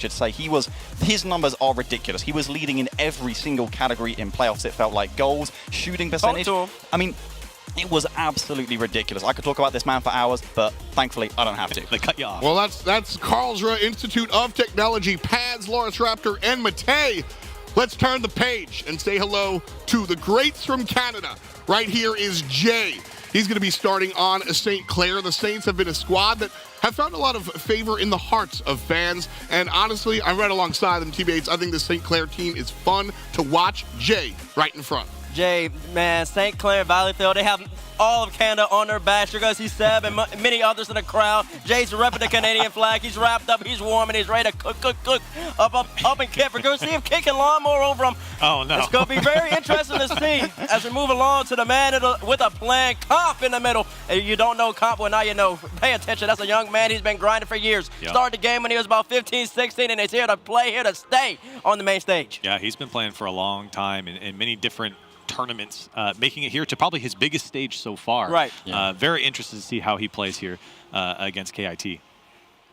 should say. His numbers are ridiculous. He was leading in every single category in playoffs, it felt like. Goals, shooting percentage. I mean, it was absolutely ridiculous. I could talk about this man for hours, but thankfully I don't have to. They cut you off. Well, that's Karlsruhe Institute of Technology, Pads, Lawrence Raptor, and Matei. Let's turn the page and say hello to the greats from Canada. Right here is Jay. He's going to be starting on Saint Clair. The Saints have been a squad that have found a lot of favor in the hearts of fans. And honestly, I'm right alongside them, teammates. I think the Saint Clair team is fun to watch. Jay, right in front. Jay, man, Saint Clair, Valleyfield, they have all of Canada on their back. You're going to see Seb and many others in the crowd. Jay's repping the Canadian flag. He's wrapped up. He's warm, and he's ready to cook up and Kit. We're going to see him kicking lawnmower over him. Oh, no. It's going to be very interesting to see as we move along to the man with a plan. Comp in the middle. If you don't know Comp, well, now you know. Pay attention. That's a young man. He's been grinding for years. Yep. Started the game when he was about 15, 16, and he's here to play, here to stay on the main stage. Yeah, he's been playing for a long time in many different tournaments, making it here to probably his biggest stage so far. Right. Yeah. Very interested to see how he plays here against KIT.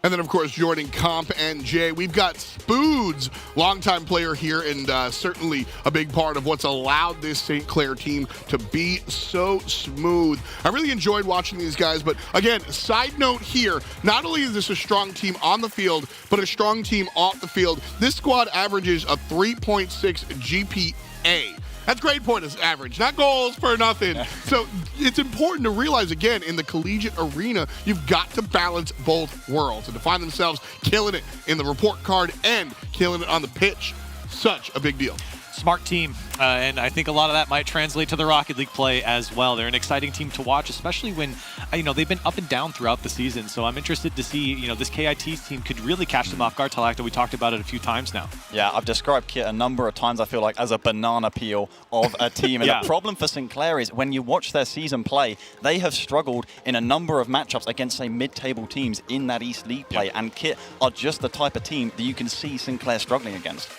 And then, of course, joining Comp and Jay, we've got Spoods, longtime player here and certainly a big part of what's allowed this Saint Clair team to be so smooth. I really enjoyed watching these guys, but again, side note here, not only is this a strong team on the field, but a strong team off the field. This squad averages a 3.6 GPA. That's grade point average, not goals for nothing. So it's important to realize, again, in the collegiate arena, you've got to balance both worlds and to find themselves killing it in the report card and killing it on the pitch. Such a big deal. Smart team, and I think a lot of that might translate to the Rocket League play as well. They're an exciting team to watch, especially when, they've been up and down throughout the season. So I'm interested to see, this KIT team could really catch them off guard. Talacta, we talked about it a few times now. Yeah, I've described Kit a number of times, I feel like, as a banana peel of a team. And the problem for Saint Clair is when you watch their season play, they have struggled in a number of matchups against, say, mid-table teams in that East League play. And Kit are just the type of team that you can see Saint Clair struggling against.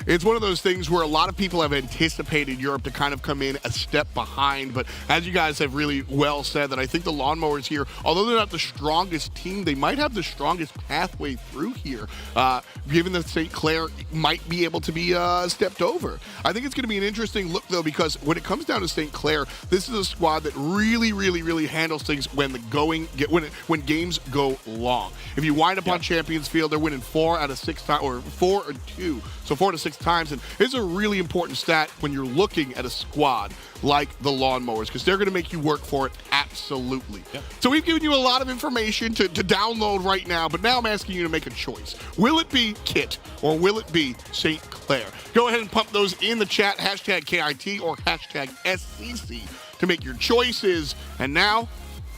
It's one of those things where a lot of people have anticipated Europe to kind of come in a step behind, but as you guys have really well said, that I think the Lawnmowers here, although they're not the strongest team, they might have the strongest pathway through here, given that Saint Clair might be able to be stepped over. I think it's going to be an interesting look, though, because when it comes down to Saint Clair, this is a squad that really handles things when when games go long. If you wind up on Champions Field, they're winning 4 out of 6 times, or 4 or 2. So 4 to 6 times, and it's a really important stat when you're looking at a squad like the Lawnmowers, because they're going to make you work for it, absolutely. Yep. So we've given you a lot of information to download right now, but now I'm asking you to make a choice. Will it be Kit or will it be Saint Clair? Go ahead and pump those in the chat, hashtag KIT or hashtag SCC to make your choices. And now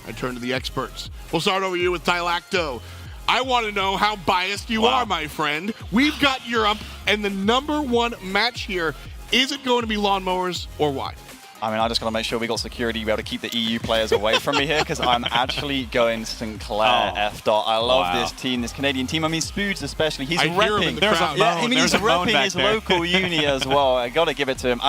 I turn to the experts. We'll start over you with Tylacto. I want to know how biased you are, my friend. We've got Europe, and the #1 match here, is it going to be Lawnmowers or why? I mean, I just got to make sure we got security to be able to keep the EU players away from me here, because I'm actually going Saint Clair F. I love this team, this Canadian team. I mean, Spoods especially. He's repping. He's repping his local uni as well. I got to give it to him.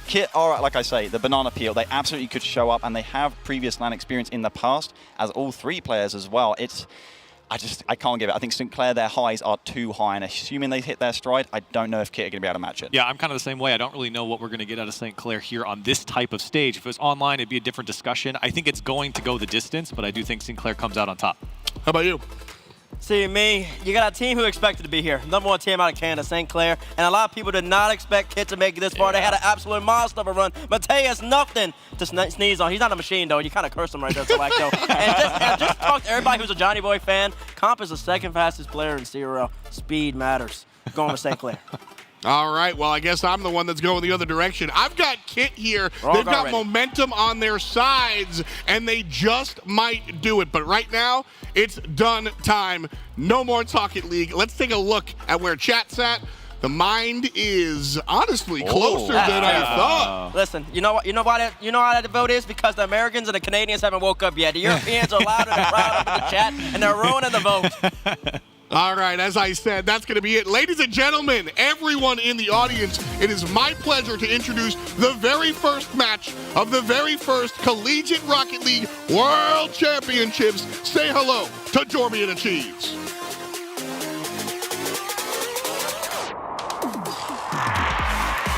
Kit, all right, like I say, the banana peel, they absolutely could show up, and they have previous LAN experience in the past, as all 3 players as well. I can't give it. I think Saint Clair, their highs are too high, and assuming they hit their stride, I don't know if Kit are going to be able to match it. Yeah, I'm kind of the same way. I don't really know what we're going to get out of Saint Clair here on this type of stage. If it was online, it'd be a different discussion. I think it's going to go the distance, but I do think Saint Clair comes out on top. How about you? See, me, you got a team who expected to be here. #1 team out of Canada, Saint Clair. And a lot of people did not expect Kit to make it this far. They had an absolute monster of a run. Mateus, nothing to sneeze on. He's not a machine, though. You kind of curse him right there, Tylacto. and just talk to everybody who's a Johnny Boy fan. Comp is the 2nd fastest player in CRL. Speed matters. Going with Saint Clair. All right, well, I guess I'm the one that's going the other direction. I've got Kit here. They've got momentum on their sides, and they just might do it. But right now, it's done time. No more Rocket League. Let's take a look at where chat's at. The mind is honestly closer than I thought. Listen, you know why that vote is? Because the Americans and the Canadians haven't woke up yet. The Europeans are louder and proud up in the chat, and they're ruining the vote. All right, as I said, that's going to be it. Ladies and gentlemen, everyone in the audience, it is my pleasure to introduce the very first match of the very first Collegiate Rocket League World Championships. Say hello to Dorby and Cheese.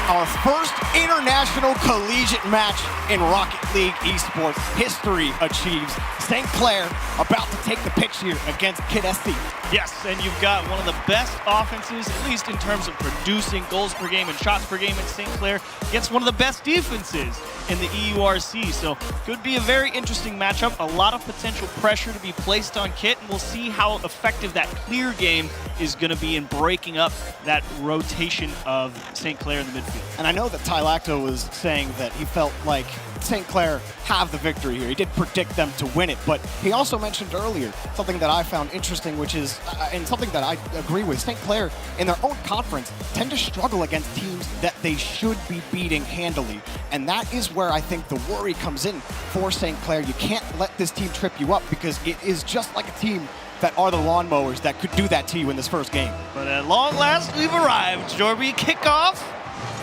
Our first international collegiate match in Rocket League Esports history achieves. Saint Clair about to take the pitch here against Kid SC. Yes, and you've got one of the best offenses, at least in terms of producing goals per game and shots per game in Saint Clair, against one of the best defenses in the EURC. So could be a very interesting matchup. A lot of potential pressure to be placed on Kit, and we'll see how effective that clear game is going to be in breaking up that rotation of Saint Clair in the midfield. And I know that Tylacto was saying that he felt like Saint Clair have the victory here. He did predict them to win it, but he also mentioned earlier something that I found interesting, which is, and something that I agree with, Saint Clair in their own conference tend to struggle against teams that they should be beating handily. And that is where I think the worry comes in for Saint Clair. You can't let this team trip you up because it is just like a team that are the Lawnmowers that could do that to you in this first game. But at long last, we've arrived. Jorby, kickoff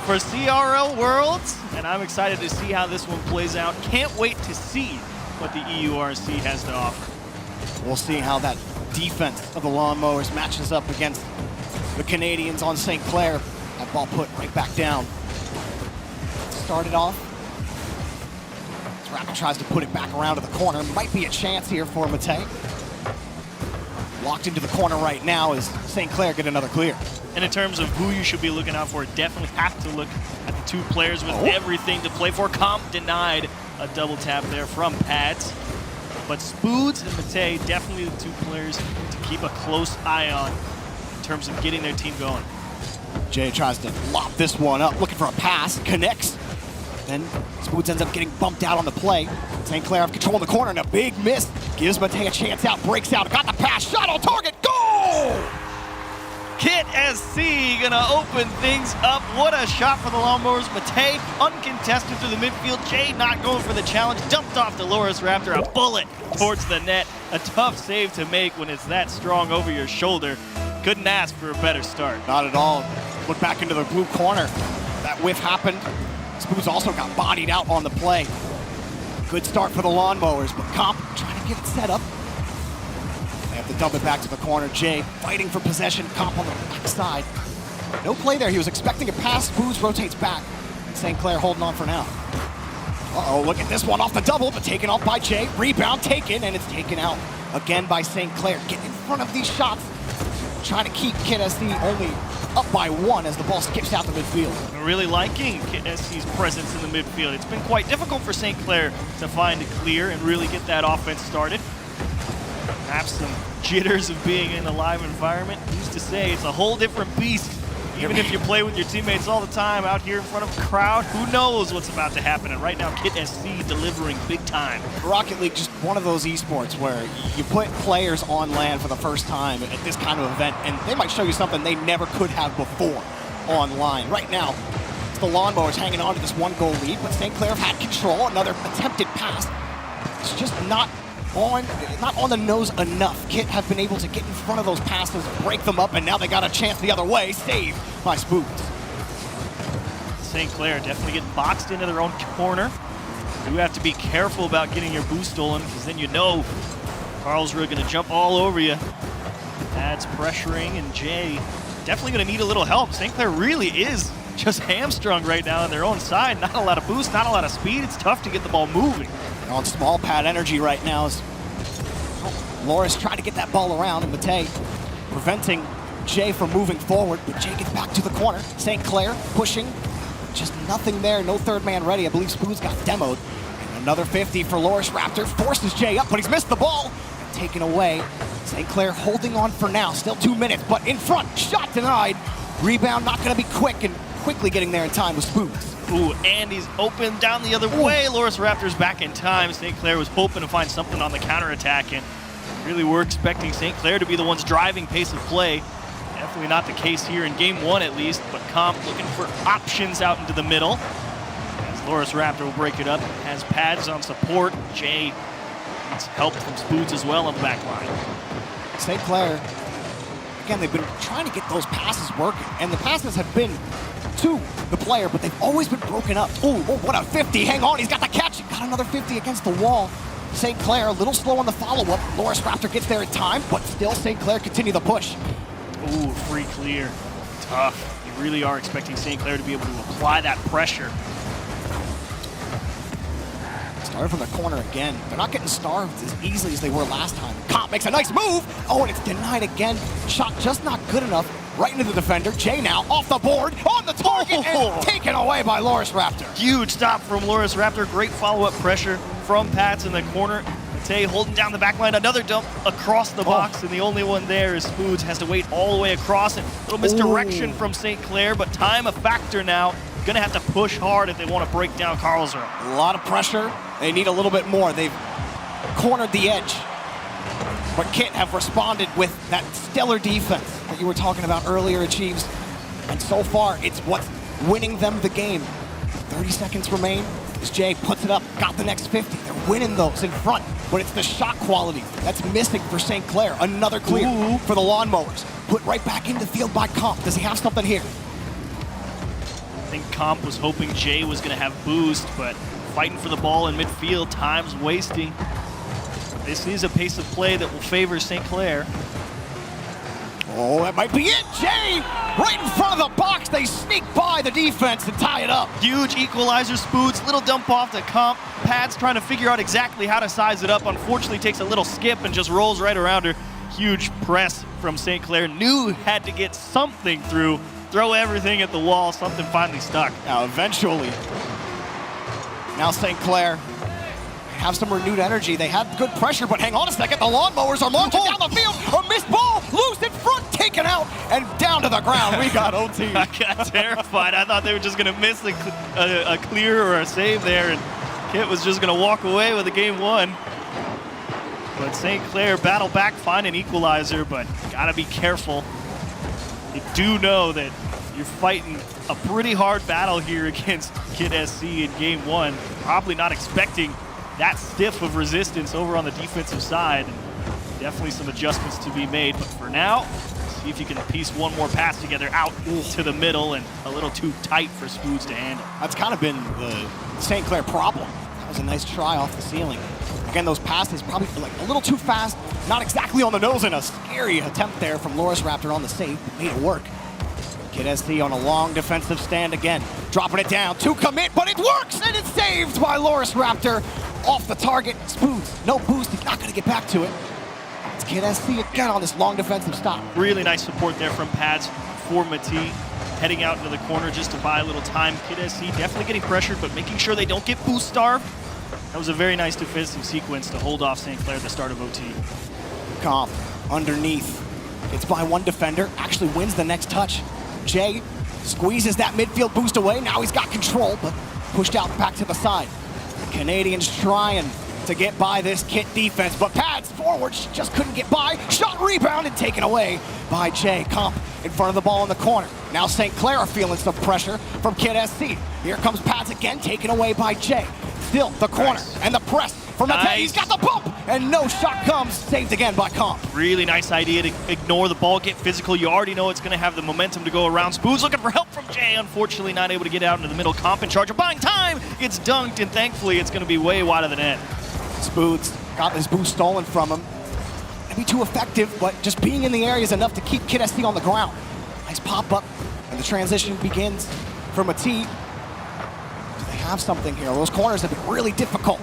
for CRL Worlds, and I'm excited to see how this one plays out. Can't wait to see what the EURC has to offer. We'll see how that defense of the Lawnmowers matches up against the Canadians on Saint Clair. That ball put right back down. Started off. Rapid tries to put it back around to the corner. Might be a chance here for Matei. Locked into the corner right now as Saint Clair get another clear. And in terms of who you should be looking out for, definitely have to look at the two players with everything to play for. Comp denied a double tap there from Pads. But Spoods and Matei, definitely the two players to keep a close eye on in terms of getting their team going. Jay tries to lob this one up, looking for a pass, connects. Then Spoods ends up getting bumped out on the play. Saint Clair have control in the corner and a big miss. Gives Matei a chance out, breaks out, got the pass, shot on target, goal! Kit SC gonna open things up. What a shot for the Lawnmowers. Matei uncontested through the midfield. Jay not going for the challenge. Dumped off the Loris Raptor. A bullet towards the net. A tough save to make when it's that strong over your shoulder. Couldn't ask for a better start. Not at all. Look back into the blue corner. That whiff happened. Spoods also got bodied out on the play. Good start for the Lawnmowers, but Comp trying to get it set up. They have to dump it back to the corner. Jay fighting for possession. Comp on the backside. No play there. He was expecting a pass. Spoods rotates back. Saint Clair holding on for now. Uh-oh, look at this one off the double, but taken off by Jay. Rebound taken, and it's taken out again by Saint Clair. Get in front of these shots. Trying to keep Kid SC only up by one as the ball skips out the midfield. I'm really liking Kid SC's presence in the midfield. It's been quite difficult for Saint Clair to find a clear and really get that offense started. Perhaps some jitters of being in a live environment. Who's to say it's a whole different beast. Even if you play with your teammates all the time out here in front of a crowd, who knows what's about to happen. And right now, Kid SC delivering big time. Rocket League, just one of those esports where you put players on land for the first time at this kind of event, and they might show you something they never could have before online. Right now, it's the Lawnmowers hanging on to this one-goal lead, but Saint Clair have had control. Another attempted pass. It's just not on the nose enough. Kit have been able to get in front of those passes, break them up, and now they got a chance the other way. Saved by Spoods. Saint Clair definitely getting boxed into their own corner. You have to be careful about getting your boost stolen, because then you know Carlsruhe going to jump all over you. Adds pressuring, and Jay definitely going to need a little help. Saint Clair really is just hamstrung right now on their own side. Not a lot of boost, not a lot of speed. It's tough to get the ball moving. On small pad energy right now as Loris tried to get that ball around, and Matei preventing Jay from moving forward, but Jay gets back to the corner. Saint Clair pushing, just nothing there, no third man ready. I believe Spoods got demoed. And another 50 for Loris Raptor, forces Jay up, but he's missed the ball. Taken away. Saint Clair holding on for now, still 2 minutes, but in front, shot denied. Rebound not gonna be quick, and quickly getting there in time with Spoods. Ooh, and he's open down the other way. Loris Raptor's back in time. St. Clair was hoping to find something on the counterattack, and really we're expecting St. Clair to be the ones driving pace of play. Definitely not the case here in game one at least, but Comp looking for options out into the middle. As Loris Raptor will break it up, has Pads on support. Jay needs help from Spoods as well on the back line. St. Clair, again, they've been trying to get those passes working, and the passes have been to the player, but they've always been broken up. Oh, what a 50. Hang on, he's got the catch. Got another 50 against the wall. St. Clair a little slow on the follow-up. Loris Raptor gets there in time, but still St. Clair continue the push. Ooh, free clear. tough. You really are expecting Saint Clair to be able to apply that pressure. Started from the corner again. They're not getting starved as easily as they were last time. Comp makes a nice move. Oh, and it's denied again. Shot just not good enough. Right into the defender. Jay now off the board, on the target, and taken away by Loris Raptor. Huge stop from Loris Raptor. Great follow-up pressure from Pats in the corner. Matei holding down the back line. Another dump across the box, and the only one there is Spoods. Has to wait all the way across. And a little misdirection from Saint Clair, but time a factor now. Going to have to push hard if they want to break down Karlsruhe. A lot of pressure. They need a little bit more. They've cornered the edge. But Kit have responded with that stellar defense that you were talking about earlier, Achieves. And so far, it's what's winning them the game. 30 seconds remain as Jay puts it up, got the next 50. They're winning those in front, but it's the shot quality that's missing for Saint Clair. Another clear for the Lawnmowers. Put right back in the field by Comp. Does he have something here? I think Comp was hoping Jay was going to have boost, but fighting for the ball in midfield, time's wasting. This is a pace of play that will favor Saint Clair. Oh, that might be it, Jay! Right in front of the box, they sneak by the defense and tie it up. Huge equalizer, Spoods, little dump off to Comp. Pad's trying to figure out exactly how to size it up. Unfortunately, takes a little skip and just rolls right around her. Huge press from Saint Clair. Knew had to get something through. Throw everything at the wall, something finally stuck. Now, eventually, now Saint Clair have some renewed energy. They had good pressure, but hang on a second. The Lawnmowers are launching down the field. A missed ball, loose in front, taken out, and down to the ground. We got OT. I got terrified. I thought they were just going to miss a clear or a save there, and Kit was just going to walk away with the game won. But Saint Clair battle back, find an equalizer, but got to be careful. You do know that you're fighting a pretty hard battle here against Kit SC in game one. Probably not expecting that stiff of resistance over on the defensive side. Definitely some adjustments to be made, but for now, see if you can piece one more pass together out to the middle, and a little too tight for Spoods to handle. That's kind of been the Saint Clair problem. That was a nice try off the ceiling. Again, those passes probably like a little too fast, not exactly on the nose, and a scary attempt there from Loris Raptor on the save, made it work. Kid SC on a long defensive stand again, dropping it down to commit, but it works, and it's saved by Loris Raptor. Off the target, Spoods, no boost, he's not gonna get back to it. It's Kid SC again on this long defensive stop. Really nice support there from Pads for Matee. Heading out into the corner just to buy a little time. Kid SC definitely getting pressured, but making sure they don't get boost starved. That was a very nice defensive sequence to hold off Saint Clair at the start of OT. Comp underneath. It's by one defender, actually wins the next touch. Jay squeezes that midfield boost away. Now he's got control, but pushed out back to the side. The Canadians trying to get by this Kit defense, but Pads forward, she just couldn't get by. Shot rebounded, taken away by Jay. Comp in front of the ball in the corner. Now Saint Clair are feeling some pressure from Kid SC. Here comes Pads again, taken away by Jay. Still the corner and the press from Matei. He's got the bump, and no shot comes. Saved again by Comp. Really nice idea to ignore the ball, get physical. You already know it's going to have the momentum to go around. Spoods looking for help from Jay. Unfortunately, not able to get out into the middle. Comp in charge of buying time. Gets dunked, and thankfully, it's going to be way wide of the net. Spoods got his boost stolen from him. Can't be too effective, but just being in the area is enough to keep Kid SC on the ground. Nice pop-up, and the transition begins for Matee. They have something here. Those corners have been really difficult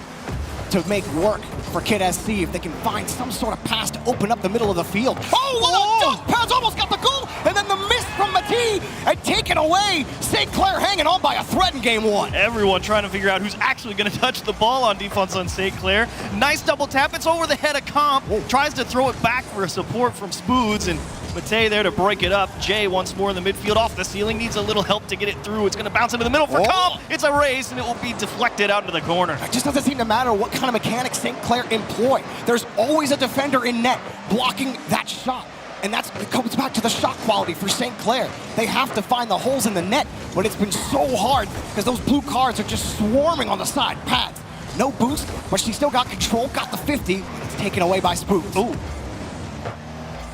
to make work for Kid SC if they can find some sort of pass to open up the middle of the field. Oh, what a dunk! Pads almost got the goal, and then the miss from Matee, and taken away. Saint Clair hanging on by a thread in game one. Everyone trying to figure out who's actually going to touch the ball on defense on Saint Clair. Nice double tap. It's over the head of Comp. Tries to throw it back for a support from Spoods, and Matei there to break it up. Jay once more in the midfield off the ceiling. Needs a little help to get it through. It's going to bounce into the middle for Comp. It's a race, and it will be deflected out into the corner. It just doesn't seem to matter what kind of mechanics Saint Clair employ. There's always a defender in net blocking that shot. And it comes back to the shot quality for Saint Clair. They have to find the holes in the net, but it's been so hard because those blue cards are just swarming on the side. Pads, no boost, but she still got control, got the 50. It's taken away by Spoods. Ooh.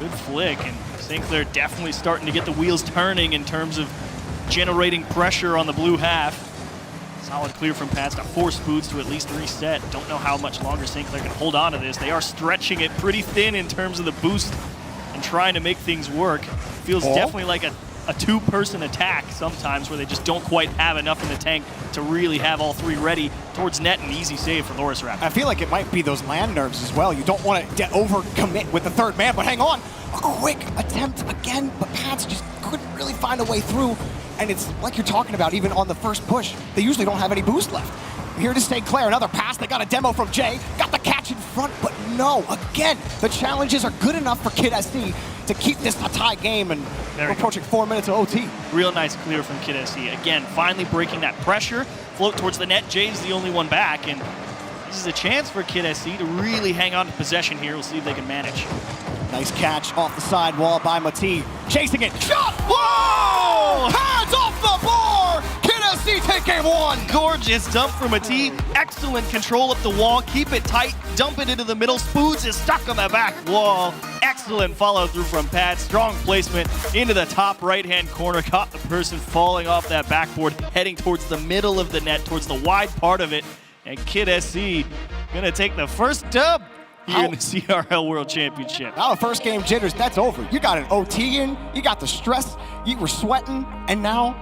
Good flick, and Saint Clair definitely starting to get the wheels turning in terms of generating pressure on the blue half. Solid clear from Pats to force Spoods to at least reset. Don't know how much longer Saint Clair can hold on to this. They are stretching it pretty thin in terms of the boost and trying to make things work. Feels definitely like a a two-person attack sometimes where they just don't quite have enough in the tank to really have all three ready towards net. An easy save for Loris Raptor. I feel like it might be those land nerves as well. You don't want to overcommit with the third man, but hang on. A quick attempt again, but Pats just couldn't really find a way through. And it's like you're talking about, even on the first push, they usually don't have any boost left. Here to Saint Clair, another pass. They got a demo from Jay. Got the catch in front, but no. Again, the challenges are good enough for Kid SC to keep this a tie game, and we're approaching 4 minutes of OT. Real nice clear from Kid SC. Again, finally breaking that pressure. Float towards the net. Jay's the only one back, and this is a chance for Kid SC to really hang on to possession here. We'll see if they can manage. Nice catch off the sidewall by Mati. Chasing it. Shot! Whoa! Hands off the bar! Kid SC take game one. Gorgeous dump from Mati. Excellent control up the wall. Keep it tight. Dump it into the middle. Spoods is stuck on the back wall. Excellent follow through from Pat. Strong placement into the top right-hand corner. Caught the person falling off that backboard, heading towards the middle of the net, towards the wide part of it. And Kid SC gonna take the first dub here in the CRL World Championship. Now the first game jitters, that's over. You got an OT in, you got the stress, you were sweating, and now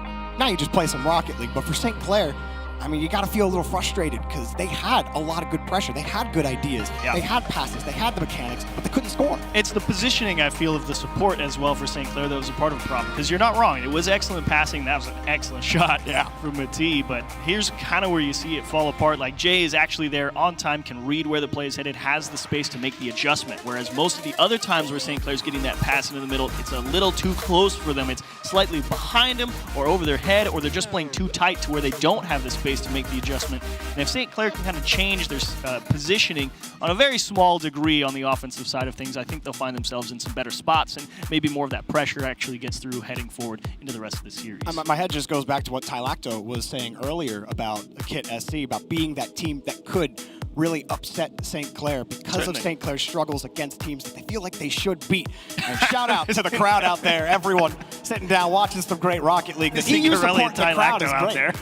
you just play some Rocket League. But for Saint Clair, I mean, you got to feel a little frustrated because they had a lot of good pressure. They had good ideas. Yeah. They had passes. They had the mechanics, but they couldn't score. It's the positioning, I feel, of the support as well for Saint Clair that was a part of the problem. Because you're not wrong. It was excellent passing. That was an excellent shot from Mati. But here's kind of where you see it fall apart. Like, Jay is actually there on time, can read where the play is headed, has the space to make the adjustment. Whereas most of the other times where Saint Clair's getting that pass into the middle, it's a little too close for them. It's slightly behind them or over their head, or they're just playing too tight to where they don't have the space to make the adjustment. And if Saint Clair can kind of change their positioning on a very small degree on the offensive side of things, I think they'll find themselves in some better spots, and maybe more of that pressure actually gets through heading forward into the rest of the series. My head just goes back to what Tylacto was saying earlier about Kit SC, about being that team that could really upset Saint Clair because of Saint Clair's struggles against teams that they feel like they should beat. And shout out to the crowd out there, everyone sitting down watching some great Rocket League. The EU support in the crowd is out there.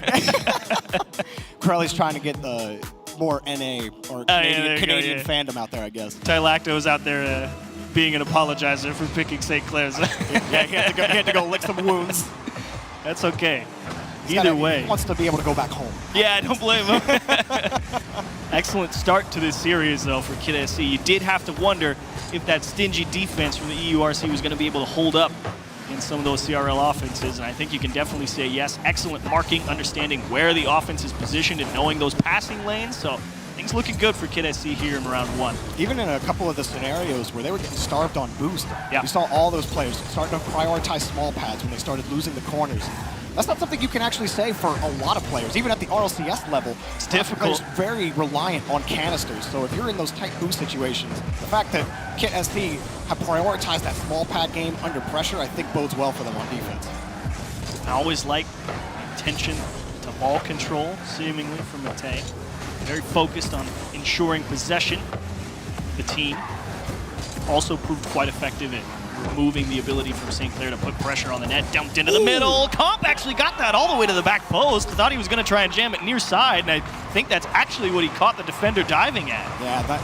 Corelli's trying to get the more NA or Canadian fandom out there, I guess. Tylacto is out there being an apologizer for picking Saint Clair's. Yeah, he had to go lick some wounds. That's okay. Either way. He wants to be able to go back home. Yeah, I don't blame him. Excellent start to this series, though, for Kid SC. You did have to wonder if that stingy defense from the EURC was going to be able to hold up in some of those CRL offenses, and I think you can definitely say yes. Excellent marking, understanding where the offense is positioned and knowing those passing lanes, so things looking good for Kid SC here in round one. Even in a couple of the scenarios where they were getting starved on boost, you saw all those players starting to prioritize small pads when they started losing the corners. That's not something you can actually say for a lot of players. Even at the RLCS level, it's difficult. Players very reliant on canisters. So if you're in those tight boost situations, the fact that Kit SC have prioritized that small pad game under pressure, I think bodes well for them on defense. I always like attention to ball control, seemingly, from Mate. Very focused on ensuring possession. The team also proved quite effective at removing the ability from Saint Clair to put pressure on the net. Dumped into the middle. Comp actually got that all the way to the back post. I thought he was going to try and jam it near side, and I think that's actually what he caught the defender diving at. Yeah, that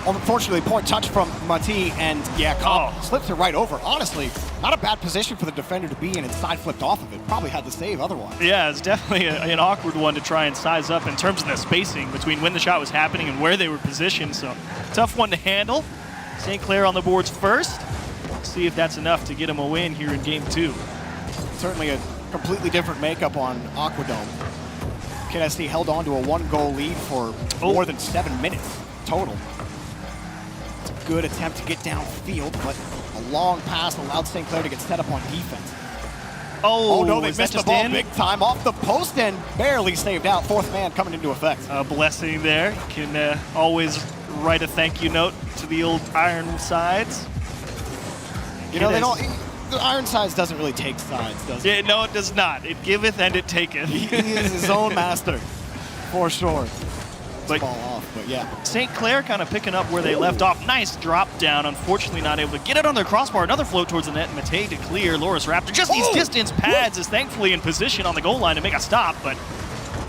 unfortunately poor touch from Mati, and Comp slips it right over. Honestly, not a bad position for the defender to be in, and side flipped off of it. Probably had the save otherwise. Yeah, it's definitely an awkward one to try and size up in terms of the spacing between when the shot was happening and where they were positioned, so tough one to handle. Saint Clair on the boards first. See if that's enough to get him a win here in game two. Certainly a completely different makeup on Aquadome. Kid SC held on to a 1-goal lead for more than 7 minutes total. It's a good attempt to get downfield, but a long pass allowed Saint Clair to get set up on defense. Oh no, they missed the ball big time off the post and barely saved out. Fourth man coming into effect. A blessing there. You can always write a thank you note to the old Ironsides. You know, the Ironsides doesn't really take sides, does it? Yeah, no, it does not. It giveth and it taketh. He is his own master, for sure. But ball off, but yeah. Saint Clair kind of picking up where they left off. Nice drop down. Unfortunately, not able to get it on their crossbar. Another float towards the net. Mate to clear. Loris Raptor just needs distance. Pads is thankfully in position on the goal line to make a stop, but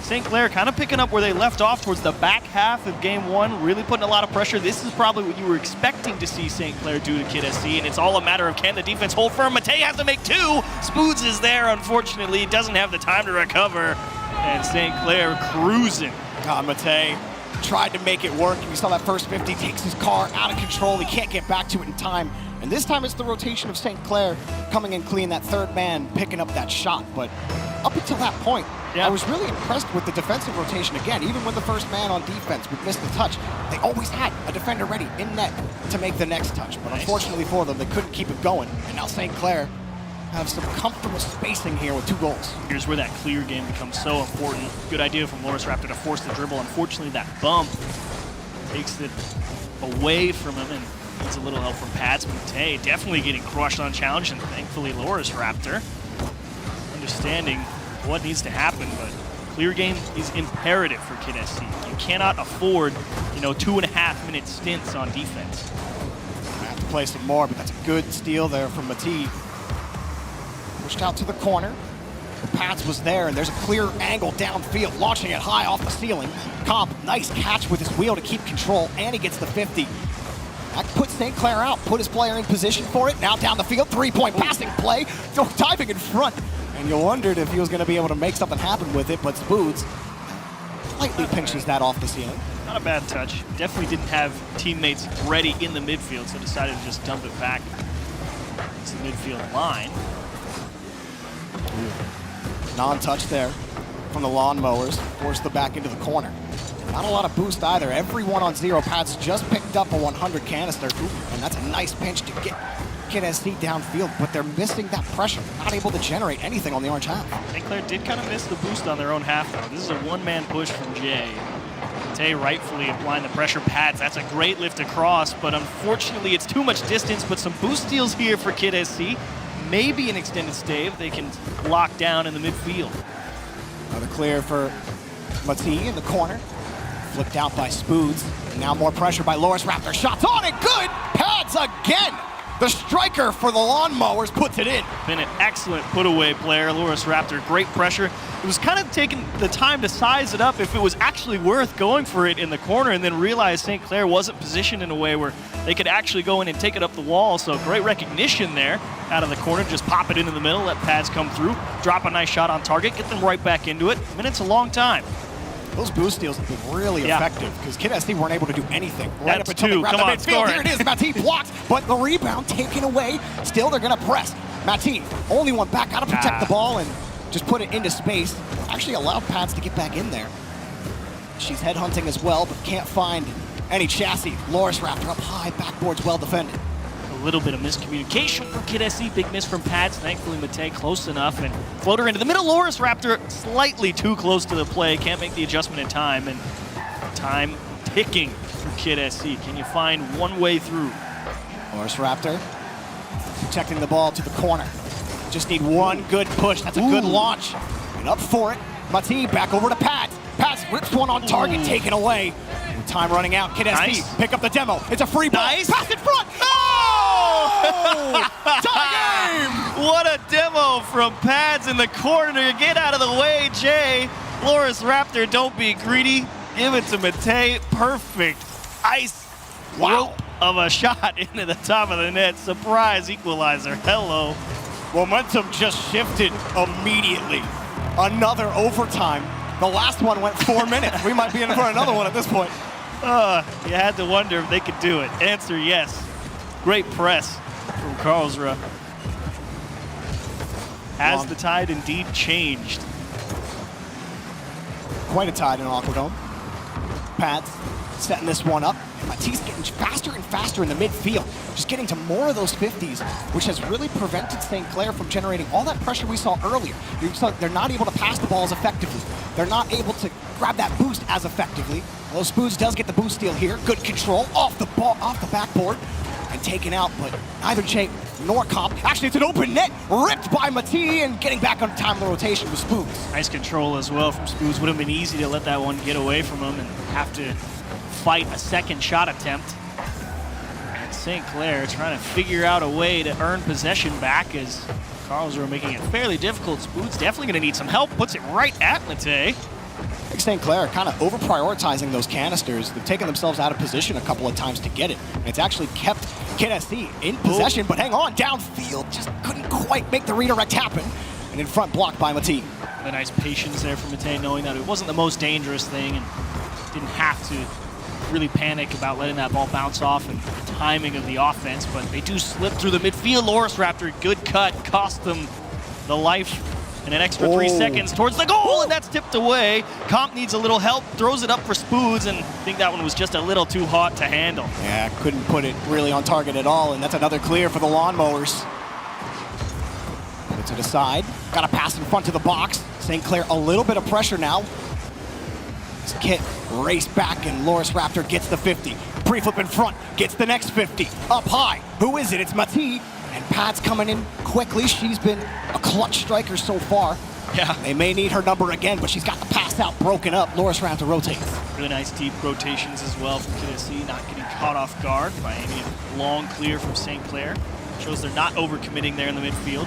St. Clair kind of picking up where they left off towards the back half of game one, really putting a lot of pressure. This is probably what you were expecting to see St. Clair do to Kid SC, and it's all a matter of can the defense hold firm. Matei has to make two. Spoods is there, unfortunately. Doesn't have the time to recover, and St. Clair cruising. God, Matei tried to make it work, and you saw that first 50, takes his car out of control. He can't get back to it in time. And this time it's the rotation of St. Clair coming in clean, that third man picking up that shot. But up until that point, I was really impressed with the defensive rotation again. Even when the first man on defense would miss the touch, they always had a defender ready in net to make the next touch. But unfortunately for them, they couldn't keep it going. And now St. Clair have some comfortable spacing here with 2 goals. Here's where that clear game becomes so important. Good idea from Loris Raptor to force the dribble. Unfortunately, that bump takes it away from him and needs a little help from Pads. Matei definitely getting crushed on challenge, and thankfully Loris Raptor understanding what needs to happen, but clear game is imperative for Kid SC. You cannot afford, 2.5-minute stints on defense. I have to play some more, but that's a good steal there from Matei. Pushed out to the corner. Pats was there, and there's a clear angle downfield, launching it high off the ceiling. Comp, nice catch with his wheel to keep control, and he gets the 50. That put St. Clair out, put his player in position for it. Now down the field, 3-point passing play, diving in front. And you wondered if he was going to be able to make something happen with it, but Spoods lightly pinches that off the ceiling. Not a bad touch. Definitely didn't have teammates ready in the midfield, so decided to just dump it back to the midfield line. Non-touch there from the Lawnmowers. Forced the back into the corner. Not a lot of boost either. Everyone on 0 pads just picked up a 100 canister. And that's a nice pinch to get Kid SC downfield, but they're missing that pressure. Not able to generate anything on the orange half. St. Clair did kind of miss the boost on their own half, though. This is a one-man push from Jay. Matei rightfully applying the pressure. Pads, that's a great lift across, but unfortunately it's too much distance, but some boost steals here for Kid SC. Maybe an extended stave they can lock down in the midfield. Another clear for Matei in the corner. Flipped out by Spoods. And now more pressure by Loris Raptor. Shots on it, good! Pads again! The striker for the Lawnmowers puts it in. Been an excellent put-away player, Loris Raptor. Great pressure. It was kind of taking the time to size it up if it was actually worth going for it in the corner, and then realized St. Clair wasn't positioned in a way where they could actually go in and take it up the wall. So great recognition there out of the corner. Just pop it into the middle, let Pads come through, drop a nice shot on target, get them right back into it. I mean, it's a long time. Those boost steals have been really effective because Kid SC weren't able to do anything. Right That's up until 2. Come on, score Here it is. Matei blocked, but the rebound taken away. Still, they're going to press. Matei, only one back, got to protect the ball and just put it into space. Actually allowed Pads to get back in there. She's headhunting as well, but can't find any chassis. Loris Raptor up high, backboard's well defended. A little bit of miscommunication from Kid SC. Big miss from Pads. Thankfully, Matei close enough. And floater into the middle. Loris Raptor slightly too close to the play. Can't make the adjustment in time. And time ticking for Kid SC. Can you find one way through? Loris Raptor protecting the ball to the corner. Just need one good push. That's a good launch. And up for it. Matei back over to Pads. Pads rips one on target, taken away. Time running out. Kid SC pick up the demo. It's a free ball. Pass in front. Tie game! What a demo from Pads in the corner. Get out of the way, Jay. Loris Raptor, don't be greedy. Give it to Matei. Perfect ice rope of a shot into the top of the net. Surprise equalizer. Hello. Momentum just shifted immediately. Another overtime. The last one went 4 minutes. We might be in for another one at this point. You had to wonder if they could do it. Answer yes. Great press from Karlsruhe. Has the tide indeed changed? Quite a tide in Aquadome. Pads setting this one up. Matei's getting faster and faster in the midfield, just getting to more of those 50s, which has really prevented St. Clair from generating all that pressure we saw earlier. They're not able to pass the ball as effectively. They're not able to grab that boost as effectively. Although Spoods does get the boost steal here. Good control off the ball, off the backboard, and taken out, but neither Jake nor Comp. Actually, it's an open net, ripped by Matei, and getting back on time of the rotation with Spoods. Nice control as well from Spoods. Would have been easy to let that one get away from him and have to fight a second shot attempt. And St. Clair trying to figure out a way to earn possession back as Karlsruhe making it fairly difficult. Spoods definitely going to need some help. Puts it right at Matei. think Saint Clair kind of over-prioritizing those canisters. They've taken themselves out of position a couple of times to get it. And it's actually kept Kid SC in possession, but hang on, downfield, just couldn't quite make the redirect happen. And in front, blocked by Matei. A nice patience there for Matei, knowing that it wasn't the most dangerous thing and didn't have to really panic about letting that ball bounce off and the timing of the offense, but they do slip through the midfield. Loris Raptor, good cut, cost them the life and an extra 3 seconds towards the goal, and that's tipped away. Comp needs a little help, throws it up for Spoods, and I think that one was just a little too hot to handle. Yeah, couldn't put it really on target at all, and that's another clear for the Lawnmowers. Put it to the side, got a pass in front to the box. Saint Clair a little bit of pressure now. Kit race back, and Loris Raptor gets the 50. Pre-flip in front, gets the next 50. Up high, who is it? It's Matei. And Pat's coming in quickly. She's been a clutch striker so far. Yeah. They may need her number again, but she's got the pass out broken up. Loris Raptor rotates. Really nice deep rotations as well from Kid SC, not getting caught off guard by any long clear from Saint Clair. Shows they're not overcommitting there in the midfield.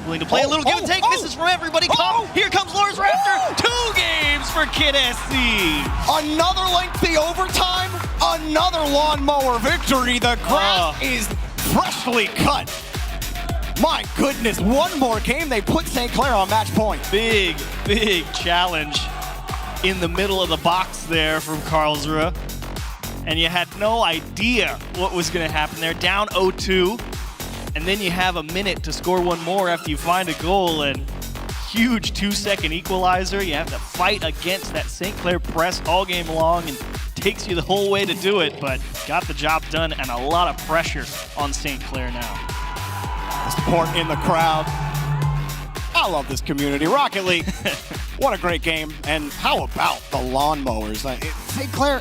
Willing to play a little give and take. Misses from everybody. Here comes Loris Raptor. 2 games for Kid SC. Another lengthy overtime. Another Lawnmower victory. The grass is freshly cut. My goodness, one more game. They put Saint Clair on match point. Big challenge in the middle of the box there from Karlsruhe. And you had no idea what was going to happen there. Down 0-2. And then you have a minute to score one more after you find a goal, and huge 2-second equalizer. You have to fight against that Saint Clair press all game long, and takes you the whole way to do it, but got the job done, and a lot of pressure on Saint Clair now. The support in the crowd. I love this community. Rocket League, what a great game. And how about the Lawnmowers? Saint Clair,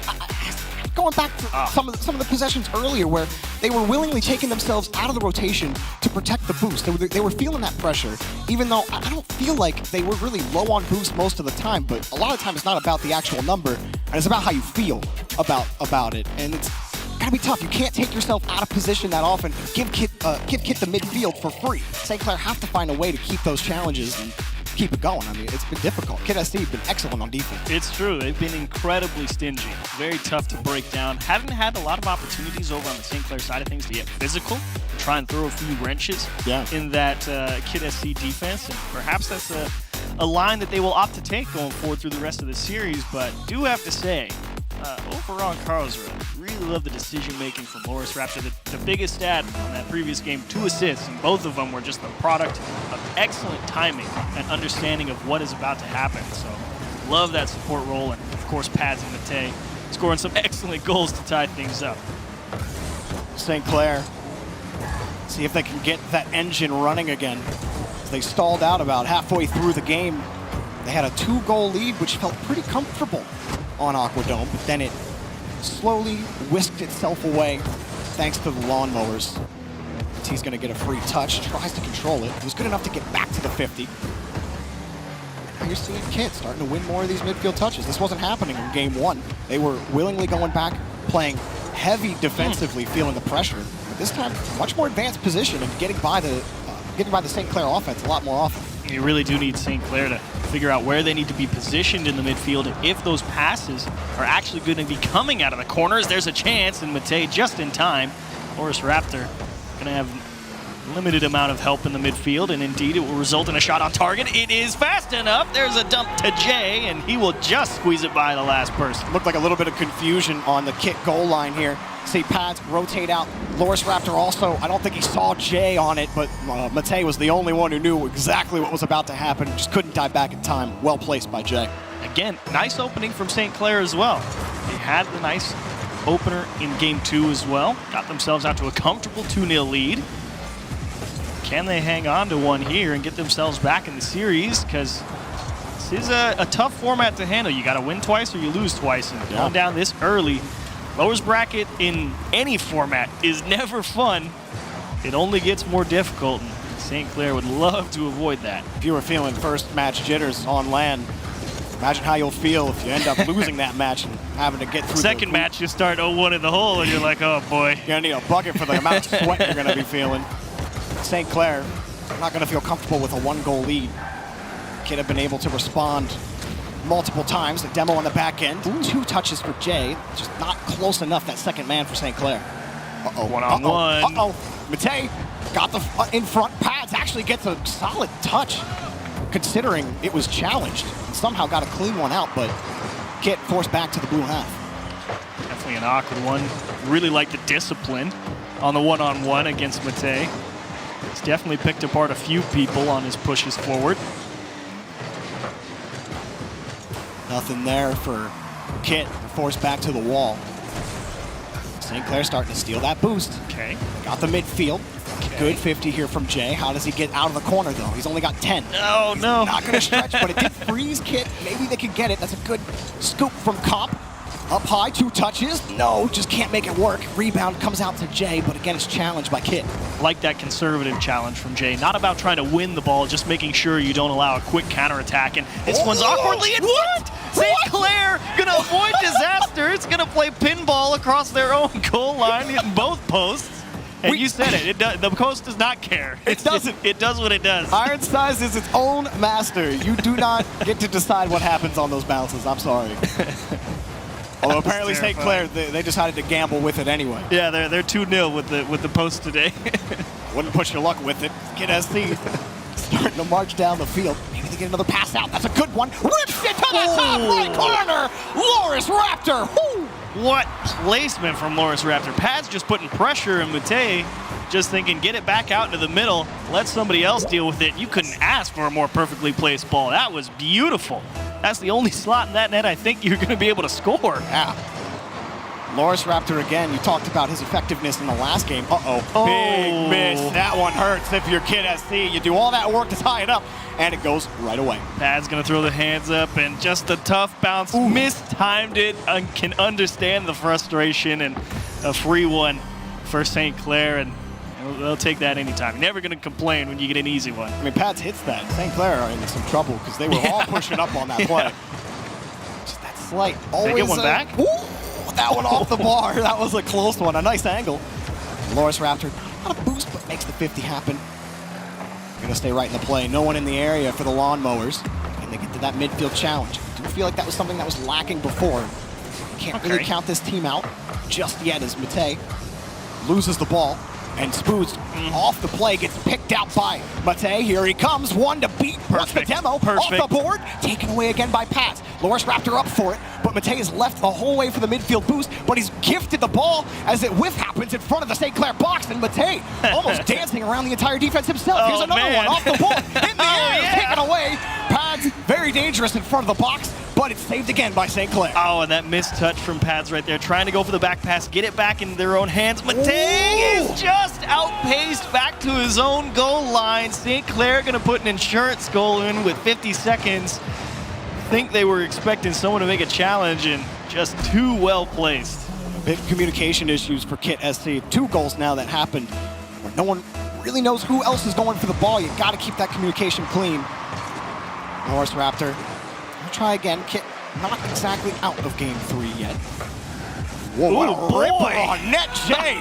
going back to some of the possessions earlier where they were willingly taking themselves out of the rotation to protect the boost. They were feeling that pressure, even though I don't feel like they were really low on boost most of the time, but a lot of times it's not about the actual number, and it's about how you feel about it. And it's gotta be tough. You can't take yourself out of position that often. Give Kit the midfield for free. St. Clair have to find a way to keep those challenges and keep it going. I mean, it's been difficult. Kid SC has been excellent on defense. It's true. They've been incredibly stingy. Very tough to break down. Haven't had a lot of opportunities over on the St. Clair side of things to get physical, to try and throw a few wrenches in that Kid SC defense. And perhaps that's a line that they will opt to take going forward through the rest of the series. But do have to say, over on Karlsruhe, really love the decision-making from Loris Raptor. The biggest stat on that previous game, 2 assists, and both of them were just the product of excellent timing and understanding of what is about to happen. So love that support role, and of course Pads and Matei scoring some excellent goals to tie things up. St. Clair, see if they can get that engine running again. They stalled out about halfway through the game. They had a 2-goal lead, which felt pretty comfortable on Aquadome, but then it slowly whisked itself away thanks to the Lawnmowers. He's going to get a free touch, tries to control it. He was good enough to get back to the 50. Now you're seeing Kit starting to win more of these midfield touches. This wasn't happening in game 1. They were willingly going back, playing heavy defensively, feeling the pressure. But this time, much more advanced position and getting by the St. Clair offense a lot more often. You really do need St. Clair to figure out where they need to be positioned in the midfield, and if those passes are actually going to be coming out of the corners, there's a chance, and Matei just in time. Loris Raptor going to have limited amount of help in the midfield, and indeed it will result in a shot on target. It is fast enough. There's a dump to Jay, and he will just squeeze it by the last person. Looked like a little bit of confusion on the Kit goal line here. See Pads rotate out. Loris Raptor also, I don't think he saw Jay on it, but Matei was the only one who knew exactly what was about to happen. Just couldn't die back in time. Well placed by Jay. Again, nice opening from St. Clair as well. They had the nice opener in game 2 as well. Got themselves out to a comfortable 2-0 lead. Can they hang on to one here and get themselves back in the series? Because this is a tough format to handle. You got to win twice or you lose twice. And going down this early, lowers bracket in any format is never fun. It only gets more difficult, and St. Clair would love to avoid that. If you were feeling first match jitters on land, imagine how you'll feel if you end up losing that match and having to get through Second match, you start 0-1 in the hole, and you're like, oh boy. You're gonna need a bucket for the amount of sweat you're gonna be feeling. St. Clair, not gonna feel comfortable with a 1-goal lead. Kid have been able to respond multiple times. The demo on the back end. 2 touches for Jay. Just not close enough, that second man for St. Clair. Uh-oh. One-on-one. Uh-oh. Matei got the in front. Pads actually gets a solid touch, considering it was challenged. Somehow got a clean one out, but get forced back to the blue half. Definitely an awkward one. Really like the discipline on the one-on-one against Matei. He's definitely picked apart a few people on his pushes forward. Nothing there for Kit. Forced back to the wall. St. Clair starting to steal that boost. Okay. Got the midfield. Okay. Good 50 here from Jay. How does he get out of the corner, though? He's only got 10. No, no. Not going to stretch, but it did freeze Kit. Maybe they can get it. That's a good scoop from Comp. Up high, 2 touches. No, just can't make it work. Rebound comes out to Jay, but again, it's challenged by Kit. Like that conservative challenge from Jay. Not about trying to win the ball, just making sure you don't allow a quick counterattack. And this one's awkwardly in front. St. Clair gonna avoid disaster. It's gonna play pinball across their own goal line, hitting both posts. And you said it. The post does not care. It doesn't. It does what it does. Iron Size is its own master. You do not get to decide what happens on those bounces. I'm sorry. Although apparently St. Clair, they decided to gamble with it anyway. Yeah, they're 2-0 with the post today. Wouldn't push your luck with it. Kid SC starting to march down the field. Maybe they get another pass out. That's a good one. Rips it to the top right corner. Loris Raptor. Woo! What placement from Loris Raptor. Pad's just putting pressure in Matei, just thinking, get it back out into the middle, let somebody else deal with it. You couldn't ask for a more perfectly placed ball. That was beautiful. That's the only slot in that net I think you're going to be able to score. Yeah. Loris Raptor again, you talked about his effectiveness in the last game. Uh-oh, big miss. That one hurts if you're Kid SC. You do all that work to tie it up, and it goes right away. Pad's going to throw the hands up, and just a tough bounce. Mistimed it, and can understand the frustration, and a free one for St. Clair, and they'll take that anytime. You're never going to complain when you get an easy one. I mean, Pads hits that. St. Clair are in some trouble because they were all pushing up on that play. Just that slight. Always they get one back? That one off the bar. That was a close one. A nice angle. Loris Raptor, not a boost, but makes the 50 happen. Going to stay right in the play. No one in the area for the lawnmowers. And they get to that midfield challenge. I do feel like that was something that was lacking before. You can't really count this team out just yet as Matei loses the ball. And Spoods off the play, gets picked out by Matei. Here he comes, one to beat. What's the demo? Off the board, taken away again by Pats. Loris Raptor up for it, but Matei is left the whole way for the midfield boost, but he's gifted the ball as it whiff happens in front of the St. Clair box, and Matei almost dancing around the entire defense himself. Here's another one off the board, in the air, taken away. Pads, very dangerous in front of the box, but it's saved again by St. Clair. Oh, and that missed touch from Pads right there, trying to go for the back pass, get it back in their own hands. Matei is just outpaced back to his own goal line. St. Clair gonna put an insurance goal in with 50 seconds. Think they were expecting someone to make a challenge, and just too well placed. Big communication issues for Kit SC. 2 goals now that happened where no one really knows who else is going for the ball. You gotta keep that communication clean. Loris Raptor. We'll try again. Kit not exactly out of game 3 yet. Whoa, what a ripper on net, Jay.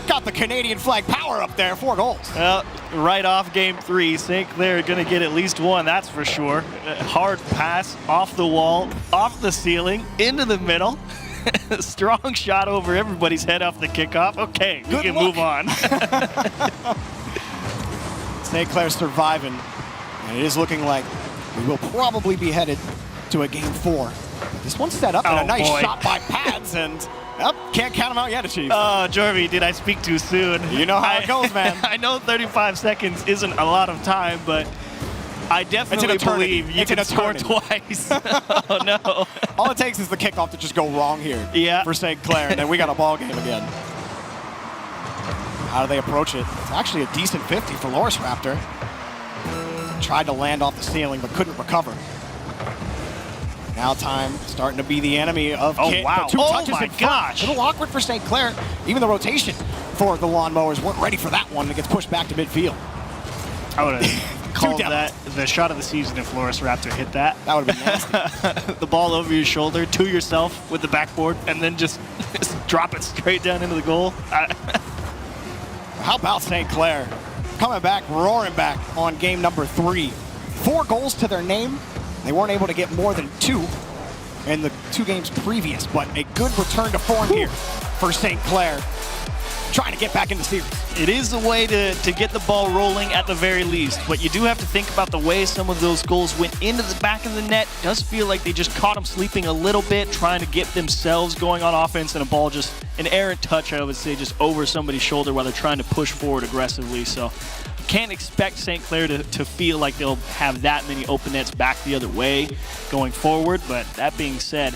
Got the Canadian flag power up there, 4 goals. Well, right off game 3, St. Clair going to get at least 1, that's for sure. Hard pass off the wall, off the ceiling, into the middle. Strong shot over everybody's head off the kickoff. Okay, we can move on. St. Clair surviving, and it is looking like we will probably be headed to a game 4. This one's set up, and a nice shot by Pads, and can't count him out yet, Chief. Oh, Jorvie, did I speak too soon? You know how it goes, man. I know 35 seconds isn't a lot of time, but I definitely believe you can score twice. Oh, no. All it takes is the kickoff to just go wrong here for St. Clair, and then we got a ball game again. How do they approach it? It's actually a decent 50 for Loris Raptor. Tried to land off the ceiling, but couldn't recover. Now time starting to be the enemy of Kit. Wow. 2 touches my in front. gosh. A little awkward for St. Clair. Even the rotation for the lawnmowers weren't ready for that one. It gets pushed back to midfield. I would have called that the shot of the season if Loris Raptor hit that. That would have been nasty. The ball over your shoulder to yourself with the backboard, and then just drop it straight down into the goal. How about St. Clair? Coming back, roaring back on game number 3. 4 goals to their name. They weren't able to get more than 2 in the 2 games previous, but a good return to form here for Saint Clair, trying to get back in the series. It is a way to get the ball rolling at the very least, but you do have to think about the way some of those goals went into the back of the net. It does feel like they just caught them sleeping a little bit, trying to get themselves going on offense, and a ball just, an errant touch, I would say, just over somebody's shoulder while they're trying to push forward aggressively. So can't expect Saint Clair to feel like they'll have that many open nets back the other way going forward, but that being said,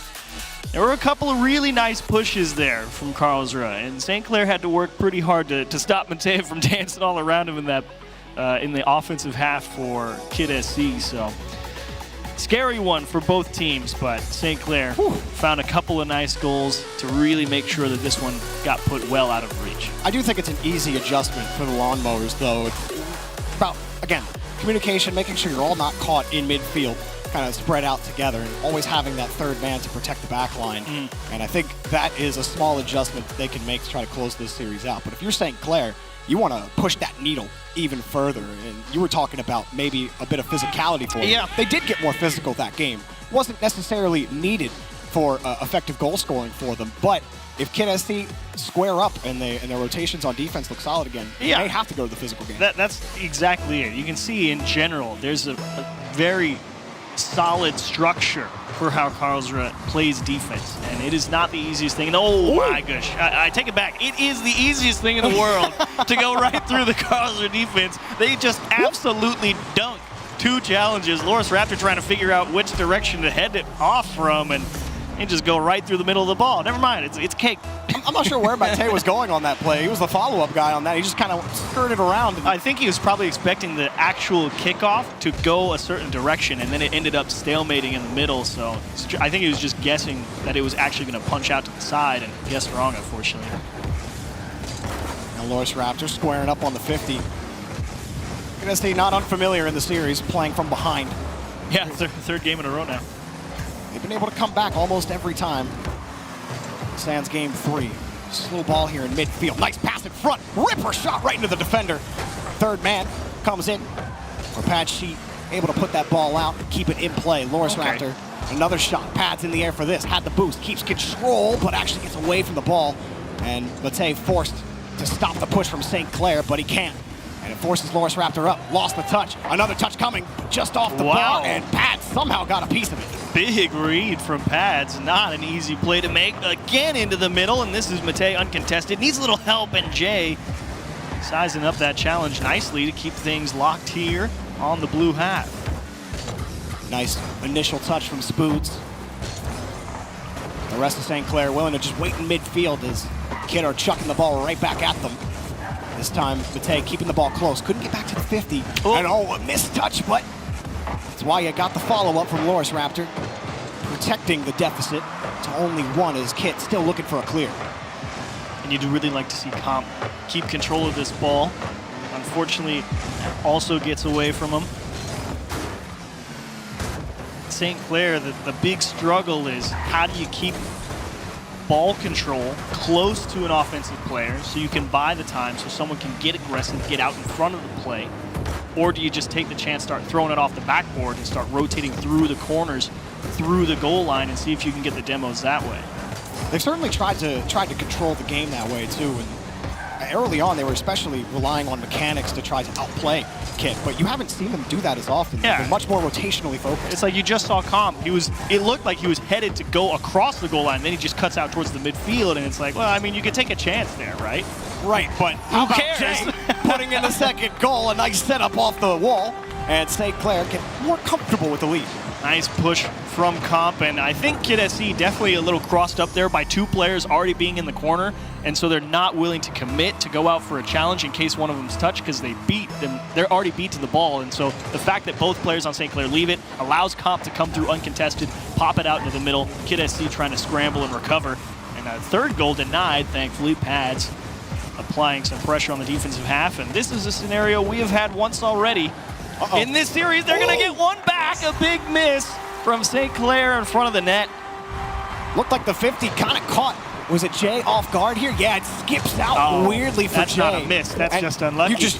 there were a couple of really nice pushes there from Karlsruhe, and Saint Clair had to work pretty hard to stop Matej from dancing all around him in that in the offensive half for Kid SC. So scary one for both teams, but Saint Clair found a couple of nice goals to really make sure that this one got put well out of reach. I do think it's an easy adjustment for the Lawnmowers, though. It's about, again, communication, making sure you're all not caught in midfield, kind of spread out together, and always having that third man to protect the back line. And I think that is a small adjustment that they can make to try to close this series out. But if you're Saint Clair, you want to push that needle even further. And you were talking about maybe a bit of physicality for them. Yeah. They did get more physical that game. Wasn't necessarily needed for effective goal scoring for them, but if Kid SC square up and their rotations on defense look solid again, they may have to go to the physical game. That's exactly it. You can see in general, there's a very solid structure for how Karlsruhe plays defense, and it is not the easiest thing. My gosh, I take it back. It is the easiest thing in the world to go right through the Karlsruhe defense. They just absolutely dunk 2 challenges. Loris Raptor trying to figure out which direction to head it off from, and just go right through the middle of the ball. Never mind, it's cake. I'm not sure where Matej was going on that play. He was the follow-up guy on that. He just kind of skirted around. I think he was probably expecting the actual kickoff to go a certain direction, and then it ended up stalemating in the middle. So I think he was just guessing that it was actually going to punch out to the side, and guessed wrong, unfortunately. Now Loris Raptor squaring up on the 50. Gonna stay not unfamiliar in the series, playing from behind. Yeah, third game in a row now. They've been able to come back almost every time. Sans game 3. Slow ball here in midfield. Nice pass in front. Ripper shot right into the defender. Third man comes in. For Pad Sheet, able to put that ball out, keep it in play. Loris Raptor, another shot. Pads in the air for this. Had the boost. Keeps control, but actually gets away from the ball. And Matej forced to stop the push from Saint Clair, but he can't. And it forces Loris Raptor up. Lost the touch. Another touch coming, just off the bar, and Pads somehow got a piece of it. Big read from Pads. Not an easy play to make. Again into the middle, and this is Matej uncontested. Needs a little help, and Jay sizing up that challenge nicely to keep things locked here on the blue half. Nice initial touch from Spoods. The rest of Saint Clair willing to just wait in midfield as Kid are chucking the ball right back at them. This time, Matej keeping the ball close. Couldn't get back to the 50. And a missed touch, but that's why you got the follow-up from Loris Raptor. Protecting the deficit to only 1 as Kit still looking for a clear. And you'd really like to see Comp keep control of this ball. Unfortunately, also gets away from him. Saint Clair, the big struggle is how do you keep ball control close to an offensive player so you can buy the time so someone can get aggressive, get out in front of the play? Or do you just take the chance, start throwing it off the backboard and start rotating through the corners, through the goal line, and see if you can get the demos that way? They've certainly tried to control the game that way too. And early on, they were especially relying on mechanics to try to outplay Kit, but you haven't seen them do that as often. Yeah. They're much more rotationally focused. It's like you just saw Comp. It looked like he was headed to go across the goal line, then he just cuts out towards the midfield, and it's like, well, I mean, you could take a chance there, right? Right, but who cares? Jay putting in the second goal, a nice setup off the wall, and Saint Clair get more comfortable with the lead. Nice push from Comp, and I think Kid SC definitely a little crossed up there by 2 players already being in the corner, and so they're not willing to commit to go out for a challenge in case one of them's touched because they beat them. They're already beat to the ball, and so the fact that both players on Saint Clair leave it allows Comp to come through uncontested, pop it out into the middle. Kid SC trying to scramble and recover, and a third goal denied, thankfully. Pads applying some pressure on the defensive half, and this is a scenario we have had once already. In this series, they're going to get one back. A big miss from Saint Clair in front of the net. Looked like the 50 kind of caught. Was it Jay off guard here? Yeah, it skips out weirdly for that's Jay. That's not a miss. That's just unlucky. You just,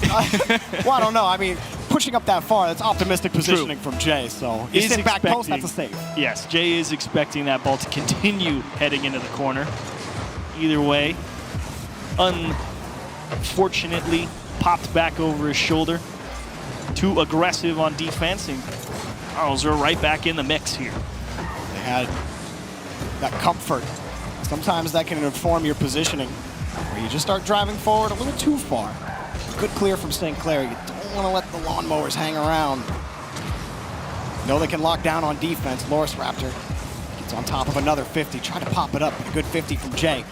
well, I don't know. I mean, pushing up that far, that's optimistic positioning from Jay. So you sit back post, that's a save. Yes, Jay is expecting that ball to continue heading into the corner. Either way, unfortunately, popped back over his shoulder. Too aggressive on defense, and Carls are right back in the mix here. They had that comfort. Sometimes that can inform your positioning, where you just start driving forward a little too far. Good clear from Saint Clair. You don't want to let the lawnmowers hang around. Know they can lock down on defense. Loris Raptor gets on top of another 50, trying to pop it up. A good 50 from Jay.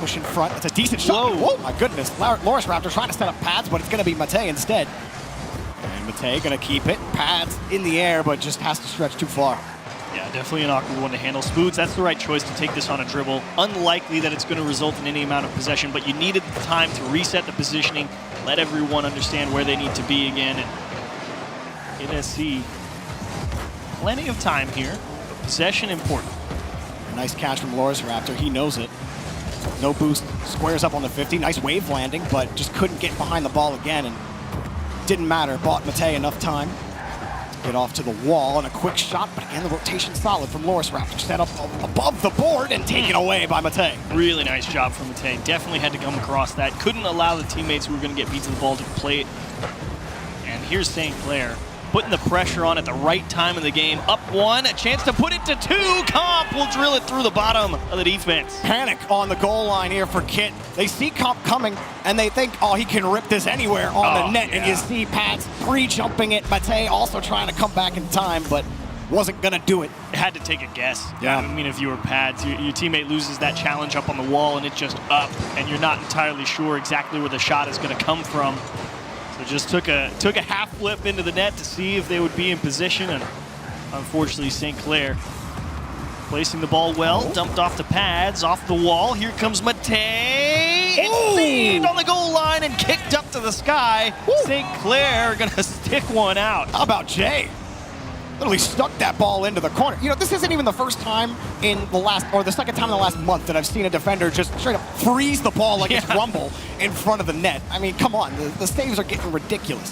Push in front. It's a decent shot. Whoa, my goodness. Loris Raptor trying to set up pads, but it's going to be Matei instead. And Matei going to keep it. Pads in the air, but just has to stretch too far. Yeah, definitely an awkward one to handle. Spoods, that's the right choice to take this on a dribble. Unlikely that it's going to result in any amount of possession, but you needed the time to reset the positioning, let everyone understand where they need to be again. And NSC, plenty of time here, but possession important. A nice catch from Loris Raptor. He knows it. No boost. Squares up on the 50. Nice wave landing, but just couldn't get behind the ball again. And didn't matter. Bought Matei enough time to get off to the wall and a quick shot. But again, the rotation solid from Loris Raptor. Set up above the board and taken away by Matei. Really nice job from Matei. Definitely had to come across that. Couldn't allow the teammates who were going to get beat to the ball to play it. And here's Saint Clair putting the pressure on at the right time of the game. Up one, a chance to put it to two. Comp will drill it through the bottom of the defense. Panic on the goal line here for Kit. They see Comp coming, and they think, oh, he can rip this anywhere on the net. Yeah. And you see Pats pre-jumping it. Matei also trying to come back in time, but wasn't going to do it. Had to take a guess. Yeah. I mean, if you were Pads, your teammate loses that challenge up on the wall, and it's just up, and you're not entirely sure exactly where the shot is going to come from. So just took a half flip into the net to see if they would be in position, and unfortunately Saint Clair placing the ball well, dumped off the pads, off the wall. Here comes Matei. It's saved on the goal line and kicked up to the sky. Saint Clair gonna stick one out. How about Jay? Literally stuck that ball into the corner. You know, this isn't even the first time in the last, or the second time in the last month that I've seen a defender just straight up freeze the ball like it's Rumble in front of the net. I mean, come on, the saves are getting ridiculous.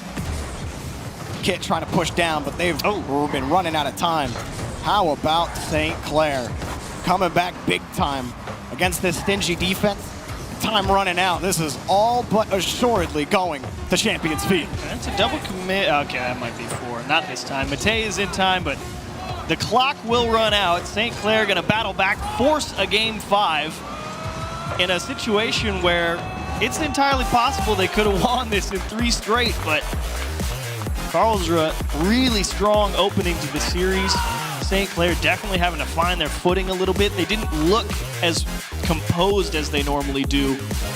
Kit trying to push down, but they've been running out of time. How about Saint Clair coming back big time against this stingy defense? Time running out. This is all but assuredly going to Champions Field. That's a double commit. Okay, that might be four. Not this time. Matei is in time, but the clock will run out. Saint Clair going to battle back, force a game 5 in a situation where it's entirely possible they could have won this in 3 straight, but Karlsruhe really strong opening to the series. Saint Clair definitely having to find their footing a little bit. They didn't look as composed as they normally do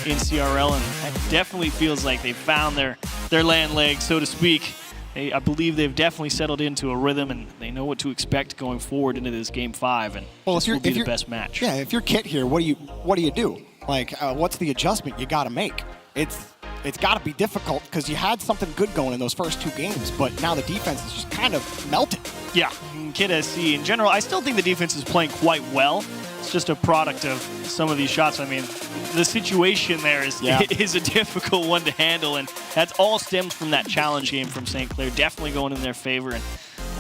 in CRL, and that definitely feels like they found their land leg, so to speak. I believe they've definitely settled into a rhythm, and they know what to expect going forward into this game 5, and this will be the best match. Yeah, if you're Kit here, what do you do? Like, what's the adjustment you got to make? It's got to be difficult because you had something good going in those first 2 games, but now the defense is just kind of melted. Yeah, Kit SC in general, I still think the defense is playing quite well. It's just a product of some of these shots. I mean, the situation there is a difficult one to handle, and that all stems from that challenge game from Saint Clair, definitely going in their favor. And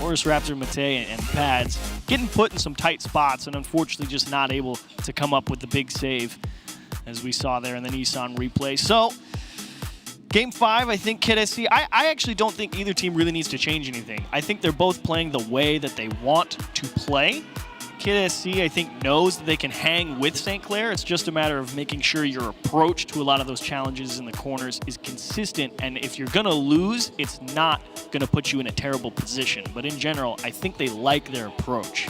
Loris Raptor, Matei, and Pads getting put in some tight spots, and unfortunately just not able to come up with the big save, as we saw there in the Nissan replay. So, Game 5, I think Kit SC, I actually don't think either team really needs to change anything. I think they're both playing the way that they want to play. Kit SC, I think, knows that they can hang with Saint Clair. It's just a matter of making sure your approach to a lot of those challenges in the corners is consistent. And if you're going to lose, it's not going to put you in a terrible position. But in general, I think they like their approach.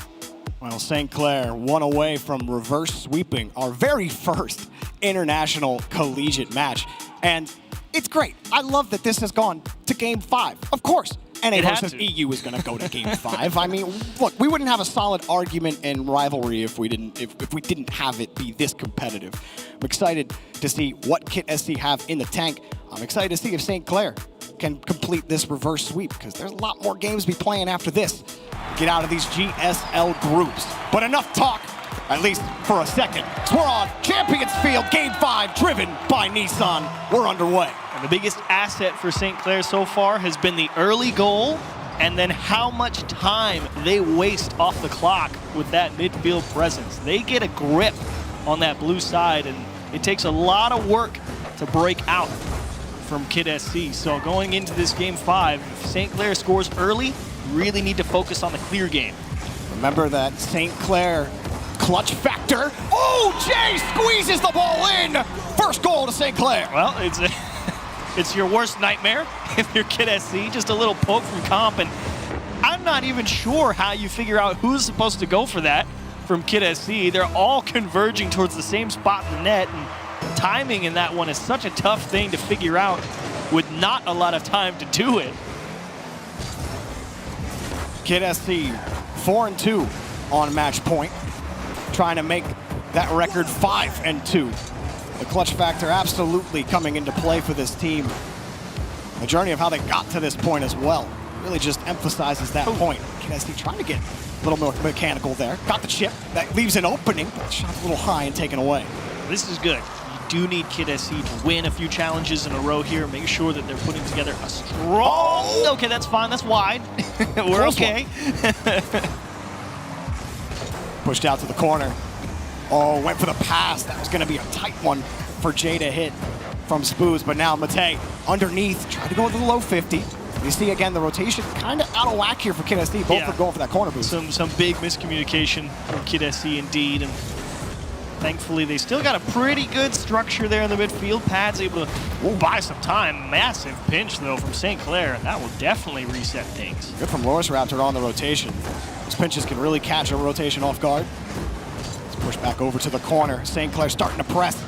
Well, Saint Clair, one away from reverse sweeping our very first international collegiate match. And it's great. I love that this has gone to Game 5. Of course, NA versus EU is going to go to Game 5. I mean, look, we wouldn't have a solid argument and rivalry if we didn't have it be this competitive. I'm excited to see what Kit SC have in the tank. I'm excited to see if Saint Clair can complete this reverse sweep, because there's a lot more games to be playing after this. Get out of these GSL groups. But enough talk, at least for a second. So we're on Champions Field, Game 5, driven by Nissan. We're underway. And the biggest asset for St. Clair so far has been the early goal and then how much time they waste off the clock with that midfield presence. They get a grip on that blue side, and it takes a lot of work to break out from Kid SC. So going into this game 5, if St. Clair scores early, really need to focus on the clear game. Remember that St. Clair clutch factor. Oh, Jay squeezes the ball in. First goal to St. Clair. Well, it's your worst nightmare if you're Kid SC. Just a little poke from Comp, and I'm not even sure how you figure out who's supposed to go for that from Kid SC. They're all converging towards the same spot in the net, and timing in that one is such a tough thing to figure out with not a lot of time to do it. Kid SC 4-2 on match point, trying to make that record 5-2. The clutch factor absolutely coming into play for this team. The journey of how they got to this point as well really just emphasizes that point. Kid SC trying to get a little more mechanical there. Got the chip, that leaves an opening, but shot's a little high and taken away. This is good. You do need Kid SC to win a few challenges in a row here. Make sure that they're putting together a strong... Oh! Okay, that's fine. That's wide. We're okay. Pushed out to the corner. Oh, went for the pass. That was going to be a tight one for Jay to hit from Spoos. But now Matei underneath, tried to go to the low 50. You see again the rotation kind of out of whack here for Kid SC. Both are going for that corner boost. Some big miscommunication from Kid SC indeed. And thankfully, they still got a pretty good structure there in the midfield. Pad's able to buy some time. Massive pinch, though, from St. Clair, and that will definitely reset things. Good from Loris Raptor on the rotation. Those pinches can really catch a rotation off guard. Let's push back over to the corner. St. Clair starting to press.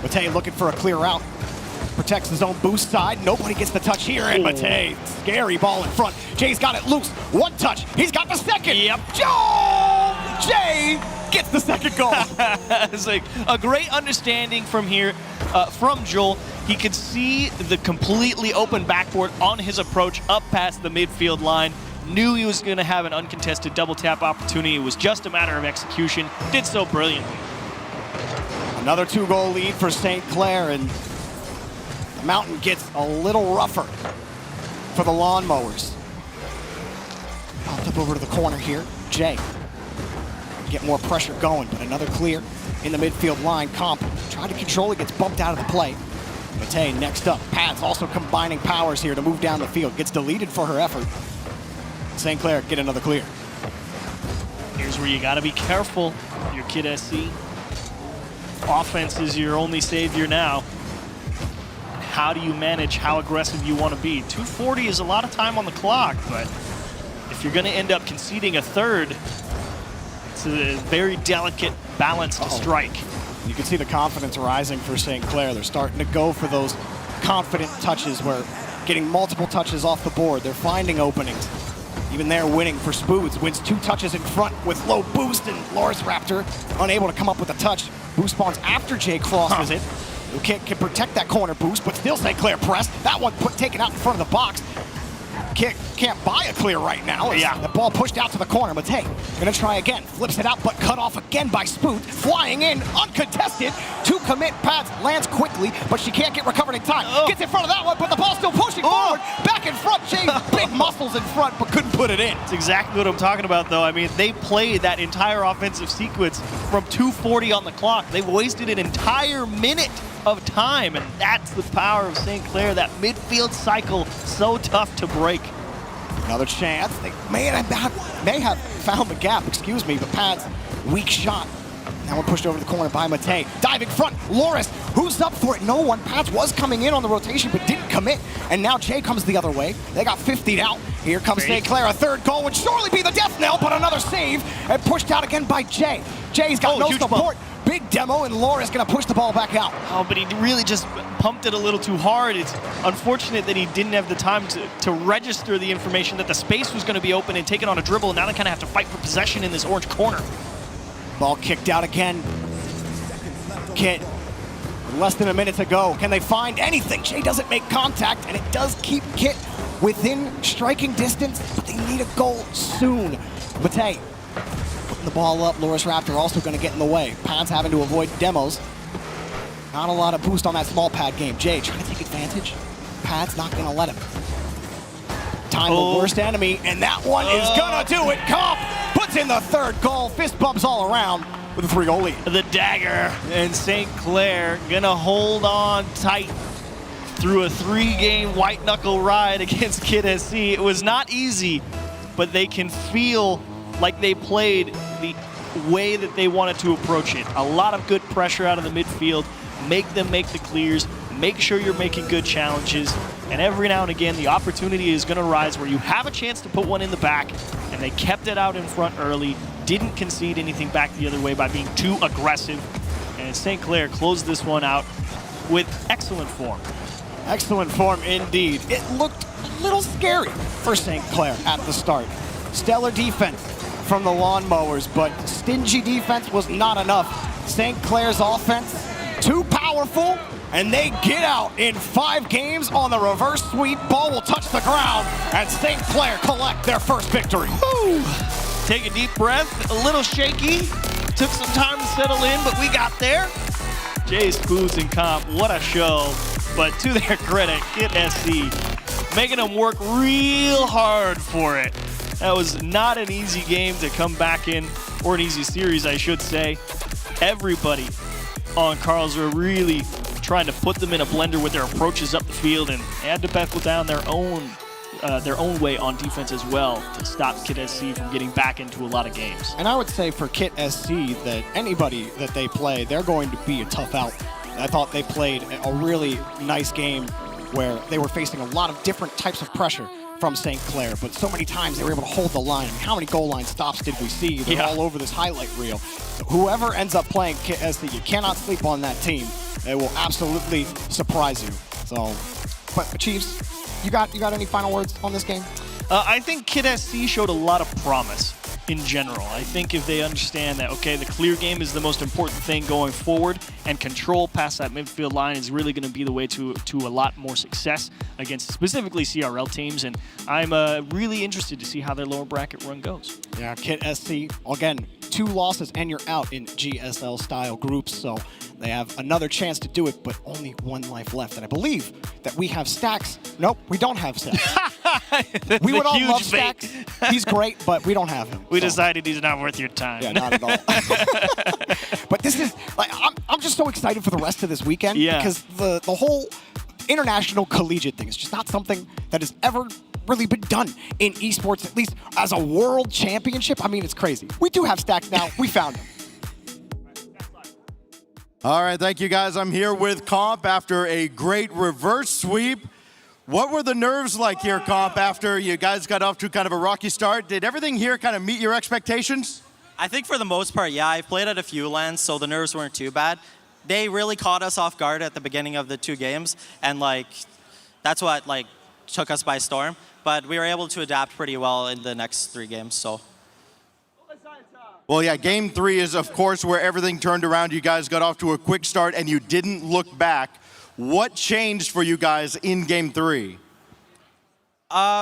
Matei looking for a clear route. Protects his own boost side. Nobody gets the touch here, and Matei, scary ball in front. Jay's got it loose. One touch. He's got the second. Yep. Jay gets the second goal. It's like a great understanding from here, from Joel. He could see the completely open backboard on his approach up past the midfield line. Knew he was going to have an uncontested double tap opportunity. It was just a matter of execution. Did so brilliantly. Another 2-goal lead for St. Clair, and the mountain gets a little rougher for the Lawnmowers. Popped up over to the corner here. Jay. Get more pressure going, but another clear in the midfield line. Comp trying to control it, gets bumped out of the play. Matei next up. Pat's also combining powers here to move down the field. Gets deleted for her effort. St. Clair get another clear. Here's where you got to be careful. Your Kid SC. Offense is your only savior now. How do you manage how aggressive you want to be? 240 is a lot of time on the clock, but if you're going to end up conceding a third, it's a very delicate balance to strike. You can see the confidence rising for St. Clair. They're starting to go for those confident touches where getting multiple touches off the board. They're finding openings. Even there winning for Spoods. Wins 2 touches in front with low boost, and Loris Raptor unable to come up with a touch. Boost spawns after Jay crosses it. Who can protect that corner boost, but still St. Clair pressed. That one taken out in front of the box. Can't buy a clear right now. The ball pushed out to the corner. Matei gonna try again. Flips it out, but cut off again by Spoot. Flying in, uncontested. To commit, Pads lands quickly, but she can't get recovered in time. Gets in front of that one, but the ball's still pushing forward. Back in front, Jay, big muscles in front, but couldn't put it in. That's exactly what I'm talking about, though. I mean, they played that entire offensive sequence from 2:40 on the clock. They wasted an entire minute of time, and that's the power of St. Clair. That midfield cycle, so tough to break. Another chance. They may have found the gap, but Pad's weak shot. That one pushed over the corner by Matei. Diving front, Loris, who's up for it? No one. Pads was coming in on the rotation, but didn't commit. And now Jay comes the other way. They got 50'd out. Here comes St. Clair. A third goal would surely be the death knell, but another save. And pushed out again by Jay. Jay's got no support. Big demo, and Loris gonna push the ball back out. Oh, but he really just pumped it a little too hard. It's unfortunate that he didn't have the time to register the information that the space was gonna be open and take it on a dribble, and now they kind of have to fight for possession in this orange corner. Ball kicked out again. Kit, less than a minute to go. Can they find anything? Jay doesn't make contact, and it does keep Kit within striking distance, but they need a goal soon. Matei putting the ball up. Loris Raptor also going to get in the way. Pad's having to avoid demos. Not a lot of boost on that small pad game. Jay trying to take advantage. Pat's not going to let him. Time the worst enemy, and that one is going to do it. Comp puts in the third goal. Fist bumps all around with a 3-goal lead. The dagger, and Saint Clair going to hold on tight through a 3-game white-knuckle ride against Kid SC. It was not easy, but they can feel like they played the way that they wanted to approach it. A lot of good pressure out of the midfield. Make them make the clears. Make sure you're making good challenges. And every now and again, the opportunity is going to rise where you have a chance to put one in the back, and they kept it out in front early, didn't concede anything back the other way by being too aggressive. And Saint Clair closed this one out with excellent form. Excellent form indeed. It looked a little scary for Saint Clair at the start. Stellar defense from the Lawnmowers, but stingy defense was not enough. Saint Clair's offense, too powerful, and they get out in 5 games on the reverse sweep. Ball will touch the ground, and Saint Clair collect their first victory. Woo. Take a deep breath, a little shaky. Took some time to settle in, but we got there. Jay Spoods and Comp, what a show. But to their credit, Kid SC, making them work real hard for it. That was not an easy game to come back in, or an easy series, I should say. Everybody on Karlsruhe really trying to put them in a blender with their approaches up the field, and they had to buckle down their own way on defense as well to stop Kid SC from getting back into a lot of games. And I would say for Kid SC that anybody that they play, they're going to be a tough out. I thought they played a really nice game where they were facing a lot of different types of pressure from Saint Clair, but so many times they were able to hold the line. I mean, how many goal line stops did we see? They're all over this highlight reel. So whoever ends up playing Kid SC, you cannot sleep on that team. They will absolutely surprise you. So, but Chiefs, you got any final words on this game? I think Kid SC showed a lot of promise in general. I think if they understand that, okay, the clear game is the most important thing going forward, and control past that midfield line is really going to be the way to a lot more success against specifically CRL teams. And I'm really interested to see how their lower bracket run goes. Yeah, Kid SC, again, 2 losses and you're out in GSL style groups. So they have another chance to do it, but only 1 life left. And I believe that we have Stacks. Nope, we don't have Stacks. We would all love Stacks. He's great, but we don't have him. We decided he's not worth your time. Yeah, not at all. But this is, like, I'm just so excited for the rest of this weekend because the whole international collegiate thing is just not something that has ever really been done in esports, at least as a world championship. I mean, it's crazy. We do have Stacks now. We found him. All right, thank you guys. I'm here with Comp after a great reverse sweep. What were the nerves like here, Comp, after you guys got off to kind of a rocky start? Did everything here kind of meet your expectations? I think for the most part, yeah. I've played at a few lands, so the nerves weren't too bad. They really caught us off guard at the beginning of the 2 games, and that's what took us by storm. But we were able to adapt pretty well in the next 3 games, so. Well, yeah, game 3 is, of course, where everything turned around. You guys got off to a quick start, and you didn't look back. What changed for you guys in game 3?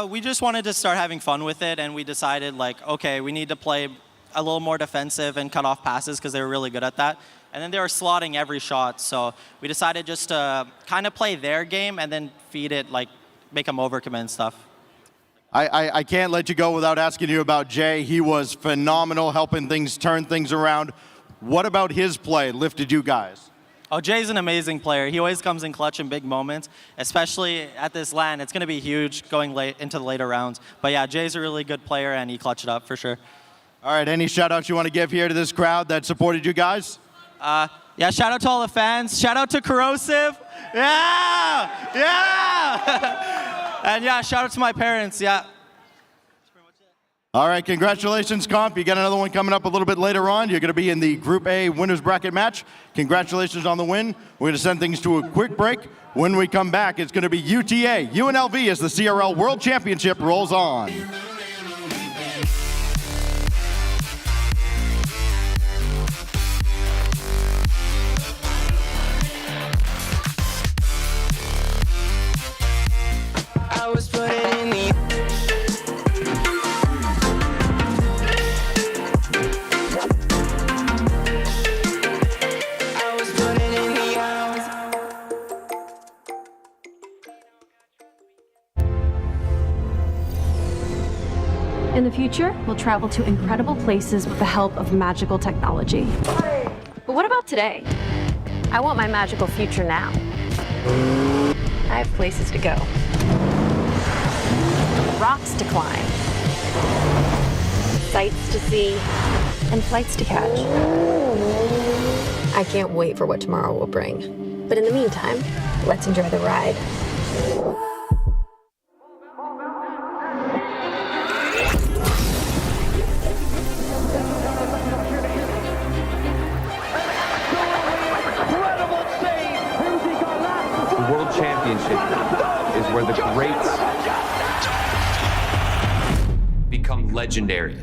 We just wanted to start having fun with it, and we decided, okay, we need to play a little more defensive and cut off passes because they were really good at that. And then they were slotting every shot, so we decided just to kind of play their game and then feed it, make them overcommit and stuff. I can't let you go without asking you about Jay. He was phenomenal, helping turn things around. What about his play lifted you guys? Oh, Jay's an amazing player. He always comes in clutch in big moments, especially at this LAN. It's going to be huge going late into the later rounds. But yeah, Jay's a really good player, and he clutched it up for sure. All right, any shout-outs you want to give here to this crowd that supported you guys? Yeah, shout out to all the fans. Shout out to Corrosive. Yeah! Yeah! And yeah, shout out to my parents. Yeah. All right, congratulations, Comp. You got another one coming up a little bit later on. You're going to be in the Group A winners bracket match. Congratulations on the win. We're going to send things to a quick break. When we come back, it's going to be UTA, UNLV as the CRL World Championship rolls on. I was put in the In the future, we'll travel to incredible places with the help of magical technology. But what about today? I want my magical future now. I have places to go. Rocks to climb. Sights to see. And flights to catch. I can't wait for what tomorrow will bring. But in the meantime, let's enjoy the ride. The World Championship is where the greats become legendary.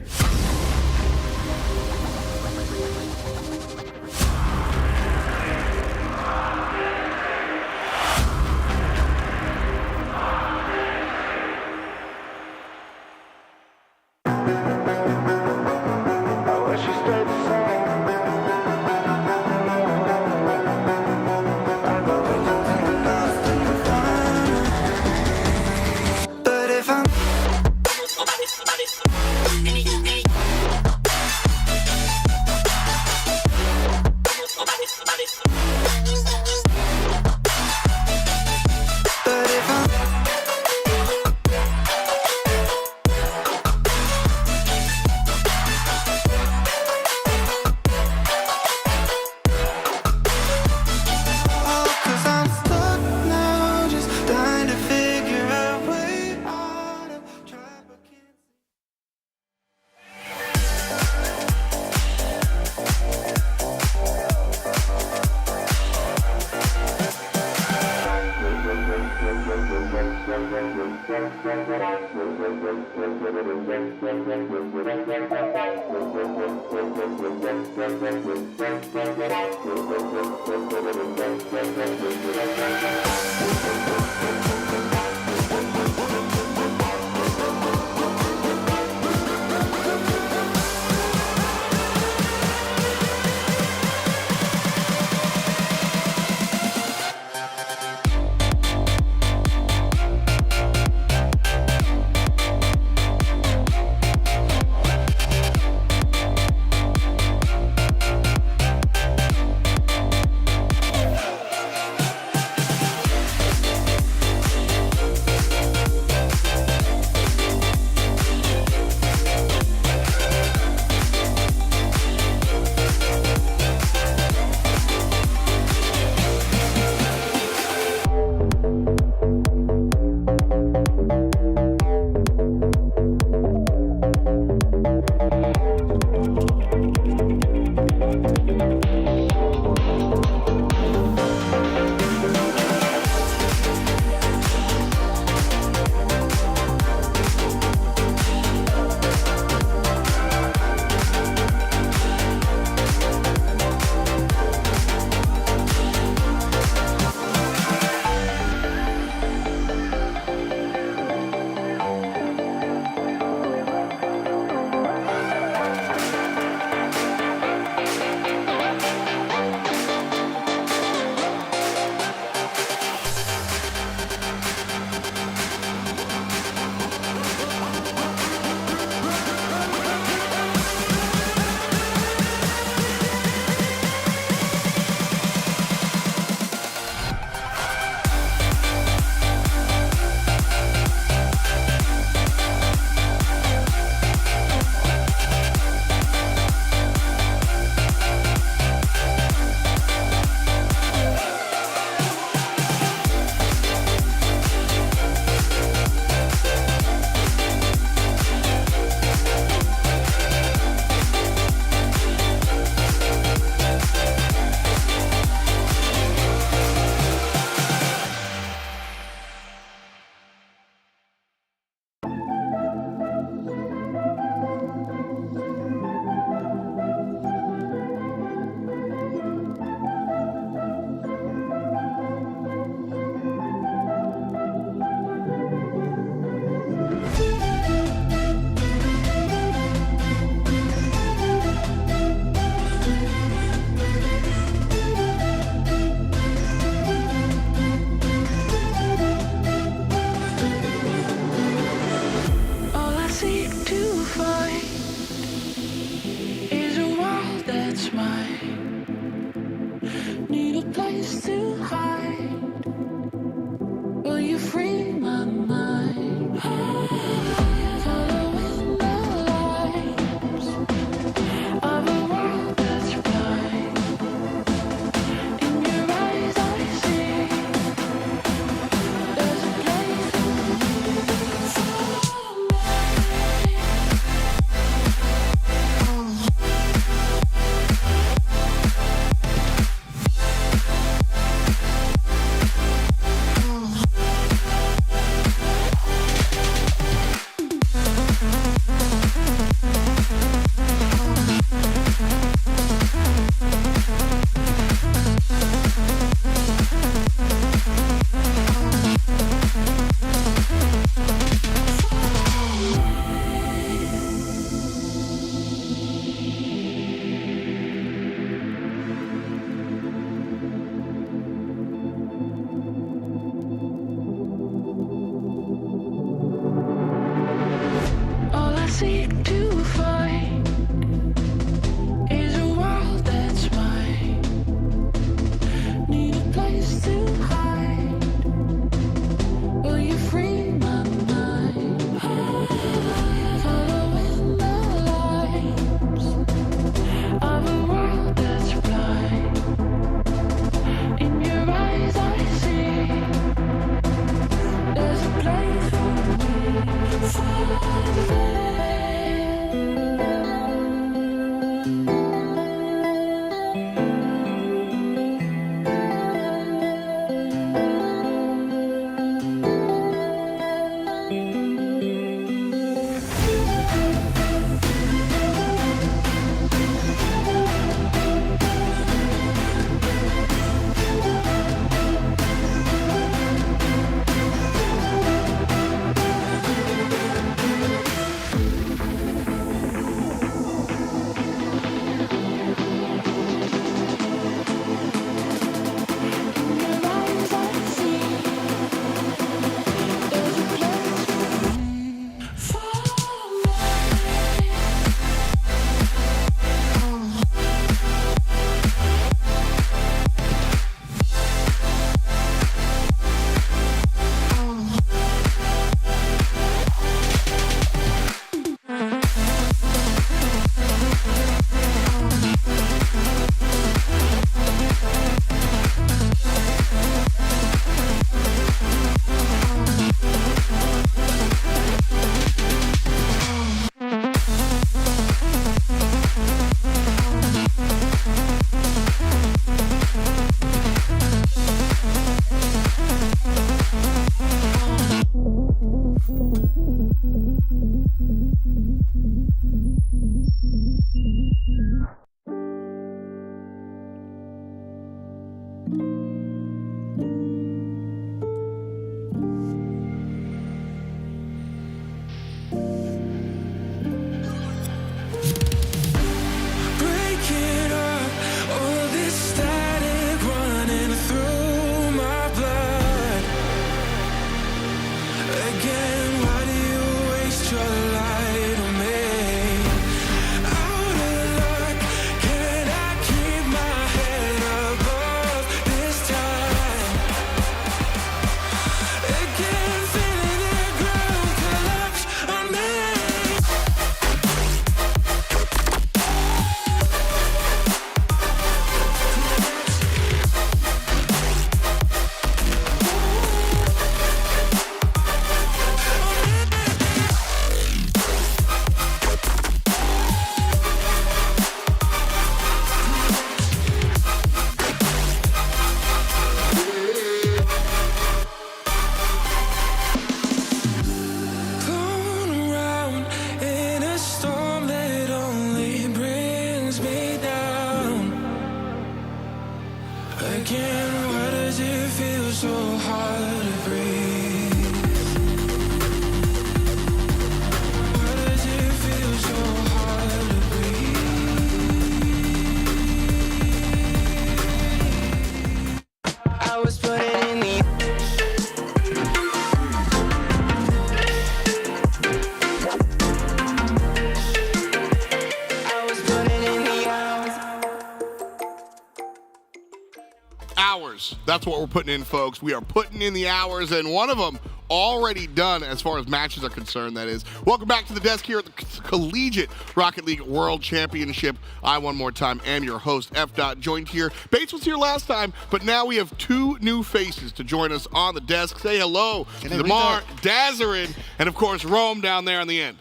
hours. That's what we're putting in, folks. We are putting in the hours, and one of them already done as far as matches are concerned, that is. Welcome back to the desk here at the Collegiate Rocket League World Championship. I, one more time, am your host, F. Joined here. Bates was here last time, but now we have 2 new faces to join us on the desk. Say hello to Lamar, Dazarin, and, of course, Rome down there on the end.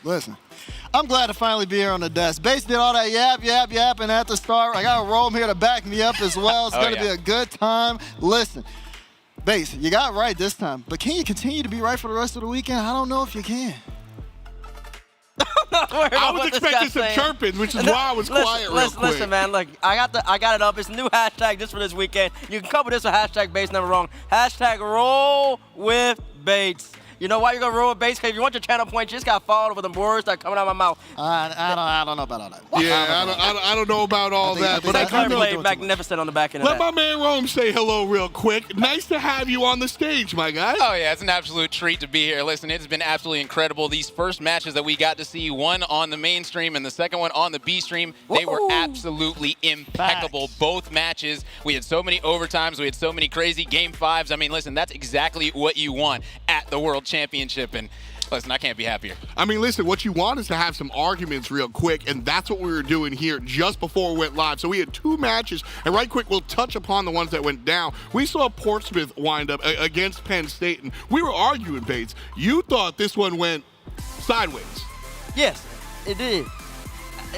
Listen, I'm glad to finally be here on the desk. Bates did all that yapping at the start. I got Rome here to back me up as well. It's going to be a good time. Listen, Bates, you got it right this time, but can you continue to be right for the rest of the weekend? I don't know if you can. I was expecting some chirping, which is why I was quiet real quick. Listen, man, look, I got it up. It's a new hashtag just for this weekend. You can cover this with hashtag Bates, never wrong. Hashtag roll with Bates. You know why you're going to roll with Bates? Because if you want your channel points, you just got to follow over the words that are coming out of my mouth. I don't know about all that. Yeah, I don't know about all that. But I do know. Played magnificent on the back end of Let my man Rome say hello real quick. Nice to have you on the stage, my guy. Oh, yeah, it's an absolute treat to be here. Listen, it's been absolutely incredible. These first matches that we got to see, one on the main stream and the second one on the B stream, they were absolutely impeccable. Facts. Both matches. We had so many overtimes. We had so many crazy game 5s. I mean, listen, that's exactly what you want at the World Championship, and listen, I can't be happier. I mean, listen, what you want is to have some arguments real quick, and that's what we were doing here just before we went live. So we had 2 matches, and right quick, we'll touch upon the ones that went down. We saw Portsmouth wind up against Penn State, and we were arguing, Bates. You thought this one went sideways. Yes, it did.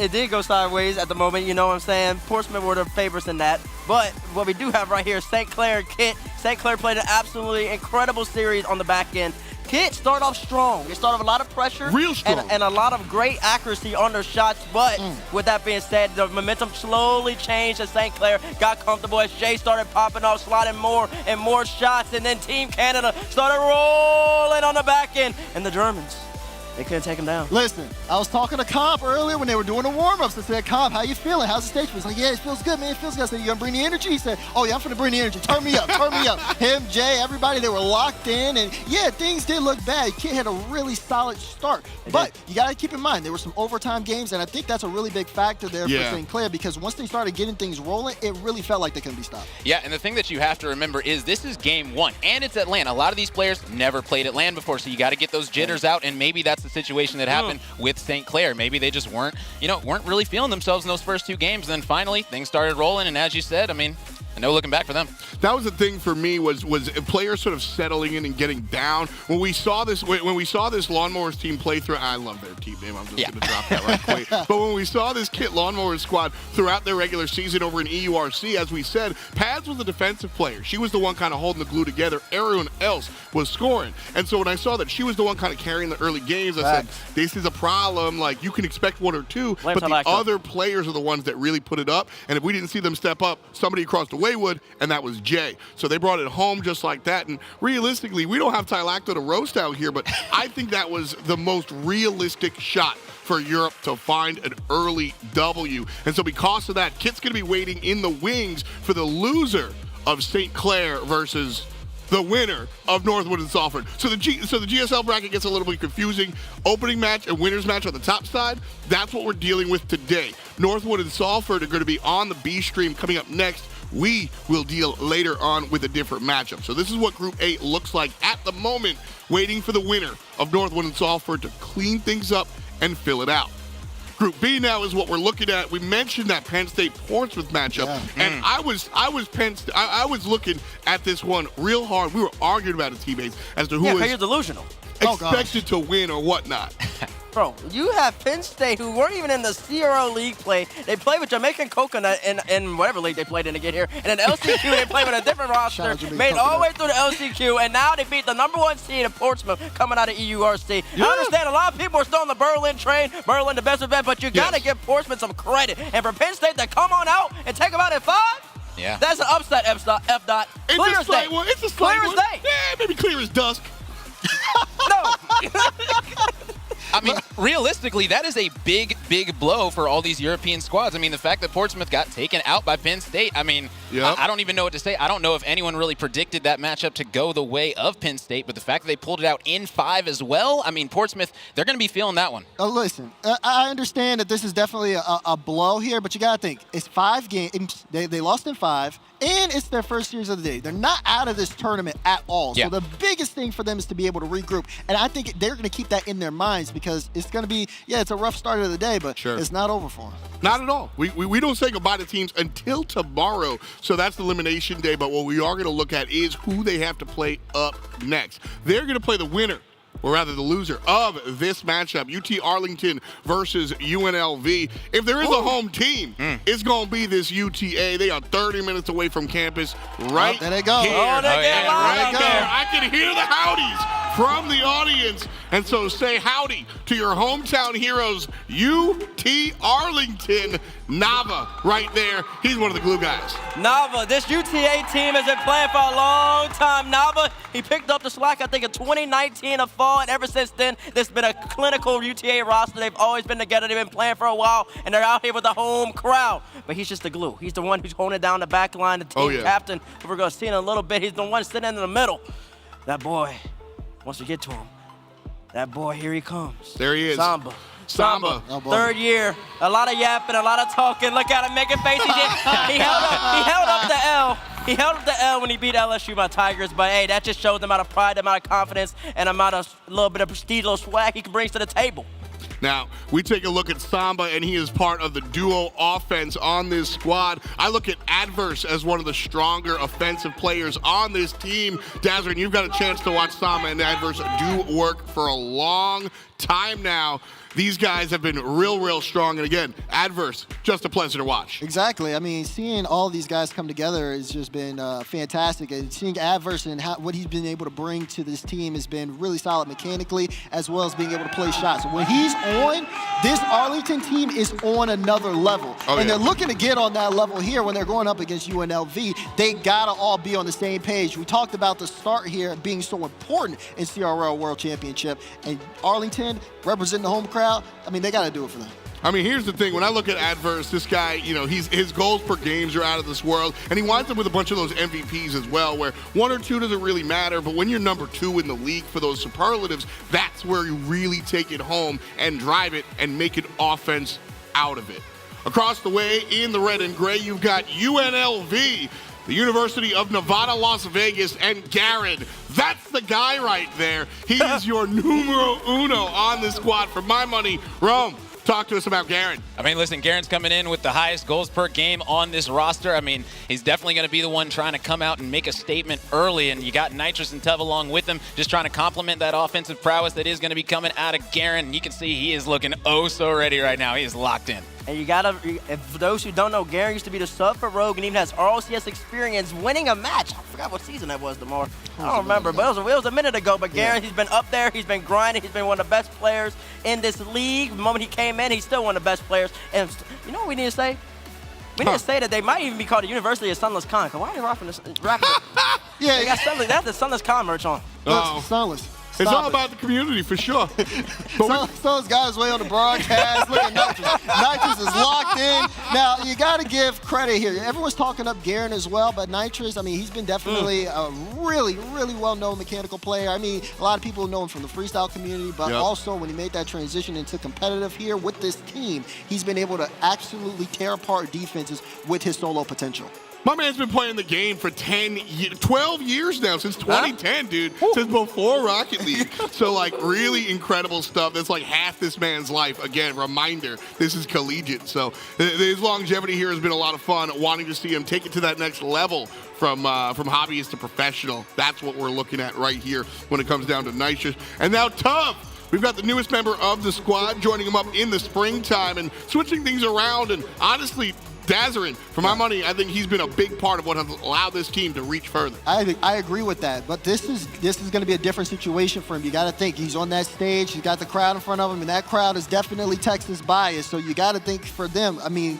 It did go sideways at the moment, you know what I'm saying? Portsmouth were the favorites in that. But what we do have right here, Saint Clair and Kit. Saint Clair played an absolutely incredible series on the back end. Kit started off strong. They started with a lot of pressure. Real strong. And a lot of great accuracy on their shots. But with that being said, the momentum slowly changed as Saint Clair got comfortable as Jay started popping off, sliding more and more shots. And then Team Canada started rolling on the back end. And the Germans, they couldn't take him down. Listen, I was talking to Comp earlier when they were doing the warm-ups. I said, Comp, how you feeling? How's the stage? He's like, yeah, it feels good, man. It feels good. I said, you gonna bring the energy? He said, oh, yeah, I'm finna bring the energy. Turn me up, turn me up. Him, Jay, everybody, they were locked in. And, yeah, things did look bad. Kid had a really solid start. But you got to keep in mind, there were some overtime games, and I think that's a really big factor there for St. Clair because once they started getting things rolling, it really felt like they couldn't be stopped. Yeah, and the thing that you have to remember is this is game 1, and it's at LAN. A lot of these players never played at LAN before, so you got to get those jitters out, and maybe that's the situation that happened with St. Clair. Maybe they just weren't really feeling themselves in those first 2 games. And then finally, things started rolling. And as you said, I mean, no looking back for them. That was the thing for me was players sort of settling in and getting down. When we saw this Lawnmowers team play through, I love their team name. I'm just going to drop that right quick. But when we saw this Kit Lawnmowers squad throughout their regular season over in EURC, as we said, Pads was the defensive player. She was the one kind of holding the glue together. Everyone else was scoring. And so when I saw that she was the one kind of carrying the early games, I said, this is a problem. Like, you can expect 1 or 2, but the other players are the ones that really put it up. And if we didn't see them step up, somebody across the way would, and that was Jay. So they brought it home just like that. And realistically, we don't have Tylacto to roast out here, but I think that was the most realistic shot for Europe to find an early W. And so because of that, Kit's going to be waiting in the wings for the loser of St. Clair versus the winner of Northwood and Salford. So the GSL bracket gets a little bit confusing. Opening match and winner's match on the top side, that's what we're dealing with today. Northwood and Salford are going to be on the B stream coming up next. We will deal later on with a different matchup. So this is what Group 8 looks like at the moment, waiting for the winner of Northwood and Salford to clean things up and fill it out. Group B now is what we're looking at. We mentioned that Penn State Portsmouth matchup, and I was looking at this one real hard. We were arguing about it, teammates, as to who is you're delusional. Expected to win or whatnot. Bro, you have Penn State, who weren't even in the CRL League play. They played with Jamaican Coconut in whatever league they played in to get here. And then LCQ, they played with a different roster, made all the way through the LCQ, and now they beat the #1 seed in Portsmouth coming out of EURC. I understand a lot of people are still on the Berlin train. Berlin, the best event, but you got to give Portsmouth some credit. And for Penn State to come on out and take them out at 5, that's an upset, F. Dot. Clear as day. It's a slight clear one. as day. Yeah, maybe clear as dusk. No. I mean, realistically, that is a big, big blow for all these European squads. I mean, the fact that Portsmouth got taken out by Penn State, I mean, Yep. I don't even know what to say. I don't know if anyone really predicted that matchup to go the way of Penn State, but the fact that they pulled it out in 5 as well, I mean, Portsmouth, they're going to be feeling that one. Listen, I understand that this is definitely a blow here, but you got to think, it's 5 games. They lost in 5, and it's their first series of the day. They're not out of this tournament at all. Yeah. So the biggest thing for them is to be able to regroup, and I think they're going to keep that in their minds because it's going to be, it's a rough start of the day, but it's not over for them. Not at all. We don't say goodbye to teams until tomorrow, so that's the elimination day, but what we are going to look at is who they have to play up next. They're going to play the winner, or rather the loser of this matchup, UT Arlington versus UNLV. If there is a home team, it's going to be this UTA. They are 30 minutes away from campus right there they go. here. Oh, Right there. there. I can hear the howdies from the audience. And so say howdy to your hometown heroes, UT Arlington. Nava right there. He's one of the glue guys. Nava, this UTA team has been playing for a long time. Nava, he picked up the slack, I think, in 2019 of fall, and ever since then, there's been a clinical UTA roster. They've always been together. They've been playing for a while, and they're out here with the home crowd. But he's just the glue. He's the one who's holding down the back line, the team captain, who we're going to see in a little bit. He's the one sitting in the middle. That boy, once we get to him, that boy, here he comes. There he is. Samba. Oh, third year, a lot of yapping, a lot of talking. Look at him making faces. He held up the L. He held up the L when he beat LSU by Tigers. But hey, that just shows the amount of pride, the amount of confidence, and the amount of little bit of prestige, little swag he can bring to the table. Now, we take a look at Samba, and he is part of the duo offense on this squad. I look at Adverse as one of the stronger offensive players on this team. Dazzler, you've got a chance to watch Samba and Adverse do work for a long time now. These guys have been real strong. And again, Adverse, just a pleasure to watch. Exactly. I mean, seeing all these guys come together has just been fantastic. And seeing Adverse and what he's been able to bring to this team has been really solid mechanically, as well as being able to play shots. When he's on, this Arlington team is on another level. And they're looking to get on that level here when they're going up against UNLV. They got to all be on the same page. We talked about the start here being so important in CRL World Championship. And Arlington, representing the home crowd, I mean, they got to do it for them. I mean, here's the thing. When I look at Adverse, this guy, his goals per games are out of this world, and he winds up with a bunch of those MVPs as well, where 1 or 2 doesn't really matter, but when you're number 2 in the league for those superlatives, that's where you really take it home and drive it and make an offense out of it. Across the way, in the red and gray, you've got UNLV, the University of Nevada, Las Vegas, and Garrett. That's the guy right there. He is your numero uno on this squad. For my money, Rome, talk to us about Garen. I mean, listen, Garen's coming in with the highest goals per game on this roster. I mean, he's definitely going to be the one trying to come out and make a statement early, and you got Nitrous and Tuv along with him, just trying to complement that offensive prowess that is going to be coming out of Garen. And you can see he is looking oh so ready right now. He is locked in. And you gotta, for those who don't know, Garen used to be the sub for Rogue and even has RLCS experience winning a match. I forgot what season that was, DeMar. I don't remember, but it was a minute ago. But Garen, he's been up there, he's been grinding, he's been one of the best players in this league. The moment he came in, he's still one of the best players. And you know what we need to say? We need to say that they might even be called the University of Sunless Con. Why are they rapping this? They got Sunless, they have the Sunless Con merch on. Sunless. It's all about the community, for sure. So's got his way on the broadcast. Look at Nitrous. Nitrous is locked in. Now, you got to give credit here. Everyone's talking up Garen as well, but Nitrous, I mean, he's been definitely a really well-known mechanical player. I mean, a lot of people know him from the freestyle community, but also when he made that transition into competitive here with this team, he's been able to absolutely tear apart defenses with his solo potential. My man's been playing the game for 12 years now, since 2010, dude. Since before Rocket League. So, like, really incredible stuff. That's like half this man's life. Again, reminder, this is collegiate. So, his longevity here has been a lot of fun. Wanting to see him take it to that next level from hobbyist to professional. That's what we're looking at right here when it comes down to Nitrous. And now, Tuv. We've got the newest member of the squad joining him up in the springtime and switching things around and honestly dazzling. For my money, I think he's been a big part of what has allowed this team to reach further. I agree with that, but this is going to be a different situation for him. You got to think he's on that stage, he's got the crowd in front of him, and that crowd is definitely Texas biased. So you got to think for them. I mean,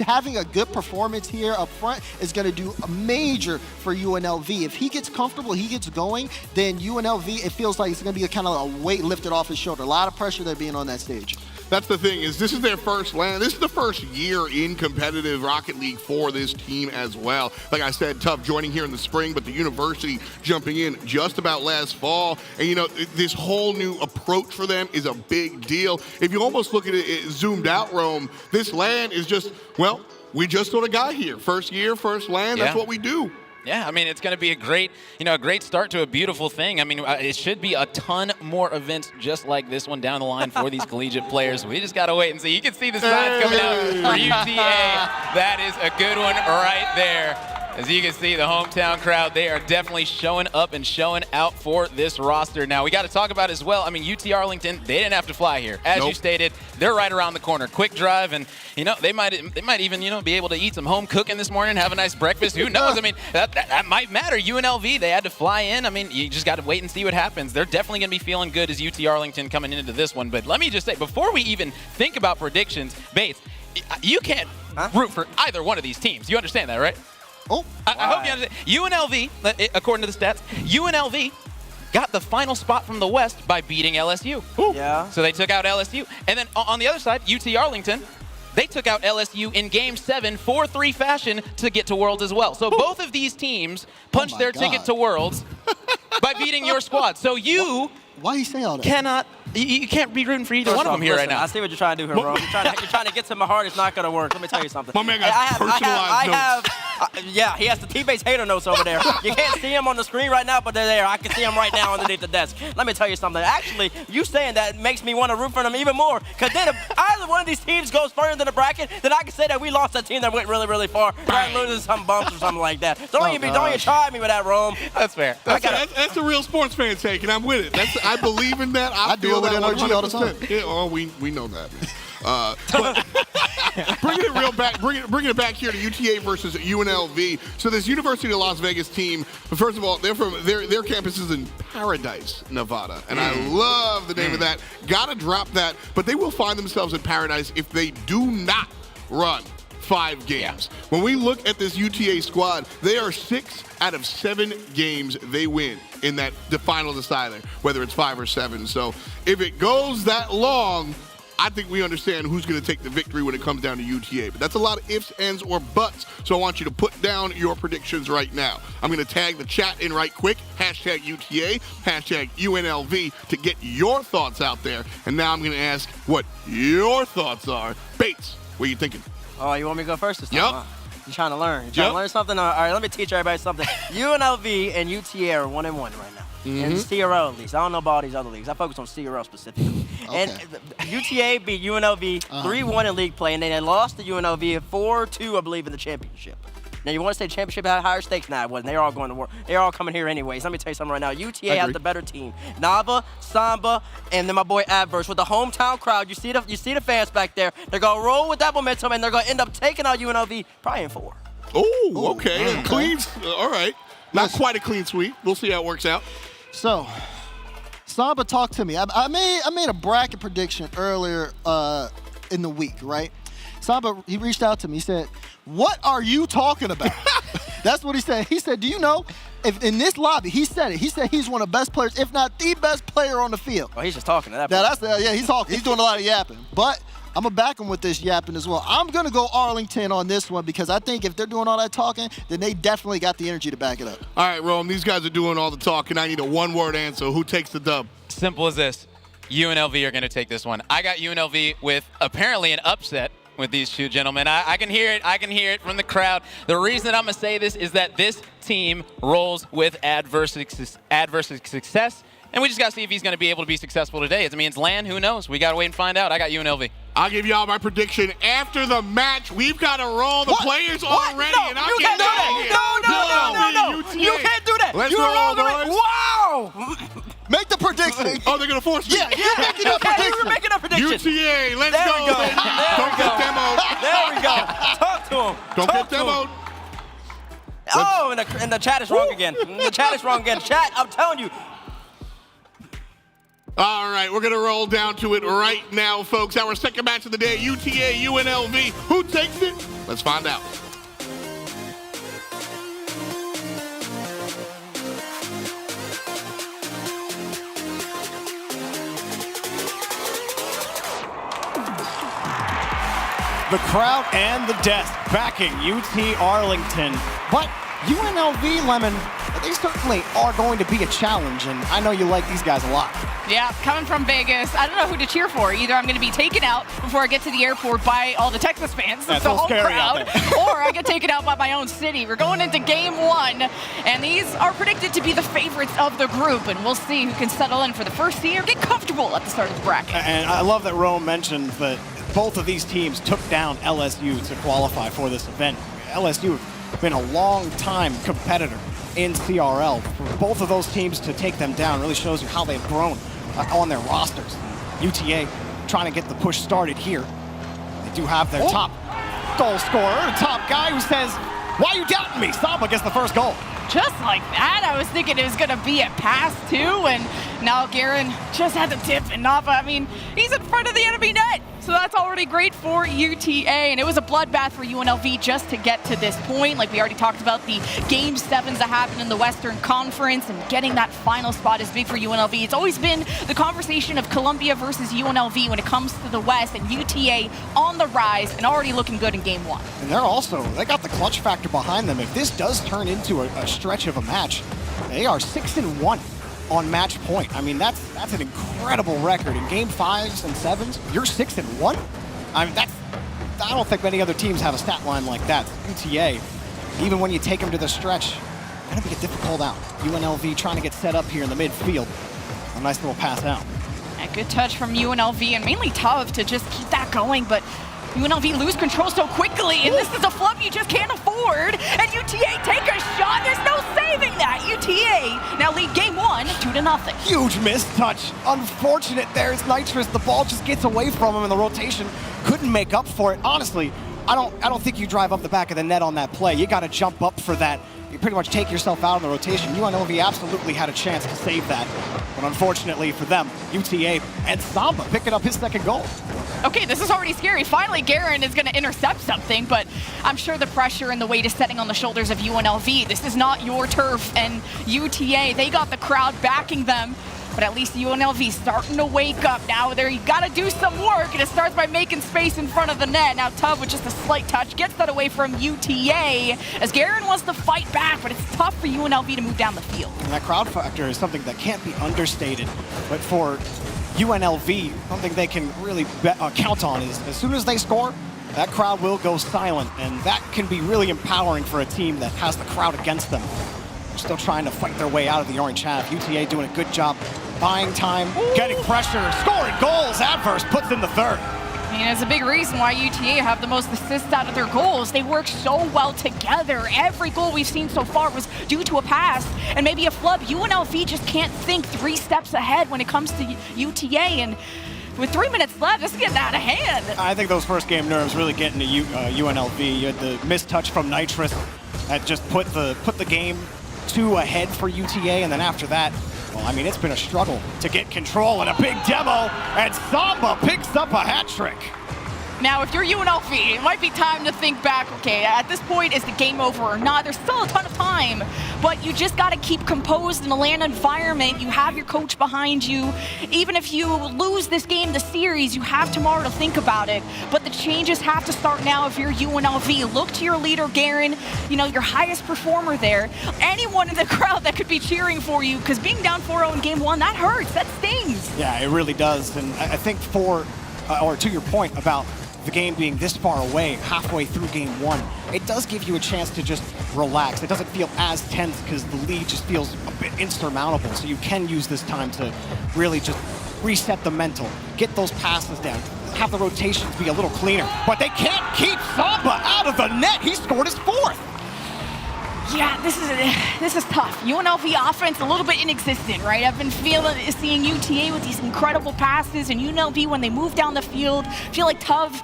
having a good performance here up front is going to do a major for UNLV. If he gets comfortable, he gets going, then UNLV, it feels like it's going to be a kind of a weight lifted off his shoulder. A lot of pressure there being on that stage. that's the thing, is this is their first LAN. This is the first year in competitive Rocket League for this team as well. Like I said, tough joining here in the spring, but the university jumping in just about last fall. And, you know, this whole new approach for them is a big deal. If you almost look at it zoomed out, Rome, this LAN is just, well, we just sort of got here. First year, first LAN, that's what we do. Yeah, I mean, it's going to be a great, a great start to a beautiful thing. I mean, it should be a ton more events just like this one down the line for these collegiate players. We just got to wait and see. You can see the signs coming out for UTA. That is a good one right there. As you can see, the hometown crowd, they are definitely showing up and showing out for this roster. Now, we got to talk about as well, I mean, UT Arlington, they didn't have to fly here. As you stated, they're right around the corner. Quick drive, and, they might even, be able to eat some home cooking this morning, have a nice breakfast. Who knows? I mean, that might matter. UNLV, they had to fly in. I mean, you just got to wait and see what happens. They're definitely going to be feeling good as UT Arlington coming into this one. But let me just say, before we even think about predictions, Bates, you can't root for either one of these teams. You understand that, right? Oh, I hope you understand. UNLV, according to the stats, UNLV got the final spot from the West by beating LSU. Yeah. So they took out LSU. And then on the other side, UT Arlington, they took out LSU in Game 7, 4-3 fashion to get to Worlds as well. So both of these teams punched their ticket to Worlds by beating your squad. So you Why you say all that? You can't be rooting for either one of them here right now. I see what you're trying to do here, bro. You're trying to get to my heart. It's not going to work. Let me tell you something. My man got personalized notes. Yeah, he has the T-Base hater notes over there. You can't see him on the screen right now, but they're there. I can see him right now underneath the desk. Let me tell you something. Actually, you saying that makes me want to root for them even more. Because then if either one of these teams goes further than the bracket, then I can say that we lost a team that went really, really far. Right, losing some bumps or something like that. Don't you try me with that, Rome. That's fair. That's a real sports fan take, and I'm with it. I believe in that. I feel deal with that NRG all the time. Yeah, we know that, man. But bringing it back here to UTA versus UNLV. So this University of Las Vegas team, first of all, their campus is in Paradise, Nevada, and I love the name of that. Gotta drop that, but they will find themselves in Paradise if they do not run 5 games. Yeah. When we look at this UTA squad, they are 6 out of 7 games they win in the final decider, whether it's 5 or 7. So if it goes that long, I think we understand who's going to take the victory when it comes down to UTA. But that's a lot of ifs, ands, or buts. So I want you to put down your predictions right now. I'm going to tag the chat in right quick. Hashtag UTA, hashtag UNLV to get your thoughts out there. And now I'm going to ask what your thoughts are. Bates, what are you thinking? Oh, you want me to go first this time? Yep. Huh? You trying to learn? You trying to learn something? All right, let me teach everybody something. UNLV and UTA are 1-1 right now. In CRL at least. I don't know about all these other leagues. I focus on CRL specifically. Okay. And UTA beat UNLV 3-1 in league play, and then they lost to UNLV 4-2, I believe, in the championship. Now, you want to say the championship had higher stakes? Nah, it wasn't. They're all going to work. They're all coming here anyways. Let me tell you something right now. UTA has the better team. Nava, Samba, and then my boy Adverse with the hometown crowd. You see the fans back there. They're going to roll with that momentum, and they're going to end up taking out UNLV probably in 4. Oh, okay. Clean. All right. Not quite a clean sweep. We'll see how it works out. So, Samba talked to me. I made a bracket prediction earlier in the week, right? Samba, he reached out to me. He said, "What are you talking about?" That's what he said. He said, "Do you know if in this lobby?" He said it. He said he's one of the best players, if not the best player on the field. Oh, he's just talking to that. Yeah, he's talking. He's doing a lot of yapping, but I'm going to back him with this yapping as well. I'm going to go Arlington on this one because I think if they're doing all that talking, then they definitely got the energy to back it up. All right, Rome, these guys are doing all the talking. I need a one-word answer. Who takes the dub? Simple as this. UNLV are going to take this one. I got UNLV with apparently an upset with these two gentlemen. I can hear it. I can hear it from the crowd. The reason that I'm going to say this is that this team rolls with adverse success. And we just got to see if he's going to be able to be successful today. It means LAN, who knows? We got to wait and find out. I got UNLV. I'll give y'all my prediction after the match. We've got to roll the players already. No, and I'm you can't do that. No. You can't do that. Let's you roll, boys. Wow. Make the prediction. Oh, they're going to force me. Yeah, you're making a prediction. You're making a prediction. UTA, let's there go. We go. Don't get demoed. There we go. Talk to him. Don't get demoed. Oh, and the chat is wrong again. The chat is wrong again. Chat, I'm telling you. All right, we're going to roll down to it right now, folks. Our second match of the day, UTA, UNLV. Who takes it? Let's find out. The crowd and the desk backing UT Arlington. But UNLV, Lemon, they certainly are going to be a challenge, and I know you like these guys a lot. Yeah, coming from Vegas, I don't know who to cheer for. Either I'm going to be taken out before I get to the airport by all the Texas fans, That's the home scary crowd, or I get taken out by my own city. We're going into game 1, and these are predicted to be the favorites of the group, and we'll see who can settle in for the first seed or get comfortable at the start of the bracket. And I love that Rome mentioned that both of these teams took down LSU to qualify for this event. LSU have been a long-time competitor in CRL. For both of those teams to take them down really shows you how they've grown on their rosters. UTA trying to get the push started here. They do have their top goal scorer, the top guy who says, "Why you doubting me?" Samba gets the first goal. Just like that, I was thinking it was going to be a pass too, and now Garen just had the tip, and Nava, I mean, he's in front of the enemy net. So that's already great for UTA, and it was a bloodbath for UNLV just to get to this point. Like we already talked about, the Game 7s that happened in the Western Conference, and getting that final spot is big for UNLV. It's always been the conversation of Columbia versus UNLV when it comes to the West, and UTA on the rise and already looking good in Game 1. And they got the clutch factor behind them. If this does turn into a stretch of a match, they are 6-1 on match point. I mean, that's an incredible record. In Game 5s and 7s, you're 6-1. I mean, I don't think many other teams have a stat line like that. UTA, even when you take them to the stretch, gonna be a difficult out. UNLV trying to get set up here in the midfield. A nice little pass out. A good touch from UNLV, and mainly tough to just keep that going, but UNLV lose control so quickly, and this is a flub you just can't afford. And UTA take a shot. There's no saving that. UTA now lead Game 1 2-0. Huge missed touch. Unfortunate there. It's Nitrous. The ball just gets away from him in the rotation. Couldn't make up for it. Honestly, I don't think you drive up the back of the net on that play. You got to jump up for that. You pretty much take yourself out of the rotation. UNLV absolutely had a chance to save that. But unfortunately for them, UTA and Samba picking up his second goal. Okay, this is already scary. Finally, Garen is going to intercept something, but I'm sure the pressure and the weight is setting on the shoulders of UNLV. This is not your turf, and UTA, they got the crowd backing them, but at least UNLV starting to wake up now. You got to do some work, and it starts by making space in front of the net. Now Tubb with just a slight touch gets that away from UTA as Garen wants to fight back, but it's tough for UNLV to move down the field. And that crowd factor is something that can't be understated, but for UNLV, something they can really count on is as soon as they score, that crowd will go silent, and that can be really empowering for a team that has the crowd against them. They're still trying to fight their way out of the orange half. UTA doing a good job buying time, getting pressure, scoring goals. Adverse puts in the third. I mean, it's a big reason why UTA have the most assists out of their goals. They work so well together. Every goal we've seen so far was due to a pass and maybe a flub. UNLV just can't think 3 steps ahead when it comes to UTA, and with 3 minutes left, this is getting out of hand. I think those first game nerves really getting to UNLV. You had the missed touch from Nitrous that just put the game 2 ahead for UTA, and then after that, well, I mean, it's been a struggle to get control and a big demo, and Samba picks up a hat trick. Now, if you're UNLV, it might be time to think back, okay, at this point, is the game over or not? There's still a ton of time, but you just got to keep composed in a LAN environment. You have your coach behind you. Even if you lose this game, the series, you have tomorrow to think about it. But the changes have to start now if you're UNLV. Look to your leader, Garen, your highest performer there. Anyone in the crowd that could be cheering for you, because being down 4-0 in Game 1, that hurts, that stings. Yeah, it really does. And I think to your point about the game being this far away, halfway through Game 1, it does give you a chance to just relax. It doesn't feel as tense because the lead just feels a bit insurmountable. So you can use this time to really just reset the mental, get those passes down, have the rotations be a little cleaner. But they can't keep Samba out of the net. He scored his 4th. Yeah, this is tough. UNLV offense a little bit inexistent, right? I've been seeing UTA with these incredible passes, and UNLV when they move down the field, feel like Tuv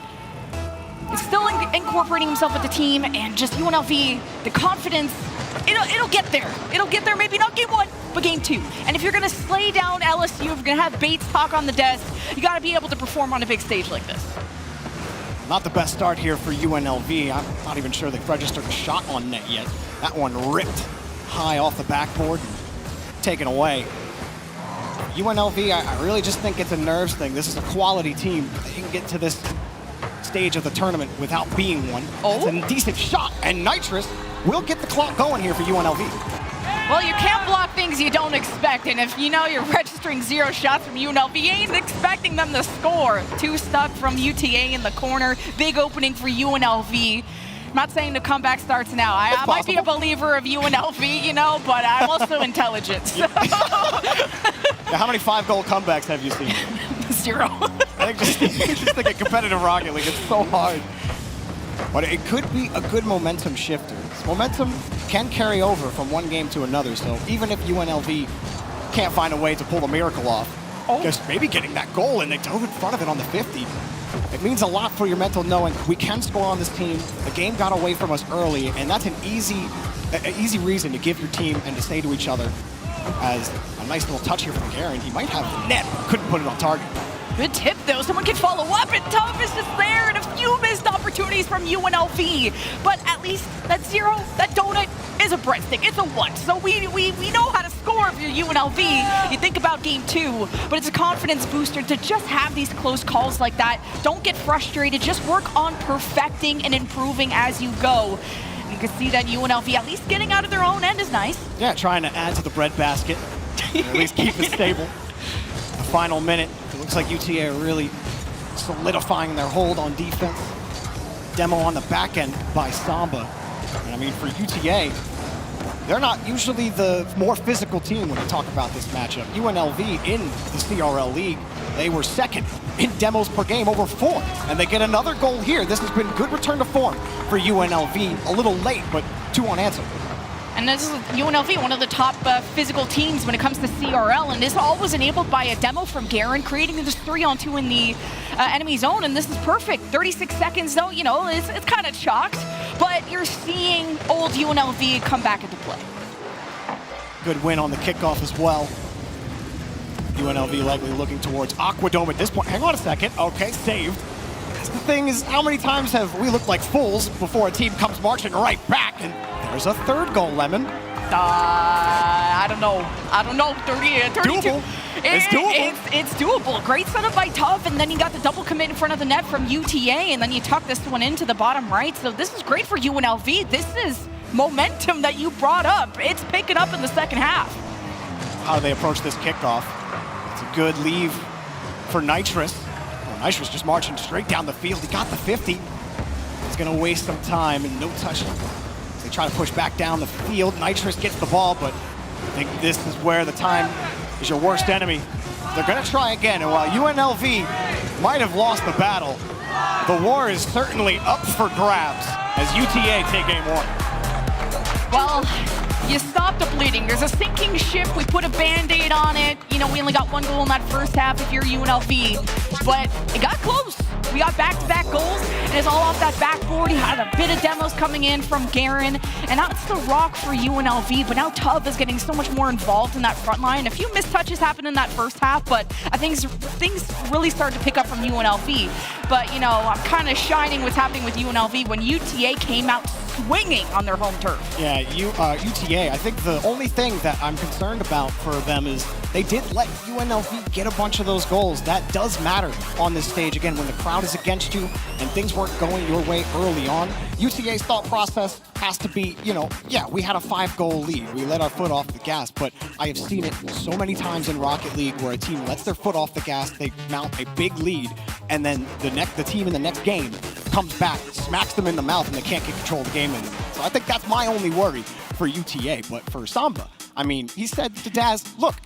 is still incorporating himself with the team, and just UNLV, the confidence, it'll get there. It'll get there, maybe not Game 1, but Game 2. And if you're gonna slay down LSU, if you're gonna have Bates talk on the desk, you gotta be able to perform on a big stage like this. Not the best start here for UNLV. I'm not even sure they've registered a shot on net yet. That one ripped high off the backboard and taken away. UNLV, I really just think it's a nerves thing. This is a quality team. They can get to this stage of the tournament without being one. That's a decent shot, and Nitrous will get the clock going here for UNLV. Well, you can't block things you don't expect, and if you know you're registering 0 shots from UNLV, you ain't expecting them to score. 2 stuck from UTA in the corner. Big opening for UNLV. I'm not saying the comeback starts now. I might be a believer of UNLV, you know, but I'm also intelligent. So. Now, how many 5-goal comebacks have you seen? 0. I think just think a competitive Rocket League, it's so hard. But it could be a good momentum shifter. This momentum can carry over from one game to another, so even if UNLV can't find a way to pull the miracle off, just maybe getting that goal and they dove in front of it on the 50, it means a lot for your mental knowing we can score on this team. The game got away from us early, and that's an easy reason to give your team and to say to each other, as a nice little touch here from Garen, he might have the net, but couldn't put it on target. Good tip, though. Someone can follow up, and Tuff is just there, and a few missed opportunities from UNLV. But at least that 0, that donut, is a breadstick. It's a 1. So we know how to score if you're UNLV. You think about game 2, but it's a confidence booster to just have these close calls like that. Don't get frustrated. Just work on perfecting and improving as you go. And you can see that UNLV at least getting out of their own end is nice. Yeah, trying to add to the breadbasket. At least keep it stable. The final minute. It looks like UTA are really solidifying their hold on defense. Demo on the back end by Samba. And I mean, for UTA, they're not usually the more physical team when you talk about this matchup. UNLV in the CRL League, they were 2nd in demos per game, over 4. And they get another goal here. This has been good return to form for UNLV. A little late, but 2 unanswered. And this is UNLV, one of the top physical teams when it comes to CRL, and this all was enabled by a demo from Garen, creating this 3-on-2 in the enemy zone, and this is perfect. 36 seconds, though, you know, it's kind of chalked, but you're seeing old UNLV come back into play. Good win on the kickoff as well. UNLV likely looking towards Aquadome at this point. Hang on a second. Okay, saved. The thing is, how many times have we looked like fools before a team comes marching right back? And there's a 3rd goal, Lemon. I don't know. 32. Doable. It's doable. It's doable. Great setup by Tuff, and then you got the double commit in front of the net from UTA, and then you tuck this one into the bottom right. So this is great for UNLV. This is momentum that you brought up. It's picking up in the second half. How do they approach this kickoff? It's a good leave for Nitrous. Nitrous just marching straight down the field. He got the 50. He's going to waste some time and no touch. They try to push back down the field. Nitrous gets the ball, but I think this is where the time is your worst enemy. They're going to try again, and while UNLV might have lost the battle, the war is certainly up for grabs as UTA take game 1. Well, you stop the bleeding. There's a sinking ship. We put a Band-Aid on it. You know, we only got 1 goal in that first half if you're UNLV, but it got close. We got back-to-back goals, and it's all off that backboard. He had a bit of demos coming in from Garen, and now it's the rock for UNLV, but now Tubb is getting so much more involved in that front line. A few missed touches happened in that first half, but I think things really started to pick up from UNLV. But, you know, I'm kind of shining what's happening with UNLV when UTA came out swinging on their home turf. Yeah, UTA, I think the only thing that I'm concerned about for them is they did let UNLV get a bunch of those goals. That does matter on this stage. Again, when the crowd is against you and things weren't going your way early on, UTA's thought process has to be, you know, yeah, we had a 5-goal lead. We let our foot off the gas, but I have seen it so many times in Rocket League where a team lets their foot off the gas, they mount a big lead, and then the team in the next game comes back, smacks them in the mouth, and they can't get control of the game anymore. So I think that's my only worry for UTA. But for Samba, I mean, he said to Daz, look,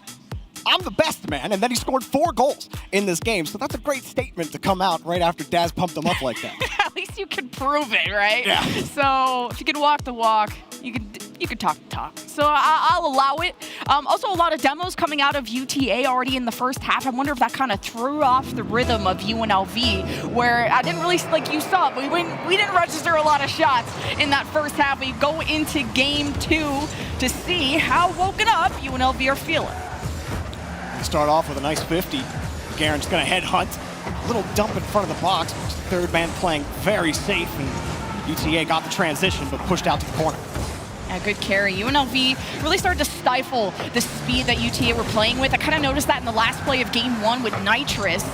I'm the best, man. And then he scored 4 goals in this game. So that's a great statement to come out right after Daz pumped him up like that. At least you can prove it, right? Yeah. So if you can walk the walk, you can talk the talk. So I'll allow it. Also, a lot of demos coming out of UTA already in the first half. I wonder if that kind of threw off the rhythm of UNLV, where I didn't really, like you saw, but we didn't register a lot of shots in that first half. We go into game 2 to see how woken up UNLV are feeling. We start off with a nice 50. Garen's going to headhunt. A little dump in front of the box. Third man playing very safe, and UTA got the transition, but pushed out to the corner. A good carry. UNLV really started to stifle the speed that UTA were playing with. I kind of noticed that in the last play of game 1 with Nitrous.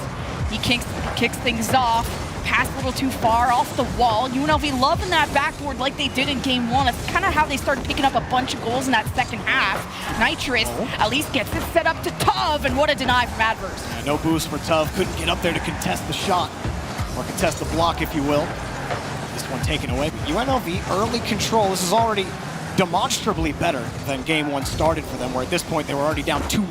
He kicks things off, pass a little too far off the wall. UNLV loving that backboard like they did in game 1. That's kind of how they started picking up a bunch of goals in that second half. Nitrous at least gets it set up to Tov, and what a deny from Adverse. Yeah, no boost for Tov. Couldn't get up there to contest the shot, or contest the block, if you will. This one taken away, but UNLV early control. This is already demonstrably better than game 1 started for them, where at this point they were already down 2-0.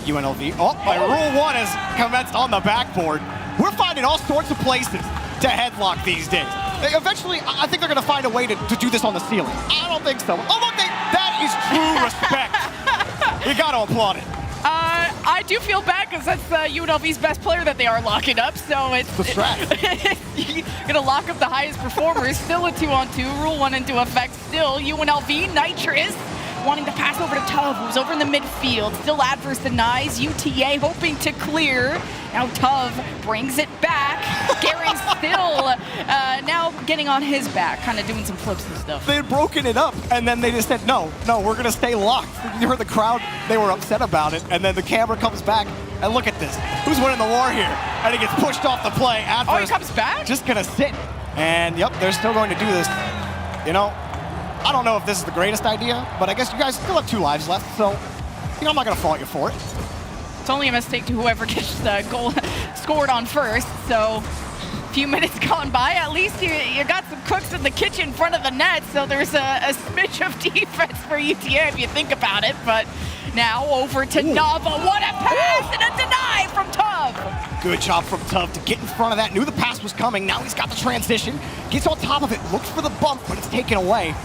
UNLV. Oh, my Rule 1 has commenced on the backboard. We're finding all sorts of places to headlock these days. Eventually, I think they're going to find a way to do this on the ceiling. I don't think so. Oh, look, that is true respect. You got to applaud it. I do feel bad because that's UNLV's best player that they are locking up, so it's the strat. You're gonna lock up the highest performers. Still a 2-on-2, Rule 1 into effect. Still UNLV, Nitrous wanting to pass over to Tov, who's over in the midfield. Still Adverse denies. UTA hoping to clear. Now Tov brings it back. Garen's still now getting on his back, kind of doing some flips and stuff. They had broken it up, and then they just said, no, we're going to stay locked. You heard the crowd, they were upset about it, and then the camera comes back, and look at this. Who's winning the war here? And he gets pushed off the play. Adverse, oh, he comes back? Just going to sit. And, yep, they're still going to do this. You know, I don't know if this is the greatest idea, but I guess you guys still have 2 lives left, so, you know, I'm not going to fault you for it. It's only a mistake to whoever gets the goal scored on first, so a few minutes gone by. At least you got some cooks in the kitchen in front of the net, so there's a smidge of defense for UTA if you think about it. But now over to Nava. What a pass and a deny from Tov. Good job from Tov to get in front of that. Knew the pass was coming. Now he's got the transition. Gets on top of it. Looks for the bump, but it's taken away.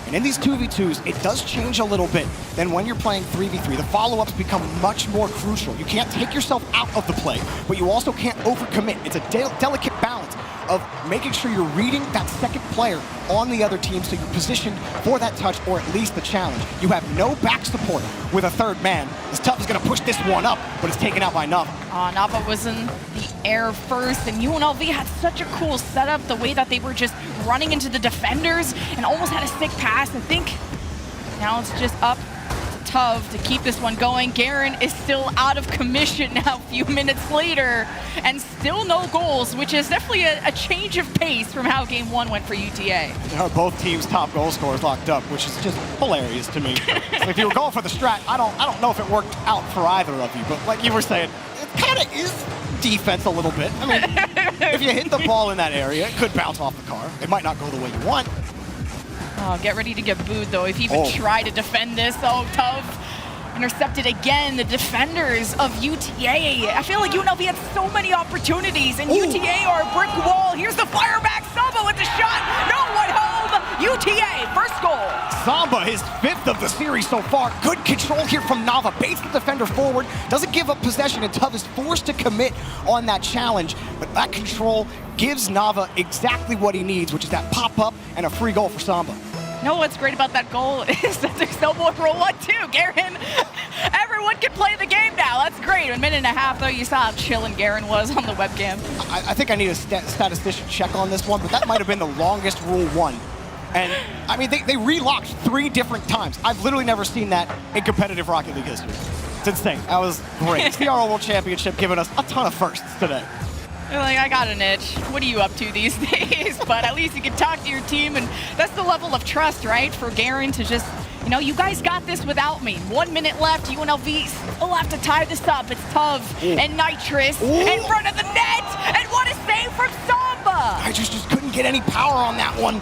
And in these 2v2s, it does change a little bit than when you're playing 3v3. The follow-ups become much more crucial. You can't take yourself out of the play, but you also can't overcommit. It's a delicate balance of making sure you're reading that second player on the other team so you're positioned for that touch or at least the challenge. You have no back support with a third man. This Tov is going to push this one up, but it's taken out by Nava. Nava was in the air first, and UNLV had such a cool setup, the way that they were just running into the defenders and almost had a sick pass. I think now it's just up to Tov to keep this one going. Garen is still out of commission now a few minutes later, and still no goals, which is definitely a change of pace from how game 1 went for UTA. Both teams' top goal scorers locked up, which is just hilarious to me. So if you were going for the strat, I don't know if it worked out for either of you, but like you were saying, it kind of is defense a little bit. I mean, if you hit the ball in that area, it could bounce off the car. It might not go the way you want. Oh, get ready to get booed, though, if you even try to defend this. Oh, Tov intercepted again. The defenders of UTA. I feel like UNLV had so many opportunities, and UTA are a brick wall. Here's the fire back. Samba with the shot. No one home. UTA, first goal. Samba, his 5th of the series so far. Good control here from Nava. Baits the defender forward. Doesn't give up possession, and Tov is forced to commit on that challenge. But that control gives Nava exactly what he needs, which is that pop-up and a free goal for Samba. You know what's great about that goal is that there's no more Rule 1 too. Garen, everyone can play the game now. That's great. A minute and a half, though, you saw how chilling Garen was on the webcam. I think I need a statistician check on this one, but that might have been the longest Rule 1. And, I mean, they relocked 3 different times. I've literally never seen that in competitive Rocket League history. It's insane. That was great. CRL World Championship giving us a ton of firsts today. You're like, I got an itch. What are you up to these days? But at least you can talk to your team, and that's the level of trust, right? For Garen to just, you know, you guys got this without me. 1 minute left. UNLV still have to tie this up. It's Tov and Nitrous in front of the net. And what a save from Samba! Nitrous just couldn't get any power on that one.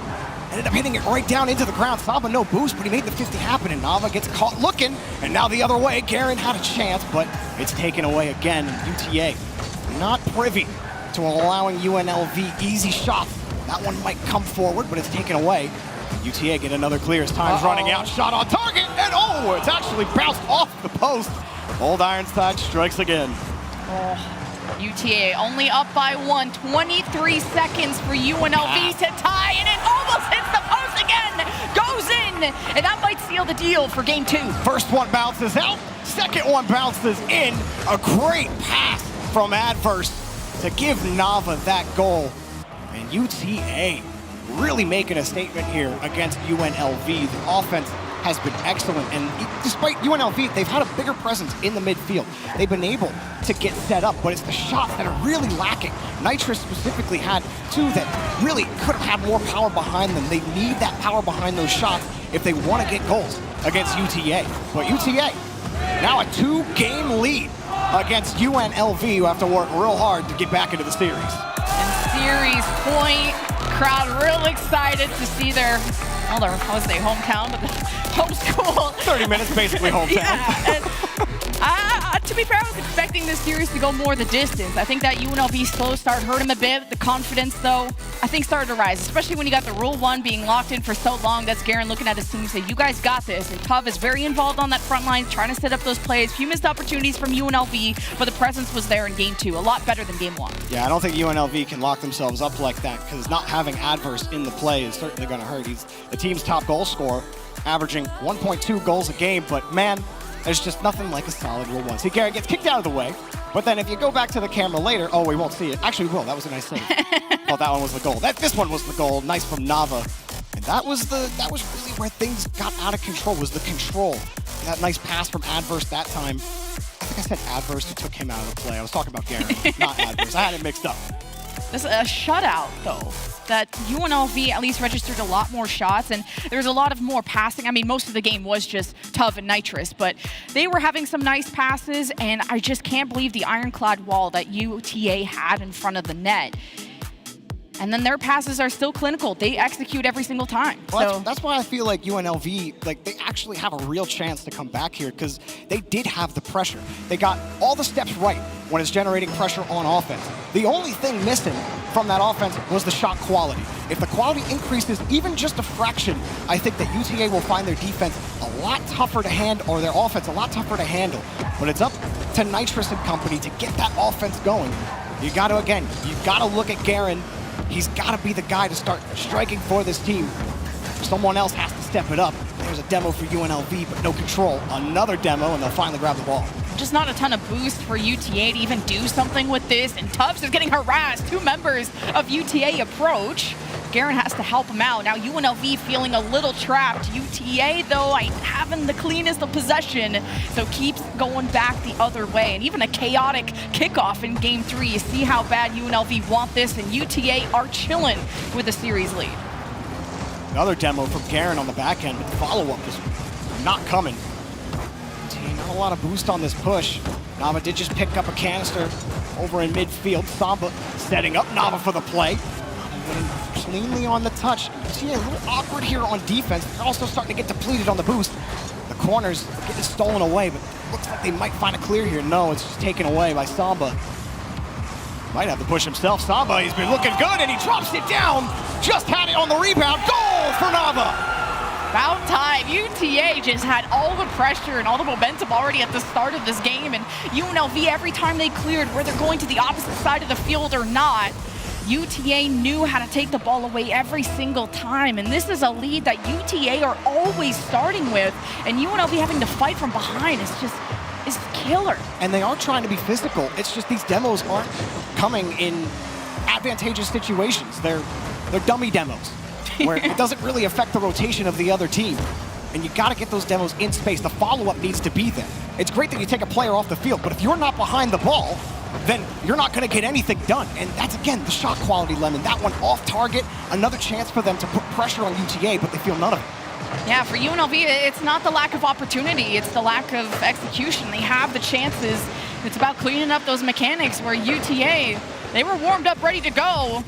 Ended up hitting it right down into the ground. Samba no boost, but he made the 50 happen, and Nava gets caught looking. And now the other way, Garen had a chance, but it's taken away again. UTA not privy to allowing UNLV easy shots. That one might come forward, but it's taken away. UTA get another clear as time's running out. Shot on target, and it's actually bounced off the post. Old Ironside strikes again. UTA only up by 1. 23 seconds for UNLV to tie, and it almost hits the post again. Goes in, and that might seal the deal for game 2. First one bounces out. Second one bounces in. A great pass from Adverse to give Nava that goal. And UTA really making a statement here against UNLV. The offense has been excellent. And despite UNLV, they've had a bigger presence in the midfield. They've been able to get set up, but it's the shots that are really lacking. Nitrous specifically had two that really could have had more power behind them. They need that power behind those shots if they want to get goals against UTA. But UTA, now a 2-game lead against UNLV, who have to work real hard to get back into the series. And series point, crowd real excited to see their, I would say hometown, but home school. 30 minutes, basically hometown. Yeah. To be fair, I was expecting this series to go more the distance. I think that UNLV slow start hurt him a bit. The confidence, though, I think started to rise, especially when you got the Rule 1 being locked in for so long. That's Garen looking at his team and say, you guys got this. And Tuv is very involved on that front line, trying to set up those plays. Few missed opportunities from UNLV, but the presence was there in Game 2. A lot better than Game 1. Yeah, I don't think UNLV can lock themselves up like that, because not having Adverse in the play is certainly going to hurt. He's the team's top goal scorer, averaging 1.2 goals a game, but man, there's just nothing like a solid Rule 1. See, Garrett gets kicked out of the way, but then if you go back to the camera later, oh, we won't see it. Actually, we will. That was a nice save. Oh, that one was the goal. This one was the goal. Nice from Nava. And that was really where things got out of control, was the control. That nice pass from Adverse that time. I think I said Adverse who took him out of the play. I was talking about Garrett, not Adverse. I had it mixed up. This is a shutout, though, that UNLV at least registered a lot more shots, and there was a lot of more passing. I mean, most of the game was just Tuv and Nitrous, but they were having some nice passes, and I just can't believe the ironclad wall that UTA had in front of the net. And then their passes are still clinical. They execute every single time. Well, that's why I feel like UNLV, they actually have a real chance to come back here, because they did have the pressure. They got all the steps right when it's generating pressure on offense. The only thing missing from that offense was the shot quality. If the quality increases even just a fraction, I think that UTA will find their defense a lot tougher to handle, or their offense a lot tougher to handle. But it's up to Nitrous and company to get that offense going. You got to look at Garen. He's got to be the guy to start striking for this team. Someone else has to step it up. There's a demo for UNLV, but no control. Another demo, and they'll finally grab the ball. Just not a ton of boost for UTA to even do something with this, and Tubbs is getting harassed. 2 members of UTA approach. Garen has to help him out. Now UNLV feeling a little trapped. UTA, though, ain't having the cleanest of possession, so keeps going back the other way. And even a chaotic kickoff in Game 3. You see how bad UNLV want this, and UTA are chilling with the series lead. Another demo from Garen on the back end, but the follow-up is not coming. Not a lot of boost on this push. Nava did just pick up a canister over in midfield. Samba setting up Nava for the play. Cleanly on the touch. You see a little awkward here on defense. They're also starting to get depleted on the boost. The corners getting stolen away, but looks like they might find a clear here. No, it's just taken away by Samba. Might have to push himself. Samba, he's been looking good, and he drops it down. Just had it on the rebound. Goal for Nava. About time. UTA just had all the pressure and all the momentum already at the start of this game, and UNLV, every time they cleared, whether going to the opposite side of the field or not, UTA knew how to take the ball away every single time, and this is a lead that UTA are always starting with, and UNLV having to fight from behind is killer. And they are trying to be physical. It's just these demos aren't coming in advantageous situations. They're dummy demos, where it doesn't really affect the rotation of the other team. And you got to get those demos in space. The follow-up needs to be there. It's great that you take a player off the field, but if you're not behind the ball, then you're not going to get anything done. And that's, again, the shot quality lemon. That one off target, another chance for them to put pressure on UTA, but they feel none of it. Yeah, for UNLV, it's not the lack of opportunity, it's the lack of execution. They have the chances. It's about cleaning up those mechanics where UTA, they were warmed up, ready to go.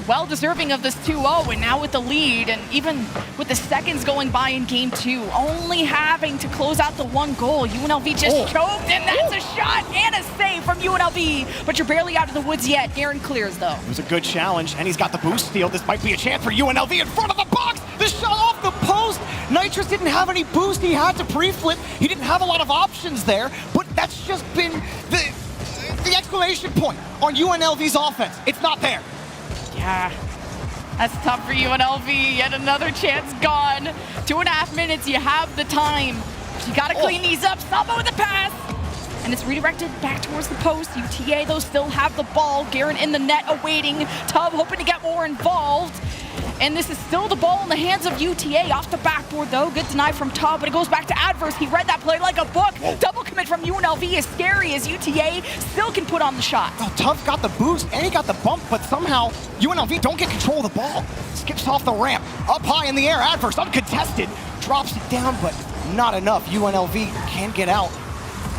Well deserving of this 2-0, and now with the lead, and even with the seconds going by in Game 2, only having to close out the 1 goal. UNLV just choked, and that's a shot and a save from UNLV, but you're barely out of the woods yet. Garen clears, though. It was a good challenge, and he's got the boost steal. This might be a chance for UNLV in front of the box. The shot off the post. Nitrous didn't have any boost. He had to pre-flip. He didn't have a lot of options there, but that's just been the exclamation point on UNLV's offense. It's not there. Yeah, that's tough for UNLV. Yet another chance gone. 2.5 minutes, you have the time. You gotta clean these up. Samba with the pass. And it's redirected back towards the post. UTA, though, still have the ball. Garen in the net awaiting. Tubb hoping to get more involved. And this is still the ball in the hands of UTA. Off the backboard, though. Good deny from Tub, but it goes back to Adverse. He read that play like a book. Whoa. Double commit from UNLV is scary as UTA still can put on the shot. Oh, Tub got the boost and he got the bump, but somehow UNLV don't get control of the ball. Skips off the ramp. Up high in the air. Adverse uncontested. Drops it down, but not enough. UNLV can get out.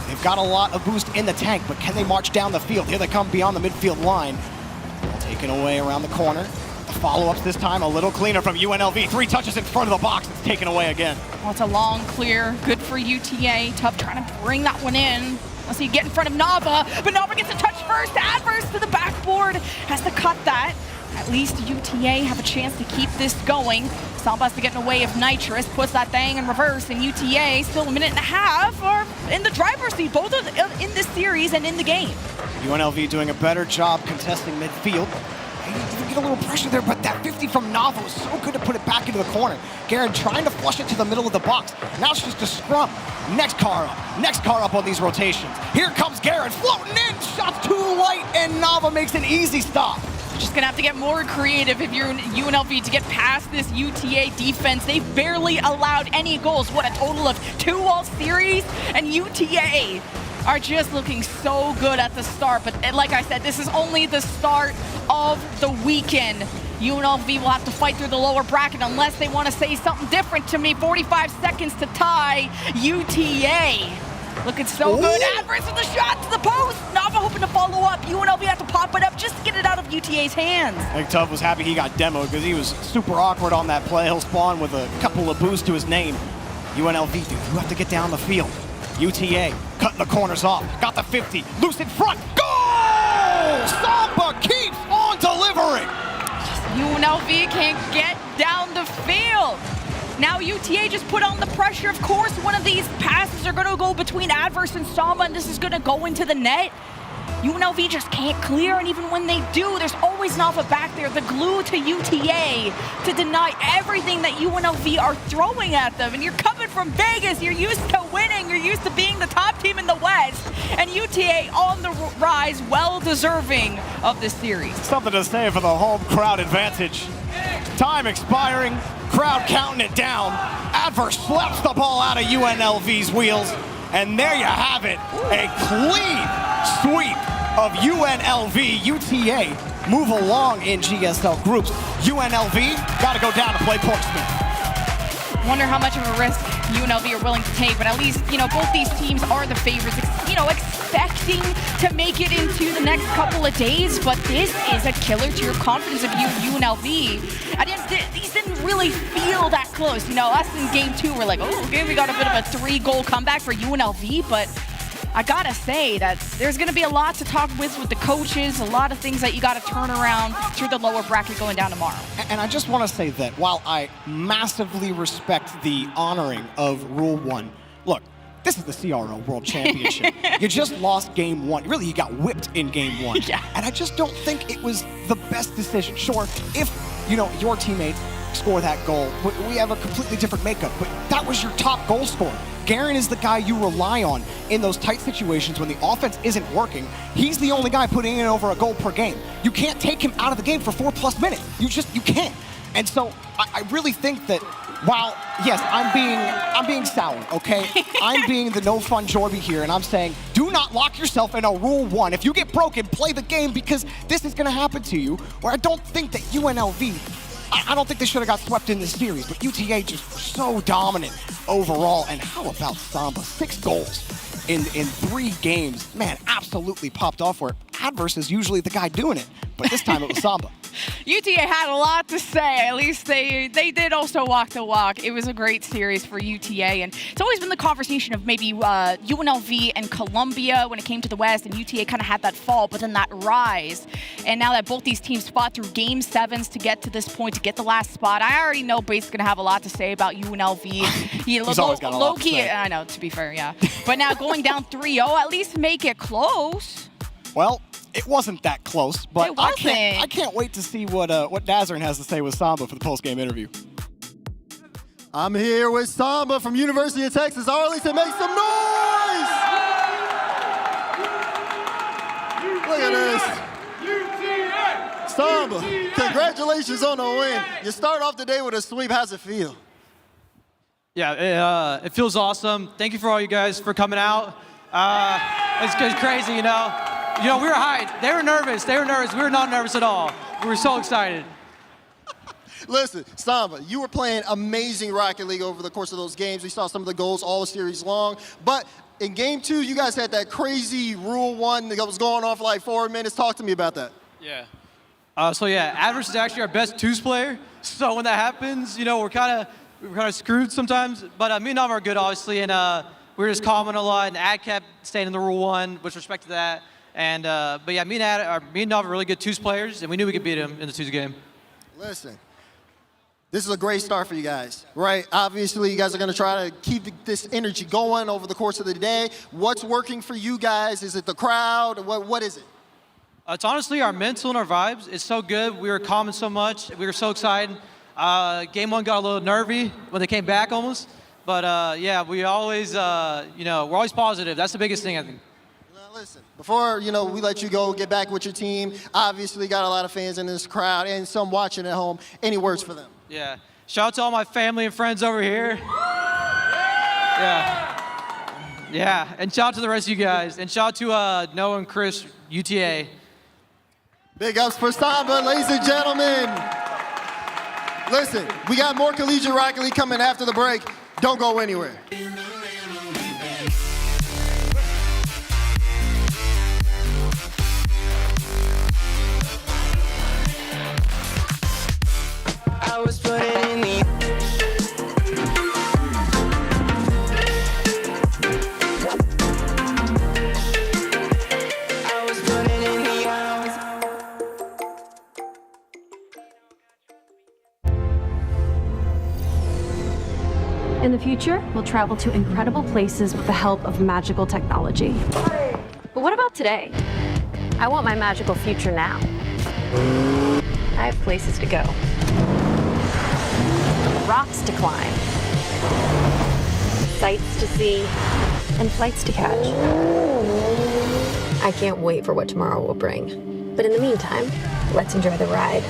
They've got a lot of boost in the tank, but can they march down the field? Here they come beyond the midfield line. Taken away around the corner. The follow-ups this time a little cleaner from UNLV. 3 touches in front of the box. It's taken away again. Well, it's a long clear. Good for UTA. Tough trying to bring that one in. Let's see, get in front of Nava, but Nava gets a touch first. Adverse to the backboard. Has to cut that. At least UTA have a chance to keep this going. Samba has to get in the way of Nitrous, puts that thing in reverse, and UTA still a minute and a half are in the driver's seat, both in this series and in the game. UNLV doing a better job contesting midfield. They get a little pressure there, but that 50 from Nava was so good to put it back into the corner. Garen trying to flush it to the middle of the box. Now it's just a scrum. Next car up on these rotations. Here comes Garen floating in, shots too light, and Nava makes an easy stop. Just gonna have to get more creative if you're UNLV to get past this UTA defense. They've barely allowed any goals. What, a total of 2 all series? And UTA are just looking so good at the start. But like I said, this is only the start of the weekend. UNLV will have to fight through the lower bracket unless they want to say something different to me. 45 seconds to tie. UTA looking so good. Adverse with the shot to the post. Nava hoping to follow up. UNLV have to pop it up just to get it out of UTA's hands. I think Tubb was happy he got demoed because he was super awkward on that play. He'll spawn with a couple of boosts to his name. UNLV, dude, you have to get down the field. UTA cutting the corners off. Got the 50. Loose in front. Goal! Samba keeps on delivering. UNLV can't get down the field. Now UTA just put on the pressure. Of course, one of these passes are going to go between Adverse and Samba, and this is going to go into the net. UNLV just can't clear, and even when they do, there's always Nava back there, the glue to UTA, to deny everything that UNLV are throwing at them. And you're coming from Vegas, you're used to winning, you're used to being the top team in the West, and UTA on the rise, well deserving of this series. Something to say for the home crowd advantage. Time expiring, crowd counting it down. Adverse slaps the ball out of UNLV's wheels, and there you have it, a clean sweep of UNLV. UTA move along in GSL groups. UNLV got to go down to play Portsmouth. Wonder how much of a risk UNLV are willing to take, but at least, both these teams are the favorites, expecting to make it into the next couple of days, but this is a killer to your confidence of UNLV. These didn't really feel that close. Us in game 2 were like, oh, okay, we got a bit of a 3-goal comeback for UNLV, but I gotta say that there's gonna be a lot to talk with the coaches, a lot of things that you gotta turn around through the lower bracket going down tomorrow. And I just wanna say that while I massively respect the honoring of Rule 1, look, this is the CRL World Championship. You just lost game 1. Really, you got whipped in game 1. Yeah. And I just don't think it was the best decision. Sure, if, your teammate score that goal, we have a completely different makeup, but that was your top goal scorer. Garen is the guy you rely on in those tight situations when the offense isn't working. He's the only guy putting in over a goal per game. You can't take him out of the game for 4+ minutes. You can't. And so I really think that while, yes, I'm being sour, okay? I'm being the no fun Jorby here, and I'm saying, do not lock yourself in a Rule 1. If you get broken, play the game, because this is gonna happen to you, where I don't think that UNLV, I don't think they should have got swept in this series, but UTA just so dominant overall. And how about Samba? 6 goals in 3 games. Man, absolutely popped off where Adverse is usually the guy doing it, but this time it was Samba. UTA had a lot to say. At least they did also walk the walk. It was a great series for UTA, and it's always been the conversation of maybe UNLV and Columbia when it came to the West, and UTA kind of had that fall, but then that rise. And now that both these teams fought through game 7s to get to this point, to get the last spot, I already know Bates is going to have a lot to say about UNLV. He's always got a lot to say. I know, to be fair, yeah. But now going down 3-0, at least make it close. Well, it wasn't that close, but I can't wait to see what Dazarin has to say with Samba for the post-game interview. I'm here with Samba from University of Texas. Arlington, make some noise! Look at this. Samba, Congratulations on the win. You start off the day with a sweep. How's it feel? Yeah, it feels awesome. Thank you for all you guys for coming out. It's crazy, you know. We were hyped. They were nervous. We were not nervous at all. We were so excited. Listen, Samba, you were playing amazing Rocket League over the course of those games. We saw some of the goals all series long. But in Game 2, you guys had that crazy Rule 1 that was going on for like 4 minutes. Talk to me about that. Yeah. Adverse is actually our best twos player. So when that happens, we're kind of screwed sometimes. But me and Nav are good, obviously, and we were just calming a lot. And Ad kept staying in the Rule 1, which respected that. And but yeah, me and Nav are really good twos players, and we knew we could beat him in the twos game. Listen. This is a great start for you guys, right? Obviously, you guys are going to try to keep this energy going over the course of the day. What's working for you guys? Is it the crowd? What is it? It's honestly our mental and our vibes. It's so good. We were calming so much. We were so excited. Game 1 got a little nervy when they came back almost. But yeah, we always, we're always positive. That's the biggest thing, I think. Listen, before we let you go, get back with your team. Obviously, got a lot of fans in this crowd and some watching at home. Any words for them? Yeah. Shout out to all my family and friends over here. Yeah. And shout out to the rest of you guys. And shout out to Noah and Chris, UTA. Big ups for Samba, ladies and gentlemen. Listen, we got more Collegiate Rocket League coming after the break. Don't go anywhere. I was put in the In the future, we'll travel to incredible places with the help of magical technology. But what about today? I want my magical future now. I have places to go. Rocks to climb. Sights to see. And flights to catch. I can't wait for what tomorrow will bring. But in the meantime, let's enjoy the ride.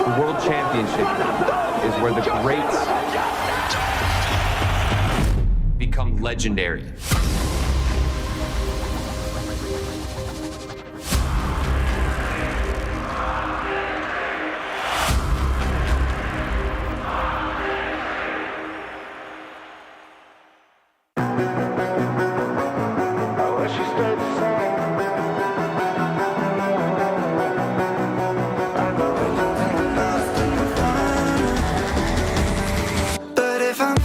The World Championship is where the greats become legendary. But if I'm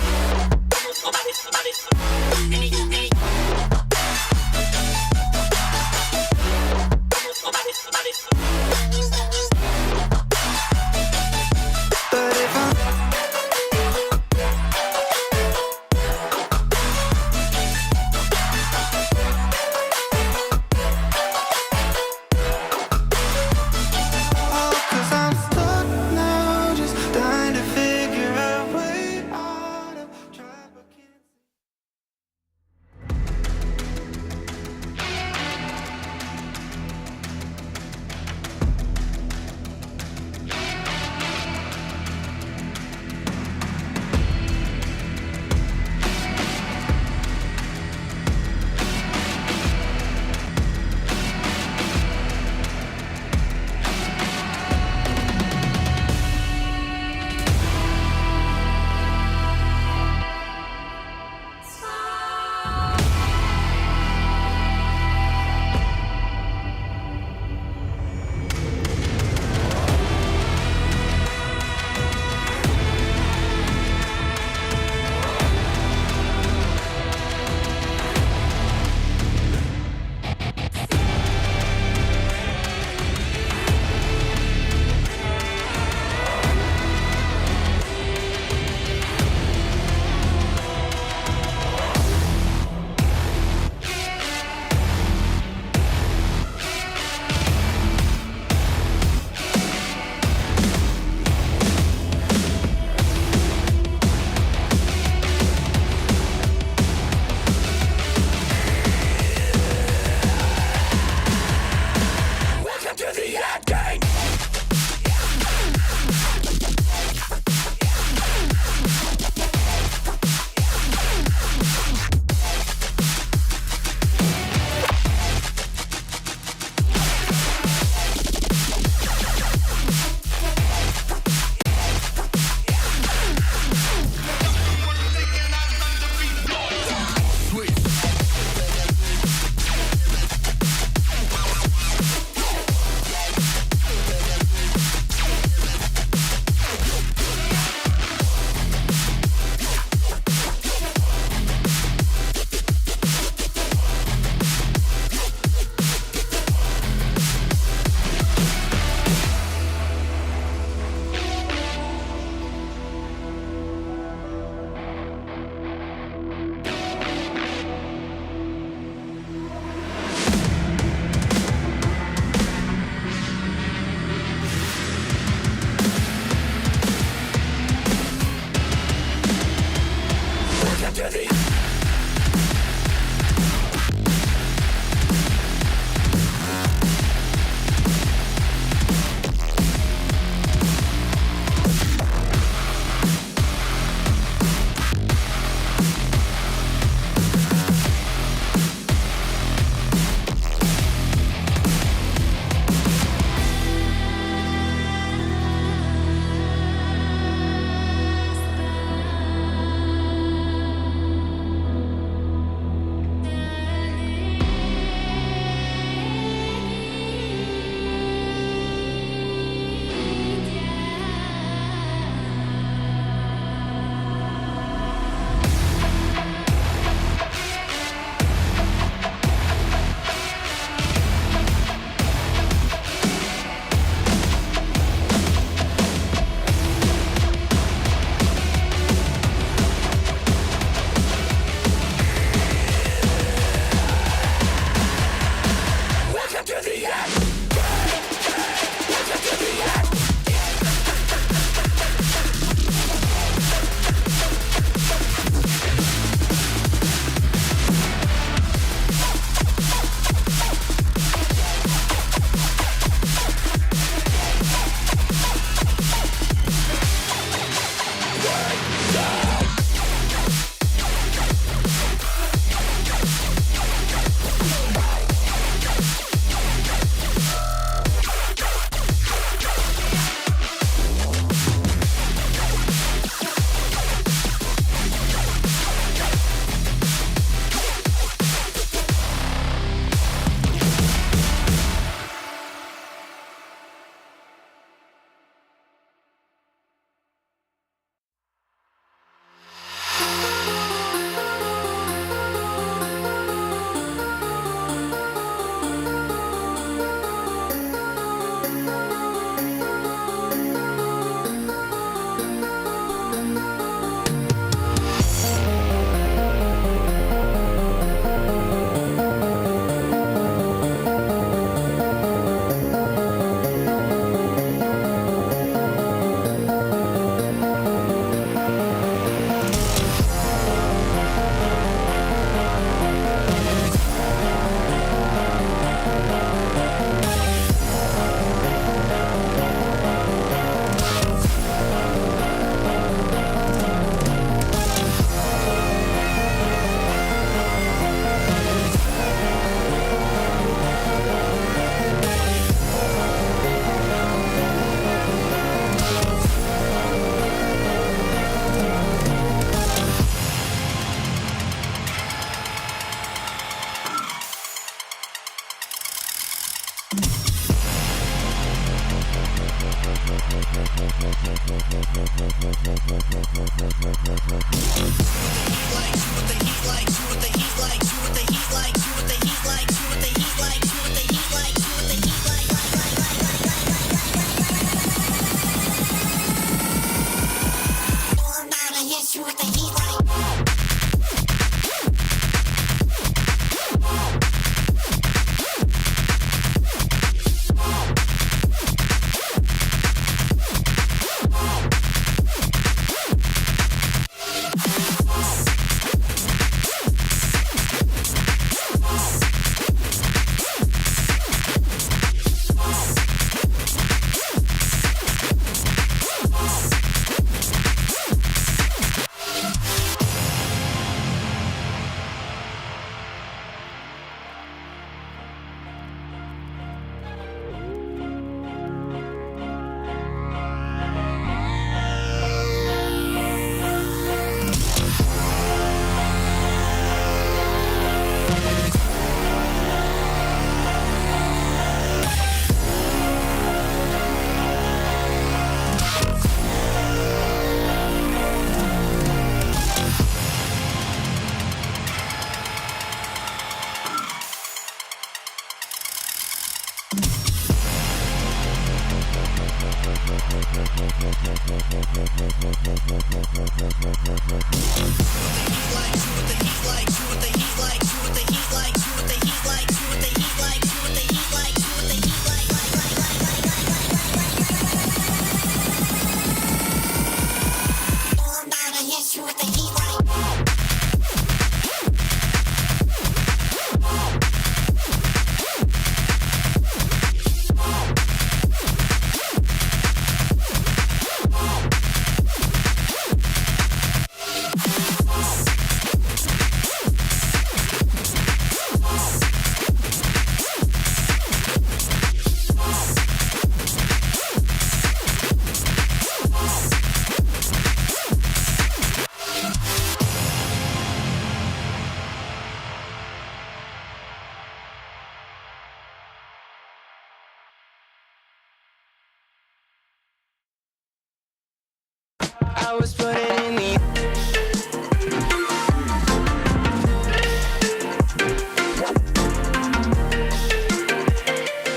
I was put it in the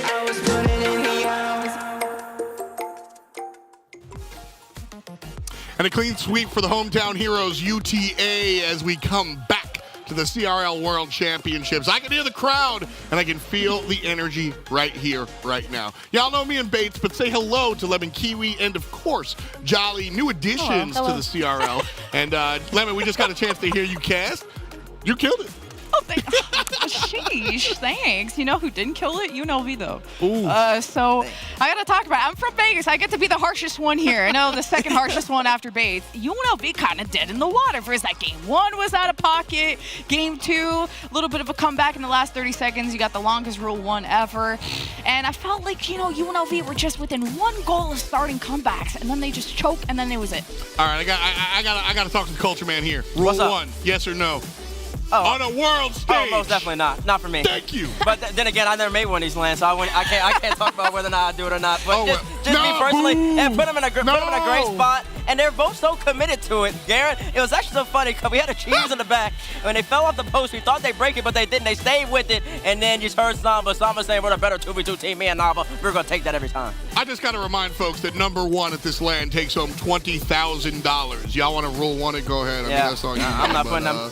I was put it in the And a clean sweep for the hometown heroes UTA as we come back to the CRL World Championships. I can hear the crowd and I can feel the energy right here, right now. Y'all know me and Bates, but say hello to Lemon Kiwi and, of course, Jolly, new additions to the CRL. And Lemon, we just got a chance to hear you cast. You killed it. Oh, sheesh, thanks. You know who didn't kill it? UNLV, though. So I got to talk about it. I'm from Vegas. I get to be the harshest one here. I know the second harshest one after Bates. UNLV kind of dead in the water. First, that game 1 was out of pocket. Game 2, a little bit of a comeback in the last 30 seconds. You got the longest Rule 1 ever. And I felt like, you know, UNLV were just within 1 goal of starting comebacks. And then they just choked, and then it was it. All right, I got to talk to the culture man here. Rule 1, yes or no? On a world stage. Oh, most definitely not. Not for me. Thank you. But then again, I never made one of these lands, so I can't talk about whether or not I do it or not. But just me personally, and put them in a great spot. And they're both so committed to it, Garrett. It was actually so funny because we had a cheese in the back. When they fell off the post, we thought they'd break it, but they didn't. They stayed with it. And then you heard Samba saying, we're the better 2v2 team, me and Nava. We're going to take that every time. I just got to remind folks that number 1 at this land takes home $20,000. Y'all want to Rule 1 and go ahead. I mean, that's all you I'm not putting them.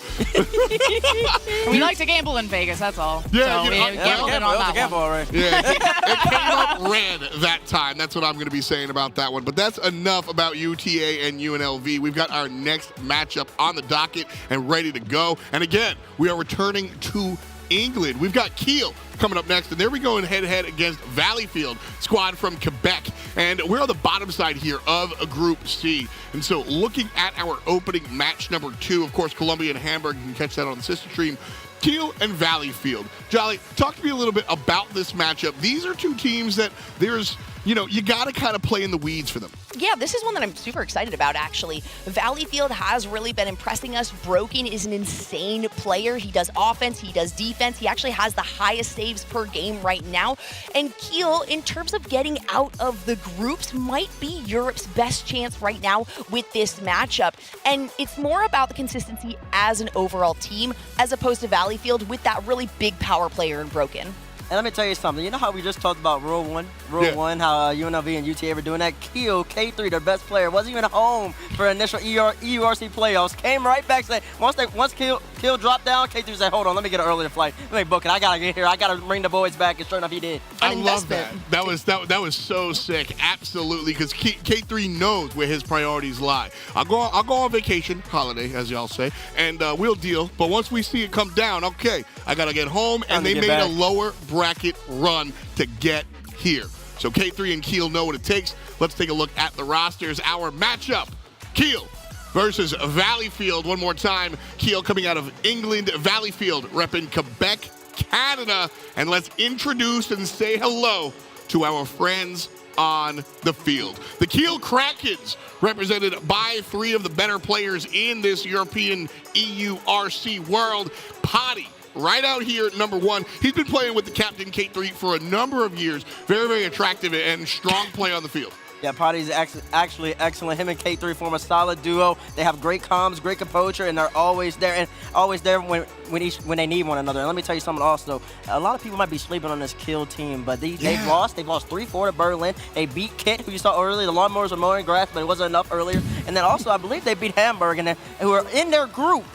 We like to gamble in Vegas, that's all. Yeah, so we gambled in on that one. Right. Yeah, it came up red that time. That's what I'm going to be saying about that one. But that's enough about UTA and UNLV. We've got our next matchup on the docket and ready to go. And again, we are returning to England. We've got Keel coming up next, and there we go in head-to-head against Valleyfield, squad from Quebec. And we're on the bottom side here of Group C. And so looking at our opening match number 2, of course, Columbia and Hamburg, you can catch that on the sister stream, Keel and Valleyfield. Jolly, talk to me a little bit about this matchup. These are two teams that there's you know, you got to kind of play in the weeds for them. Yeah, this is one that I'm super excited about, actually. Valleyfield has really been impressing us. Broken is an insane player. He does offense, he does defense. He actually has the highest saves per game right now. And Keel, in terms of getting out of the groups, might be Europe's best chance right now with this matchup. And it's more about the consistency as an overall team, as opposed to Valleyfield with that really big power player in Broken. And let me tell you something. You know how we just talked about Rule 1? Rule 1, how UNLV and UTA were doing that? Keel, K3, their best player, wasn't even home for initial EURC playoffs. Came right back, said, once Keel dropped down, K3 said, hold on, let me get an earlier flight. Let me book it. I got to get here. I got to bring the boys back. And sure enough, he did. I love that. That was so sick. Absolutely, because K3 knows where his priorities lie. I'll go on vacation, holiday, as y'all say, and we'll deal. But once we see it come down, okay, I got to get home, and they made a lower bracket run to get here. So K3 and Keel know what it takes. Let's take a look at the rosters. Our matchup, Keel versus Valleyfield. One more time, Keel coming out of England, Valleyfield repping Quebec, Canada. And let's introduce and say hello to our friends on the field. The Keel Krakens, represented by 3 of the better players in this European EURC world. Potty, right out here at number 1. He's been playing with the captain, K3, for a number of years. Very, very attractive and strong play on the field. Yeah, Potty's actually excellent. Him and K3 form a solid duo. They have great comms, great composure, and they're always there when they need one another. And let me tell you something also. A lot of people might be sleeping on this Keel team, but they've lost. They've lost 3-4 to Berlin. They beat Kit, who you saw earlier. The Lawnmowers were mowing grass, but it wasn't enough earlier. And then also, I believe they beat Hamburg, who are in their group.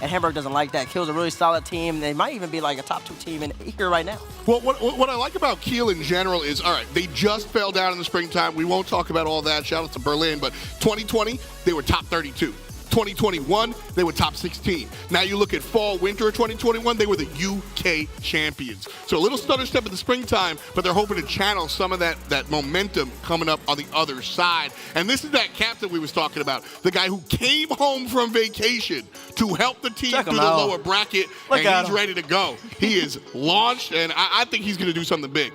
And Hamburg doesn't like that. Keel's a really solid team. They might even be like a top 2 team in here right now. Well, what I like about Keel in general is, all right, they just fell down in the springtime. We won't talk about all that. Shout out to Berlin. But 2020, they were top 32. 2021, they were top 16. Now you look at fall, winter of 2021, they were the UK champions. So a little stutter step in the springtime, but they're hoping to channel some of that momentum coming up on the other side. And this is that captain we was talking about, the guy who came home from vacation to help the team through the lower bracket, and he's ready to go. He is launched, and I think he's going to do something big.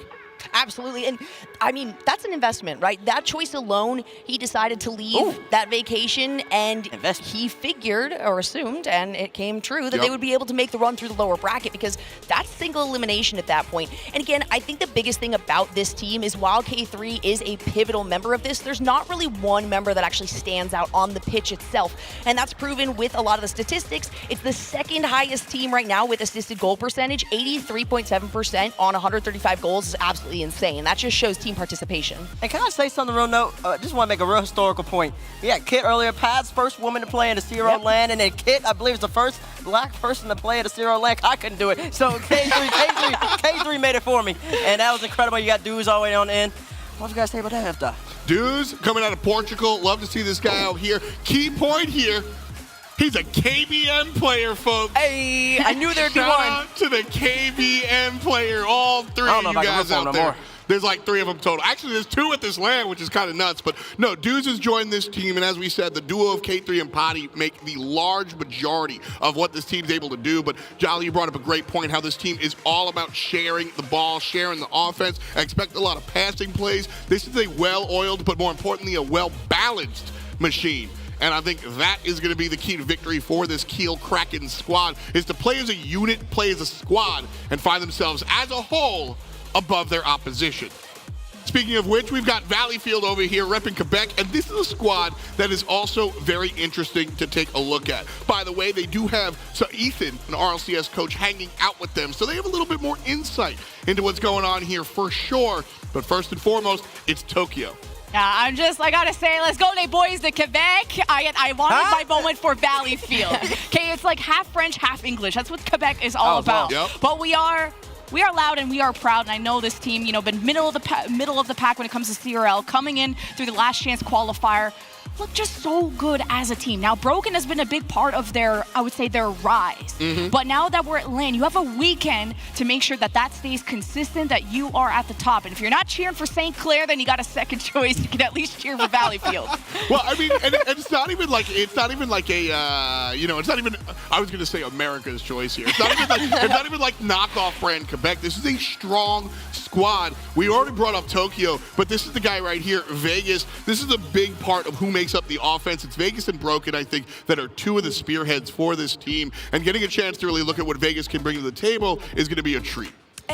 Absolutely. And I mean, that's an investment, right? That choice alone, he decided to leave that vacation, and he figured or assumed, and it came true, that they would be able to make the run through the lower bracket, because that's single elimination at that point. And again, I think the biggest thing about this team is while K3 is a pivotal member of this, there's not really one member that actually stands out on the pitch itself. And that's proven with a lot of the statistics. It's the second highest team right now with assisted goal percentage. 83.7% on 135 goals is absolutely insane. That just shows team participation. And can I say something real note? Just want to make a real historical point. We had Kit earlier, Pat's first woman to play in the CRL land, and then Kit, I believe, is the first black person to play at the CRL land. I couldn't do it. So K3 made it for me. And that was incredible. You got dudes all the way on the end. What do you guys say about that after? Dudes coming out of Portugal. Love to see this guy out here. Key point here. He's a KBM player, folks. Hey, I knew there'd be one. Shout out to the KBM player, all 3 of you guys out there. There's like 3 of them total. Actually, there's 2 at this land, which is kind of nuts. But no, Dudes has joined this team, and as we said, the duo of K3 and Potty make the large majority of what this team's able to do. But Jolly, you brought up a great point, how this team is all about sharing the ball, sharing the offense. I expect a lot of passing plays. This is a well-oiled, but more importantly, a well-balanced machine. And I think that is going to be the key to victory for this Keel Kraken squad, is to play as a unit, play as a squad, and find themselves as a whole above their opposition. Speaking of which, we've got Valleyfield over here repping Quebec, and this is a squad that is also very interesting to take a look at. By the way, they do have Ethan, an RLCS coach, hanging out with them, so they have a little bit more insight into what's going on here for sure. But first and foremost, it's Tokyo. Yeah, I gotta say, let's go, les boys de Quebec. I wanted my moment for Valleyfield. Okay, it's like half French, half English. That's what Quebec is all about. Yep. But we are loud and we are proud, and I know this team, been middle of the pack when it comes to CRL, coming in through the last chance qualifier. Look just so good as a team. Now, Broken has been a big part of their, I would say, their rise. But now that we're at LAN, you have a weekend to make sure that stays consistent, that you are at the top. And if you're not cheering for Saint Clair, then you got a second choice. You can at least cheer for Valleyfield. Well, I mean, and it's not even like a, it's not even, I was going to say America's choice here. It's not even like knockoff brand Quebec. This is a strong squad squad, we already brought up Tokyo, but this is the guy right here, Vegas. This is a big part of who makes up the offense. It's Vegas and Broken, I think, that are two of the spearheads for this team. And getting a chance to really look at what Vegas can bring to the table is going to be a treat.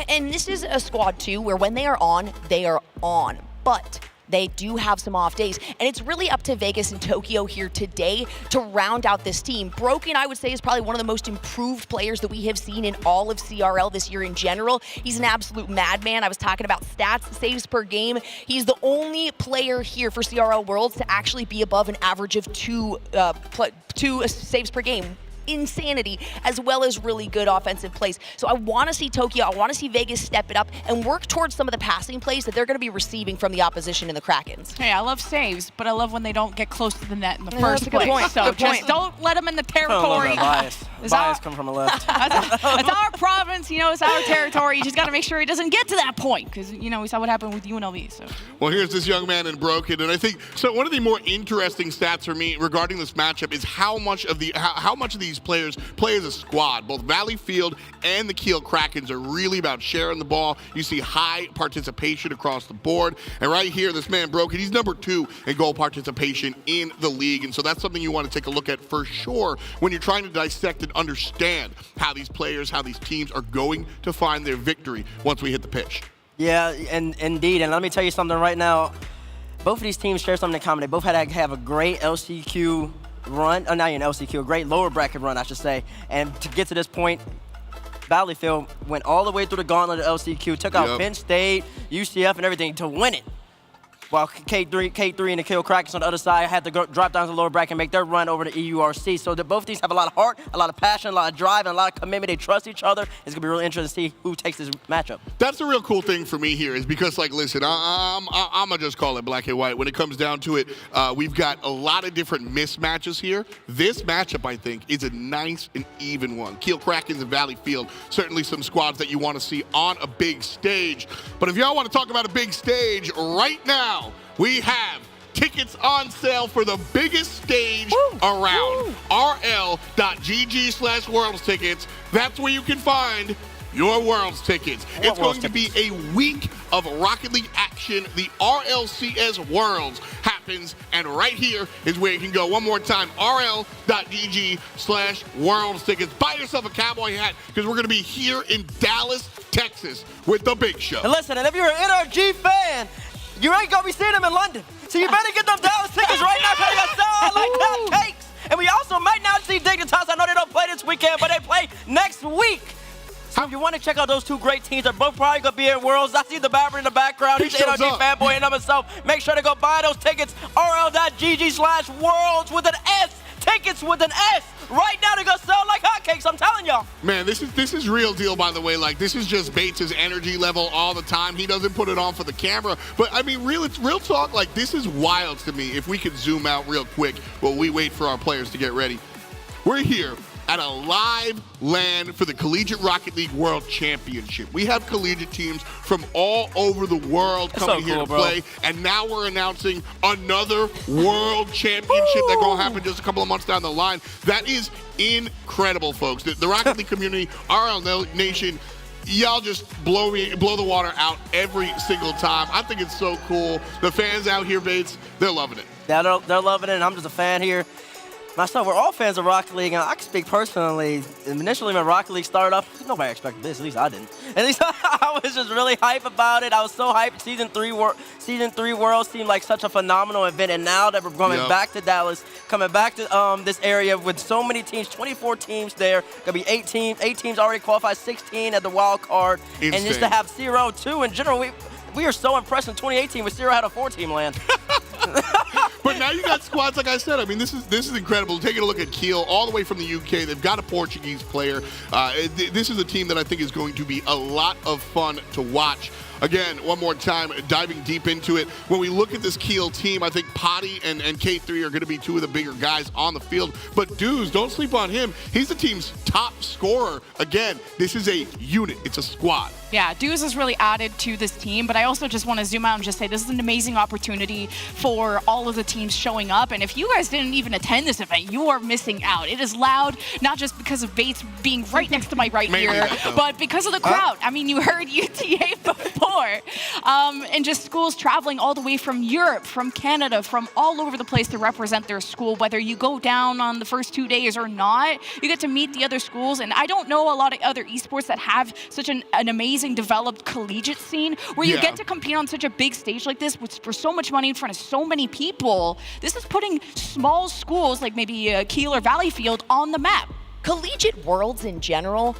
And this is a squad, too, where when they are on, they are on. But they do have some off days, and it's really up to Vegas and Tokyo here today to round out this team. Broken, I would say, is probably one of the most improved players that we have seen in all of CRL this year in general. He's an absolute madman. I was talking about stats, saves per game. He's the only player here for CRL Worlds to actually be above an average of two saves per game. Insanity, as well as really good offensive plays. So I want to see Tokyo, I want to see Vegas step it up and work towards some of the passing plays that they're going to be receiving from the opposition in the Krakens. Hey, I love saves, but I love when they don't get close to the net in the first place. Point. So just don't let them in the territory. Bias come from the left. It's our province, you know, it's our territory. You just got to make sure he doesn't get to that point, because, you know, we saw what happened with UNLV. So. Well, here's this young man in Broken, and I think so. One of the more interesting stats for me regarding this matchup is how much of these players play as a squad. Both Valleyfield and the Keel Krakens are really about sharing the ball. You see high participation across the board, and right here, this man Broken, he's number 2 in goal participation in the league, and so that's something you want to take a look at for sure when you're trying to dissect and understand how these players, how these teams are going to find their victory once we hit the pitch. Yeah, and indeed, and let me tell you something right now. Both of these teams share something in common. They both have a great LCQ run, not even LCQ, a great lower bracket run, I should say. And to get to this point, Valleyfield went all the way through the gauntlet of LCQ, took out Penn State, UCF, and everything to win it. While K3 and the Keel Krakens on the other side had to drop down to the lower bracket and make their run over to EURC. So both of these have a lot of heart, a lot of passion, a lot of drive, and a lot of commitment. They trust each other. It's going to be really interesting to see who takes this matchup. That's the real cool thing for me here is because, like, listen, I'm going to just call it black and white. When it comes down to it, we've got a lot of different mismatches here. This matchup, I think, is a nice and even one. Keel Krakens and Valleyfield, certainly some squads that you want to see on a big stage. But if y'all want to talk about a big stage right now, we have tickets on sale for the biggest stage around. rl.gg/Worlds tickets. That's where you can find your Worlds tickets. It's going to be a week of Rocket League action. The RLCS Worlds happens, and right here is where you can go. One more time, rl.gg/Worlds tickets. Buy yourself a cowboy hat, because we're going to be here in Dallas, Texas with the big show. And listen, and if you're an NRG fan, you ain't gonna be seeing them in London. So you better get them Dallas tickets right now, because they sell like hotcakes. And we also might not see Dignitas. I know they don't play this weekend, but they play next week. So if you want to check out those two great teams, they're both probably going to be at Worlds. I see the Babber in the background. He's an NRG fanboy in of himself. Make sure to go buy those tickets. rl.gg/Worlds with an S. Tickets with an S. Right now, they're going to sell like hotcakes, I'm telling y'all. Man, this is real deal, by the way. Like, this is just Bates' energy level all the time. He doesn't put it on for the camera. But, I mean, it's real talk. Like, this is wild to me. If we could zoom out real quick while we wait for our players to get ready. We're here at a live LAN for the Collegiate Rocket League World Championship. We have collegiate teams from all over the world coming here to play, and now we're announcing another World Championship that's going to happen just a couple of months down the line. That is incredible, folks. The Rocket League community, RL Nation, y'all just blow the water out every single time. I think it's so cool. The fans out here, Bates, they're loving it. Yeah, they're loving it, and I'm just a fan here. Myself, we're all fans of Rocket League, and I can speak personally. Initially, when Rocket League started up, nobody expected this. At least I didn't. At least I was just really hype about it. I was so hyped. Season 3 Worlds seemed like such a phenomenal event, and now that we're coming back to Dallas, coming back to this area with so many teams, 24 teams there, gonna be 8 teams already qualified, 16 at the wild card, and just to have Zero too. In general, we are so impressed in 2018 with Zero had a 4-team land. But now you got squads, like I said. I mean, this is incredible. Taking a look at Keel, all the way from the UK. They've got a Portuguese player. This is a team that I think is going to be a lot of fun to watch. Again, one more time, diving deep into it. When we look at this Keel team, I think Potty and K3 are going to be two of the bigger guys on the field. But Dews, don't sleep on him. He's the team's top scorer. Again, this is a unit. It's a squad. Yeah, Dews has really added to this team, but I also just want to zoom out and just say this is an amazing opportunity for all of the teams showing up. And if you guys didn't even attend this event, you are missing out. It is loud, not just because of Bates being right next to my right ear, but because of the crowd. I mean, you heard UTA before. more. And just schools traveling all the way from Europe, from Canada, from all over the place to represent their school, whether you go down on the first 2 days or not, you get to meet the other schools. And I don't know a lot of other esports that have such an amazing developed collegiate scene where you get to compete on such a big stage like this for so much money in front of so many people. This is putting small schools like maybe Keel or Valleyfield on the map. Collegiate Worlds in general,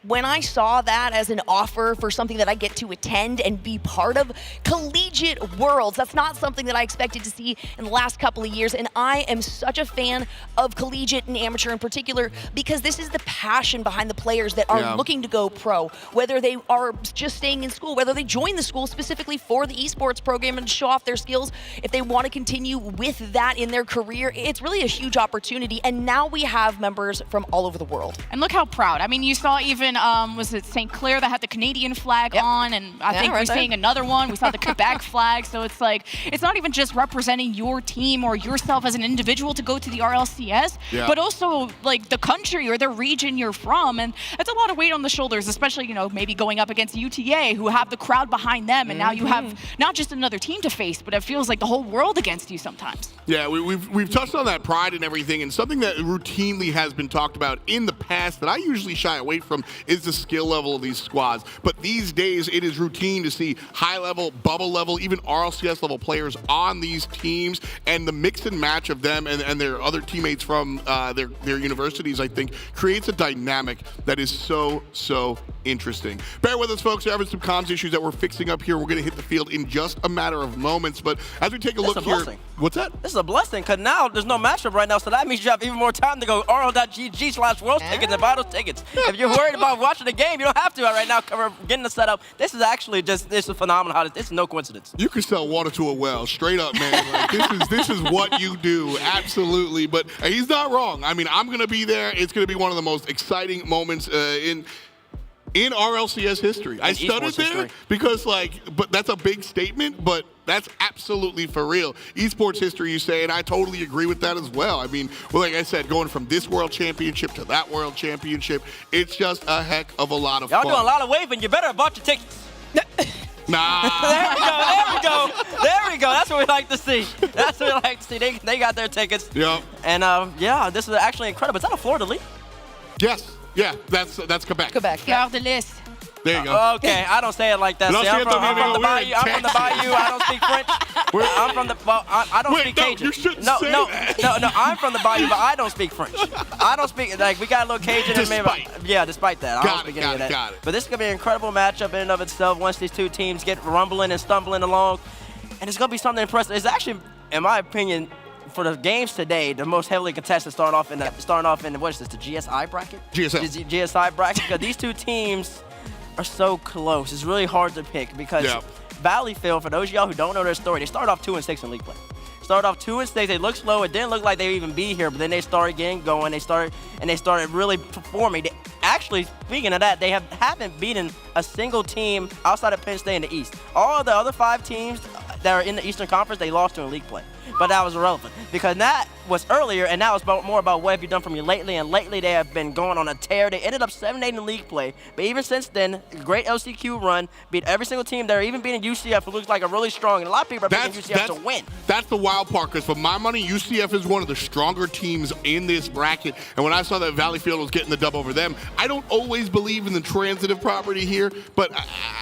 when I saw that as an offer for something that I get to attend and be part of, Collegiate Worlds, that's not something that I expected to see in the last couple of years. And I am such a fan of collegiate and amateur in particular because this is the passion behind the players that are looking to go pro, whether they are just staying in school, whether they join the school specifically for the esports program and show off their skills. If they want to continue with that in their career, it's really a huge opportunity. And now we have members from all over the world. And look how proud. I mean, you saw even was it Saint Clair that had the Canadian flag on, and I think we're seeing another one. We saw the Quebec flag, so it's like, it's not even just representing your team or yourself as an individual to go to the RLCS, but also like the country or the region you're from, and that's a lot of weight on the shoulders, especially, you know, maybe going up against UTA, who have the crowd behind them, and now you have not just another team to face, but it feels like the whole world against you sometimes. Yeah, we've touched on that pride and everything, and something that routinely has been talked about in the past that I usually shy away from is the skill level of these squads. But these days, it is routine to see high level, bubble level, even RLCS level players on these teams, and the mix and match of them and their other teammates from their universities, I think, creates a dynamic that is so interesting. Bear with us, folks. We're having some comms issues that we're fixing up here. We're going to hit the field in just a matter of moments. But as we take a look here, what's that? This is a blessing, because now there's no matchup right now, so that means you have even more time to go rl.gg/world tickets and buy those tickets. If you're worried about watching the game, you don't have to right now. Getting the setup. This is actually this is phenomenal. This is no coincidence. You can sell water to a well, straight up, man. Like, this is what you do, absolutely. But he's not wrong. I mean, I'm gonna be there. It's gonna be one of the most exciting moments in RLCS history. I stuttered there because, but that's a big statement, but that's absolutely for real. Esports history, you say, and I totally agree with that as well. I mean, well, like I said, going from this World Championship to that World Championship, it's just a heck of a lot of fun. Y'all doing a lot of waving. You better have bought your tickets. Nah. There we go. That's what we like to see. That's what we like to see. They got their tickets. Yep. And, yeah, this is actually incredible. Is that a Florida league? Yes. Yeah, that's Quebec. Quebec. Fleur de Lis. There you go. Okay, I don't say it like that. See, I'm from the Bayou. I'm from the Bayou. I don't speak French. I'm from the. I don't speak Cajun. You shouldn't say that. No. I'm from the Bayou, but I don't speak French. I don't speak we got a little Cajun in me. Yeah, despite that, I don't speak any of that. Got it. But this is gonna be an incredible matchup in and of itself. Once these two teams get rumbling and stumbling along, and it's gonna be something impressive. It's actually, in my opinion, for the games today, the most heavily contested starting off in what is this, the GSI bracket? GSI bracket, because these two teams are so close. It's really hard to pick because Valleyfield, for those of y'all who don't know their story, they started off 2-6 in league play. Started off 2-6. They looked slow. It didn't look like they would even be here, but then they started getting going. They started really performing. Actually, speaking of that, they haven't beaten a single team outside of Penn State in the East. All of the other 5 teams that are in the Eastern Conference, they lost to in league play. But that was irrelevant because that was earlier, and now it's more about what have you done for me lately. And lately, they have been going on a tear. They ended up 7-8 in league play, but even since then, great LCQ run, beat every single team. They're even beating UCF, who looks like a really strong. And a lot of people are picking UCF to win. That's the wild part, because for my money, UCF is one of the stronger teams in this bracket. And when I saw that Valleyfield was getting the dub over them, I don't always believe in the transitive property here, but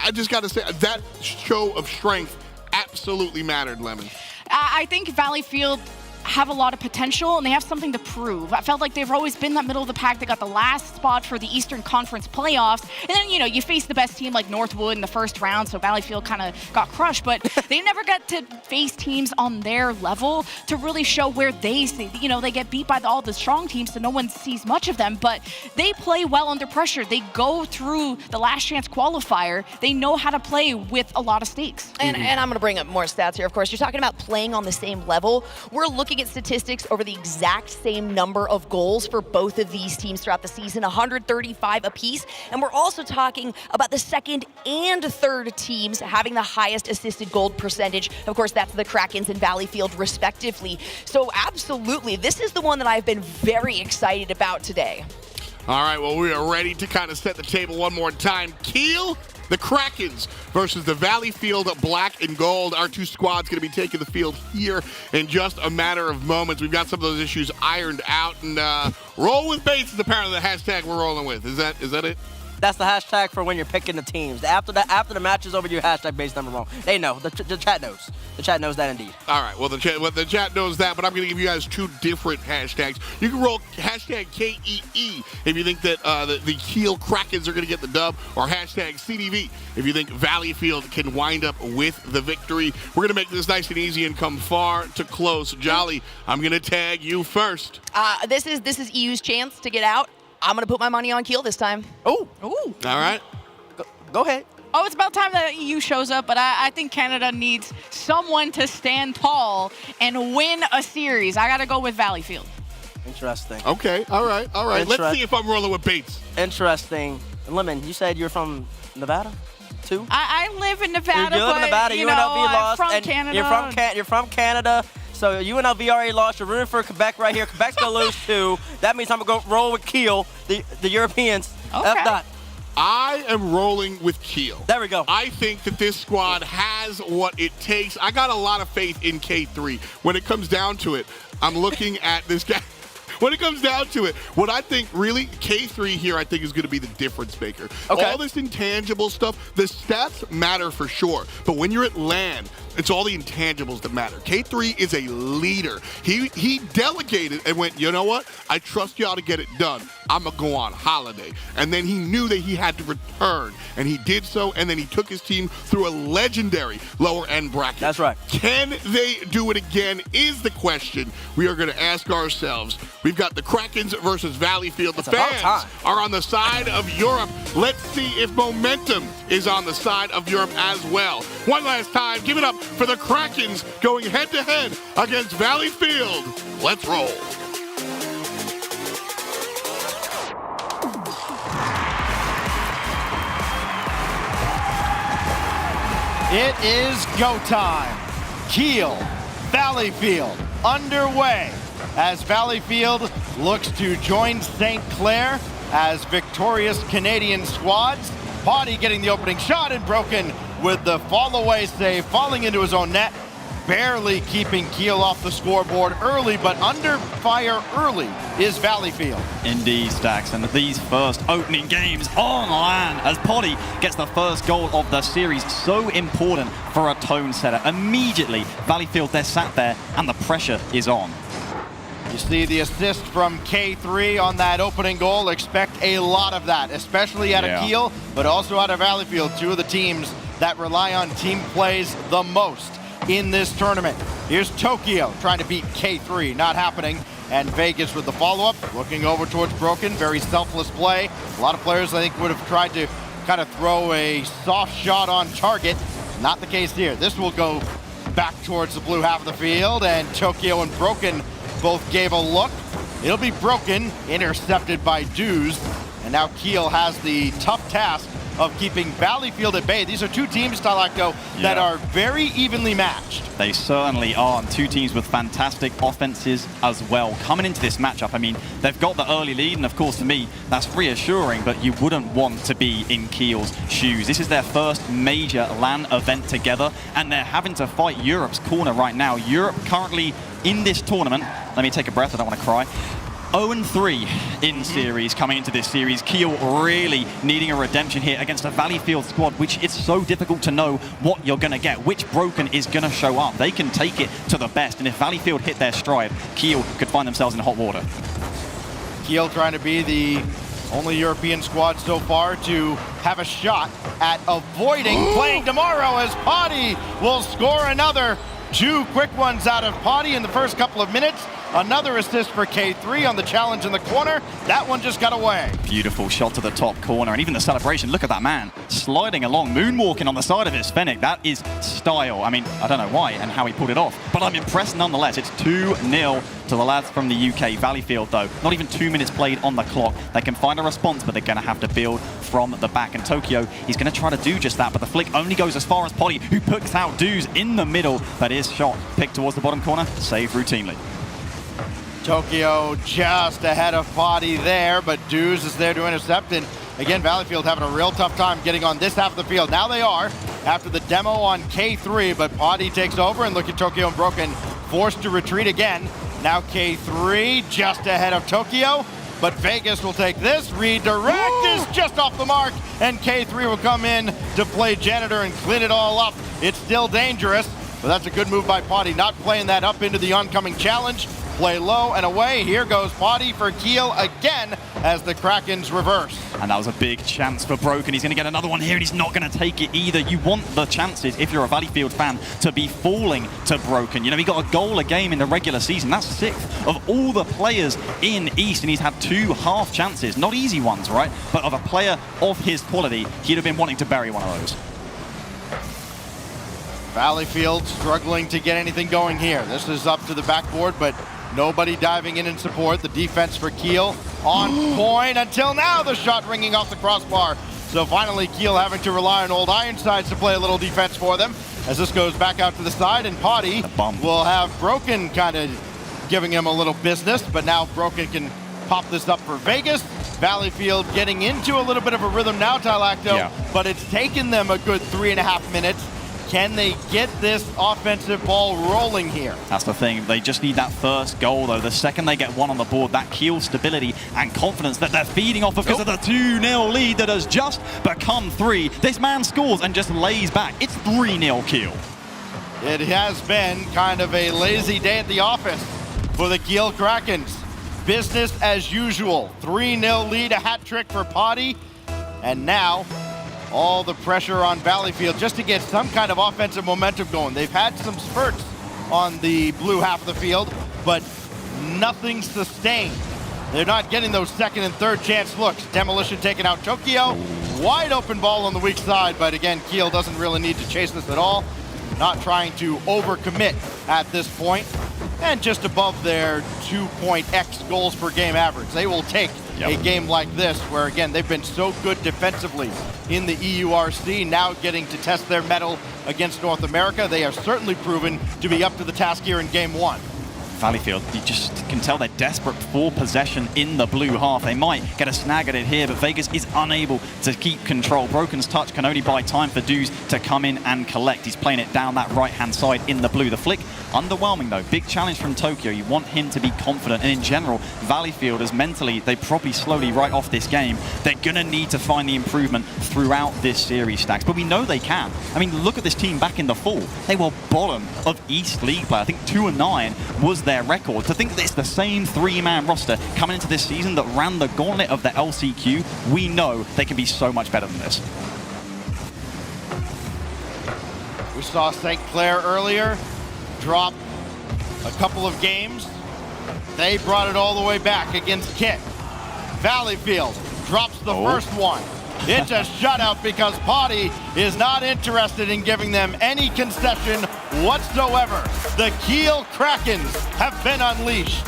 I just got to say that show of strength absolutely mattered, Lemon. I think Valleyfield have a lot of potential and they have something to prove. I felt like they've always been that middle of the pack. They got the last spot for the Eastern Conference playoffs. And then, you face the best team like Northwood in the first round, so Valleyfield kind of got crushed. But they never got to face teams on their level to really show where they see. They get beat by all the strong teams, so no one sees much of them. But they play well under pressure. They go through the last chance qualifier. They know how to play with a lot of stakes. And I'm going to bring up more stats here, of course. You're talking about playing on the same level. We're looking at statistics over the exact same number of goals for both of these teams throughout the season, 135 apiece. And we're also talking about the second and third teams having the highest assisted goal percentage. Of course, that's the Krakens and Valleyfield, respectively. So absolutely, this is the one that I've been very excited about today. All right, well, we are ready to kind of set the table one more time. Keel, The Krakens versus the Valleyfield Black and Gold. Our two squads going to be taking the field here in just a matter of moments. We've got some of those issues ironed out, and roll with Bates is apparently the hashtag we're rolling with. Is that it? That's the hashtag for when you're picking the teams. After the match is over, your hashtag base number wrong. They know. The chat knows. The chat knows that indeed. All right. Well, the chat knows that, but I'm going to give you guys two different hashtags. You can roll hashtag KEE if you think that the Keel Krakens are going to get the dub, or hashtag CDV if you think Valleyfield can wind up with the victory. We're going to make this nice and easy and come far to close. Jolly, I'm going to tag you first. This is EU's chance to get out. I'm going to put my money on Keel this time. Ooh. All right. Go ahead. Oh, it's about time the EU shows up, but I think Canada needs someone to stand tall and win a series. I got to go with Valleyfield. Interesting. Okay. All right. Let's see if I'm rolling with Bates. Interesting. Lemon, you said you're from Nevada, too? I live in Nevada, you live in Nevada. you UNLV know, lost, I'm from and Canada. You're from Canada. So UNLV already lost. You're rooting for Quebec right here. Quebec's going to lose, too. That means I'm going to go roll with Keel, the Europeans. Okay. F. I am rolling with Keel. There we go. I think that this squad has what it takes. I got a lot of faith in K3. When it comes down to it, I'm looking at this guy. When it comes down to it, what I think really, K3 here, I think is going to be the difference maker. Okay. All this intangible stuff, the stats matter for sure. But when you're at LAN, it's all the intangibles that matter. K3 is a leader. He delegated and went, you know what? I trust y'all to get it done. I'm going to go on holiday. And then he knew that he had to return. And he did so, and then he took his team through a legendary lower end bracket. That's right. Can they do it again is the question we are going to ask ourselves. We've got the Krakens versus Valleyfield. The fans are on the side of Europe. Let's see if momentum is on the side of Europe as well. One last time, give it up for the Krakens going head-to-head against Valleyfield. Let's roll. It is go time. Keel, Valleyfield underway as Valleyfield looks to join Saint Clair as victorious Canadian squads. Potty getting the opening shot and broken with the fall-away save, falling into his own net, barely keeping Keel off the scoreboard early, but under fire early is Valleyfield. Indeed, Stacks, and these first opening games on LAN as Potty gets the first goal of the series. So important for a tone setter. Immediately, Valleyfield, they're sat there, and the pressure is on. You see the assist from K3 on that opening goal. Expect a lot of that, especially out of Keel, but also out of Valleyfield, two of the teams that rely on team plays the most in this tournament. Here's Tokyo trying to beat K3, not happening. And Vegas with the follow-up, looking over towards Broken, very selfless play. A lot of players, I think, would have tried to kind of throw a soft shot on target. Not the case here. This will go back towards the blue half of the field, and Tokyo and Broken both gave a look. It'll be Broken, intercepted by Dews, and now Keel has the tough task of keeping Valleyfield at bay. These are two teams, Talacto, that are very evenly matched. They certainly are, and two teams with fantastic offenses as well. Coming into this matchup, I mean, they've got the early lead, and of course, to me, that's reassuring, but you wouldn't want to be in Keel's shoes. This is their first major LAN event together, and they're having to fight Europe's corner right now. Europe currently in this tournament, let me take a breath, I don't want to cry, 0-3 in series coming into this series. Keel really needing a redemption here against a Valleyfield squad, which it's so difficult to know what you're going to get, which Broken is going to show up. They can take it to the best, and if Valleyfield hit their stride, Keel could find themselves in hot water. Keel trying to be the only European squad so far to have a shot at avoiding playing tomorrow, as Potty will score another. Two quick ones out of Potty in the first couple of minutes. Another assist for K3 on the challenge in the corner. That one just got away. Beautiful shot to the top corner, and even the celebration. Look at that man sliding along, moonwalking on the side of his Fennec. That is style. I mean, I don't know why and how he pulled it off, but I'm impressed nonetheless. It's 2-0 to the lads from the UK. Valleyfield, though, not even 2 minutes played on the clock. They can find a response, but they're going to have to build from the back. And Tokyo, he's going to try to do just that, but the flick only goes as far as Potty, who picks out Dews in the middle. But his shot picked towards the bottom corner, saved routinely. Tokyo just ahead of Potty there, but Dews is there to intercept, and Again, Valleyfield having a real tough time getting on this half of the field. Now they are, after the demo on K3, but Potty takes over, and look at Tokyo and Broken forced to retreat again. Now K3 just ahead of Tokyo, but Vegas will take this. Redirect is just off the mark, and K3 will come in to play janitor and clean it all up. It's still dangerous, but that's a good move by Potty, not playing that up into the oncoming challenge. Play low and away. Here goes Potty for Keel again as the Krakens reverse. And that was a big chance for Broken. He's going to get another one here, and he's not going to take it either. You want the chances, if you're a Valleyfield fan, to be falling to Broken. You know, he got a goal a game in the regular season. That's 6th of all the players in East, and he's had 2 half chances. Not easy ones, right? But of a player of his quality, he'd have been wanting to bury one of those. Valleyfield struggling to get anything going here. This is up to the backboard, but nobody diving in support. The defense for Keel on point until now. The shot ringing off the crossbar. So finally Keel having to rely on old Ironsides to play a little defense for them as this goes back out to the side, and Potty will have Broken kind of giving him a little business, but now Broken can pop this up for Vegas. Valleyfield getting into a little bit of a rhythm now, Tylacto, but it's taken them a good 3.5 minutes. Can they get this offensive ball rolling here? That's the thing. They just need that first goal, though. The second they get one on the board, that Keel stability and confidence that they're feeding off of because of the 2-0 lead that has just become 3. This man scores and just lays back. It's 3-0 Keel. It has been kind of a lazy day at the office for the Keel Krakens. Business as usual. 3-0 lead, a hat trick for Potty. And now all the pressure on Valleyfield just to get some kind of offensive momentum going. They've had some spurts on the blue half of the field, but nothing sustained. They're not getting those second and third chance looks. Demolition taking out Tokyo. Wide open ball on the weak side, but again, Keel doesn't really need to chase this at all. Not trying to overcommit at this point. And just above their 2.x goals per game average. They will take a game like this where, again, they've been so good defensively in the EURC, now getting to test their mettle against North America. They have certainly proven to be up to the task here in game 1. Valleyfield, you just can tell they're desperate for possession in the blue half. They might get a snag at it here, but Vegas is unable to keep control. Broken's touch can only buy time for Dews to come in and collect. He's playing it down that right-hand side in the blue. The flick, underwhelming though. Big challenge from Tokyo. You want him to be confident. And in general, Valleyfield, as mentally, they probably slowly write off this game. They're going to need to find the improvement throughout this series, Stacks. But we know they can. I mean, look at this team back in the fall. They were bottom of East League play. I think 2-9 was their record. To think that it's the same 3-man roster coming into this season that ran the gauntlet of the LCQ, we know they can be so much better than this. We saw Saint Clair earlier drop a couple of games. They brought it all the way back against Kit. Valleyfield drops the first one. It's a shutout because Potty is not interested in giving them any concession whatsoever. The Keel Krakens have been unleashed.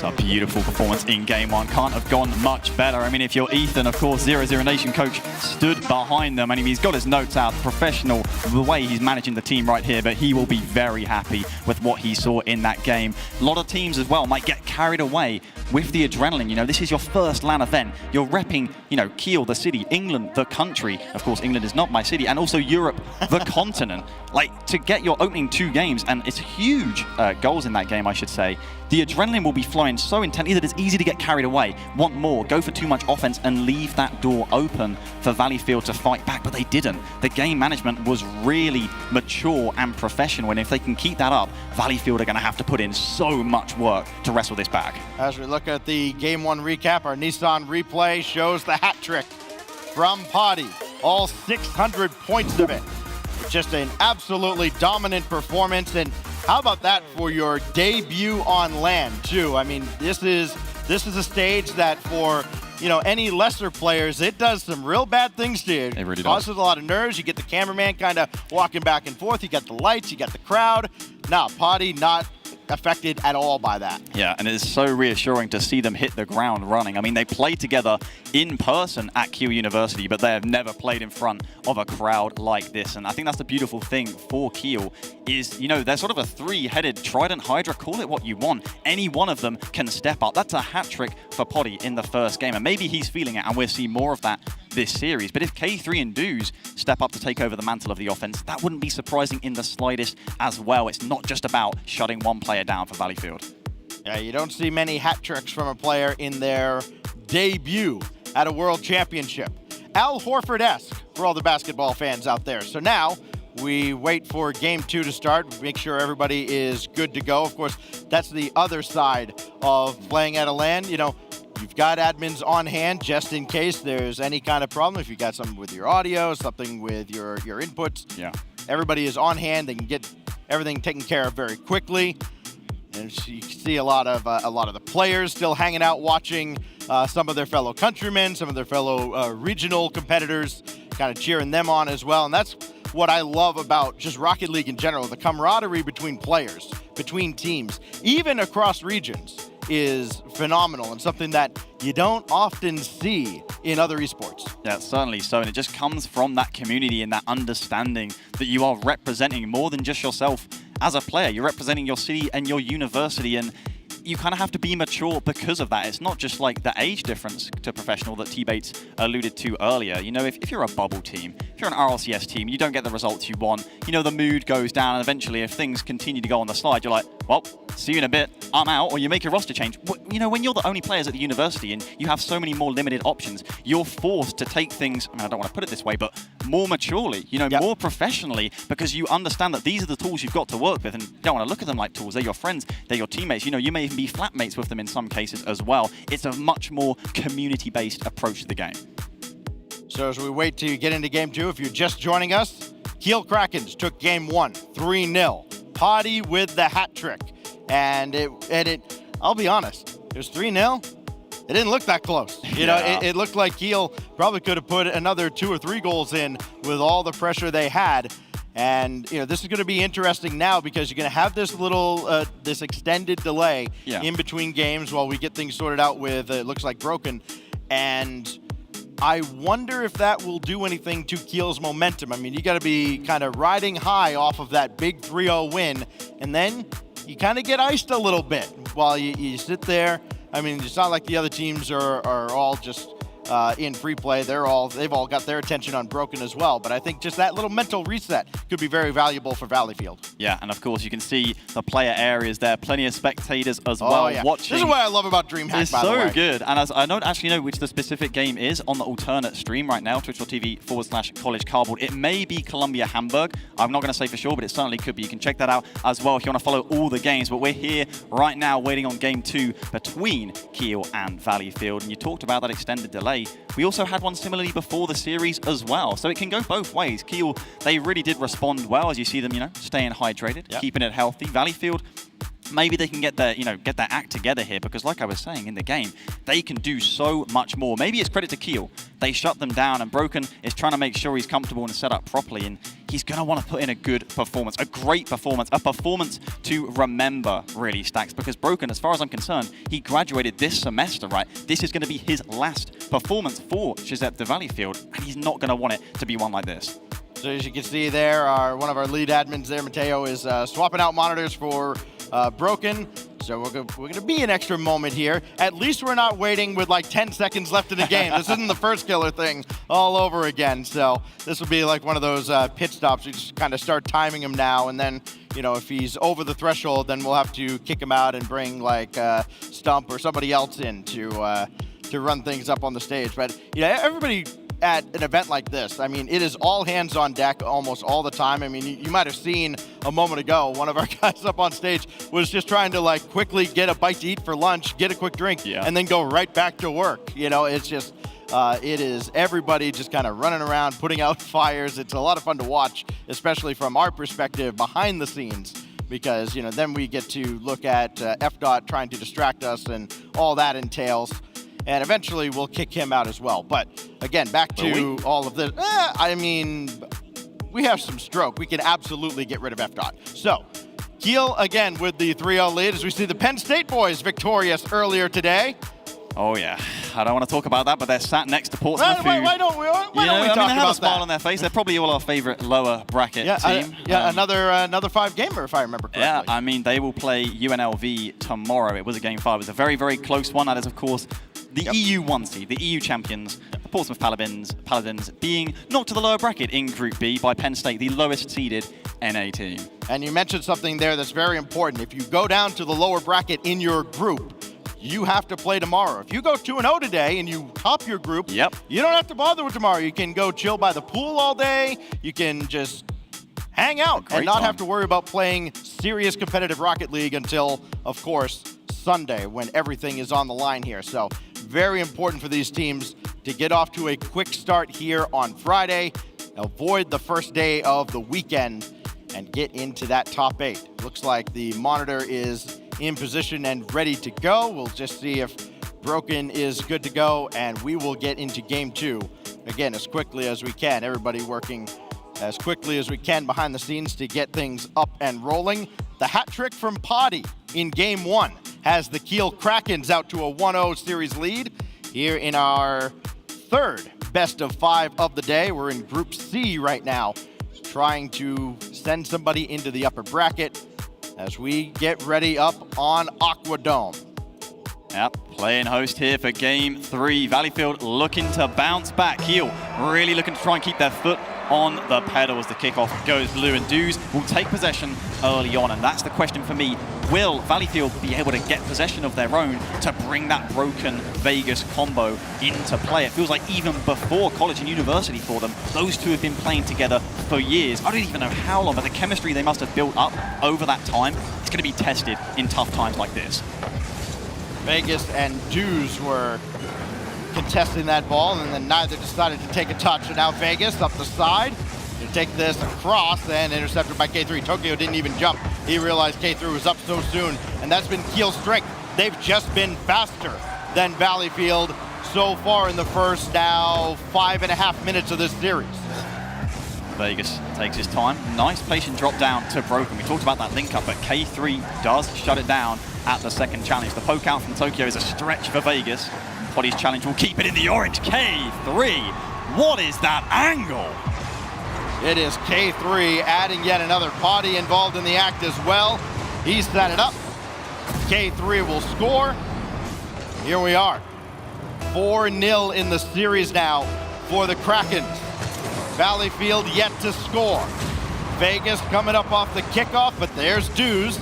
It's a beautiful performance in game 1. Can't have gone much better. I mean, if you're Ethan, of course, 0-0 Nation coach stood behind them. I mean, he's got his notes out, professional, the way he's managing the team right here, but he will be very happy with what he saw in that game. A lot of teams as well might get carried away with the adrenaline. You know, this is your first LAN event. You're repping, you know, Keel, the city, England, the country. Of course, England is not my city, and also Europe, the continent. Like, to get your opening 2 games, and it's huge goals in that game, I should say. The adrenaline will be flowing so intensely that it's easy to get carried away, want more, go for too much offense, and leave that door open for Valleyfield to fight back, but they didn't. The game management was really mature and professional, and if they can keep that up, Valleyfield are going to have to put in so much work to wrestle this back. As we look at the Game 1 recap, our Nissan replay shows the hat trick from Potty. All 600 points of it. Just an absolutely dominant performance, and how about that for your debut on LAN too? I mean, this is a stage that for, you know, any lesser players, it does some real bad things to you. It really does. Causes a lot of nerves. You get the cameraman kind of walking back and forth. You got the lights. You got the crowd. Now, Potty not affected at all by that. Yeah, and it is so reassuring to see them hit the ground running. I mean, they played together in person at Keel University, but they have never played in front of a crowd like this. And I think that's the beautiful thing for Keel is, you know, they're sort of a three-headed trident hydra. Call it what you want. Any one of them can step up. That's a hat trick for Poddy in the first game, and maybe he's feeling it, and we'll see more of that this series. But if K3 and Doos step up to take over the mantle of the offense, that wouldn't be surprising in the slightest as well. It's not just about shutting one player down for Valleyfield. Yeah, you don't see many hat tricks from a player in their debut at a World Championship. Al Horford-esque for all the basketball fans out there. So now we wait for game 2 to start, make sure everybody is good to go. Of course, that's the other side of playing at a LAN. You know, you've got admins on hand just in case there's any kind of problem. If you got something with your audio, something with your inputs, yeah, everybody is on hand. They can get everything taken care of very quickly. And you can see a lot of the players still hanging out, watching some of their fellow countrymen, some of their fellow regional competitors, kind of cheering them on as well. And that's what I love about just Rocket League in general, the camaraderie between players, between teams, even across regions, is phenomenal and something that you don't often see in other esports. Yeah, certainly so. And it just comes from that community and that understanding that you are representing more than just yourself as a player. You're representing your city and your university, and you kind of have to be mature because of that. It's not just like the age difference to professional that T-Bates alluded to earlier. You know, if you're a bubble team, if you're an RLCS team, you don't get the results you want, you know, the mood goes down, and eventually if things continue to go on the slide, you're like, well, see you in a bit, I'm out, or you make your roster change. You know, when you're the only players at the university and you have so many more limited options, you're forced to take things, I mean, I don't want to put it this way, but more maturely, you know, more professionally, because you understand that these are the tools you've got to work with, and you don't want to look at them like tools. They're your friends, they're your teammates. You know, you may even be flatmates with them in some cases as well. It's a much more community-based approach to the game. So as we wait to get into game 2, if you're just joining us, Keel Krakens took game 1, 3-0. Poddy with the hat trick. And I'll be honest, it was 3-0. It didn't look that close. You know, it looked like Keel probably could have put another 2 or 3 goals in with all the pressure they had. And, you know, this is going to be interesting now because you're going to have this little, this extended delay in between games while we get things sorted out with, it looks like Broken. And I wonder if that will do anything to Keel's momentum. I mean, you got to be kind of riding high off of that big 3-0 win, and then you kind of get iced a little bit while you sit there. I mean, it's not like the other teams are all just in free play. They've all got their attention on Broken as well. But I think just that little mental reset could be very valuable for Valleyfield. Yeah, and of course you can see the player areas there. Plenty of spectators as well watching. This is what I love about DreamHack, by the way. It's so good. And as I don't actually know which the specific game is on the alternate stream right now, twitch.tv/College Cardboard. It may be Columbia Hamburg. I'm not going to say for sure, but it certainly could be. You can check that out as well if you want to follow all the games. But we're here right now waiting on game 2 between Keel and Valleyfield. And you talked about that extended delay. We also had one similarly before the series as well. So it can go both ways. Keel, they really did respond well as you see them, you know, staying hydrated, keeping it healthy. Valleyfield, maybe they can get their act together here, because like I was saying in the game, they can do so much more. Maybe it's credit to Keel. They shut them down, and Broken is trying to make sure he's comfortable and set up properly, and he's going to want to put in a good performance, a great performance, a performance to remember, really, Stacks, because Broken, as far as I'm concerned, he graduated this semester, right? This is going to be his last performance for Giuseppe de Valleyfield, and he's not going to want it to be one like this. So as you can see there, one of our lead admins there, Mateo, is swapping out monitors for Broken. So we're going to be an extra moment here. At least we're not waiting with like 10 seconds left in the game. This isn't the first killer thing all over again. So this will be like one of those pit stops. You just kind of start timing him now, and then, you know, if he's over the threshold, then we'll have to kick him out and bring like Stump or somebody else in to run things up on the stage. But yeah, everybody at an event like this, I mean, it is all hands on deck almost all the time. I mean, you might have seen a moment ago, one of our guys up on stage was just trying to like quickly get a bite to eat for lunch, get a quick drink, and then go right back to work. You know, it's just, it is everybody just kind of running around, putting out fires. It's a lot of fun to watch, especially from our perspective behind the scenes, because, you know, then we get to look at FDOT trying to distract us and all that entails. And eventually we'll kick him out as well. But again, back to all of this. I mean, we have some stroke. We can absolutely get rid of FDOT. So Keel again with the 3-0 lead as we see the Penn State boys victorious earlier today. Oh, yeah. I don't want to talk about that, but they're sat next to Portsmouth. Why don't we talk they have about a smile that? on their face. They're probably all our favorite lower bracket team. Another 5-gamer, if I remember correctly. Yeah, I mean, they will play UNLV tomorrow. It was a game 5. It was a very, very close one. That is, of course, the EU 1 seed, the EU champions, the Portsmouth Paladins, being knocked to the lower bracket in Group B by Penn State, the lowest seeded NA team. And you mentioned something there that's very important. If you go down to the lower bracket in your group, you have to play tomorrow. If you go 2-0 today and you top your group, you don't have to bother with tomorrow. You can go chill by the pool all day. You can just hang out and not have to worry about playing serious competitive Rocket League until, of course, Sunday when everything is on the line here. So very important for these teams to get off to a quick start here on Friday, avoid the first day of the weekend, and get into that top 8. Looks like the monitor is in position and ready to go. We'll just see if Broken is good to go, and we will get into game 2 again as quickly as we can. Everybody working as quickly as we can behind the scenes to get things up and rolling. The hat trick from Potty in game 1 has the Keel Krakens out to a 1-0 series lead. Here in our 3rd best of 5 of the day, we're in Group C right now, trying to send somebody into the upper bracket as we get ready up on Aquadome. Yep, playing host here for game 3. Valleyfield looking to bounce back. Keel really looking to try and keep their foot on the pedal as the kickoff goes blue, and Dews will take possession early on. And that's the question for me. Will Valleyfield be able to get possession of their own to bring that Broken Vegas combo into play? It feels like even before college and university for them, those two have been playing together for years. I don't even know how long, but the chemistry they must have built up over that time, it's going to be tested in tough times like this. Vegas and Dews were contesting that ball, and then neither decided to take a touch. And now Vegas up the side to take this across, and intercepted by K3. Tokyo didn't even jump. He realized K3 was up so soon, and that's been Keel's strength. They've just been faster than Valleyfield so far in the first now 5.5 minutes of this series. Vegas takes his time. Nice patient drop down to Broken. We talked about that link up, but K3 does shut it down at the second challenge. The poke out from Tokyo is a stretch for Vegas. Potty's challenge will keep it in the orange. K3, what is that angle? It is K3 adding yet another Potty involved in the act as well. He's set it up. K3 will score. Here we are. 4-0 in the series now for the Krakens. Valleyfield yet to score. Vegas coming up off the kickoff, but there's Dews,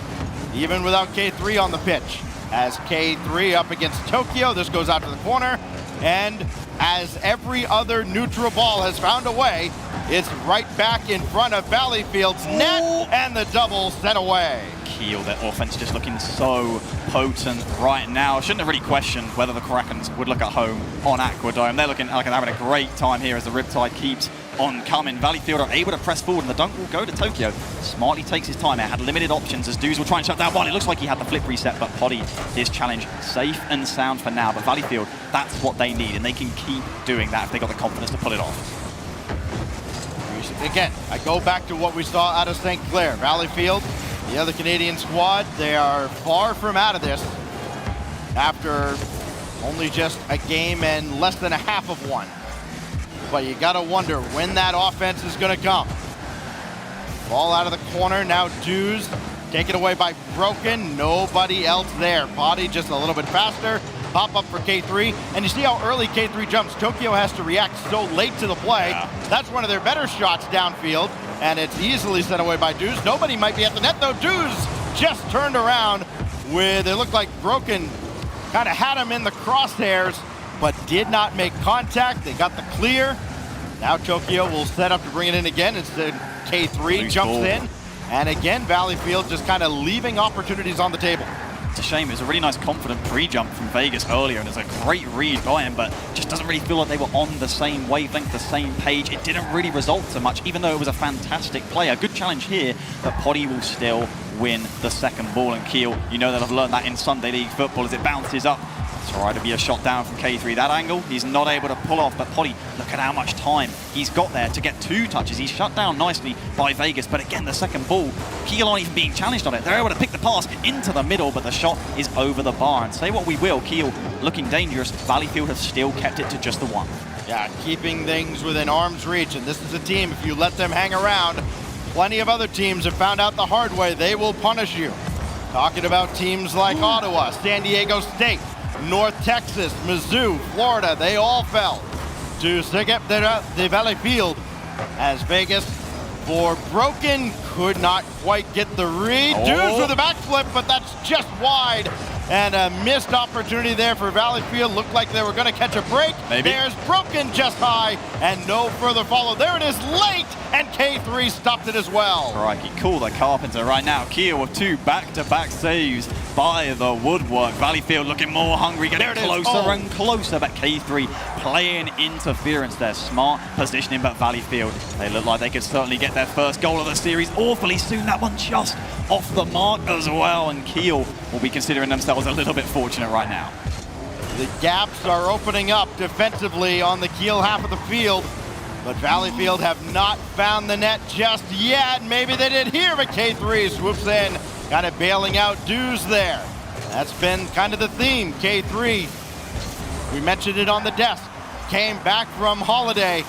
even without K3 on the pitch. As K3 up against Tokyo, this goes out to the corner, and as every other neutral ball has found a way, it's right back in front of Valleyfield's net, and the double set away. Keel, their offense just looking so potent right now. Shouldn't have really questioned whether the Krakens would look at home on Aquadome. They're looking like they're having a great time here as the Riptide keeps on coming. Valleyfield are able to press forward, and the dunk will go to Tokyo. Smartly takes his time. It had limited options as Dews will try and shut that one. It looks like he had the flip reset, but Potty, his challenge safe and sound for now. But Valleyfield, that's what they need, and they can keep doing that if they got the confidence to pull it off. Again, I go back to what we saw out of Saint Clair. Valleyfield, the other Canadian squad, they are far from out of this after only just a game and less than a half of one. But you gotta wonder when that offense is gonna come. Ball out of the corner, now Dews, taken away by Broken, nobody else there. Potty just a little bit faster, pop up for K3, and you see how early K3 jumps. Tokyo has to react so late to the play. Yeah. That's one of their better shots downfield, and it's easily sent away by Dews. Nobody might be at the net though. Dews just turned around with, it looked like Broken kind of had him in the crosshairs, but did not make contact. They got the clear. Now Tokyo will set up to bring it in again. Instead, K3 jumps in. And again, Valleyfield just kind of leaving opportunities on the table. It's a shame. It was a really nice, confident pre-jump from Vegas earlier, and it's a great read by him, but just doesn't really feel like they were on the same wavelength, the same page. It didn't really result so much, even though it was a fantastic play. A good challenge here, but Potty will still win the second ball. And Keel, you know that I've learned that in Sunday League football as it bounces up Try to be a shot down from K3. That angle, he's not able to pull off, but Poddy, look at how much time he's got there to get 2 touches. He's shut down nicely by Vegas, but again, the second ball, Keel aren't even being challenged on it. They're able to pick the pass into the middle, but the shot is over the bar. And say what we will, Keel looking dangerous. Valleyfield have still kept it to just the 1. Yeah, keeping things within arm's reach, and this is a team, if you let them hang around, plenty of other teams have found out the hard way, they will punish you. Talking about teams like Ottawa, San Diego State, North Texas, Mizzou, Florida, they all fell to the Valleyfield as Vegas for Broken could not quite get the read. Dudes with a backflip, but that's just wide. And a missed opportunity there for Valleyfield. Looked like they were going to catch a break. Maybe. There's Broken just high, and no further follow. There it is late, and K3 stopped it as well. Crikey, cool the Carpenter right now. Keel with 2 back-to-back saves by the woodwork. Valleyfield looking more hungry, getting closer and closer, but K3 playing interference there. Smart positioning, but Valleyfield, they look like they could certainly get their first goal of the series awfully soon. That one just off the mark as well, and Keel will be considering themselves a little bit fortunate right now. The gaps are opening up defensively on the Keel half of the field, but Valleyfield have not found the net just yet. Maybe they did here, but K3 swoops in, kind of bailing out dues there. That's been kind of the theme. K3, we mentioned it on the desk, came back from holiday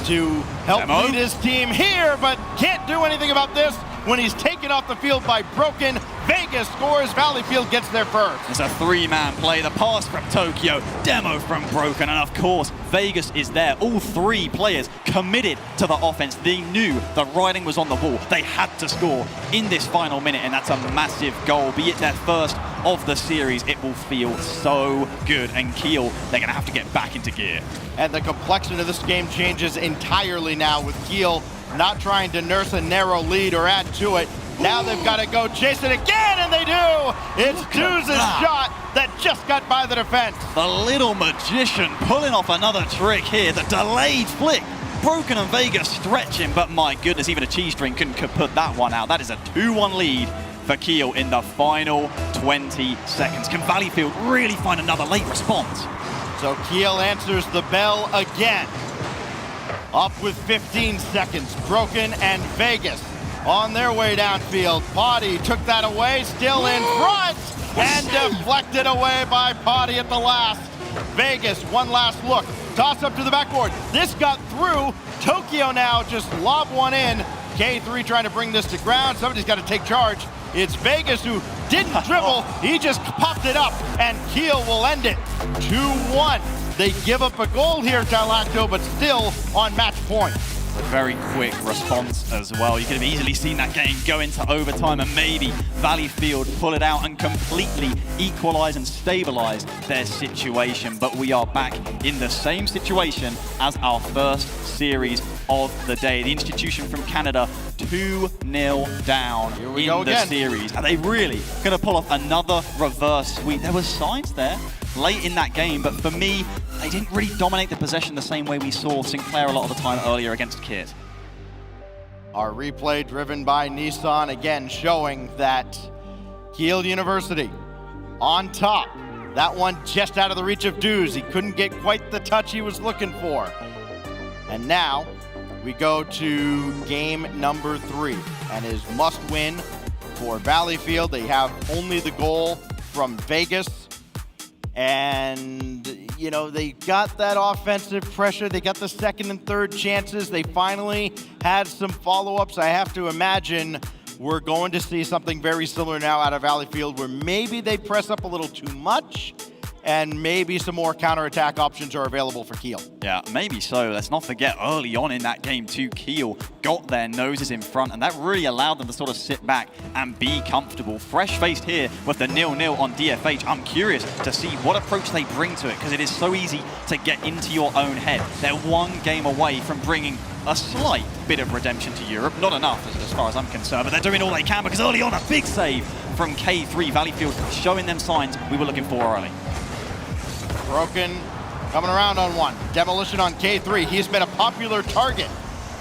to help lead his team here, but can't do anything about this when he's taken off the field by Broken. Vegas scores, Valleyfield gets there first. It's a 3-man play, the pass from Tokyo, demo from Broken, and of course, Vegas is there. All 3 players committed to the offense. They knew the writing was on the wall. They had to score in this final minute, and that's a massive goal. Be it their first of the series, it will feel so good. And Keel, they're gonna have to get back into gear. And the complexion of this game changes entirely now with Keel not trying to nurse a narrow lead or add to it. Now they've got to go chase it again, and they do! It's Dues' shot that just got by the defense. The little magician pulling off another trick here. The delayed flick. Broken and Vegas stretching, but my goodness, even a cheese string couldn't put that one out. That is a 2-1 lead for Keel in the final 20 seconds. Can Valleyfield really find another late response? So Keel answers the bell again. Up with 15 seconds, Broken and Vegas on their way downfield. Poddy took that away, still in front, and deflected away by Poddy at the last. Vegas, one last look, toss up to the backboard. This got through. Tokyo now just lob one in. K3 trying to bring this to ground. Somebody's got to take charge. It's Vegas who didn't dribble. He just popped it up, and Keel will end it. 2-1. They give up a goal here, Talacto, but still on match point. A very quick response as well. You could have easily seen that game go into overtime and maybe Valleyfield pull it out and completely equalize and stabilize their situation. But we are back in the same situation as our first series of the day. The institution from Canada 2-0 down in the series. Are they really going to pull off another reverse sweep? There were signs there late in that game, but for me, they didn't really dominate the possession the same way we saw Saint Clair a lot of the time earlier against Kit. Our replay driven by Nissan, again showing that Keel University on top. That one just out of the reach of Dues. He couldn't get quite the touch he was looking for. And now we go to game number 3 and is must win for Valleyfield. They have only the goal from Vegas. And, you know, they got that offensive pressure. They got the second and third chances. They finally had some follow-ups. I have to imagine we're going to see something very similar now out of Valleyfield where maybe they press up a little too much and maybe some more counterattack options are available for Keel. Yeah, maybe so. Let's not forget early on in that game too, Keel got their noses in front and that really allowed them to sort of sit back and be comfortable. Fresh-faced here with the 0-0 on DFH. I'm curious to see what approach they bring to it because it is so easy to get into your own head. They're one game away from bringing a slight bit of redemption to Europe. Not enough as far as I'm concerned, but they're doing all they can because early on a big save from K3. Valleyfield showing them signs we were looking for early. Broken coming around on one. Demolition on K3. He's been a popular target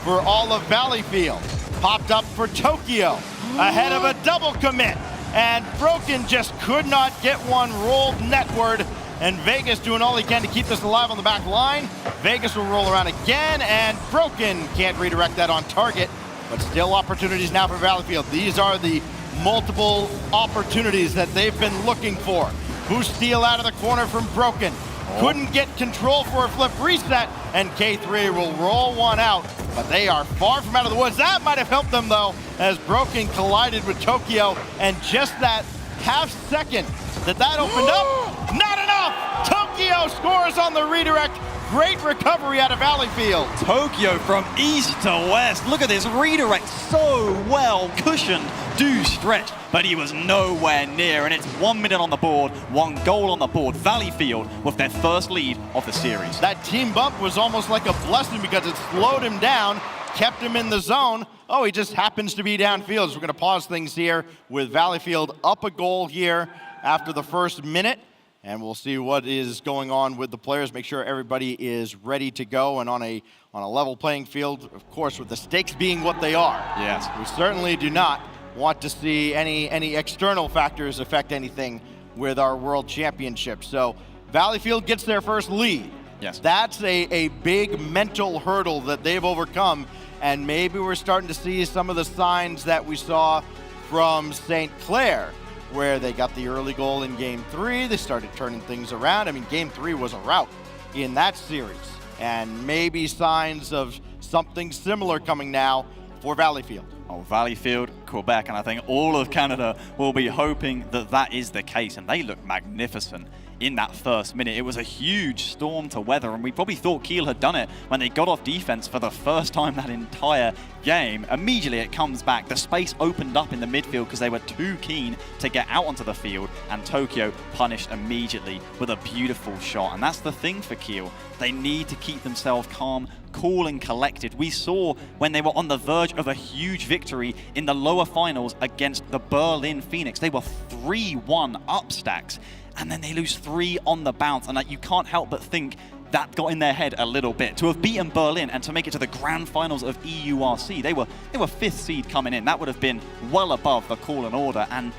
for all of Valleyfield. Popped up for Tokyo. Ahead of a double commit. and Broken just could not get one rolled netward. And Vegas doing all he can to keep this alive on the back line. Vegas will roll around again, and Broken can't redirect that on target, but still opportunities now for Valleyfield. These are the multiple opportunities that they've been looking for. Boost steal out of the corner from Broken. Couldn't get control for a flip reset, and K3 will roll one out, but they are far from out of the woods. That might have helped them, though, as Broken collided with Tokyo, and just that half second that opened up, not enough! Tokyo scores on the redirect. Great recovery out of Valleyfield. Tokyo from east to west. Look at this redirect, so well cushioned. Do stretch, but he was nowhere near, and it's 1 minute on the board, 1 goal on the board. Valleyfield with their first lead of the series. That team bump was almost like a blessing because it slowed him down, kept him in the zone. Oh, he just happens to be downfield. So we're going to pause things here with Valleyfield up a goal here after the first minute. And we'll see what is going on with the players, make sure everybody is ready to go and on a level playing field, of course, with the stakes being what they are. Yes. We certainly do not want to see any external factors affect anything with our World Championship. So Valleyfield gets their first lead. Yes. That's a big mental hurdle that they've overcome, and maybe we're starting to see some of the signs that we saw from Saint Clair, where they got the early goal in Game 3. They started turning things around. I mean, Game 3 was a rout in that series. And maybe signs of something similar coming now for Valleyfield. Oh, Valleyfield, Quebec, and I think all of Canada will be hoping that that is the case. And they look magnificent in that first minute. It was a huge storm to weather, and we probably thought Keel had done it when they got off defense for the first time that entire game. Immediately it comes back. The space opened up in the midfield because they were too keen to get out onto the field, and Tokyo punished immediately with a beautiful shot. And that's the thing for Keel. They need to keep themselves calm, cool and collected. We saw when they were on the verge of a huge victory in the lower finals against the Berlin Phoenix. They were 3-1 up stacks, and then they lose 3 on the bounce, and you can't help but think that got in their head a little bit. To have beaten Berlin and to make it to the grand finals of EURC, they were 5th seed coming in. That would have been well above the call and order, and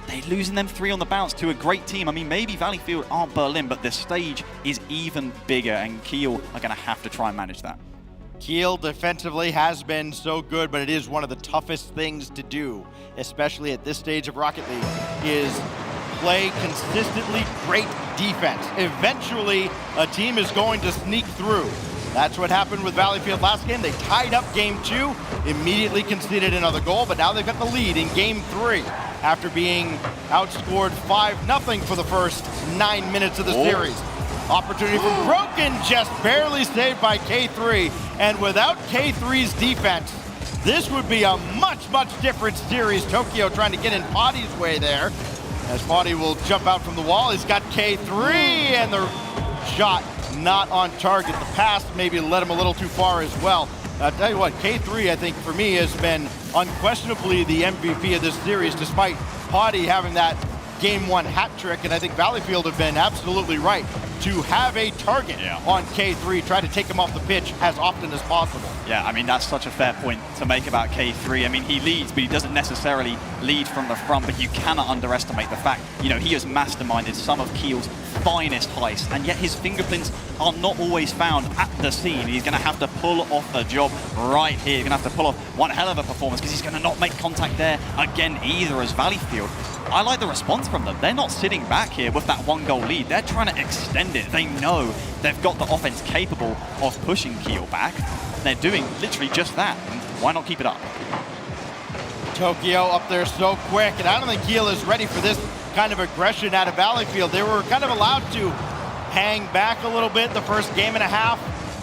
they losing them 3 on the bounce to a great team. I mean, maybe Valleyfield aren't Berlin, but the stage is even bigger, and Keel are going to have to try and manage that. Keel defensively has been so good, but it is one of the toughest things to do, especially at this stage of Rocket League, is play consistently great defense. Eventually, a team is going to sneak through. That's what happened with Valleyfield last game. They tied up Game 2, immediately conceded another goal, but now they've got the lead in Game 3 after being outscored 5-0 for the first 9 minutes of the series. Opportunity for Broken, just barely saved by K3, and without K3's defense, this would be a much, much different series. Tokyo trying to get in Potty's way there, as Potty will jump out from the wall. He's got K3, and the shot not on target. The pass maybe led him a little too far as well. I'll tell you what, K3, I think, for me, has been unquestionably the MVP of this series, despite Potty having that Game 1 hat trick, and I think Valleyfield have been absolutely right to have a target on K3, try to take him off the pitch as often as possible. Yeah, I mean, that's such a fair point to make about K3. I mean, he leads, but he doesn't necessarily lead from the front, but you cannot underestimate the fact, he has masterminded some of Keel's finest heists, and yet his fingerprints are not always found at the scene. He's going to have to pull off a job right here. He's going to have to pull off one hell of a performance because he's going to not make contact there again either as Valleyfield. I like the response from them. They're not sitting back here with that 1-goal lead. They're trying to extend it. They know they've got the offense capable of pushing Keel back. They're doing literally just that. And why not keep it up? Tokyo up there so quick, and I don't think Keel is ready for this kind of aggression out of Valleyfield. They were kind of allowed to hang back a little bit the first game and a half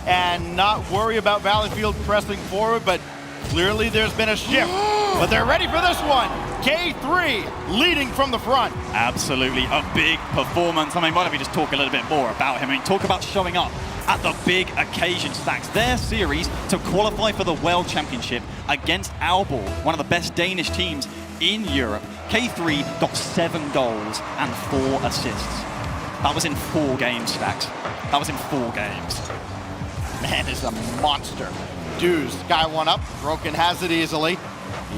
and not worry about Valleyfield pressing forward, but clearly there's been a shift. But they're ready for this one. K3 leading from the front. Absolutely, a big performance. I mean, why don't we just talk a little bit more about him? I mean, talk about showing up at the big occasion. Stacks their series to qualify for the World Championship against Aalborg, one of the best Danish teams in Europe. K3 got 7 goals and 4 assists. That was in 4 games, Stacks. That was in 4 games. Man is a monster. Dues, guy one up, Broken has it easily.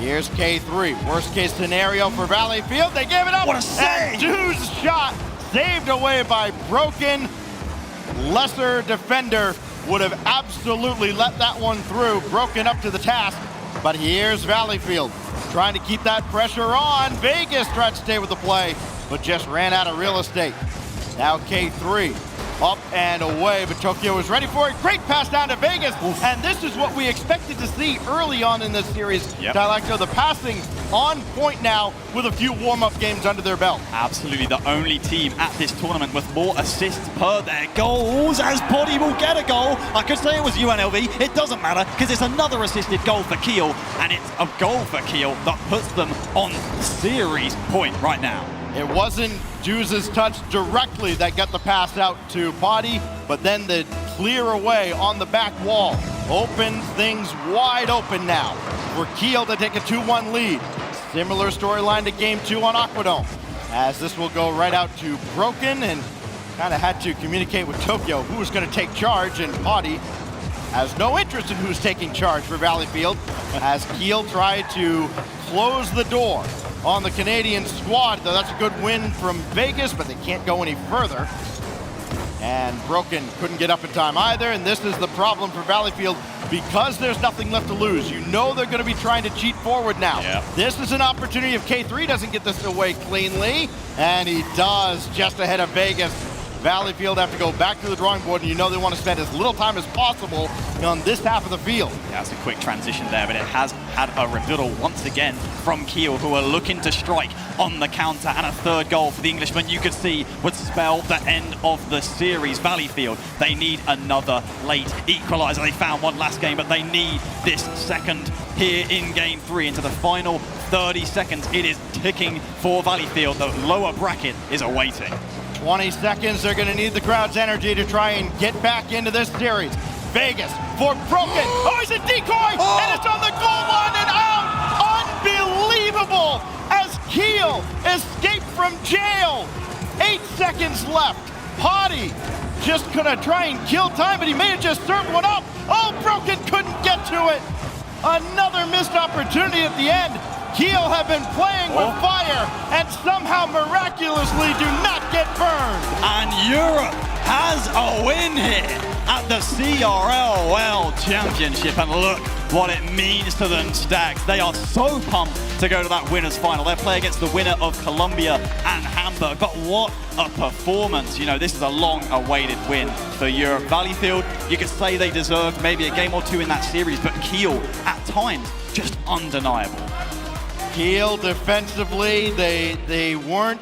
Here's K3. Worst case scenario for Valleyfield. They gave it up. What a save! Dude's shot saved away by Broken. Lesser defender would have absolutely let that one through. Broken up to the task. But here's Valleyfield trying to keep that pressure on. Vegas tried to stay with the play, but just ran out of real estate. Now K3 up and away, but Tokyo was ready for it. Great pass down to Vegas, and this is what we expected to see early on in this series. Dialecto, the passing on point now with a few warm-up games under their belt. Absolutely the only team at this tournament with more assists per their goals, as Body will get a goal. I could say it was UNLV, it doesn't matter, because it's another assisted goal for Keel, and it's a goal for Keel that puts them on series point right now. It wasn't Juice's touch directly that got the pass out to Potty, but then the clear away on the back wall opens things wide open now for Keel to take a 2-1 lead. Similar storyline to game 2 on Aquadome, as this will go right out to Broken, and kind of had to communicate with Tokyo who was going to take charge, and Potty has no interest in who's taking charge for Valleyfield, as Keel tried to close the door on the Canadian squad, though that's a good win from Vegas, but they can't go any further. And Broken couldn't get up in time either, and this is the problem for Valleyfield because there's nothing left to lose. You know they're going to be trying to cheat forward now. This is an opportunity if K3 doesn't get this away cleanly, and he does just ahead of Vegas. Valleyfield have to go back to the drawing board, and you know they want to spend as little time as possible on this half of the field. Yeah, it's a quick transition there, but it has had a rebuttal once again from Keel, who are looking to strike on the counter, and a third goal for the Englishman you could see would spell the end of the series. Valleyfield, they need another late equalizer. They found one last game, but they need this second here in game 3 into the final 30 seconds. It is ticking for Valleyfield. The lower bracket is awaiting. 20 seconds, they're going to need the crowd's energy to try and get back into this series. Vegas for Broken. Oh, he's a decoy, and it's on the goal line and out. Unbelievable, as Keel escaped from jail. 8 seconds left. Potty just gonna try and kill time, but he may have just served one up. Oh, Broken couldn't get to it. Another missed opportunity at the end. Keel have been playing with fire and somehow miraculously do not get burned. And Europe has a win here at the CRL World Championship. And look what it means to them, Stags. They are so pumped to go to that winners final. They'll play against the winner of Colombia and Hamburg. But what a performance. You know, this is a long-awaited win for Europe. Valleyfield, you could say they deserved maybe a game or two in that series, but Keel, at times, just undeniable. Keel defensively, they weren't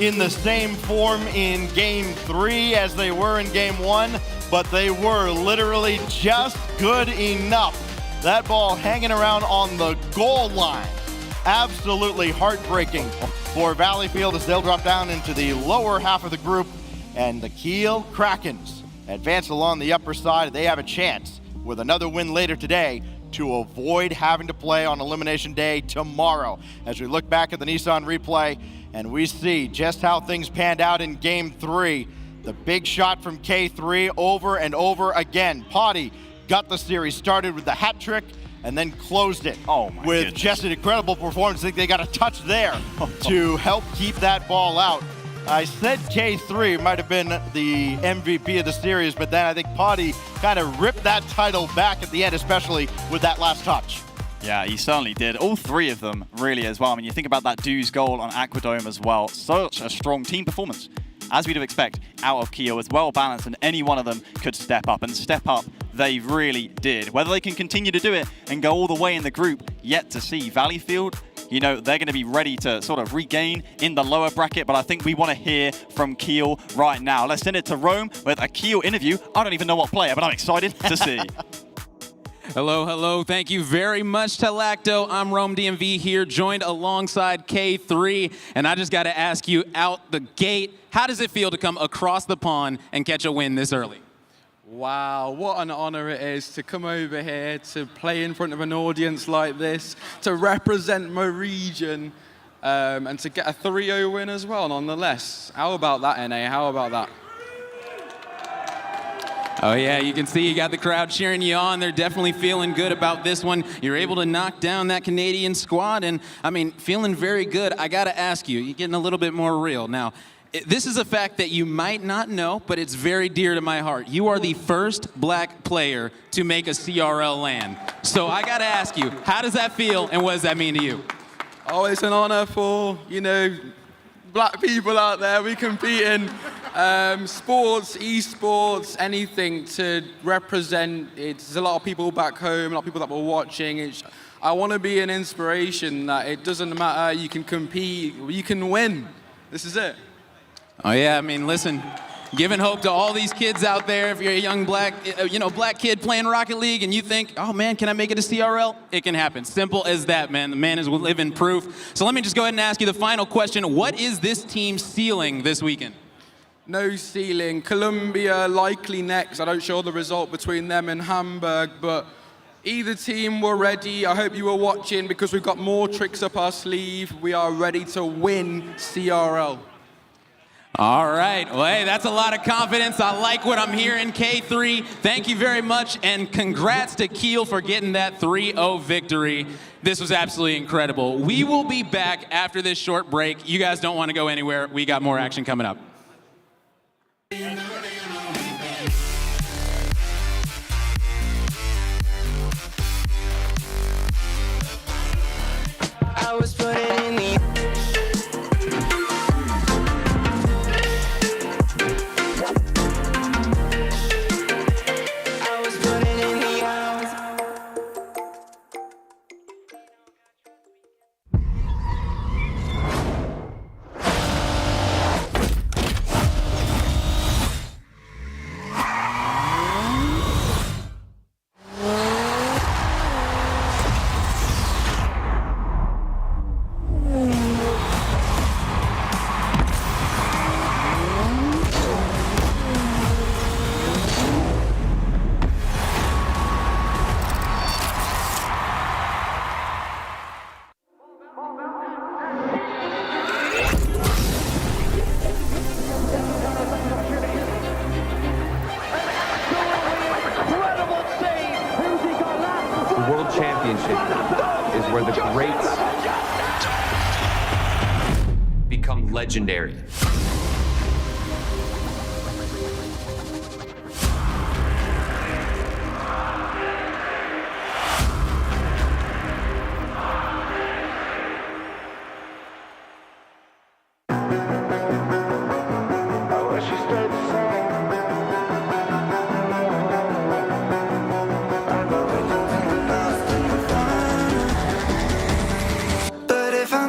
in the same form in game 3 as they were in game 1, but they were literally just good enough. That ball hanging around on the goal line. Absolutely heartbreaking for Valleyfield as they'll drop down into the lower half of the group, and the Keel Krakens advance along the upper side. They have a chance with another win later today to avoid having to play on Elimination Day tomorrow. As we look back at the Nissan replay and we see just how things panned out in game 3, the big shot from K3 over and over again. Potty got the series started with the hat trick and then closed it with just an incredible performance. I think they got a touch there to help keep that ball out. I said K3 might have been the MVP of the series, but then I think Potty kind of ripped that title back at the end, especially with that last touch. Yeah, he certainly did. All three of them, really, as well. I mean, you think about that Dues goal on Aquadome as well. Such a strong team performance, as we'd expect, out of Keel. As well balanced, and any one of them could step up. And step up, they really did. Whether they can continue to do it and go all the way in the group, yet to see. Valleyfield, you know, they're going to be ready to sort of regain in the lower bracket, but I think we want to hear from Keel right now. Let's send it to Rome with a Keel interview. I don't even know what player, but I'm excited to see. Hello, hello. Thank you very much, Telacto. I'm Rome DMV here, joined alongside K3, and I just got to ask you out the gate, how does it feel to come across the pond and catch a win this early? Wow, what an honor it is to come over here, to play in front of an audience like this, to represent my region, and to get a 3-0 win as well, nonetheless. How about that, NA? How about that? Oh yeah, you can see you got the crowd cheering you on. They're definitely feeling good about this one. You're able to knock down that Canadian squad, and I mean, feeling very good. I gotta ask you, you're getting a little bit more real. Now, this is a fact that you might not know, but it's very dear to my heart. You are the first black player to make a CRL LAN. So I gotta ask you, how does that feel, and what does that mean to you? Oh, it's an honor for, you know, black people out there. We compete in sports, esports, anything to represent. There's a lot of people back home, a lot of people that were watching. I want to be an inspiration that it doesn't matter, you can compete, you can win. This is it. Oh yeah, I mean, listen, giving hope to all these kids out there. If you're a young black kid playing Rocket League and you think, oh man, can I make it to CRL? It can happen. Simple as that, man. The man is living proof. So let me just go ahead and ask you the final question. What is this team's ceiling this weekend? No ceiling. Colombia likely next. I don't show the result between them and Hamburg, but either team, we're ready. I hope you were watching because we've got more tricks up our sleeve. We are ready to win CRL. All right. Well, hey, that's a lot of confidence. I like what I'm hearing, K3. Thank you very much, and congrats to Keel for getting that 3-0 victory. This was absolutely incredible. We will be back after this short break. You guys don't want to go anywhere. We got more action coming up. I was putting in the World Championship is where the greats become legendary. But if I'm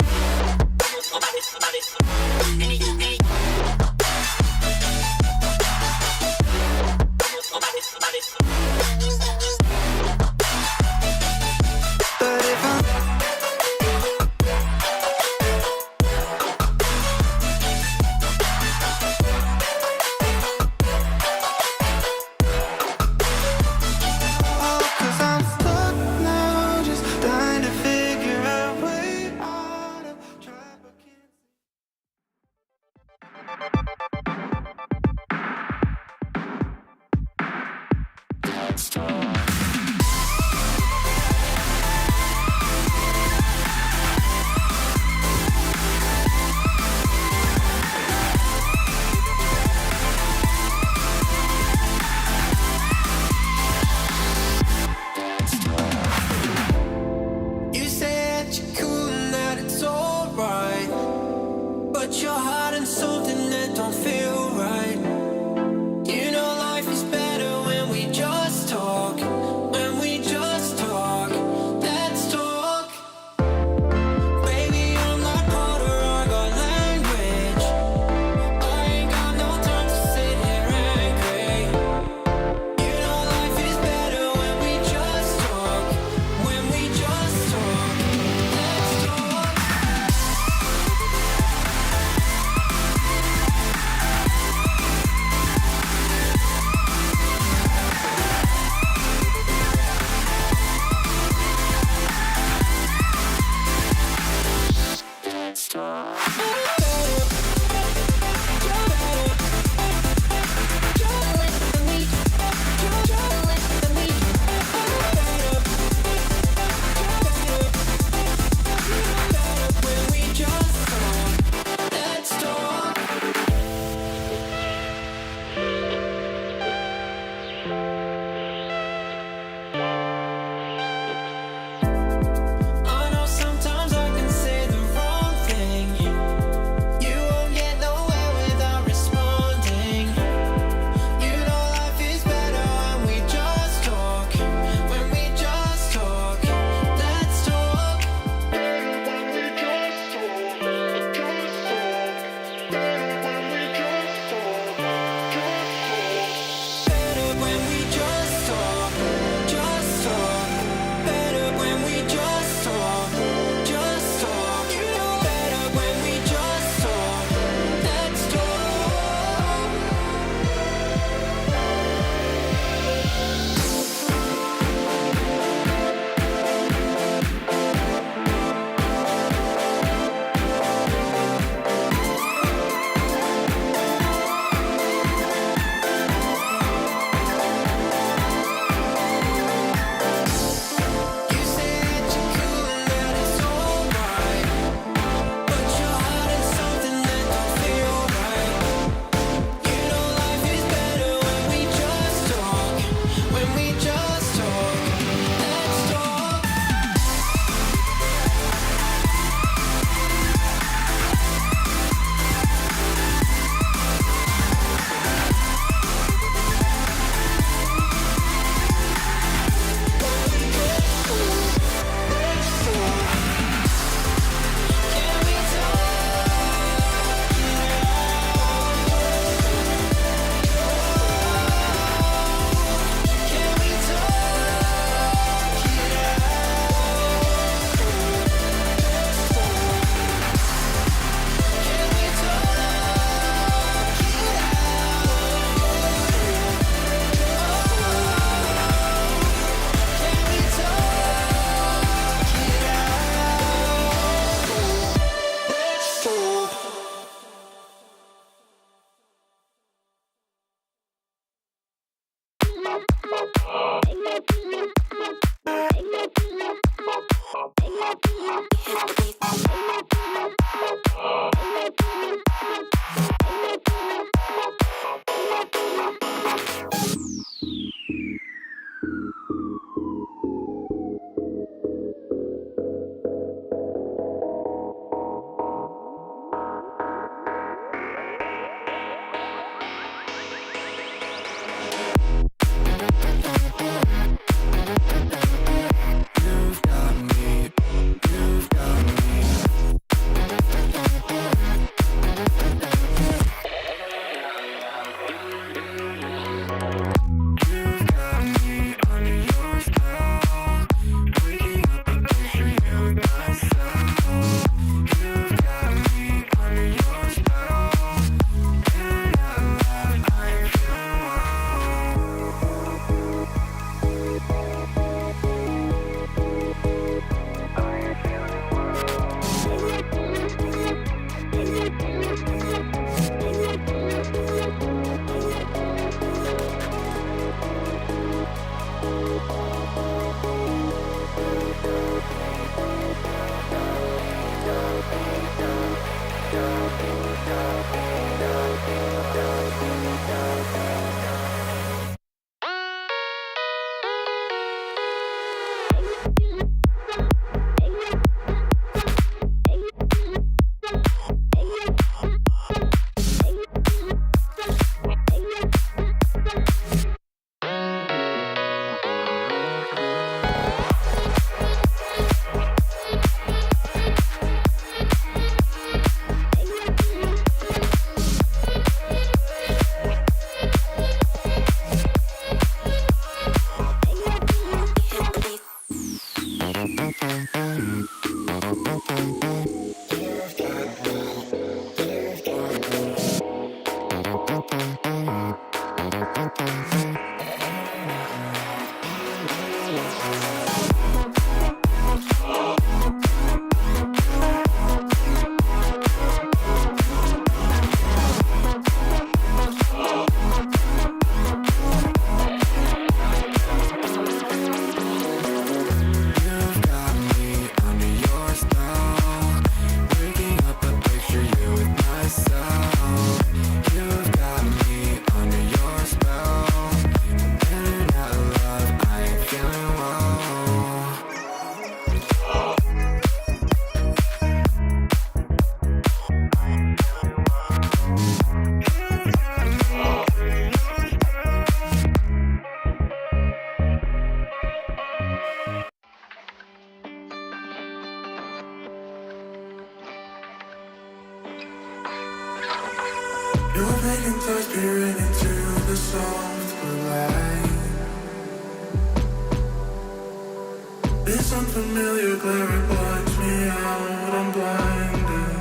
This unfamiliar glare, it blinds me out, I'm blinded.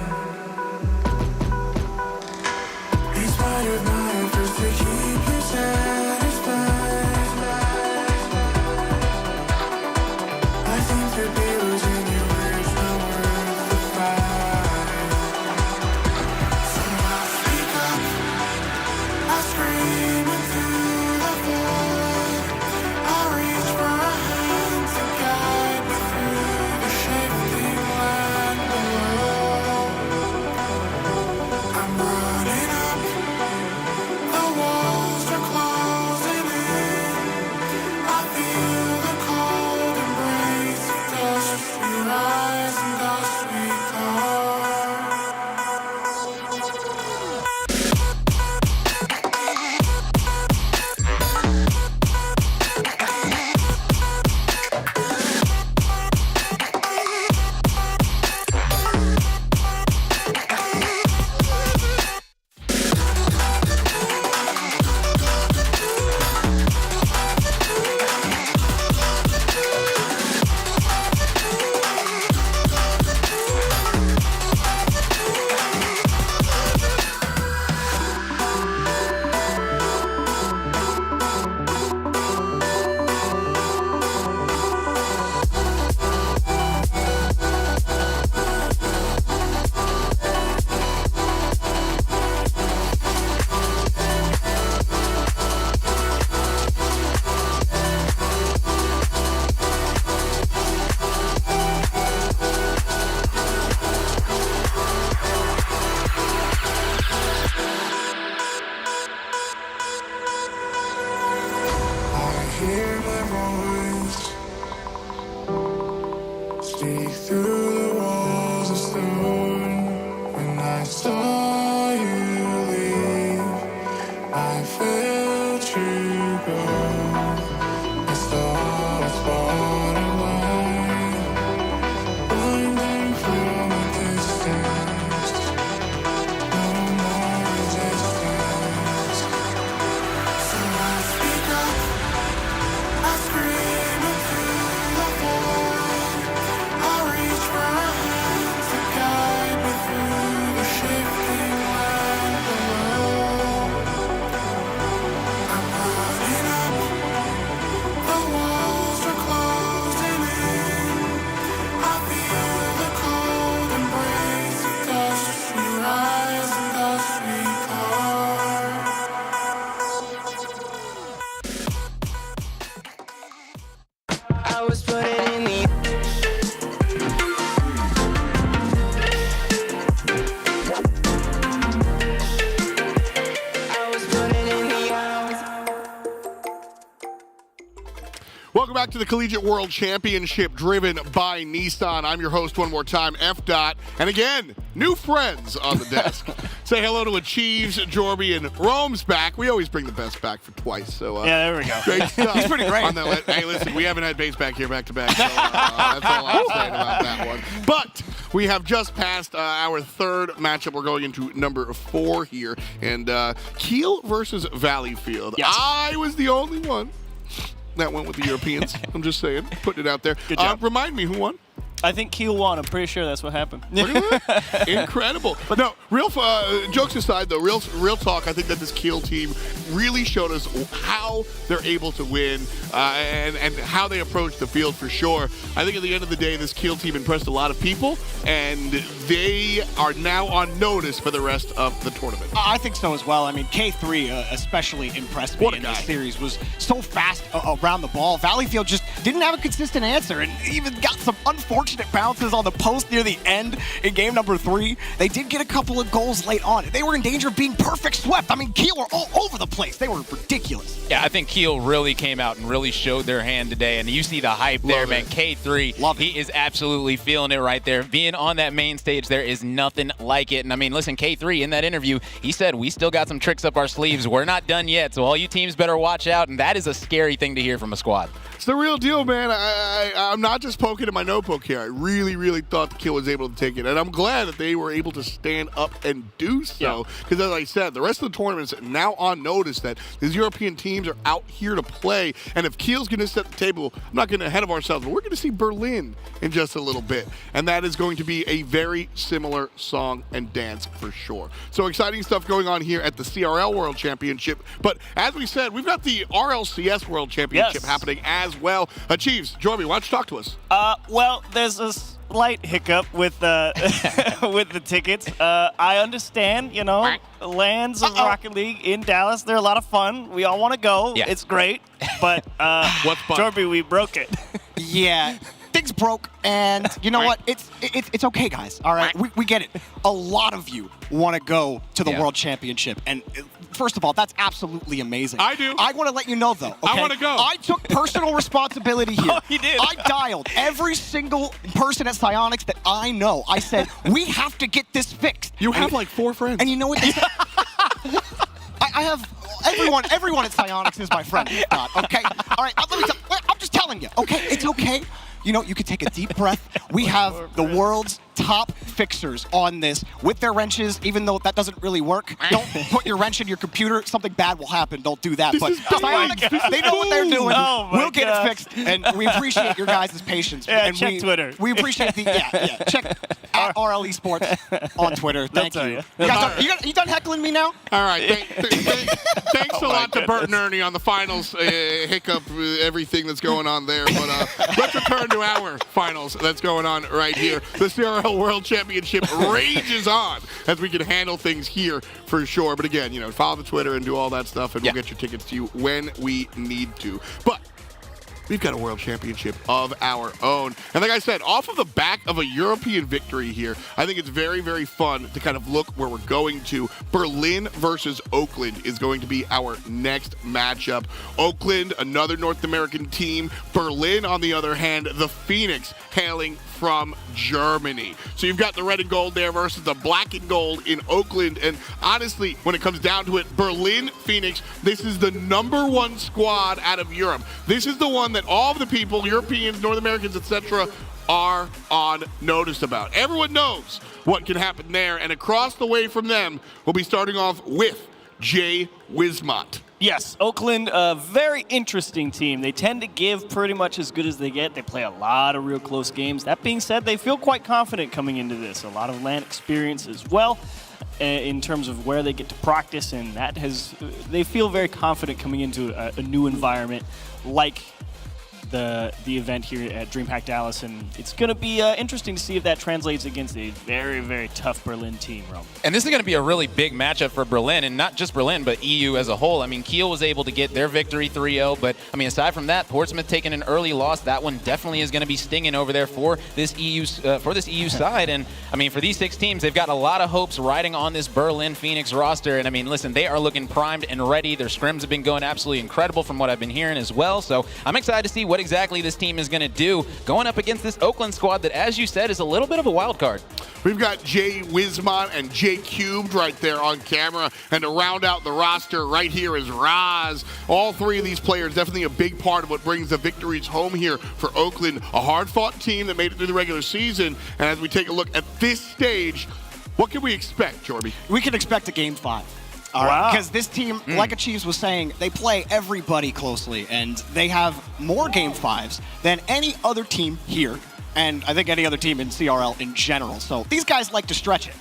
Inspired my efforts to keep you satisfied. I seem to be losing you, it's not worth the fight. So I speak up, I scream into the void. I reach for a hand to guide me through the shifting land below. I'm running up, the walls are closing in. I feel the cold embrace of dust. We rise and dust we come. Hear my voice speak through the walls of stone. When I saw you leave, I felt you go. I saw a spotted light blinding from a distance. No more resistance. So I speak up, I scream into the void. I reach for a hand to guide me through the shifting land below. I'm running up, the walls are closing in. I feel the cold embrace of dust. We rise and dust we come. I was put in the Welcome back to the Collegiate World Championship driven by Nissan. I'm your host one more time, F. Dot. And again, new friends on the desk. Say hello to Achieves, Jorby, and Rome's back. We always bring the best back for twice. So yeah, there we go. Great stuff. He's pretty great. On that, hey, listen, we haven't had base back here back to back. So, that's all I'm saying about that one. But we have just passed our third matchup. We're going into number 4 here. And Keel versus Valleyfield. Yes. I was the only one that went with the Europeans. I'm just saying, putting it out there. Good job. Remind me who won. I think Keel won. I'm pretty sure that's what happened. Incredible. But no, real jokes aside, though, real talk. I think that this Keel team really showed us how they're able to win and how they approach the field for sure. I think at the end of the day, this Keel team impressed a lot of people, and they are now on notice for the rest of the tournament. I think so as well. I mean, K3 especially impressed me in this series. Was so fast around the ball. Valleyfield just didn't have a consistent answer, and even got some unfortunate bounces on the post near the end in game number 3. They did get a couple of goals late on. They were in danger of being perfect swept. I mean, Keel were all over the place. They were ridiculous. Yeah, I think Keel really came out and really showed their hand today, and you see the hype there, man. K3, he is absolutely feeling it right there. Being on that main stage, there is nothing like it. And I mean, listen, K3 in that interview, he said, we still got some tricks up our sleeves. We're not done yet, so all you teams better watch out, and that is a scary thing to hear from a squad. It's the real deal, man. I'm not just poking in my notebook here. I really, really thought the Keel was able to take it, and I'm glad that they were able to stand up and do so. Because as I said, the rest of the tournament's now on notice that these European teams are out here to play, and if Keel's going to set the table, I'm not getting ahead of ourselves, but we're going to see Berlin in just a little bit, and that is going to be a very similar song and dance for sure. So exciting stuff going on here at the CRL World Championship, but as we said, we've got the RLCS World Championship happening as well. Chiefs, Jorby, why don't you talk to us? Well, there's a slight hiccup with with the tickets. I understand, you know, lands of Rocket League in Dallas. They're a lot of fun. We all want to go. Yeah. It's great. But, Jorby, we broke it. Yeah. Things broke, and you know what? It's okay, guys. All right, we get it. A lot of you want to go to the World Championship, and first of all, that's absolutely amazing. I do. I want to let you know, though. Okay? I want to go. I took personal responsibility here. Oh, you did. I dialed every single person at Psyonix that I know. I said, we have to get this fixed. You have like 4 friends. And you know what they said? I have everyone at Psyonix is my friend. Okay? All right, I'm just telling you, okay? It's okay. You know, you can take a deep breath. We have the world's top fixers on this with their wrenches, even though that doesn't really work. Don't put your wrench in your computer. Something bad will happen. Don't do that. But Psyonix, they know what they're doing. We'll get it fixed, and we appreciate your guys' patience. Yeah, and check Twitter. We appreciate the, check at RL Esports on Twitter. Thank you. You done heckling me now? All right. Thanks a lot to Bert and Ernie on the finals hiccup, everything that's going on there. But let's return to our finals that's going on right here. The CRL World Championship rages on as we can handle things here for sure. But again, you know, follow the Twitter and do all that stuff, and we'll get your tickets to you when we need to. But we've got a World Championship of our own. And like I said, off of the back of a European victory here, I think it's very, very fun to kind of look where we're going to. Berlin versus Oakland is going to be our next matchup. Oakland, another North American team. Berlin, on the other hand, the Phoenix, hailing from Germany. So you've got the red and gold there versus the black and gold in Oakland. And honestly, when it comes down to it, Berlin, Phoenix, this is the #1 squad out of Europe. This is the one that all of the people, Europeans, North Americans, etc., are on notice about. Everyone knows what can happen there. And across the way from them, we'll be starting off with Jay Wismont. Yes, Oakland, a very interesting team. They tend to give pretty much as good as they get. They play a lot of real close games. That being said, they feel quite confident coming into this. A lot of LAN experience as well in terms of where they get to practice, and they feel very confident coming into a new environment like the event here at DreamHack Dallas, and it's going to be interesting to see if that translates against a very, very tough Berlin team, Rome. And this is going to be a really big matchup for Berlin, and not just Berlin, but EU as a whole. I mean, Keel was able to get their victory 3-0, but I mean, aside from that, Portsmouth taking an early loss. That one definitely is going to be stinging over there for this EU side. And I mean, for these 6 teams, they've got a lot of hopes riding on this Berlin Phoenix roster. And I mean, listen, they are looking primed and ready. Their scrims have been going absolutely incredible from what I've been hearing as well. So I'm excited to see what exactly this team is going to do going up against this Oakland squad that, as you said, is a little bit of a wild card. We've got Jay Wismont and Jay Cubed right there on camera. And to round out the roster right here is Raz. All 3 of these players definitely a big part of what brings the victories home here for Oakland. A hard-fought team that made it through the regular season. And as we take a look at this stage, what can we expect, Jorby? We can expect a Game 5. All right, because this team, like Chiefs was saying, they play everybody closely, and they have more Game 5s than any other team here and I think any other team in CRL in general. So these guys like to stretch it.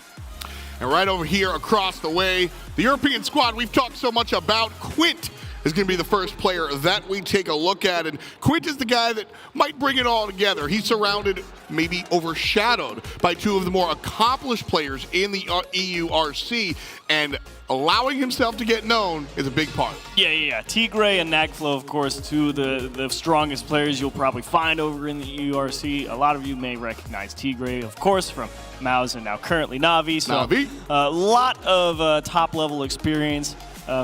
And right over here across the way, the European squad we've talked so much about, Quint is going to be the first player that we take a look at. And Quint is the guy that might bring it all together. He's surrounded, maybe overshadowed, by two of the more accomplished players in the EURC. And allowing himself to get known is a big part. Yeah. Tigray and Nagflow, of course, two of the strongest players you'll probably find over in the EURC. A lot of you may recognize Tigray, of course, from Maus and now currently Na'Vi. So a lot of top-level experience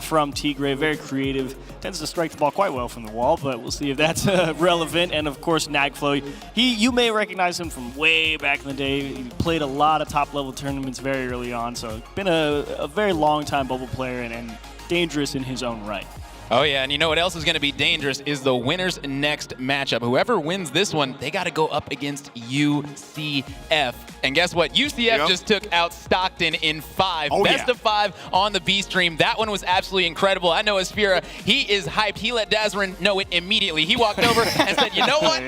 from Tigray. Very creative. Tends to strike the ball quite well from the wall, but we'll see if that's relevant. And, of course, Nagflow. You may recognize him from way back in the day. He played a lot of top-level tournaments very early on, so been a very long-time bubble player and dangerous in his own right. Oh, yeah, and you know what else is going to be dangerous is the winner's next matchup. Whoever wins this one, they got to go up against UCF. And guess what? UCF just took out Stockton in 5. Best of 5 on the B stream. That one was absolutely incredible. I know Aspira, he is hyped. He let Dazarin know it immediately. He walked over and said, you know what?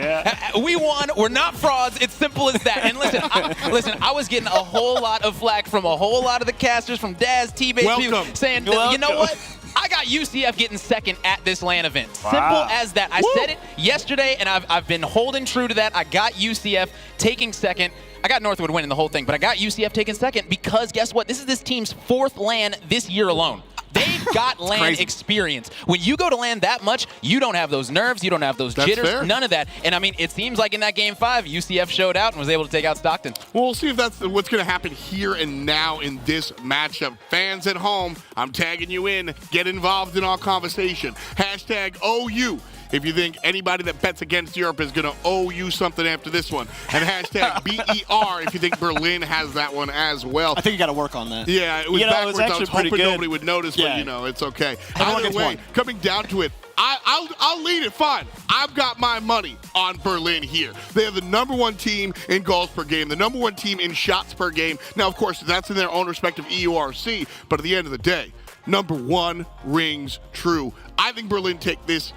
We won. We're not frauds. It's simple as that. And listen, I was getting a whole lot of flack from a whole lot of the casters, from Daz, T-Base, people saying, you know what? I got UCF getting second at this LAN event. Simple as that. I said it yesterday, and I've been holding true to that. I got UCF taking second. I got Northwood winning the whole thing, but I got UCF taking second because guess what? This is this team's 4th LAN this year alone. They've got LAN experience. When you go to LAN that much, you don't have those nerves, you don't have those jitters, none of that. And I mean, it seems like in that game 5, UCF showed out and was able to take out Stockton. Well, we'll see if that's what's going to happen here and now in this matchup. Fans at home, I'm tagging you in. Get involved in our conversation. Hashtag OU. If you think anybody that bets against Europe is going to owe you something after this one. And hashtag BER if you think Berlin has that one as well. I think you got to work on that. Yeah, it was backwards. I was hoping nobody would notice, but, it's okay. Either way, coming down to it, I'll lead it, fine. I've got my money on Berlin here. They are the #1 team in goals per game, the #1 team in shots per game. Now, of course, that's in their own respective EURC, but at the end of the day, #1 rings true. I think Berlin take this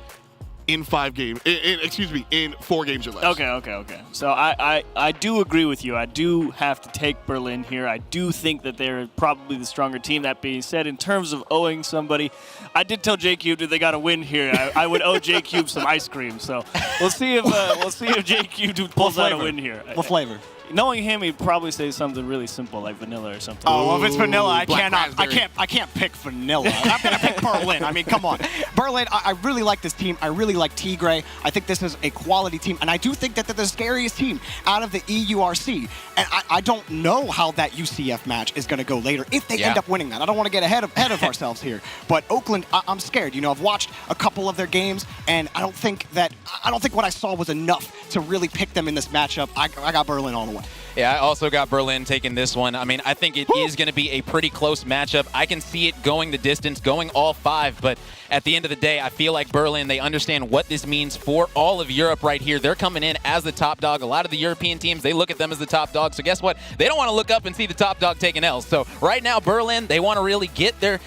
in 4 games or less. Okay. So I do agree with you. I do have to take Berlin here. I do think that they're probably the stronger team. That being said, in terms of owing somebody, I did tell J-Cube that they got to win here. I would owe J-Cube some ice cream. So we'll see if J-Cube pulls out a win here. What flavor? Knowing him, he'd probably say something really simple like vanilla or something. Oh, well, if it's vanilla, I can't pick vanilla. I'm gonna pick Berlin. I mean, come on. Berlin, I really like this team. I really like Tigray. I think this is a quality team, and I do think that they're the scariest team out of the EURC. And I don't know how that UCF match is gonna go later if they end up winning that. I don't want to get ahead of ourselves here. But Oakland, I'm scared. I've watched a couple of their games, and I don't think what I saw was enough to really pick them in this matchup. I got Berlin all the way. Yeah, I also got Berlin taking this one. I mean, I think it is going to be a pretty close matchup. I can see it going the distance, going all 5, but at the end of the day, I feel like Berlin, they understand what this means for all of Europe right here. They're coming in as the top dog. A lot of the European teams, they look at them as the top dog. So guess what? They don't want to look up and see the top dog taking L's. So right now, Berlin, they want to really get their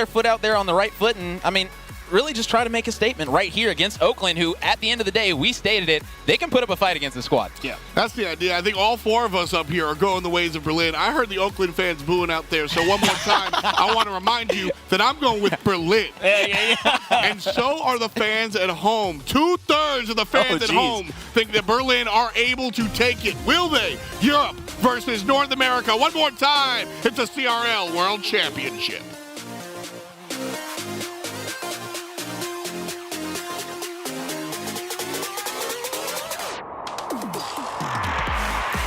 foot out there on the right foot. And I mean, really just try to make a statement right here against Oakland, who, at the end of the day, we stated it, they can put up a fight against the squad. Yeah, that's the idea. I think all 4 of us up here are going the ways of Berlin. I heard the Oakland fans booing out there, so one more time, I want to remind you that I'm going with Berlin. Yeah. And so are the fans at home. 2/3 of the fans at home think that Berlin are able to take it. Will they? Europe versus North America. One more time, it's a CRL World Championship.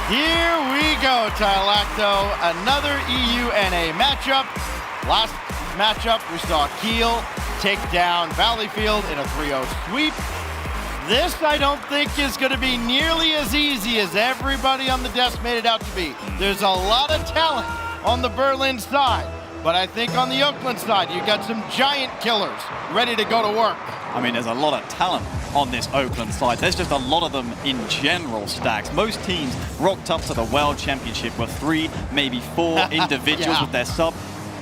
Here we go, Tylacto. Another EUNA matchup. Last matchup, we saw Keel take down Valleyfield in a 3-0 sweep. This, I don't think, is going to be nearly as easy as everybody on the desk made it out to be. There's a lot of talent on the Berlin side, but I think on the Oakland side, you got some giant killers ready to go to work. I mean, there's a lot of talent on this Oakland side. There's just a lot of them in general stacks. Most teams rocked up to the World Championship with 3, maybe 4 individuals with their sub.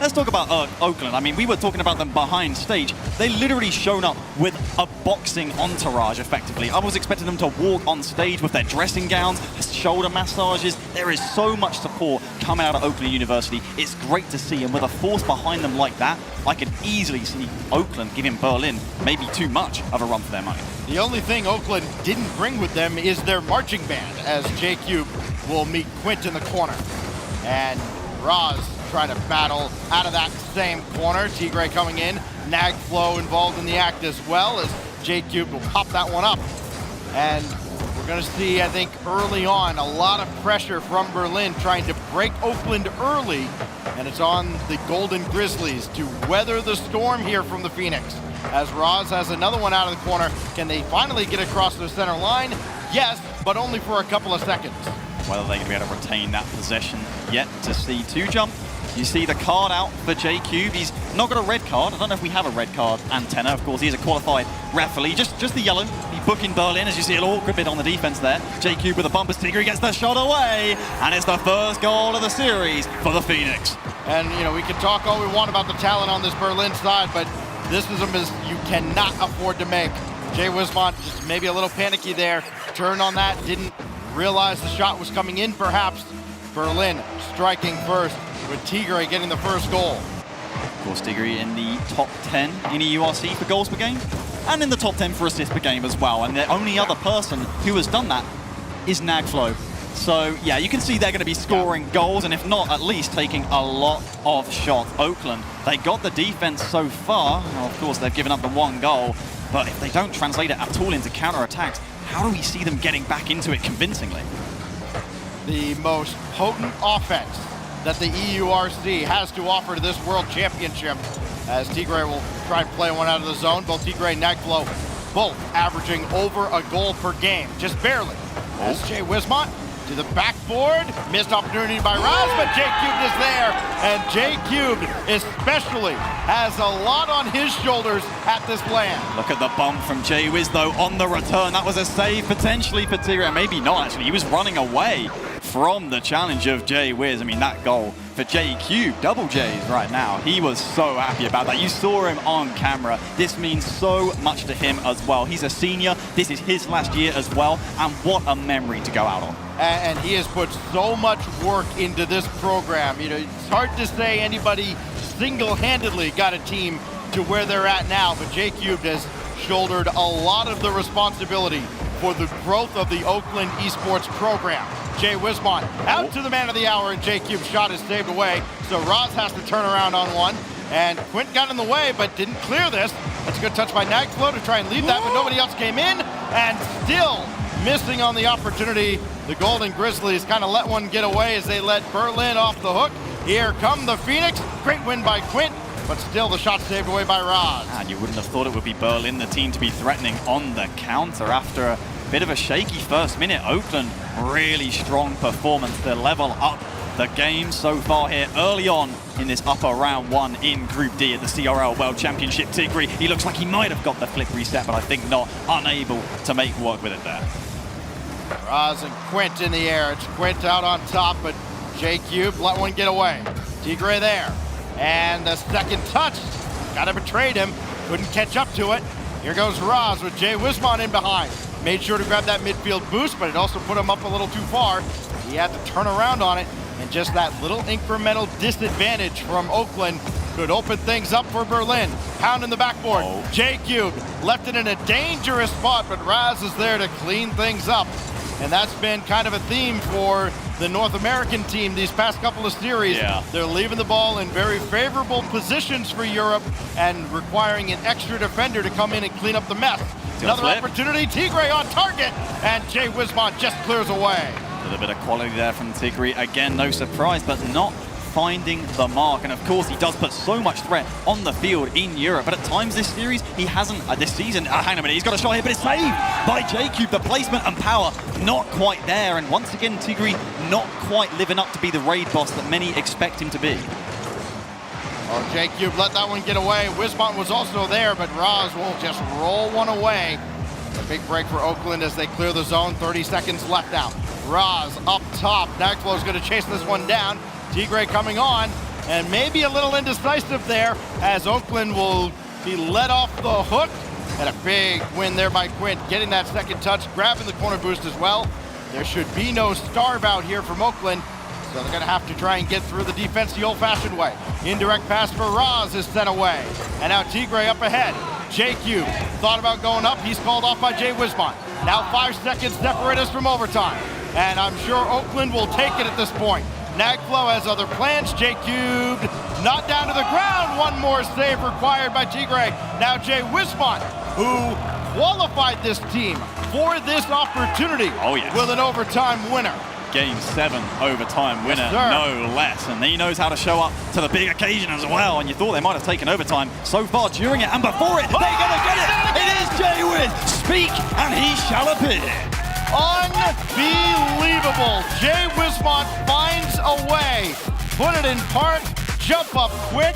let's talk about Oakland. I mean, we were talking about them behind stage. They literally shown up with a boxing entourage, effectively. I was expecting them to walk on stage with their dressing gowns, shoulder massages. There is so much support coming out of Oakland University. It's great to see, and with a force behind them like that, I could easily see Oakland giving Berlin maybe too much of a run for their money. The only thing Oakland didn't bring with them is their marching band, as J-Cube will meet Quint in the corner. And Roz trying to battle out of that same corner. Tigre coming in, Nagflow involved in the act as well, as J-Cube will pop that one up. And we're gonna see, I think, early on, a lot of pressure from Berlin trying to break Oakland early, and it's on the Golden Grizzlies to weather the storm here from the Phoenix. As Roz has another one out of the corner, can they finally get across the center line? Yes, but only for a couple of seconds. Whether they're going to be able to retain that possession yet to see. 2-jump. You see the card out for J-Cube. He's not got a red card. I don't know if we have a red card antenna. Of course, he's a qualified referee. Just the yellow. He's booking Berlin, as you see a little awkward bit on the defense there. J-Cube with a bumper sticker. He gets the shot away. And it's the first goal of the series for the Phoenix. And, you know, we can talk all we want about the talent on this Berlin side, but this is a miss you cannot afford to make. Jay Wismont just maybe a little panicky there. Turned on that, didn't realize the shot was coming in perhaps. Berlin striking first, with Tigre getting the first goal. Of course, Tigre in the top 10 in EURC for goals per game, and in the top 10 for assists per game as well. And the only other person who has done that is Nagflow. So, yeah, you can see they're going to be scoring goals, and if not, at least taking a lot of shots. Oakland, they got the defense so far. Well, of course, they've given up the one goal, but if they don't translate it at all into counterattacks, how do we see them getting back into it convincingly? The most potent offense that the EURC has to offer to this World Championship, as Tigre will try and play one out of the zone. Both Tigre and Nagflow both averaging over a goal per game, just barely. As Jay Wismont to the backboard, missed opportunity by Raz, but J-Cube is there, and J-Cube especially has a lot on his shoulders at this land. Look at the bump from Jay Wiz though on the return. That was a save potentially for Tigre, maybe not actually. He was running away from the challenge of Jay Wiz. I mean, that goal for J-Cube, double J's right now. He was so happy about that. You saw him on camera. This means so much to him as well. He's a senior. This is his last year as well, and what a memory to go out on. And he has put so much work into this program. You know, it's hard to say anybody single-handedly got a team to where they're at now, but J-Cube has shouldered a lot of the responsibility for the growth of the Oakland Esports program. Jay Wismont out to the man of the hour, and J-Cube's shot is saved away. So Roz has to turn around on one, and Quint got in the way but didn't clear this. That's a good touch by Nagflow to try and lead that, but nobody else came in, and still missing on the opportunity. The Golden Grizzlies kind of let one get away as they let Berlin off the hook. Here come the Phoenix. Great win by Quint, but still the shot saved away by Roz. And you wouldn't have thought it would be Berlin, the team to be threatening on the counter after a bit of a shaky first minute. Oakland, really strong performance to level up the game so far here early on in this upper round one in Group D at the CRL World Championship. Tigre, he looks like he might have got the flip reset, but I think not, unable to make work with it there. Roz and Quint in the air. It's Quint out on top, but J-Cube let one get away. Tigre there. And the second touch, kind of betrayed him. Couldn't catch up to it. Here goes Roz with Jay Wismont in behind. Made sure to grab that midfield boost, but it also put him up a little too far. He had to turn around on it, and just that little incremental disadvantage from Oakland could open things up for Berlin. Pound in the backboard. J-Cube left it in a dangerous spot, but Raz is there to clean things up. And that's been kind of a theme for the North American team these past couple of series. Yeah. They're leaving the ball in very favorable positions for Europe and requiring an extra defender to come in and clean up the mess. Another opportunity, Tigre on target, and Jay Wismont just clears away. A little bit of quality there from Tigre. Again, no surprise, but not finding the mark. And of course, he does put so much threat on the field in Europe, but at times this series, he hasn't, this season, hang on a minute, he's got a shot here, but it's saved by J-Cube. The placement and power not quite there, and once again, Tigre not quite living up to be the raid boss that many expect him to be. Oh, J-Cube let that one get away. Wismont was also there, but Roz will just roll one away. A big break for Oakland as they clear the zone. 30 seconds left now. Roz up top. Nagflow is going to chase this one down. Tigre coming on. and maybe a little indecisive there as Oakland will be let off the hook. And a big win there by Quint, getting that second touch, grabbing the corner boost as well. There should be no starve out here from Oakland, so they're gonna have to try and get through the defense the old-fashioned way. Indirect pass for Raz is sent away. And now Tigre up ahead. JQ thought about going up, he's called off by Jay Wismont. Now 5 seconds separate us from overtime. And I'm sure Oakland will take it at this point. Nagflow has other plans. J-Cubed not down to the ground. One more save required by Tigre. Now Jay Wismont, who qualified this team for this opportunity with an overtime winner. Game 7 overtime winner, Yes, no less. And he knows how to show up to the big occasion as well. And you thought they might have taken overtime so far during it and before it. They're going to get it. It is Jay Wiz. Speak and he shall appear. Unbelievable. Jay Wismont finds a way. Put it in park, jump up quick,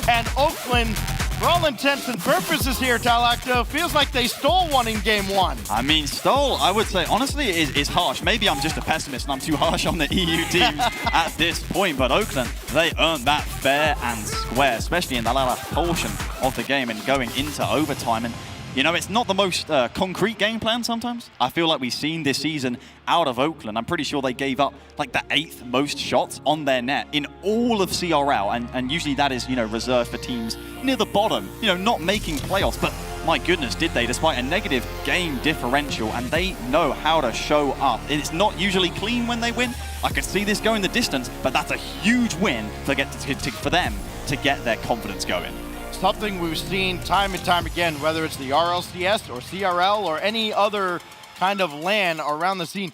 and Oakland, for all intents and purposes here, Talacto, feels like they stole one in game 1. I mean, stole, I would say, honestly, is harsh. Maybe I'm just a pessimist and I'm too harsh on the EU teams at this point, but Oakland, they earned that fair and square, especially in the latter portion of the game and going into overtime. And you know, it's not the most concrete game plan sometimes. I feel like we've seen this season out of Oakland. I'm pretty sure they gave up like the 8th most shots on their net in all of CRL. And usually that is, you know, reserved for teams near the bottom, you know, not making playoffs. But my goodness, did they, despite a negative game differential. And they know how to show up. It's not usually clean when they win. I could see this going the distance, but that's a huge win for them to get their confidence going. Something we've seen time and time again, whether it's the RLCS or CRL or any other kind of LAN around the scene,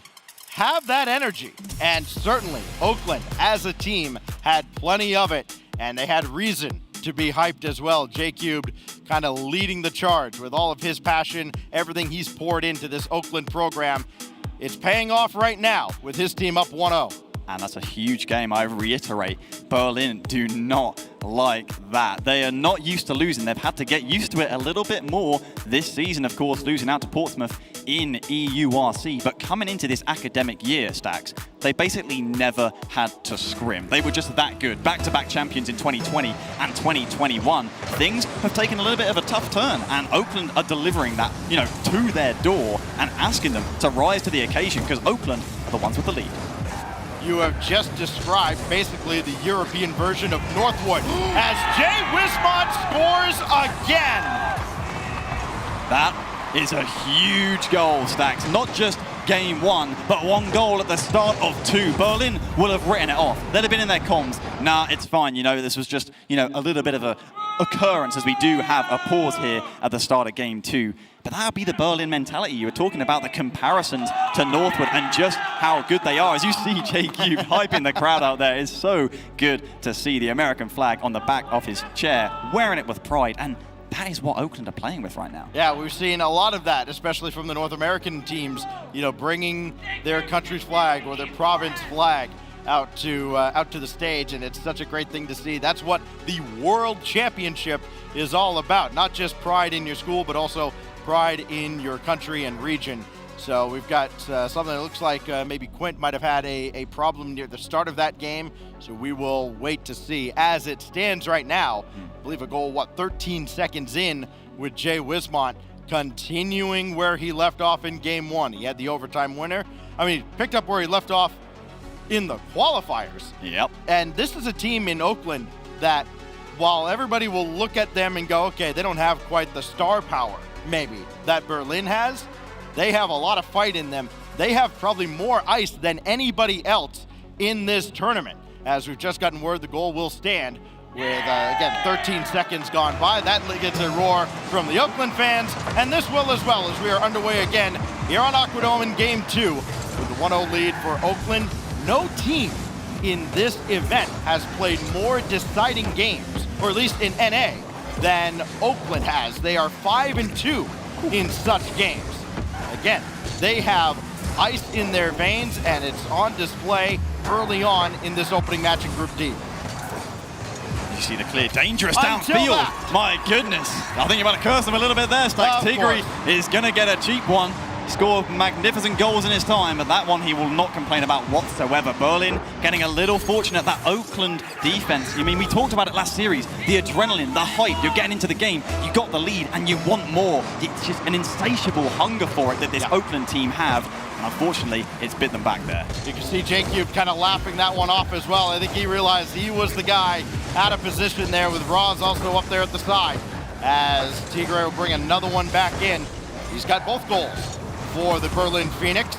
have that energy. And certainly Oakland as a team had plenty of it, and they had reason to be hyped as well. J-Cubed kind of leading the charge with all of his passion, everything he's poured into this Oakland program. It's paying off right now with his team up 1-0. And that's a huge game. I reiterate, Berlin do not like that. They are not used to losing. They've had to get used to it a little bit more this season, of course, losing out to Portsmouth in EURC. But coming into this academic year, Stacks, they basically never had to scrim. They were just that good. Back-to-back champions in 2020 and 2021. Things have taken a little bit of a tough turn, and Oakland are delivering that, you know, to their door and asking them to rise to the occasion, because Oakland are the ones with the lead. You have just described basically the European version of Northwood as Jay Wismont scores again. That is a huge goal, Stacks. Not just game 1, but 1 goal at the start of 2. Berlin will have written it off. They'd have been in their comms. Nah, it's fine. You know, this was just, you know, a little bit of a occurrence as we do have a pause here at the start of game 2. But that'll be the Berlin mentality. You were talking about the comparisons to Northwood and just how good they are. As you see J-Cube hyping the crowd out there, it's so good to see the American flag on the back of his chair, wearing it with pride. And that is what Oakland are playing with right now. Yeah, we've seen a lot of that, especially from the North American teams, you know, bringing their country's flag or their province flag out to the stage, and it's such a great thing to see. That's what the World Championship is all about. Not just pride in your school, but also pride in your country and region. So we've got something that looks like maybe Quint might have had a problem near the start of that game. So we will wait to see. As it stands right now, I believe a goal, 13 seconds in, with Jay Wismont continuing where he left off in game 1. He had the overtime winner. I mean, picked up where he left off in the qualifiers. Yep. And this is a team in Oakland that, while everybody will look at them and go, okay, they don't have quite the star power, maybe, that Berlin has, they have a lot of fight in them. They have probably more ice than anybody else in this tournament. As we've just gotten word, the goal will stand with, again, 13 seconds gone by. That gets a roar from the Oakland fans, and this will as well, as we are underway again here on Aquadome in Game 2 with the 1-0 lead for Oakland. No team in this event has played more deciding games, or at least in NA, than Oakland has. They are 5-2 in such games. Again, they have ice in their veins, and it's on display early on in this opening match in Group D. You see the clear, dangerous downfield. My goodness. I think you're about to curse them a little bit there, Stacks. Tigre is going to get a cheap one. He scored magnificent goals in his time, but that one he will not complain about whatsoever. Berlin getting a little fortunate. That Oakland defense, I mean, we talked about it last series. The adrenaline, the hype, you're getting into the game, you got the lead, and you want more. It's just an insatiable hunger for it that this Oakland team have. And unfortunately, it's bit them back there. You can see J-Cube kind of laughing that one off as well. I think he realized he was the guy out of position there, with Roz also up there at the side, as Tigre will bring another one back in. He's got both goals for the Berlin Phoenix.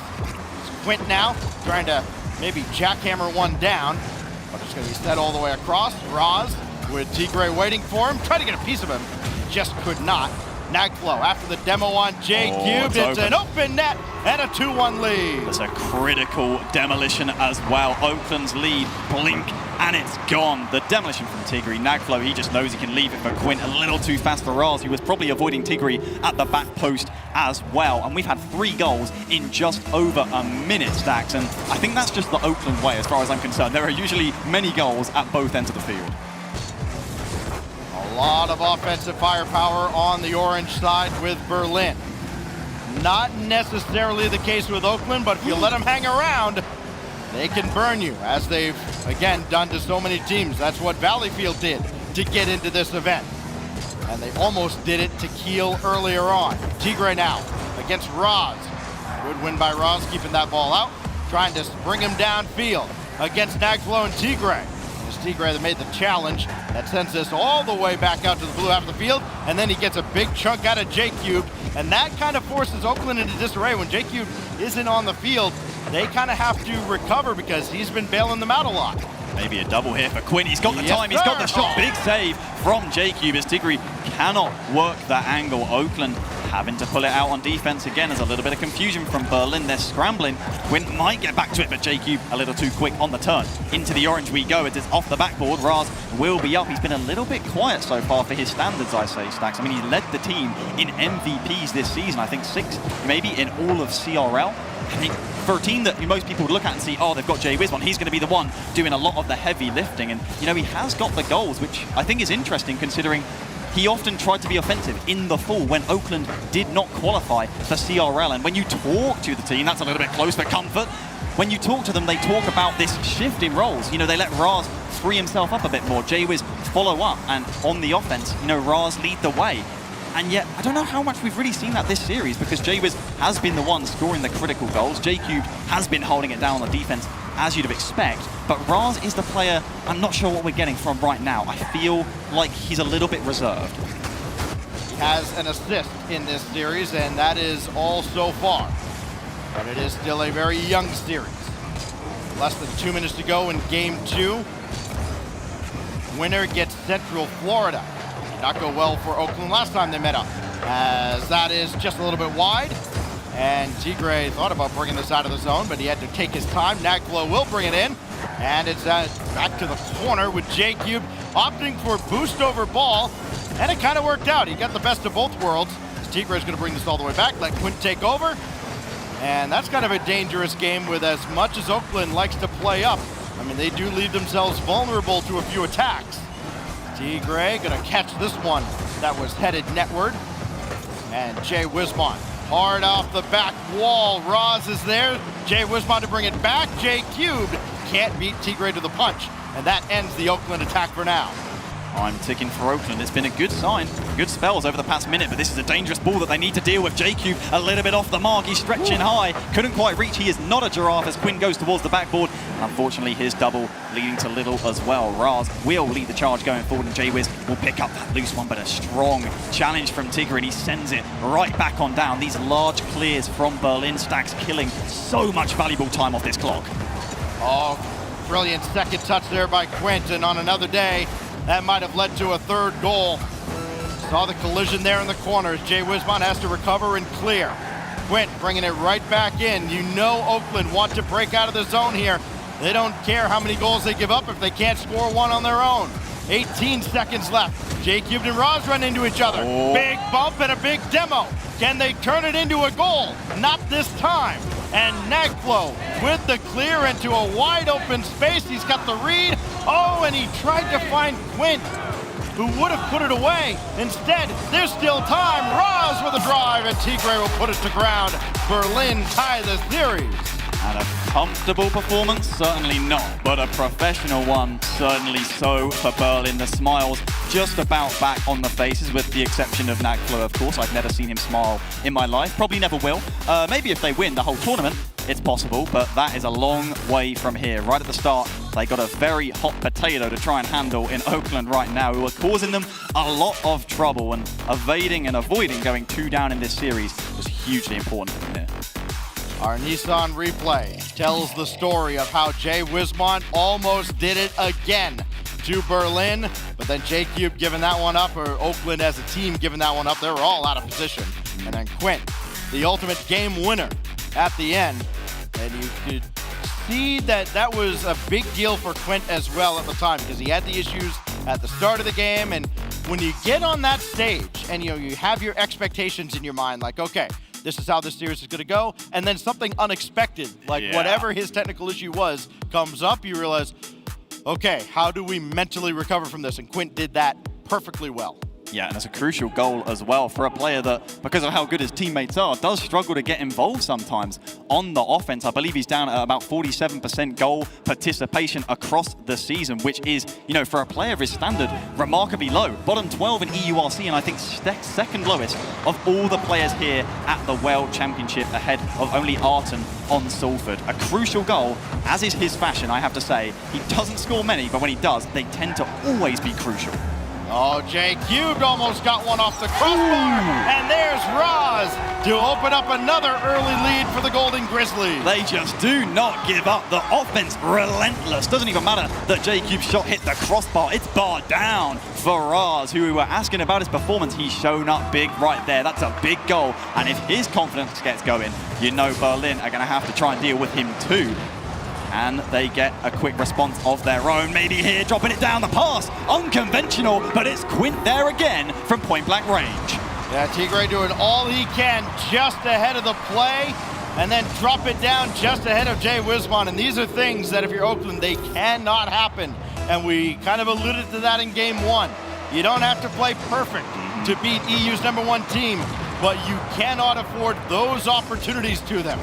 It's Quint now trying to maybe jackhammer one down, but it's going to be set all the way across. Roz with Tigre waiting for him, tried to get a piece of him, just could not. Nagflow after the demo on J-Cube. It's an open net and a 2-1 lead. That's a critical demolition as well. Oakland's lead, blink, and it's gone. The demolition from Tigre. Nagflow, he just knows he can leave it for Quint. A little too fast for Raz, who was probably avoiding Tigre at the back post as well. And we've had 3 goals in just over a minute, Stacks. And I think that's just the Oakland way, as far as I'm concerned. There are usually many goals at both ends of the field. A lot of offensive firepower on the orange side with Berlin. Not necessarily the case with Oakland, but if you let them hang around, they can burn you, as they've, again, done to so many teams. That's what Valleyfield did to get into this event. And they almost did it to Keel earlier on. Tigre now against Roz. Good win by Roz, keeping that ball out, trying to bring him downfield against Nagflow and Tigre. It's Tigre that made the challenge. That sends us all the way back out to the blue half of the field, and then he gets a big chunk out of J-Cube, and that kind of forces Oakland into disarray. When J-Cube isn't on the field, they kind of have to recover because he's been bailing them out a lot. Maybe a double here for Quinn. He's got the time, he's got the shot. Big save from J-Cube as Tigre cannot work that angle. Oakland having to pull it out on defense again. There's a little bit of confusion from Berlin. They're scrambling. Quinn might get back to it, but J-Cube a little too quick on the turn. Into the orange we go. It is off the backboard. Raz will be up. He's been a little bit quiet so far for his standards, I say, Stacks. I mean, he led the team in MVPs this season. I think 6 maybe in all of CRL. I think for a team that most people would look at and see, oh, they've got Jay Wismon, he's going to be the one doing a lot of the heavy lifting. And, you know, he has got the goals, which I think is interesting considering he often tried to be offensive in the fall when Oakland did not qualify for CRL. And when you talk to the team, that's a little bit close for comfort. When you talk to them, they talk about this shift in roles. You know, they let Raz free himself up a bit more. Jay Wiz follow up, and on the offense, you know, Raz lead the way. And yet, I don't know how much we've really seen that this series because Jay Wiz has been the one scoring the critical goals. J-Cube has been holding it down on the defense, as you'd expect. But Raz is the player I'm not sure what we're getting from right now. I feel like he's a little bit reserved. He has an assist in this series, and that is all so far. But it is still a very young series. Less than 2 minutes to go in Game 2. Winner gets Central Florida. Did not go well for Oakland last time they met up, as that is just a little bit wide. And Tigre thought about bringing this out of the zone, but he had to take his time. Nagflow will bring it in, and it's back to the corner with J-Cube opting for boost over ball, and it kind of worked out. He got the best of both worlds. Tigre is going to bring this all the way back, let Quint take over, and that's kind of a dangerous game with as much as Oakland likes to play up. I mean, they do leave themselves vulnerable to a few attacks. Tigre gonna catch this one that was headed netward. And Jay Wismon hard off the back wall. Raz is there. Jay Wismon to bring it back. J-Cube can't beat Tigre to the punch. And that ends the Oakland attack for now. I'm ticking for Oakland. It's been a good sign, good spells over the past minute, but this is a dangerous ball that they need to deal with. J-Cube a little bit off the mark. He's stretching high. Couldn't quite reach. He is not a giraffe as Quinn goes towards the backboard. Unfortunately, his double leading to little as well. Raz will lead the charge going forward, and J-Wiz will pick up that loose one, but a strong challenge from Tigre, and he sends it right back on down. These large clears from Berlin Stacks killing so much valuable time off this clock. Oh, brilliant second touch there by Quint, on another day, that might have led to a third goal. Saw the collision there in the corner as Jay Wismon has to recover and clear. Quint bringing it right back in. You know Oakland want to break out of the zone here. They don't care how many goals they give up if they can't score one on their own. 18 seconds left. J-Cube and Raz run into each other. Big bump and a big demo. Can they turn it into a goal? Not this time. And Nagflow with the clear into a wide open space. He's got the read. Oh, and he tried to find Quint, who would have put it away. Instead, there's still time. Roz with a drive, and Tigre will put it to ground. Berlin tie the series. And a comfortable performance? Certainly not, but a professional one, certainly so for Berlin. The smiles just about back on the faces, with the exception of Nagflo, of course. I've never seen him smile in my life, probably never will. Maybe if they win the whole tournament, it's possible, but that is a long way from here. Right at the start, they got a very hot potato to try and handle in Oakland right now, who are causing them a lot of trouble, and evading and avoiding going 2 down in this series was hugely important for them here. Our Nissan replay tells the story of how Jay Wismont almost did it again to Berlin, but then J-Cube giving that one up, or Oakland as a team giving that one up. They were all out of position. And then Quint, the ultimate game winner at the end. And you could see that that was a big deal for Quint as well at the time, because he had the issues at the start of the game. And when you get on that stage and you have your expectations in your mind, like, okay, this is how this series is going to go, and then something unexpected, like whatever his technical issue was, comes up, you realize, okay, how do we mentally recover from this? And Quint did that perfectly well. Yeah, and it's a crucial goal as well for a player that, because of how good his teammates are, does struggle to get involved sometimes on the offense. I believe he's down at about 47% goal participation across the season, which is, for a player of his standard, remarkably low. Bottom 12 in EURC, and I think second lowest of all the players here at the World Championship, ahead of only Arton on Salford. A crucial goal, as is his fashion, I have to say. He doesn't score many, but when he does, they tend to always be crucial. Oh, Jay Cubed almost got one off the crossbar, and there's Roz to open up another early lead for the Golden Grizzlies. They just do not give up. The offense relentless. Doesn't even matter that Jay Cube's shot hit the crossbar. It's barred down for Roz, who we were asking about his performance. He's shown up big right there. That's a big goal, and if his confidence gets going, Berlin are going to have to try and deal with him too. And they get a quick response of their own. Maybe here, dropping it down the pass. Unconventional, but it's Quint there again from point-blank range. Yeah, Tigre doing all he can just ahead of the play, and then drop it down just ahead of Jay Wismont. And these are things that if you're Oakland, they cannot happen. And we kind of alluded to that in game 1. You don't have to play perfect to beat EU's #1 team, but you cannot afford those opportunities to them,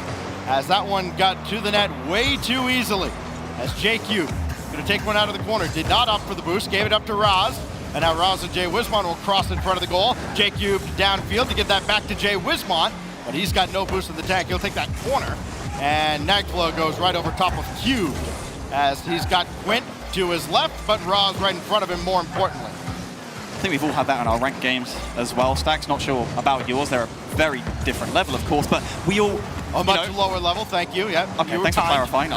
as that one got to the net way too easily. As J-Cube going to take one out of the corner, did not opt for the boost, gave it up to Roz, and now Roz and Jay Wismont will cross in front of the goal. J-Cube downfield to give that back to Jay Wismont, but he's got no boost in the tank. He'll take that corner, and Nagflo goes right over top of Cube, as he's got Quint to his left, but Roz right in front of him, more importantly. I think we've all had that in our ranked games as well. Stacks, not sure about yours. They're a very different level, of course, but we all... A much lower level, thank you. Yeah. Okay, thanks for clarifying.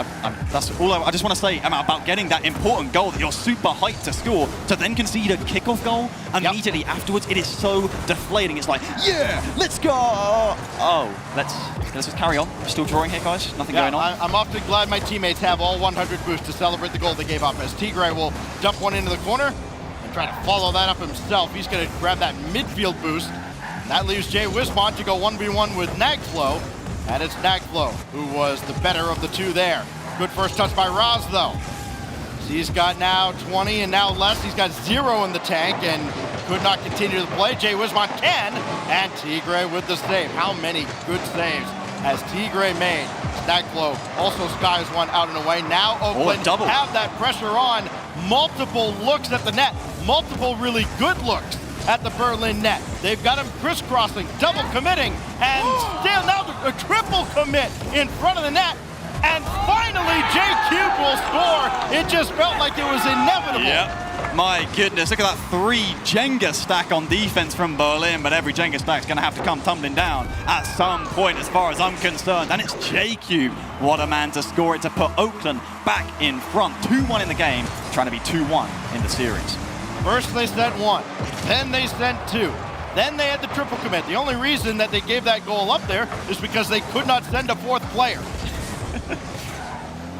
That's all I just want to say about getting that important goal that you're super hyped to score, to then concede a kickoff goal immediately afterwards. It is so deflating. It's like, yeah, let's go. Oh, let's just carry on. We're still drawing here, guys. Nothing going on. I'm often glad my teammates have all 100 boosts to celebrate the goal they gave up, as Tigre will dump one into the corner and try to follow that up himself. He's going to grab that midfield boost. And that leaves Jay Wismont to go 1v1 with Nagflo. And it's Nagflo who was the better of the two there. Good first touch by Roz, though. So he's got now 20 and now less. He's got 0 in the tank and could not continue the play. Jay Wismont can, and Tigre with the save. How many good saves has Tigre made? Nagflo also skies one out and away. Now Oakland have that pressure on. Multiple looks at the net. Multiple really good looks at the Berlin net. They've got him crisscrossing, double committing, and still now a triple commit in front of the net. And finally, J-Cube will score. It just felt like it was inevitable. Yep. My goodness, look at that 3 Jenga stack on defense from Berlin, but every Jenga stack's going to have to come tumbling down at some point as far as I'm concerned. And it's J-Cube. What a man to score it to put Oakland back in front. 2-1 in the game, trying to be 2-1 in the series. First they sent 1, then they sent 2. Then they had the triple commit. The only reason that they gave that goal up there is because they could not send a 4th player.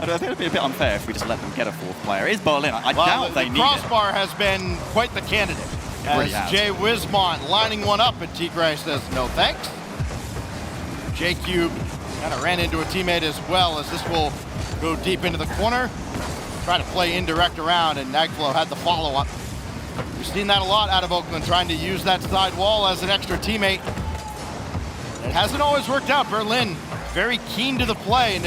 I think it would be a bit unfair if we just let them get a 4th player. It is Berlin. I doubt they need it. The crossbar has been quite the candidate. As Jay Wismont lining one up, and Tigre says no thanks. J-Cube kind of ran into a teammate as well, as this will go deep into the corner. Try to play indirect around, and Nagflo had the follow-up. We've seen that a lot out of Oakland, trying to use that side wall as an extra teammate. It hasn't always worked out. Berlin very keen to the play, and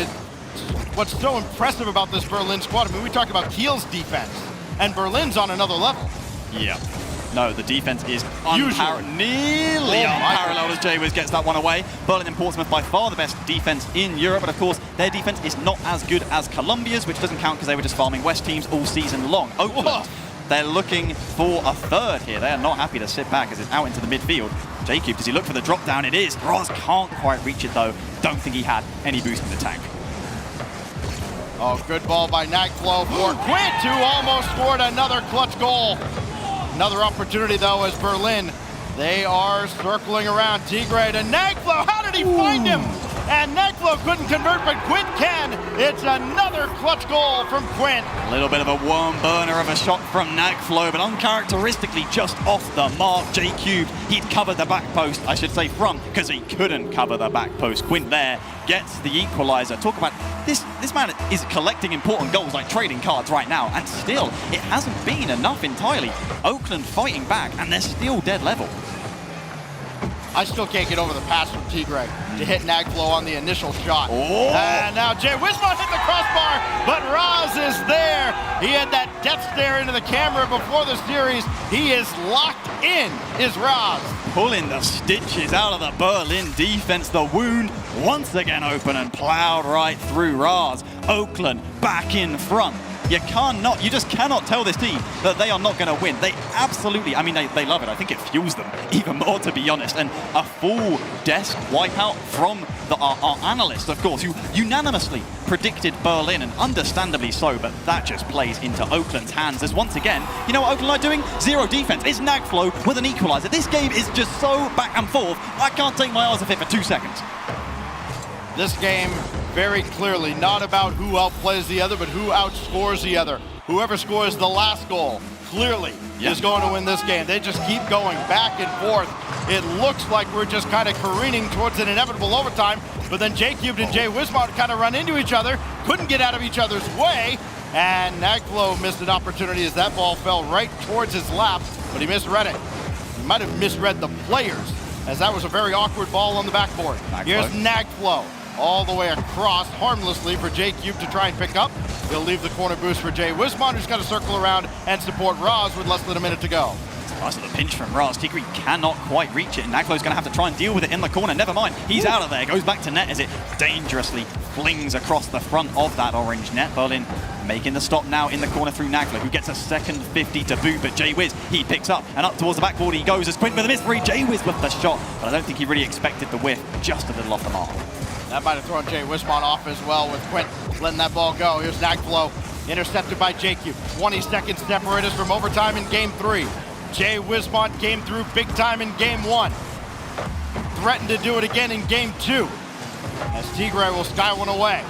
what's so impressive about this Berlin squad, I mean, we talk about Keel's defense, and Berlin's on another level. Yeah. No, the defense is nearly unparalleled as Jaywiz gets that one away. Berlin and Portsmouth by far the best defense in Europe, but of course their defense is not as good as Colombia's, which doesn't count because they were just farming West teams all season long. Oakland, they're looking for a third here. They are not happy to sit back as it's out into the midfield. J-Cube, does he look for the drop down? It is. Roz can't quite reach it though. Don't think he had any boost in the tank. Oh, good ball by Nagflow for Quint, who almost scored another clutch goal. Another opportunity, though, as Berlin, they are circling around. Tigre to Nagflow. How did he find him? And Nagflow couldn't convert, but Quint can. It's another clutch goal from Quint. A little bit of a worm burner of a shot from Nagflow, but uncharacteristically just off the mark. J-Cube, he'd covered the back post, I should say because he couldn't cover the back post. Quint there gets the equalizer. Talk about this man is collecting important goals like trading cards right now, and still, it hasn't been enough entirely. Oakland fighting back, and they're still dead level. I still can't get over the pass from Tigre to hit Nagflow on the initial shot. And now Jay Wismont hit the crossbar, but Roz is there. He had that death stare into the camera before the series. He is locked in, is Roz. Pulling the stitches out of the Berlin defense. The wound once again open and plowed right through Roz. Oakland back in front. You just cannot tell this team that they are not going to win. They absolutely, I mean, they love it. I think it fuels them even more, to be honest. And a full desk wipeout from our analysts, of course, who unanimously predicted Berlin, and understandably so, but that just plays into Oakland's hands as once again, you know what Oakland are doing? Zero defense. It's Nagflow with an equalizer. This game is just so back and forth. I can't take my eyes off it for 2 seconds. This game, very clearly, not about who outplays the other, but who outscores the other. Whoever scores the last goal, clearly, is going to win this game. They just keep going back and forth. It looks like we're just kind of careening towards an inevitable overtime, but then J-Cubed and Jay Wismont kind of run into each other, couldn't get out of each other's way, and Nagflow missed an opportunity as that ball fell right towards his lap, but he misread it. He might have misread the players, as that was a very awkward ball on the backboard. Here's Nagflow. All the way across harmlessly for J-Cube to try and pick up. He'll leave the corner boost for Jay Wismont, who's got to circle around and support Roz with less than a minute to go. It's a nice little pinch from Roz. Tigre cannot quite reach it, and Nagflow's going to have to try and deal with it in the corner. Never mind, he's out of there. Goes back to net as it dangerously flings across the front of that orange net. Berlin making the stop now in the corner through Nagflow, who gets a second 50 to boot, but Jay-Wiz, he picks up, and up towards the backboard he goes as Quint with a miss free. Jay-Wiz with the shot, but I don't think he really expected the whiff, just a little off the mark. That might have thrown Jay Wismont off as well, with Quint letting that ball go. Here's Nagflow, intercepted by J-Cube. 20 seconds separate us from overtime in game 3. Jay Wismont came through big time in game 1. Threatened to do it again in game 2, as Tigre will sky one away.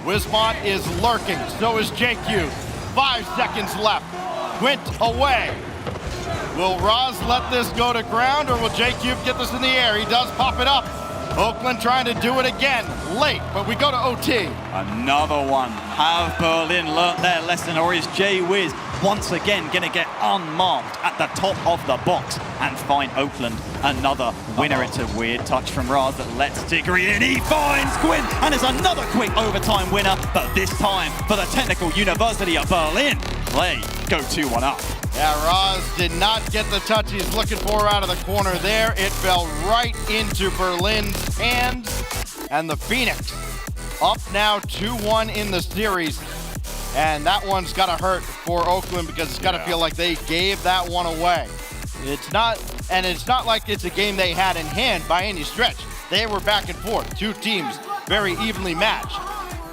Wismont is lurking, so is J-Cube. 5 seconds left. Quint away. Will Roz let this go to ground, or will J-Cube get this in the air? He does pop it up. Oakland trying to do it again, late, but we go to OT. Another one. Have Berlin learnt their lesson, or is Jay-Wiz once again going to get unmarked at the top of the box and find Oakland another winner? It's a weird touch from Raz that lets Tigre in. He finds Quinn, and it's another quick overtime winner, but this time for the Technical University of Berlin. Play go 2-1 up. Yeah, Roz did not get the touch he's looking for out of the corner there. It fell right into Berlin's hands. And the Phoenix up now 2-1 in the series. And that one's got to hurt for Oakland because it's got to feel like they gave that one away. It's not like it's a game they had in hand by any stretch. They were back and forth. Two teams very evenly matched.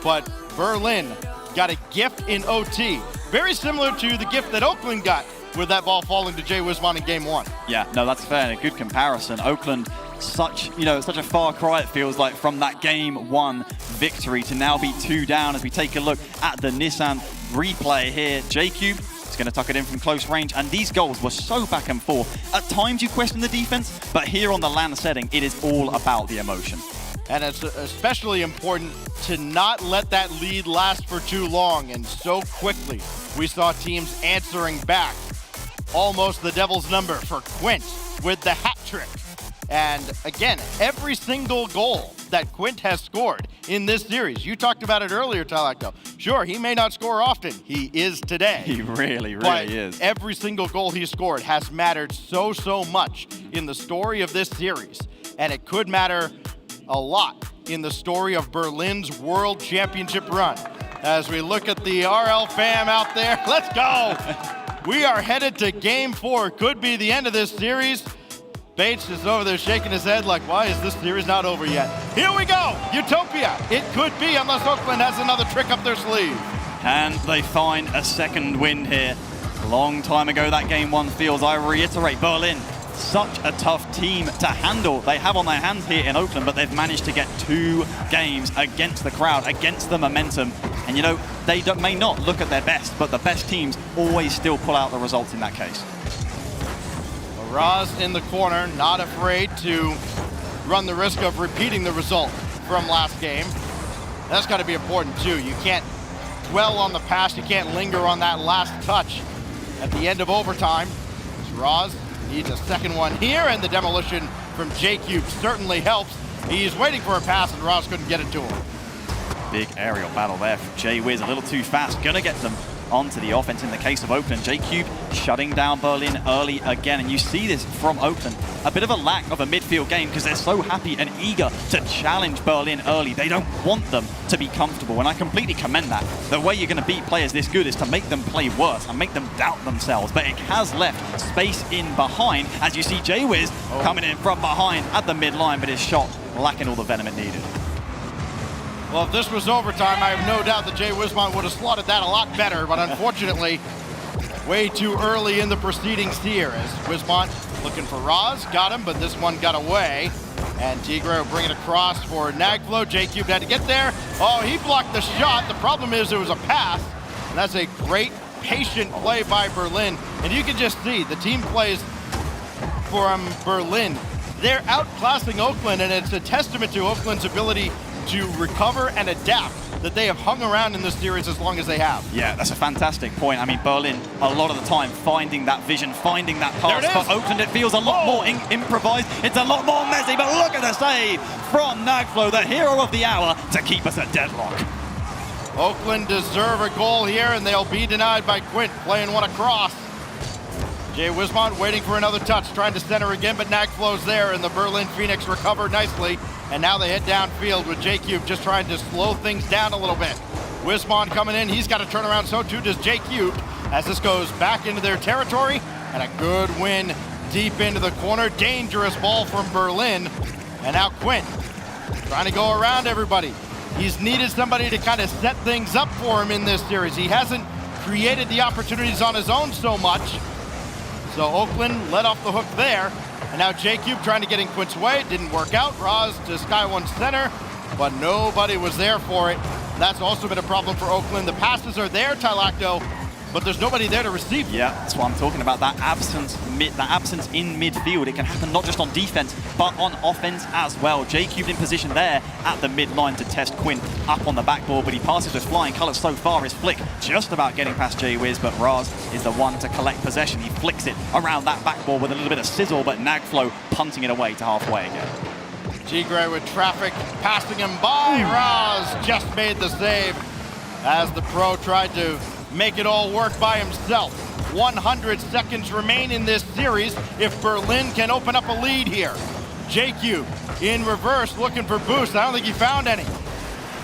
But Berlin got a gift in OT. Very similar to the gift that Oakland got with that ball falling to Jay Wismont in game 1. Yeah, no, that's fair and a good comparison. Oakland, such a far cry it feels like from that game 1 victory to now be 2 down as we take a look at the Nissan replay here. J-Cube is going to tuck it in from close range, and these goals were so back and forth. At times you question the defense, but here on the LAN setting, it is all about the emotion. And it's especially important to not let that lead last for too long. And so quickly, we saw teams answering back. almost the devil's number for Quint with the hat trick. And again, every single goal that Quint has scored in this series, you talked about it earlier, Talacto. Sure, he may not score often. He is today. He really but is. Every single goal he scored has mattered so much in the story of this series. And it could matter a lot in the story of Berlin's World Championship run. As we look at the RL fam out there, let's go. We are headed to game 4. Could be the end of this series. Bates is over there shaking his head like, why is this series not over yet? Here we go, Utopia. It could be, unless Oakland has another trick up their sleeve. And they find a second win here. A long time ago, that game 1 feels, I reiterate, Berlin, such a tough team to handle. They have on their hands here in Oakland, but they've managed to get 2 games against the crowd, against the momentum. And you know, they may not look at their best, but the best teams always still pull out the results in that case. Raz in the corner, not afraid to run the risk of repeating the result from last game. That's got to be important too. You can't dwell on the past. You can't linger on that last touch at the end of overtime. Raz needs a second one here, and the demolition from J-Cube certainly helps. He's waiting for a pass, and Raz couldn't get it to him. Big aerial battle there from J-Wiz, a little too fast. Gonna get them onto the offense in the case of Oakland. J-Cube shutting down Berlin early again, and you see this from Oakland. A bit of a lack of a midfield game because they're so happy and eager to challenge Berlin early. They don't want them to be comfortable, and I completely commend that. The way you're going to beat players this good is to make them play worse and make them doubt themselves, but it has left space in behind, as you see J-Wiz coming in from behind at the midline, but his shot lacking all the venom it needed. Well, if this was overtime, I have no doubt that Jay Wismont would have slotted that a lot better, but unfortunately, way too early in the proceedings here as Wismont looking for Raz, got him, but this one got away. And Tigre will bring it across for Nagflow. J-Cube had to get there. Oh, he blocked the shot. The problem is there was a pass, and that's a great, patient play by Berlin. And you can just see the team plays from Berlin. They're outclassing Oakland, and it's a testament to Oakland's ability to recover and adapt that they have hung around in this series as long as they have. Yeah, that's a fantastic point. I mean, Berlin, a lot of the time, finding that vision, finding that pass. For Oakland, it feels a lot more improvised. It's a lot more messy, but look at the save from Nagflow, the hero of the hour, to keep us at deadlock. Oakland deserve a goal here, and they'll be denied by Quint, playing one across. Jay Wismont waiting for another touch, trying to center again, but Nagflow's there, and the Berlin Phoenix recovered nicely. And now they head downfield with J-Cube just trying to slow things down a little bit. Wismont coming in, he's got to turn around, so too does J-Cube, as this goes back into their territory, and a good win deep into the corner. Dangerous ball from Berlin, and now Quint trying to go around everybody. He's needed somebody to kind of set things up for him in this series. He hasn't created the opportunities on his own so much. So Oakland let off the hook there. And now J-Cube trying to get in Quint's way. Didn't work out. Raz to Sky One center, but nobody was there for it. That's also been a problem for Oakland. The passes are there, Tylacto, but there's nobody there to receive. Yeah, that's what I'm talking about. That absence in midfield. It can happen not just on defense, but on offense as well. J-Cube in position there at the midline to test Quint up on the backboard, but he passes with flying colors so far. His flick just about getting past J-Wiz, but Raz is the one to collect possession. He flicks it around that backboard with a little bit of sizzle, but Nagflow punting it away to halfway again. Tigre with traffic passing him by. Raz just made the save as the pro tried to make it all work by himself. 100 seconds remain in this series if Berlin can open up a lead here. J-Cube in reverse looking for boost. I don't think he found any.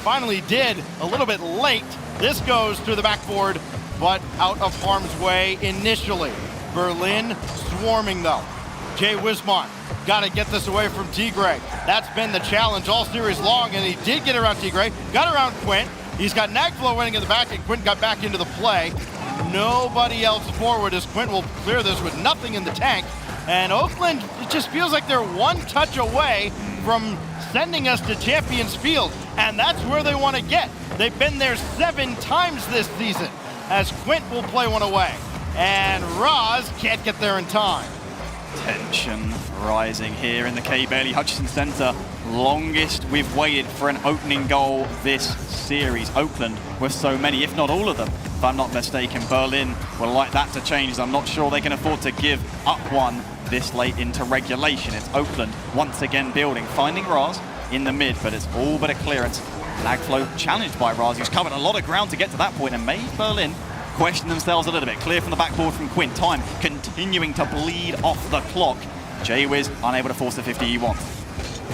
Finally did, a little bit late. This goes to the backboard, but out of harm's way initially. Berlin swarming though. Jay Wismont got to get this away from Tigre. That's been the challenge all series long, and he did get around Tigre, got around Quint. He's got Nagflow winning in the back, and Quint got back into the play. Nobody else forward as Quint will clear this with nothing in the tank. And Oakland, it just feels like they're one touch away from sending us to Champions Field, and that's where they want to get. They've been there 7 times this season, as Quint will play one away. And Raz can't get there in time. Tension rising here in the K. Bailey Hutchison Center. Longest we've waited for an opening goal this series. Oakland with so many, if not all of them, if I'm not mistaken. Berlin will like that to change, as I'm not sure they can afford to give up one this late into regulation. It's Oakland once again building, finding Raz in the mid, but it's all but a clearance. Lagflow challenged by Raz, who's covered a lot of ground to get to that point and made Berlin question themselves a little bit. Clear from the backboard from Quinn. Time continuing to bleed off the clock. J-Wiz unable to force the 50 he wants.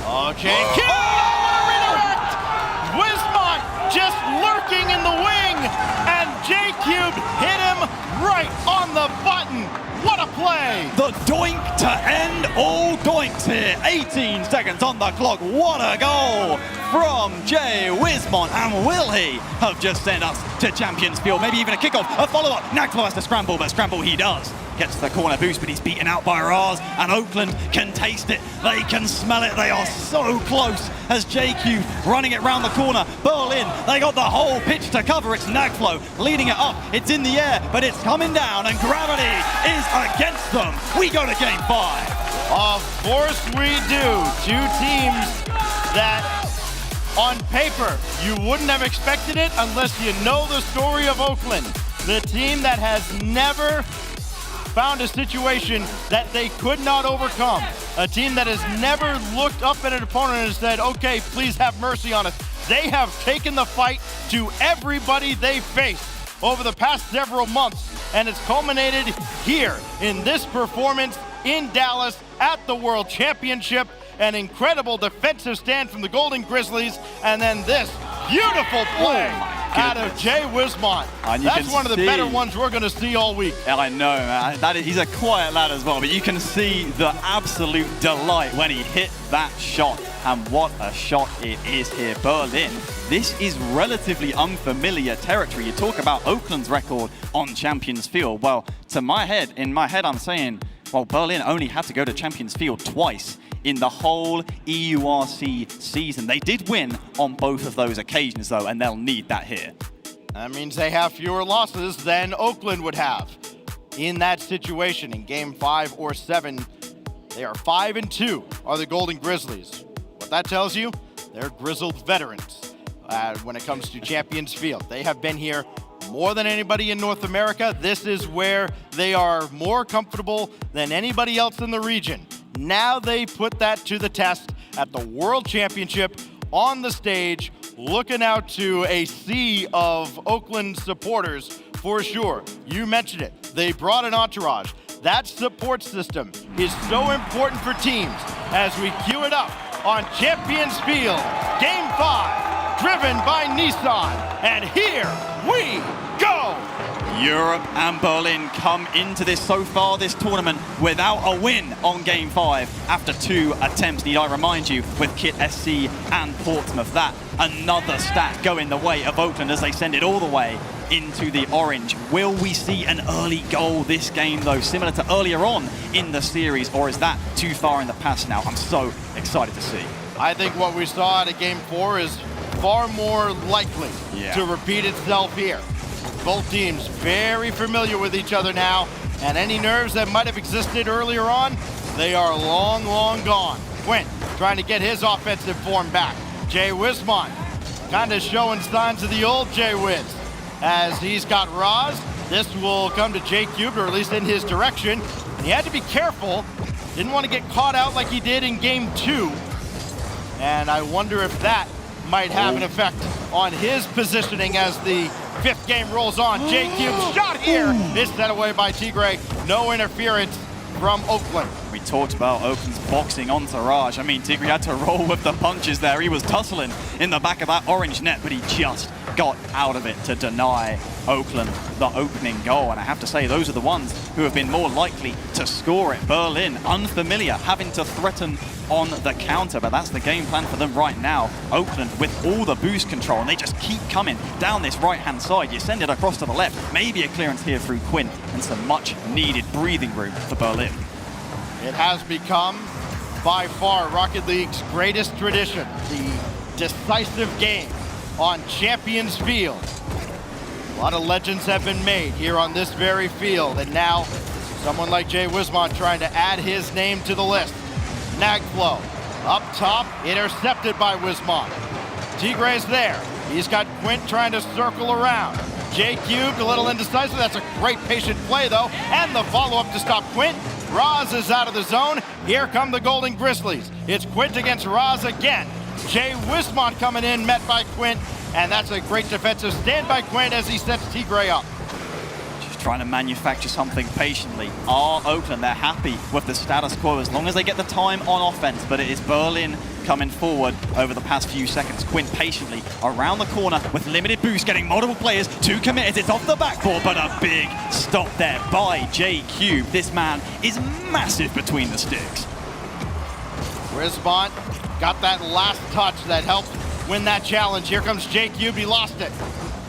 Okay, redirect! Wismont just lurking in the wing, and J-Cube hit him right on the button. What a play! The doink to end all doinks here. 18 seconds on the clock. What a goal from Jay Wismont. And will he have just sent us to Champions Field? Maybe even a kickoff, a follow-up. Nagflow has to scramble, but scramble he does. Gets the corner boost, but he's beaten out by Raz, and Oakland can taste it. They can smell it. They are so close as JQ running it round the corner. Berlin, they got the whole pitch to cover. It's Nagflow leading it up. It's in the air, but it's coming down, and gravity is against them. We go to game 5. Of course we do. Two teams that, on paper, you wouldn't have expected it unless you know the story of Oakland. The team that has never found a situation that they could not overcome. A team that has never looked up at an opponent and said, okay, please have mercy on us. They have taken the fight to everybody they faced over the past several months, and it's culminated here in this performance in Dallas at the World Championship. An incredible defensive stand from the Golden Grizzlies, and then this beautiful play out of Jay Wismont. That's one of the better ones we're going to see all week. I know, man. He's a quiet lad as well, but you can see the absolute delight when he hit that shot. And what a shot it is here. Berlin, this is relatively unfamiliar territory. You talk about Oakland's record on Champions Field. Well, in my head, I'm saying, well, Berlin only had to go to Champions Field twice in the whole EURC season. They did win on both of those occasions, though, and they'll need that here. That means they have fewer losses than Oakland would have in that situation. In game 5 or 7, they are 5-2, are the Golden Grizzlies. What that tells you, they're grizzled veterans when it comes to Champions Field. They have been here more than anybody in North America. This is where they are more comfortable than anybody else in the region. Now they put that to the test at the World Championship on the stage, looking out to a sea of Oakland supporters for sure. You mentioned it. They brought an entourage. That support system is so important for teams as we cue it up on Champions Field, Game 5, driven by Nissan. And here we go. Europe and Berlin come into this so far this tournament without a win on Game 5 after 2 attempts. Need I remind you, with Kit SC and Portsmouth, that another stat going the way of Oakland as they send it all the way into the orange. Will we see an early goal this game, though, similar to earlier on in the series, or is that too far in the past now? I'm so excited to see. I think what we saw at Game 4 is far more likely to repeat itself here. Both teams very familiar with each other now, and any nerves that might have existed earlier on, they are long, long gone. Quinn trying to get his offensive form back. Jay Wismont kind of showing signs of the old Jay Wiz as he's got Raz. This will come to J Cube, or at least in his direction. And he had to be careful. Didn't want to get caught out like he did in Game 2. And I wonder if that might have an effect on his positioning as the 5th game rolls on. J Cube's shot here is set away by Tigray. No interference from Oakland. We talked about Oakland's boxing entourage. I mean, Tigray had to roll with the punches there. He was tussling in the back of that orange net, but he just got out of it to deny Oakland the opening goal. And I have to say, those are the ones who have been more likely to score it. Berlin, unfamiliar, having to threaten on the counter, but that's the game plan for them right now. Oakland with all the boost control, and they just keep coming down this right-hand side. You send it across to the left, maybe a clearance here through Quinn, and some much-needed breathing room for Berlin. It has become, by far, Rocket League's greatest tradition, the decisive game on Champions Field. A lot of legends have been made here on this very field, and now someone like Jay Wismont trying to add his name to the list. Nagflow up top, intercepted by Wismont. Tigray's there. He's got Quint trying to circle around. J Cubed, a little indecisive. That's a great patient play, though. And the follow-up to stop Quint. Roz is out of the zone. Here come the Golden Grizzlies. It's Quint against Roz again. Jay Wismont coming in, met by Quint. And that's a great defensive stand by Quint as he sets Tigray up. Trying to manufacture something patiently. Are Oakland, they're happy with the status quo as long as they get the time on offense, but it is Berlin coming forward over the past few seconds. Quint patiently around the corner with limited boost, getting multiple players, 2 committed. It's off the backboard, but a big stop there by J Cube. This man is massive between the sticks. Wismont got that last touch that helped win that challenge. Here comes J Cube, he lost it.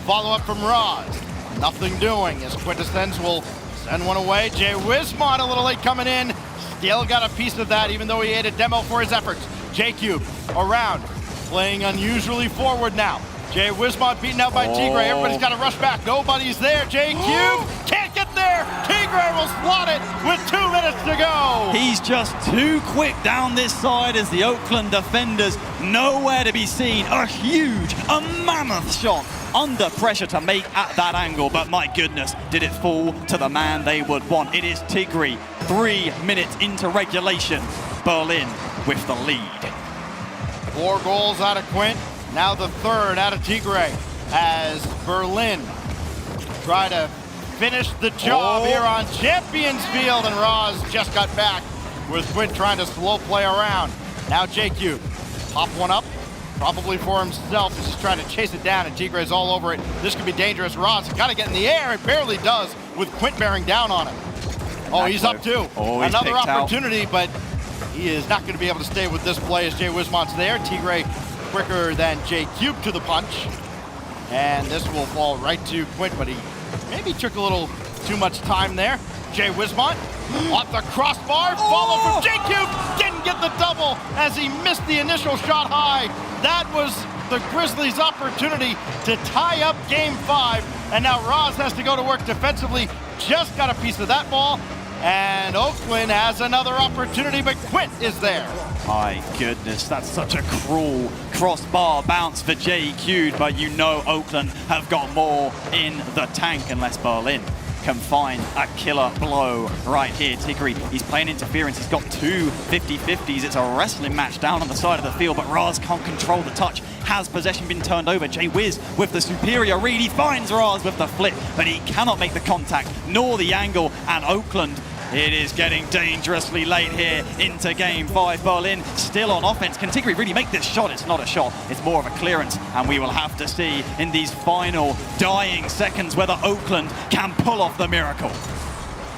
Follow up from Roz. Nothing doing as Quintessence will send one away. Jay Wismont a little late coming in. Still got a piece of that even though he ate a demo for his efforts. J-Cube around, playing unusually forward now. Jay Wismont beaten out by Tigray. Everybody's got to rush back. Nobody's there. J-Cube can't get there. Tigray will slot it with 2 minutes to go. He's just too quick down this side as the Oakland defenders nowhere to be seen. A huge, a mammoth shot under pressure to make at that angle, but my goodness, did it fall to the man they would want. It is Tigray, 3 minutes into regulation. Berlin with the lead. 4 goals out of Quint, now the 3rd out of Tigray as Berlin try to finish the job here on Champions Field, and Roz just got back with Quint trying to slow play around. Now J-Cube, pop one up. Probably for himself. He's just trying to chase it down, and Tigray's all over it. This could be dangerous. Roz got to get in the air. It barely does with Quint bearing down on him. Oh, he's up too. Another opportunity, but he is not going to be able to stay with this play as Jay Wismont's there. Tigray quicker than J Cube to the punch. And this will fall right to Quint, but he maybe took a little too much time there. Jay Wismont off the crossbar, follow from J Cube, didn't get the double as he missed the initial shot high. That was the Grizzlies' opportunity to tie up game 5, and now Roz has to go to work defensively. Just got a piece of that ball, and Oakland has another opportunity, but Quint is there. My goodness, that's such a cruel crossbar bounce for J-Cube, but you know Oakland have got more in the tank unless Berlin can find a killer blow right here. Tigray, he's playing interference. He's got 2 50-50s. It's a wrestling match down on the side of the field, but Roz can't control the touch. Has possession been turned over? Jay Wiz with the superior read. He finds Roz with the flip, but he cannot make the contact nor the angle, and Oakland, it is getting dangerously late here into game 5. Berlin still on offense. Can Tigray really make this shot? It's not a shot. It's more of a clearance, and we will have to see in these final dying seconds whether Oakland can pull off the miracle.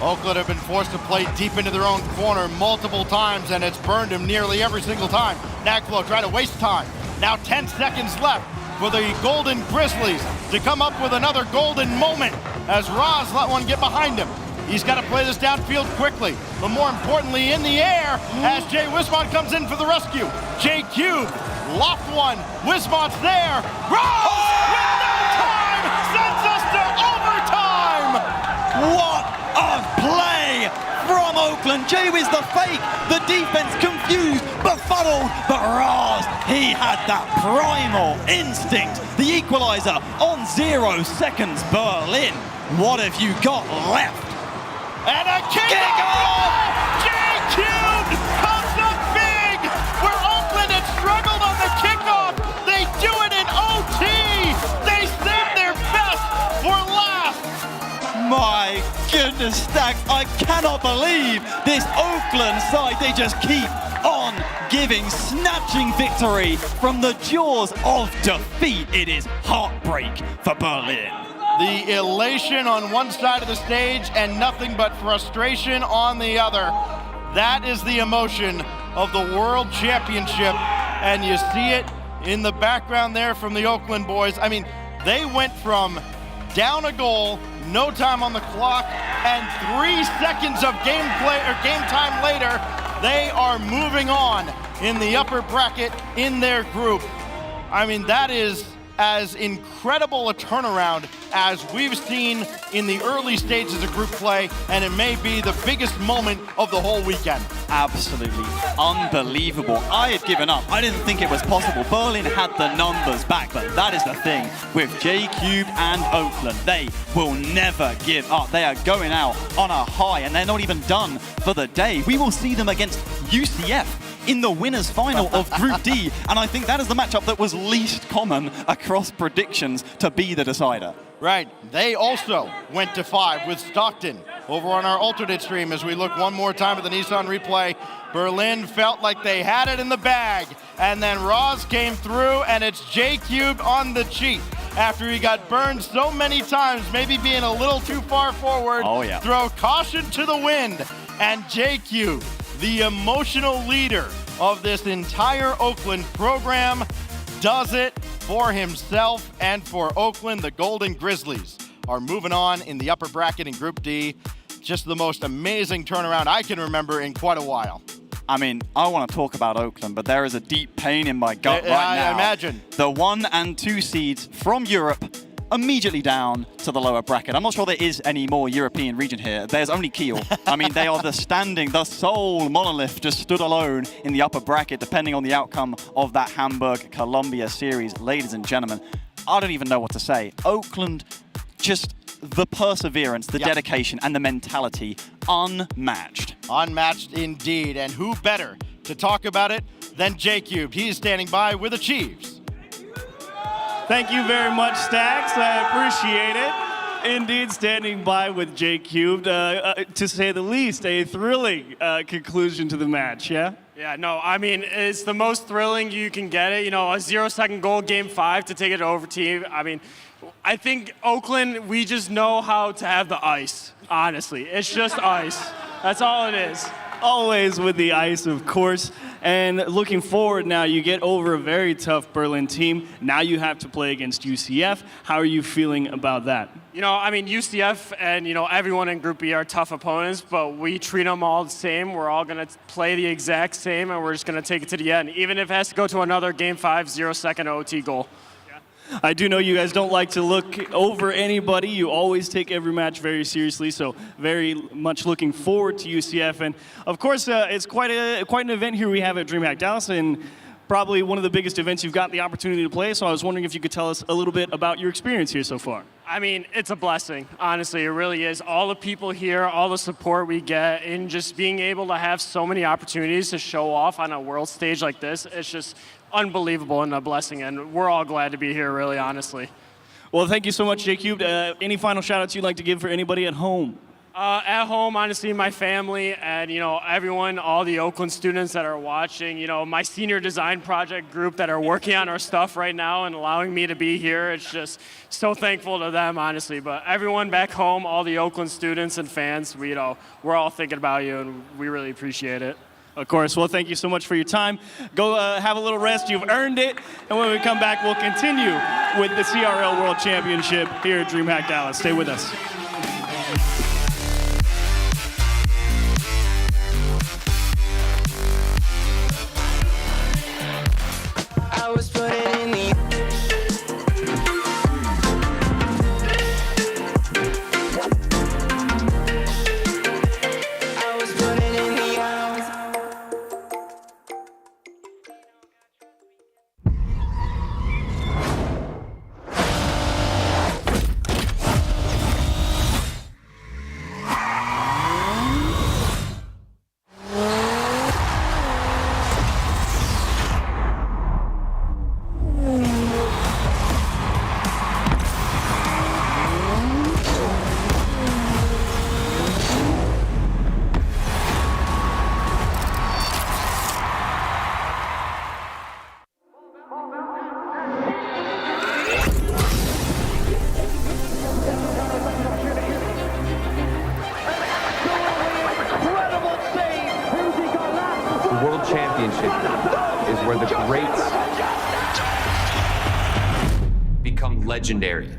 Oakland have been forced to play deep into their own corner multiple times, and it's burned him nearly every single time. Nagflo trying to waste time. Now 10 seconds left for the Golden Grizzlies to come up with another golden moment as Roz let one get behind him. He's got to play this downfield quickly, but more importantly in the air as Jay Wismont comes in for the rescue. J Cube loft one. Wismont's there. Roz with no time sends us to overtime. What a play from Oakland. Jay Wiz the fake, the defense confused, befuddled, but Roz, he had that primal instinct. The equalizer on 0 seconds. Berlin, what have you got left? And a kickoff! J-Cube comes up big! Where Oakland had struggled on the kickoff, they do it in OT! They save their best for last! My goodness, Stacks, I cannot believe this Oakland side. They just keep on giving, snatching victory from the jaws of defeat. It is heartbreak for Berlin. The elation on one side of the stage and nothing but frustration on the other. That is the emotion of the World Championship, and you see it in the background there from the Oakland boys. I mean, they went from down a goal, no time on the clock, and 3 seconds of game time later, they are moving on in the upper bracket in their group. I mean, that is as incredible a turnaround as we've seen in the early stages of group play, and it may be the biggest moment of the whole weekend. Absolutely unbelievable. I had given up. I didn't think it was possible. Berlin had the numbers back, but that is the thing with J-Cube and Oakland. They will never give up. They are going out on a high, and they're not even done for the day. We will see them against UCF in the winners final of Group D, and I think that is the matchup that was least common across predictions to be the decider. Right. They also went to 5 with Stockton over on our alternate stream. As we look one more time at the Nissan replay, Berlin felt like they had it in the bag, and then Roz came through, and it's J-Cube on the cheat. After he got burned so many times, maybe being a little too far forward. Oh, yeah. Throw caution to the wind, and J-Cube, the emotional leader of this entire Oakland program, does it for himself and for Oakland. The Golden Grizzlies are moving on in the upper bracket in Group D. Just the most amazing turnaround I can remember in quite a while. I mean, I want to talk about Oakland, but there is a deep pain in my gut right now. I imagine. The 1 and 2 seeds from Europe immediately down to the lower bracket. I'm not sure there is any more European region here. There's only Keel. I mean, they are the sole monolith, just stood alone in the upper bracket, depending on the outcome of that Hamburg-Columbia series. Ladies and gentlemen, I don't even know what to say. Oakland, just the perseverance, the dedication, and the mentality, unmatched. Unmatched indeed, and who better to talk about it than J-Cube. He's standing by with the Chiefs. Thank you very much, Stacks. I appreciate it. Indeed, standing by with J-Cubed, to say the least, a thrilling conclusion to the match, yeah? Yeah, no, I mean, it's the most thrilling you can get it. You know, a 0-second goal, game 5 to take it over team. I mean, I think Oakland, we just know how to have the ice, honestly. It's just ice. That's all it is. Always with the ice, of course. And looking forward now, you get over a very tough Berlin team. Now you have to play against UCF. How are you feeling about that? You know, I mean, UCF and, you know, everyone in Group B are tough opponents, but we treat them all the same. We're all going to play the exact same, and we're just going to take it to the end, even if it has to go to another game 5, 0-second OT goal. I do know you guys don't like to look over anybody. You always take every match very seriously, so very much looking forward to UCF. And of course, it's quite an event here we have at DreamHack Dallas, and probably one of the biggest events you've got the opportunity to play. So I was wondering if you could tell us a little bit about your experience here so far. I mean, it's a blessing. Honestly, it really is. All the people here, all the support we get, and just being able to have so many opportunities to show off on a world stage like this, it's just unbelievable and a blessing, and we're all glad to be here, really, honestly. Well, thank you so much, J-Cubed. Any final shout-outs you'd like to give for anybody at home? At home, honestly, my family and, you know, everyone, all the Oakland students that are watching, you know, my senior design project group that are working on our stuff right now and allowing me to be here. It's just so thankful to them, honestly. But everyone back home, all the Oakland students and fans, you know, we're all thinking about you, and we really appreciate it. Of course. Well, thank you so much for your time. Go have a little rest. You've earned it. And when we come back, we'll continue with the CRL World Championship here at DreamHack Dallas. Stay with us. I was put it in the World Championship is where the greats become legendary.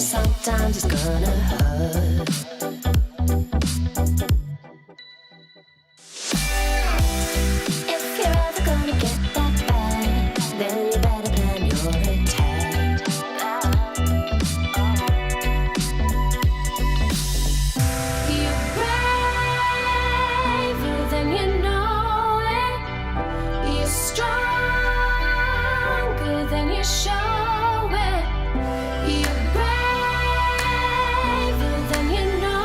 Sometimes it's gonna hurt. If you're ever gonna get that bad, then you better plan your attack. You're braver than you know it. You're stronger than you show it. You're braver than you know.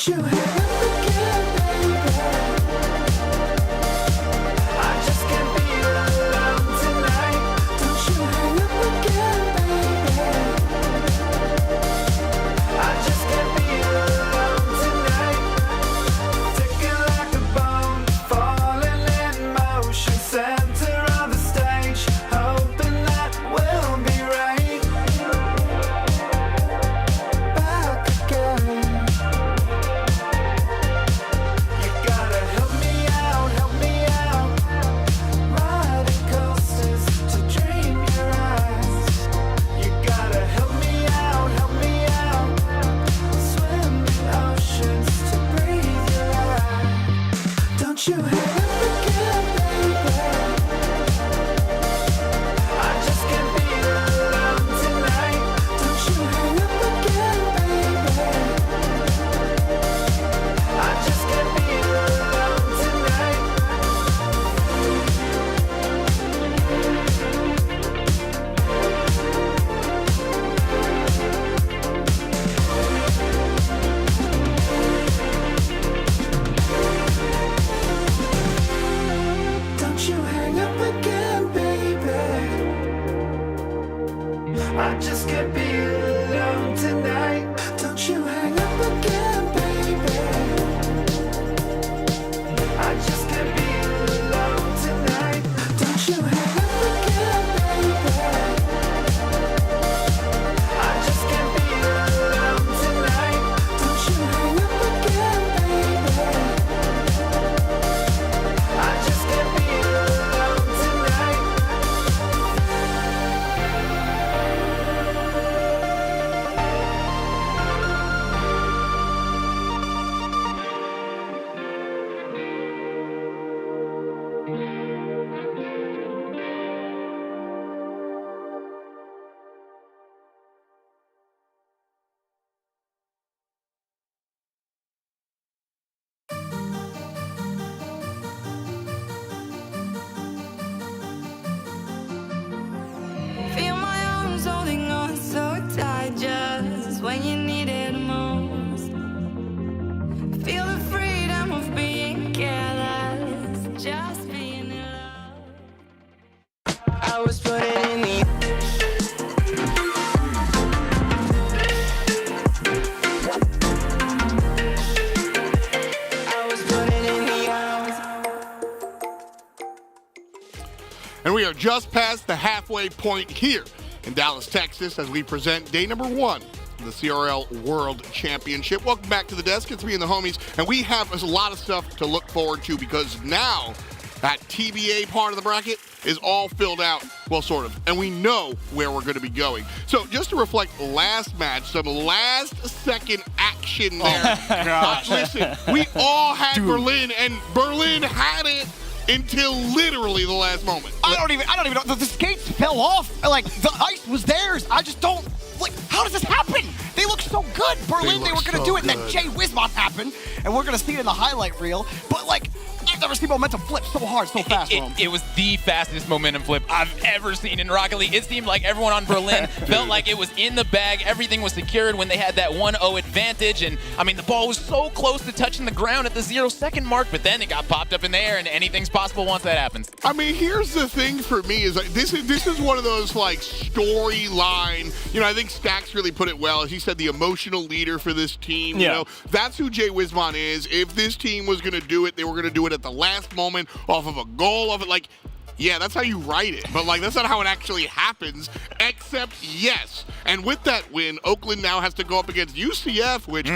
Don't you hang up again, baby. I just can't be alone tonight. Don't you hang up again, baby. I just can't be alone tonight. Ticking like a bomb, falling in motion, center of the stage, hoping that we'll be right. Back again. You gotta help me out, help me out. Riding coasters to dream your eyes. You gotta help me out, help me out. Swim in oceans to breathe your life. Don't you hang up again, baby. I just can't be alone tonight. Don't you hang up again, baby. I just can't be alone tonight. Don't you hang up again, baby. I just can't be alone tonight. Don't you hang up again, baby. I just can't be alone tonight. Don't you hang up again, baby. I just can't be alone tonight. Don't you hang up again, baby. I just can't be alone tonight. Feel my arms holding on so tight just when you need it most. Feel the freedom of being careless, just being in love. I was put it in the I was put it in the arms. And we are just past the halfway point here in Dallas, Texas, as we present day number 1 of the CRL World Championship. Welcome back to the desk. It's me and the homies, and we have a lot of stuff to look forward to because now that TBA part of the bracket is all filled out, well, sort of, and we know where we're going to be going. So just to reflect last match, some last-second action there. Oh, gosh. Listen, we all had Berlin, and Berlin had it until literally the last moment. I don't even know. The skates fell off. Like, the ice was theirs. I just don't, like, how does this happen? They look so good. Berlin, they were going to do it, and then Jay Wismont happened, and we're going to see it in the highlight reel. But, like, I've never seen momentum flip so hard, so fast. It was the fastest momentum flip I've ever seen in Rocket League. It seemed like everyone on Berlin felt like it was in the bag. Everything was secured when they had that 1-0 advantage. And, I mean, the ball was so close to touching the ground at the 0-second mark, but then it got popped up in the air, and anything's possible once that happens. I mean, here's the thing for me is like, this is one of those, like, storyline. You know, I think Stacks really put it well. As he said, the emotional leader for this team. You know, that's who Jay Wismont is. If this team was going to do it, they were going to do it at the last moment off of a goal of it. Like, yeah, that's how you write it. But, like, that's not how it actually happens, except, yes. And with that win, Oakland now has to go up against UCF, which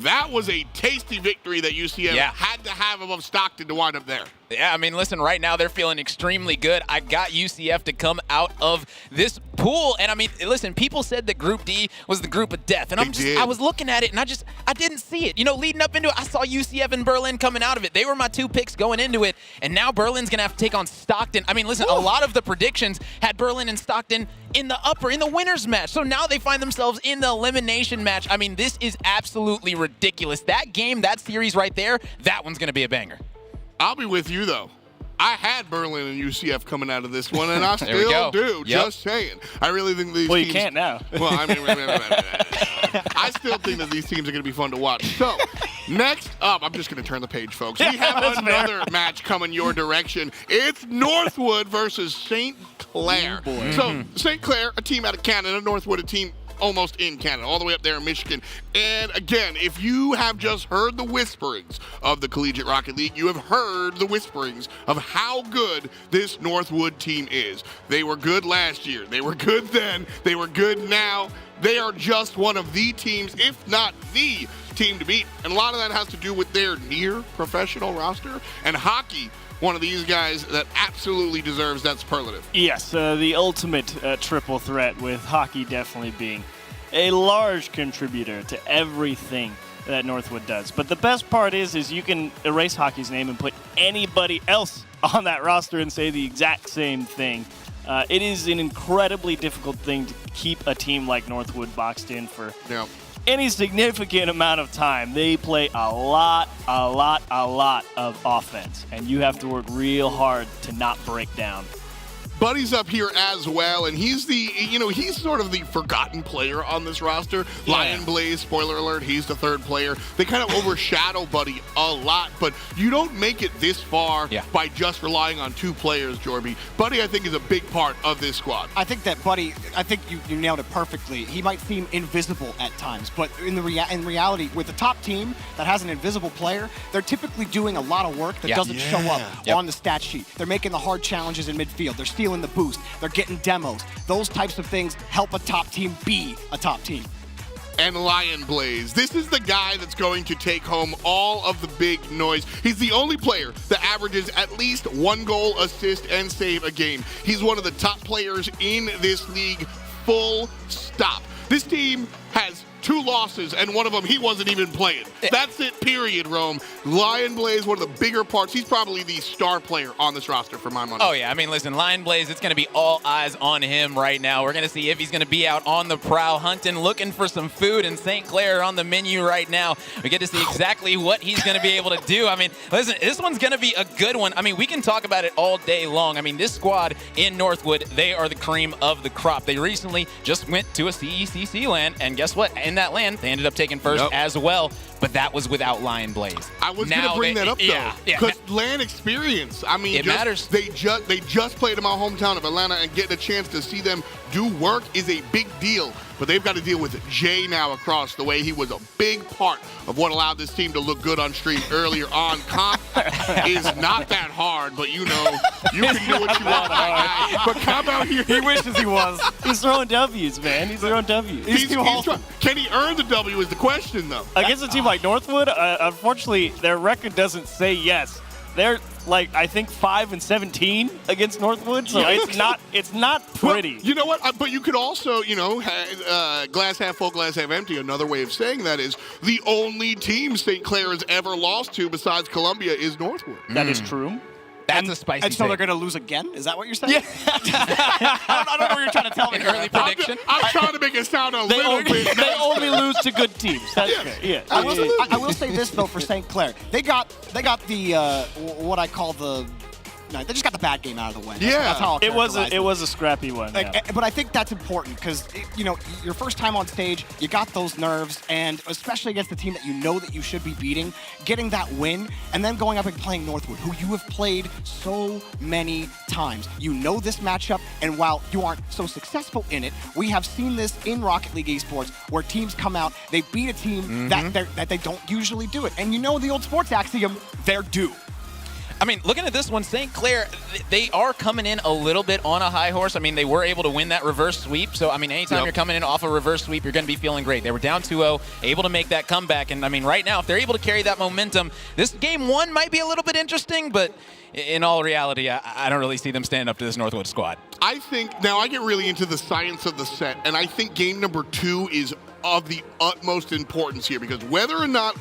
that was a tasty victory that UCF had to have above Stockton to wind up there. Yeah, I mean, listen, right now they're feeling extremely good. I got UCF to come out of this pool. And, I mean, listen, people said that Group D was the group of death. And I was looking at it, and I didn't see it. You know, leading up into it, I saw UCF and Berlin coming out of it. They were my two picks going into it. And now Berlin's going to have to take on Stockton. I mean, listen, a lot of the predictions had Berlin and Stockton in the winners match. So now they find themselves in the elimination match. I mean, this is absolutely ridiculous. That game, that series right there, that one's going to be a banger. I'll be with you, though. I had Berlin and UCF coming out of this one, and I still do. Yep. Just saying. I really think these Well, teams... you can't now. Well, I mean, I still think that these teams are going to be fun to watch. So, Next up, I'm just going to turn the page, folks. We have another match coming your direction. It's Northwood versus Saint Clair. So Saint Clair, a team out of Canada, Northwood, a team almost in Canada, all the way up there in Michigan. And again, if you have just heard the whisperings of the Collegiate Rocket League, you have heard the whisperings of how good this Northwood team is. They were good last year. They were good then. They were good now. They are just one of the teams, if not the team to beat. And a lot of that has to do with their near professional roster. And hockey, one of these guys that absolutely deserves that superlative. Yes, the ultimate triple threat, with hockey definitely being a large contributor to everything that Northwood does. But the best part is you can erase hockey's name and put anybody else on that roster and say the exact same thing. It is an incredibly difficult thing to keep a team like Northwood boxed in for any significant amount of time. They play a lot of offense, and you have to work real hard to not break down. Buddy's up here as well, and he's he's sort of the forgotten player on this roster. Lion Blaze, spoiler alert, he's the third player. They kind of overshadow Buddy a lot, but you don't make it this far by just relying on two players, Jorby. Buddy, I think, is a big part of this squad. I think that Buddy, you nailed it perfectly. He might seem invisible at times, but in reality, with a top team that has an invisible player, they're typically doing a lot of work that doesn't show up on the stat sheet. They're making the hard challenges in midfield. They're stealing the boost. They're getting demos. Those types of things help a top team be a top team. And Lion Blaze, this is the guy that's going to take home all of the big noise. He's the only player that averages at least 1 goal, assist, and save a game. He's one of the top players in this league, full stop. This team has 2 losses, and one of them he wasn't even playing. That's it, period, Rome. Lion Blaze, one of the bigger parts. He's probably the star player on this roster for my money. Oh, yeah. I mean, listen, Lion Blaze, it's going to be all eyes on him right now. We're going to see if he's going to be out on the prowl, hunting, looking for some food, and Saint Clair on the menu right now. We get to see exactly what he's going to be able to do. I mean, listen, this one's going to be a good one. I mean, we can talk about it all day long. I mean, this squad in Northwood, they are the cream of the crop. They recently just went to a CECC land, and guess what? In that land, they ended up taking first as well, but that was without Lion Blaze. I was going to bring that up, though, because land experience. I mean, it matters. They just played in my hometown of Atlanta, and getting a chance to see them do work is a big deal. But they've got to deal with Jay now across the way. He was a big part of what allowed this team to look good on stream earlier on. Comp is not that hard, but you can do what you want. But come out here. He wishes he was. He's throwing W's, man. He's throwing W's. He's can he earn the W is the question, though. Against a team like Northwood, unfortunately, their record doesn't say yes. They're I think 5-17 against Northwood, so it's not pretty. Well, you know what? But you could also, glass half full, glass half empty. Another way of saying that is the only team Saint Clair has ever lost to besides Columbia is Northwood. That is true. That's a spicy And so they're going to lose again? Is that what you're saying? Yeah. I don't know what you're trying to tell me. An early prediction? I'm trying to make it sound a little bit. They only lose to good teams. That's fair. Yeah. I will say this, though, for Saint Clair. They got the, what I call the... No, they just got the bad game out of the way. That's how I'll it was a scrappy one. But I think that's important because your first time on stage, you got those nerves, and especially against the team that you know that you should be beating, getting that win, and then going up and playing Northwood, who you have played so many times. You know this matchup, and while you aren't so successful in it, we have seen this in Rocket League Esports where teams come out, they beat a team that they don't usually do it, and you know the old sports axiom, they're due. I mean, looking at this one, Saint Clair, they are coming in a little bit on a high horse. I mean, they were able to win that reverse sweep. So, I mean, anytime you're coming in off a reverse sweep, you're going to be feeling great. They were down 2-0, able to make that comeback. And, I mean, right now, if they're able to carry that momentum, this game 1 might be a little bit interesting, but in all reality, I don't really see them standing up to this Northwood squad. I think, now I get really into the science of the set, and I think game number 2 is of the utmost importance here, because whether or not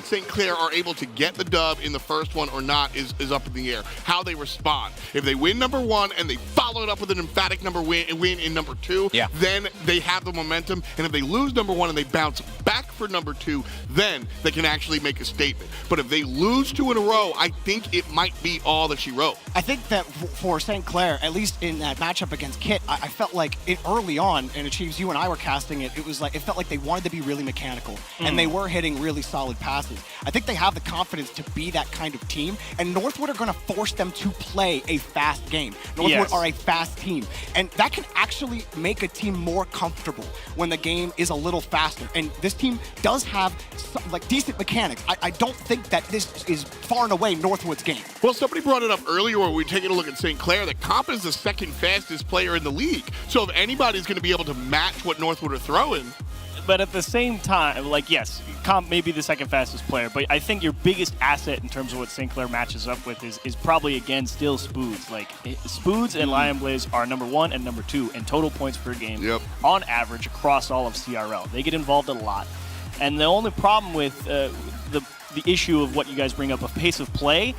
Saint Clair are able to get the dub in the first one or not is up in the air. How they respond. If they win number 1 and they follow it up with an emphatic win in number 2, then they have the momentum. And if they lose number 1 and they bounce back for number 2, then they can actually make a statement. But if they lose 2 in a row, I think it might be all that she wrote. I think that for Saint Clair, at least in that matchup against Kit, I felt like early on, and Achieves, you and I were casting it, it was like like it felt like they wanted to be really mechanical, and they were hitting really solid passes. I think they have the confidence to be that kind of team, and Northwood are going to force them to play a fast game. Northwood are a fast team, and that can actually make a team more comfortable when the game is a little faster. And this team does have like decent mechanics. I don't think that this is far and away Northwood's game. Well, somebody brought it up earlier when we were taking a look at Saint Clair that Comp is the second fastest player in the league. So if anybody's going to be able to match what Northwood are throwing. But at the same time, like, yes, Comp may be the second fastest player, but I think your biggest asset in terms of what Saint Clair matches up with is probably, again, still Spoods. Like, Spoods and Lion Blaze are number 1 and number 2 in total points per game on average across all of CRL. They get involved a lot. And the only problem with the issue of what you guys bring up of pace of play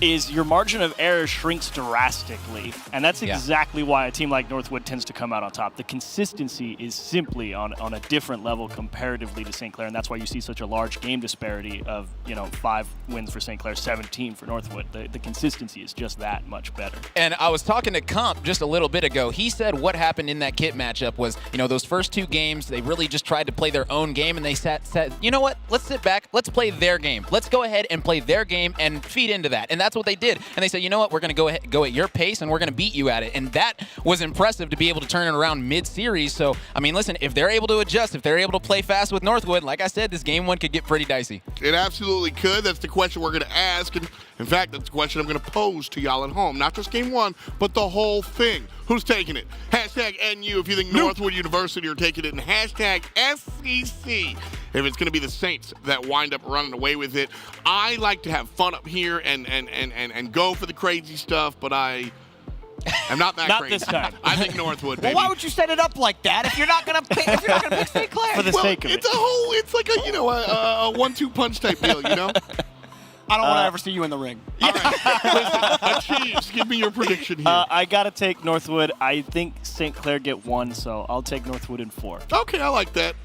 is your margin of error shrinks drastically. And that's exactly why a team like Northwood tends to come out on top. The consistency is simply on a different level comparatively to Saint Clair, and that's why you see such a large game disparity of 5 wins for Saint Clair, 17 for Northwood. The consistency is just that much better. And I was talking to Comp just a little bit ago. He said what happened in that kit matchup was, those first 2 games, they really just tried to play their own game, and they said, you know what, let's sit back, let's play their game. Let's go ahead and play their game and feed into that. And that's what they did. And they said, you know what, we're going to go at your pace, and we're going to beat you at it. And that was impressive to be able to turn it around mid-series. So, I mean, listen, if they're able to adjust, if they're able to play fast with Northwood, like I said, this game 1 could get pretty dicey. It absolutely could. That's the question we're going to ask. And in fact, that's the question I'm going to pose to y'all at home. Not just game 1, but the whole thing. Who's taking it? Hashtag NU if you think Northwood University are taking it, and hashtag SCC if it's going to be the Saints that wind up running away with it. I like to have fun up here and go for the crazy stuff, but I am not that crazy. Not this time. I think Northwood, baby. Well, why would you set it up like that if you're not going to pick Saint Clair? For the sake of it. It's like a, a 1-2 punch type deal, I don't want to ever see you in the ring. All right. Listen, Chiefs, give me your prediction here. I got to take Northwood. I think St. Clair get 1, so I'll take Northwood in 4. Okay, I like that.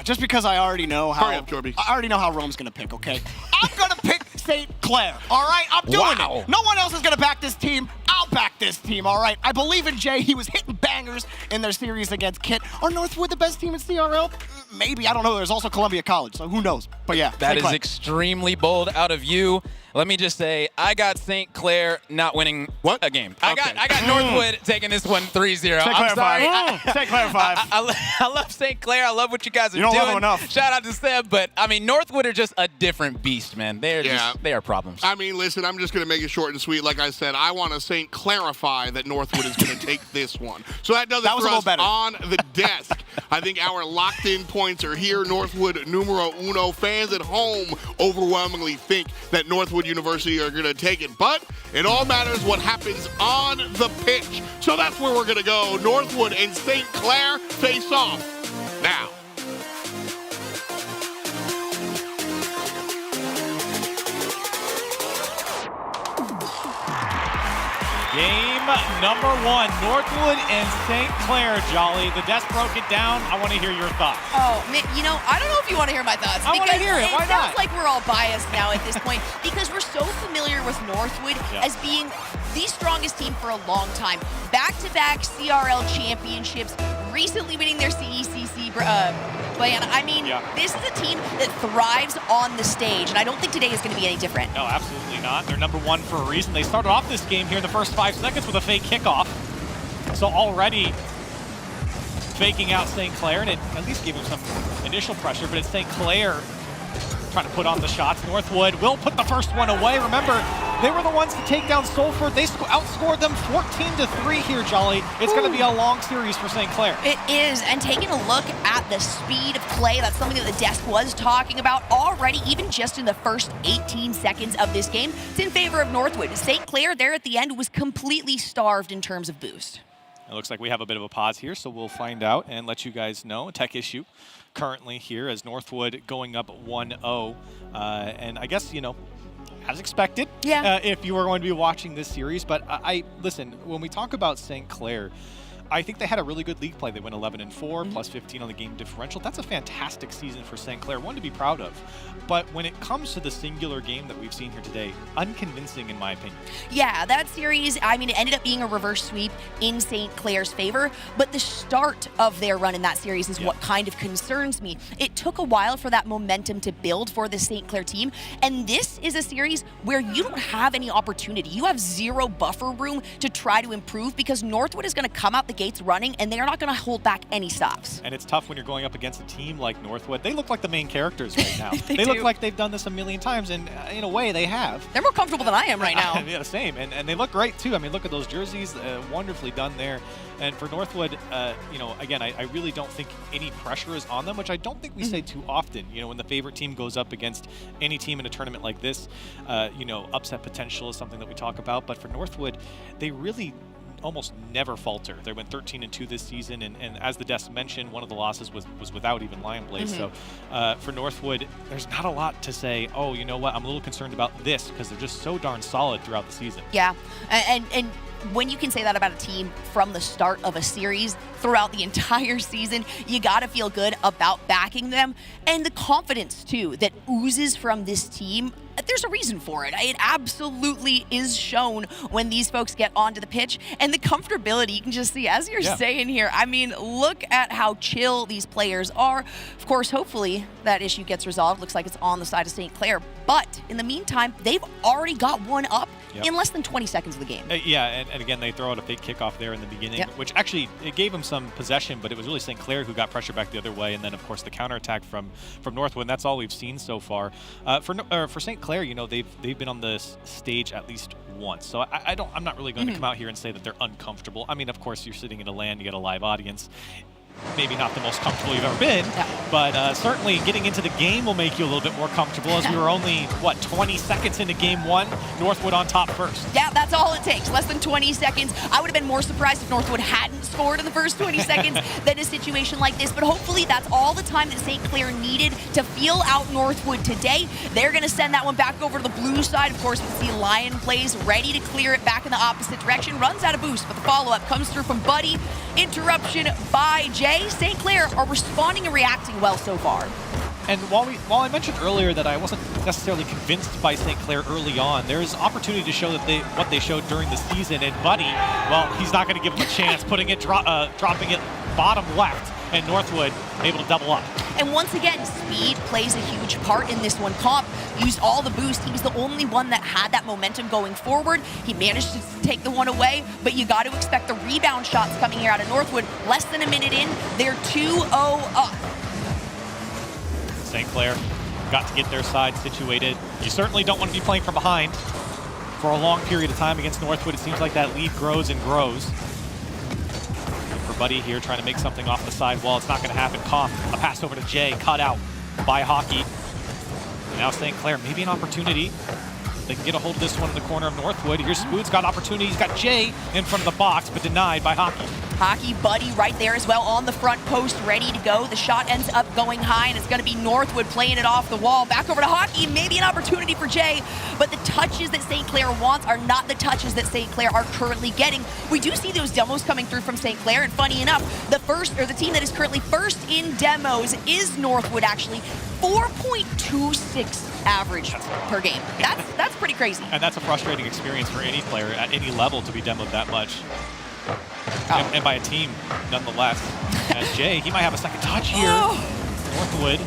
Just because I already know how. Hurry up, Jorby. I already know how Rome's going to pick, okay? I'm going to pick St. Clair, all right? I'm doing it. No one else is going to back this team. I'll back this team, all right? I believe in Jay. He was hitting bangers in their series against Kit. Are Northwood the best team in CRL? Maybe. I don't know. There's also Columbia College, so who knows? But yeah. That is extremely bold out of you. Let me just say, I got St. Clair not winning a game. I got Northwood taking this one 3-0. I'm sorry. St. Clair 5. I love St. Clair. I love what you guys are doing. doing. Love them enough. Shout out to Seb, but I mean, Northwood are just a different beast, man. They are problems. I mean, listen, I'm just going to make it short and sweet. Like I said, I want to St. Clarify that Northwood is going to take this one. So that does it for us on the desk. I think our locked-in points are here. Northwood numero uno. Fans at home overwhelmingly think that Northwood University are going to take it. But it all matters what happens on the pitch. So that's where we're going to go. Northwood and St. Clair face off now. Game number 1, Northwood and St. Clair, Jolly. The desk broke it down. I want to hear your thoughts. Oh, man, I don't know if you want to hear my thoughts. I want to hear it. Why not? It sounds like we're all biased now at this point because we're so familiar with Northwood as being the strongest team for a long time. Back-to-back CRL championships, recently winning their CECC plan. I mean, this is a team that thrives on the stage, and I don't think today is going to be any different. No, absolutely not. They're number 1 for a reason. They started off this game here in the first 5 seconds with a fake kickoff. So already faking out St. Clair, and it at least gave him some initial pressure, but it's St. Clair trying to put on the shots. Northwood will put the first one away. Remember, they were the ones to take down Sulphur. They outscored them 14-3 here, Jolly. It's going to be a long series for St. Clair. It is, and taking a look at the speed of play, that's something that the desk was talking about already, even just in the first 18 seconds of this game. It's in favor of Northwood. St. Clair there at the end was completely starved in terms of boost. It looks like we have a bit of a pause here, so we'll find out and let you guys know. A tech issue currently here as Northwood going up 1-0. And I guess, as expected, if you were going to be watching this series. But I listen, when we talk about St. Clair, I think they had a really good league play. They went 11-4, plus 15 on the game differential. That's a fantastic season for Saint Clair, one to be proud of. But when it comes to the singular game that we've seen here today, unconvincing in my opinion. Yeah, that series, I mean, it ended up being a reverse sweep in Saint Clair's favor, but the start of their run in that series is what kind of concerns me. It took a while for that momentum to build for the Saint Clair team, and this is a series where you don't have any opportunity. You have zero buffer room to try to improve because Northwood is going to come out the gates running, and they're not going to hold back any stops. And it's tough when you're going up against a team like Northwood. They look like the main characters right now. they look like they've done this a million times, and in a way they have. They're more comfortable than I am right now. Yeah, same. And they look great too. I mean, look at those jerseys, wonderfully done there. And for Northwood, you know, again, I really don't think any pressure is on them, which I don't think we say too often. You know, when the favorite team goes up against any team in a tournament like this, you know, upset potential is something that we talk about. But for Northwood, they really almost never falter. They went 13-2 this season, and as the desk mentioned, one of the losses was without even Lion Blaze. So for Northwood, there's not a lot to say, oh, you know what, I'm a little concerned about this, because they're just so darn solid throughout the season. Yeah, and when you can say that about a team from the start of a series throughout the entire season, you got to feel good about backing them. And the confidence, too, that oozes from this team, there's a reason for it. It absolutely is shown when these folks get onto the pitch. And the comfortability, you can just see, as you're saying here, I mean, look at how chill these players are. Of course, hopefully that issue gets resolved. Looks like it's on the side of Saint Clair. But in the meantime, they've already got one up in less than 20 seconds of the game. Yeah, and again, they throw out a fake kickoff there in the beginning, which actually, it gave them some possession, but it was really Saint Clair who got pressure back the other way, and then, of course, the counterattack from Northwood, and that's all we've seen so far. For Saint Clair, you know, they've been on this stage at least once, so I'm not really going to come out here and say that they're uncomfortable. I mean, of course, you're sitting in a LAN, you get a live audience. Maybe not the most comfortable you've ever been, but certainly getting into the game will make you a little bit more comfortable, as we were only, what, 20 seconds into game one, Northwood on top first. Yeah, that's all it takes, less than 20 seconds. I would have been more surprised if Northwood hadn't scored in the first 20 seconds than a situation like this, but hopefully that's all the time that Saint Clair needed to feel out Northwood today. They're going to send that one back over to the blue side. Of course, we see Lion Blaze ready to clear it back in the opposite direction. Runs out of boost, but the follow-up comes through from Buddy. Interruption by Jay. St. Clair are responding and reacting well so far. And while I mentioned earlier that I wasn't necessarily convinced by St. Clair early on, there's opportunity to show that what they showed during the season. And Buddy, well, he's not going to give him a chance, putting it, dropping it bottom left, and Northwood able to double up. And once again, speed plays a huge part in this one. Comp used all the boost. He was the only one that had that momentum going forward. He managed to take the one away, but you got to expect the rebound shots coming here out of Northwood. Less than a minute in, they're 2-0 up. St. Clair got to get their side situated. You certainly don't want to be playing from behind for a long period of time against Northwood. It seems like that lead grows and grows. For Buddy here trying to make something off the side wall. It's not going to happen. Comp, a pass over to Jay, cut out by Hockey. And now St. Clair, maybe an opportunity. They can get a hold of this one in the corner of Northwood. Here's Spood's got opportunity. He's got Jay in front of the box, but denied by Hockey. Hockey, Buddy right there as well on the front post, ready to go. The shot ends up going high, and it's going to be Northwood playing it off the wall. Back over to Hockey, maybe an opportunity for Jay, but the touches that St. Clair wants are not the touches that St. Clair are currently getting. We do see those demos coming through from St. Clair, and funny enough, the team that is currently first in demos is Northwood, actually. 4.26 average per game. That's pretty crazy. And that's a frustrating experience for any player at any level to be demoed that much. And by a team, nonetheless. And Jay, he might have a second touch here. Northwood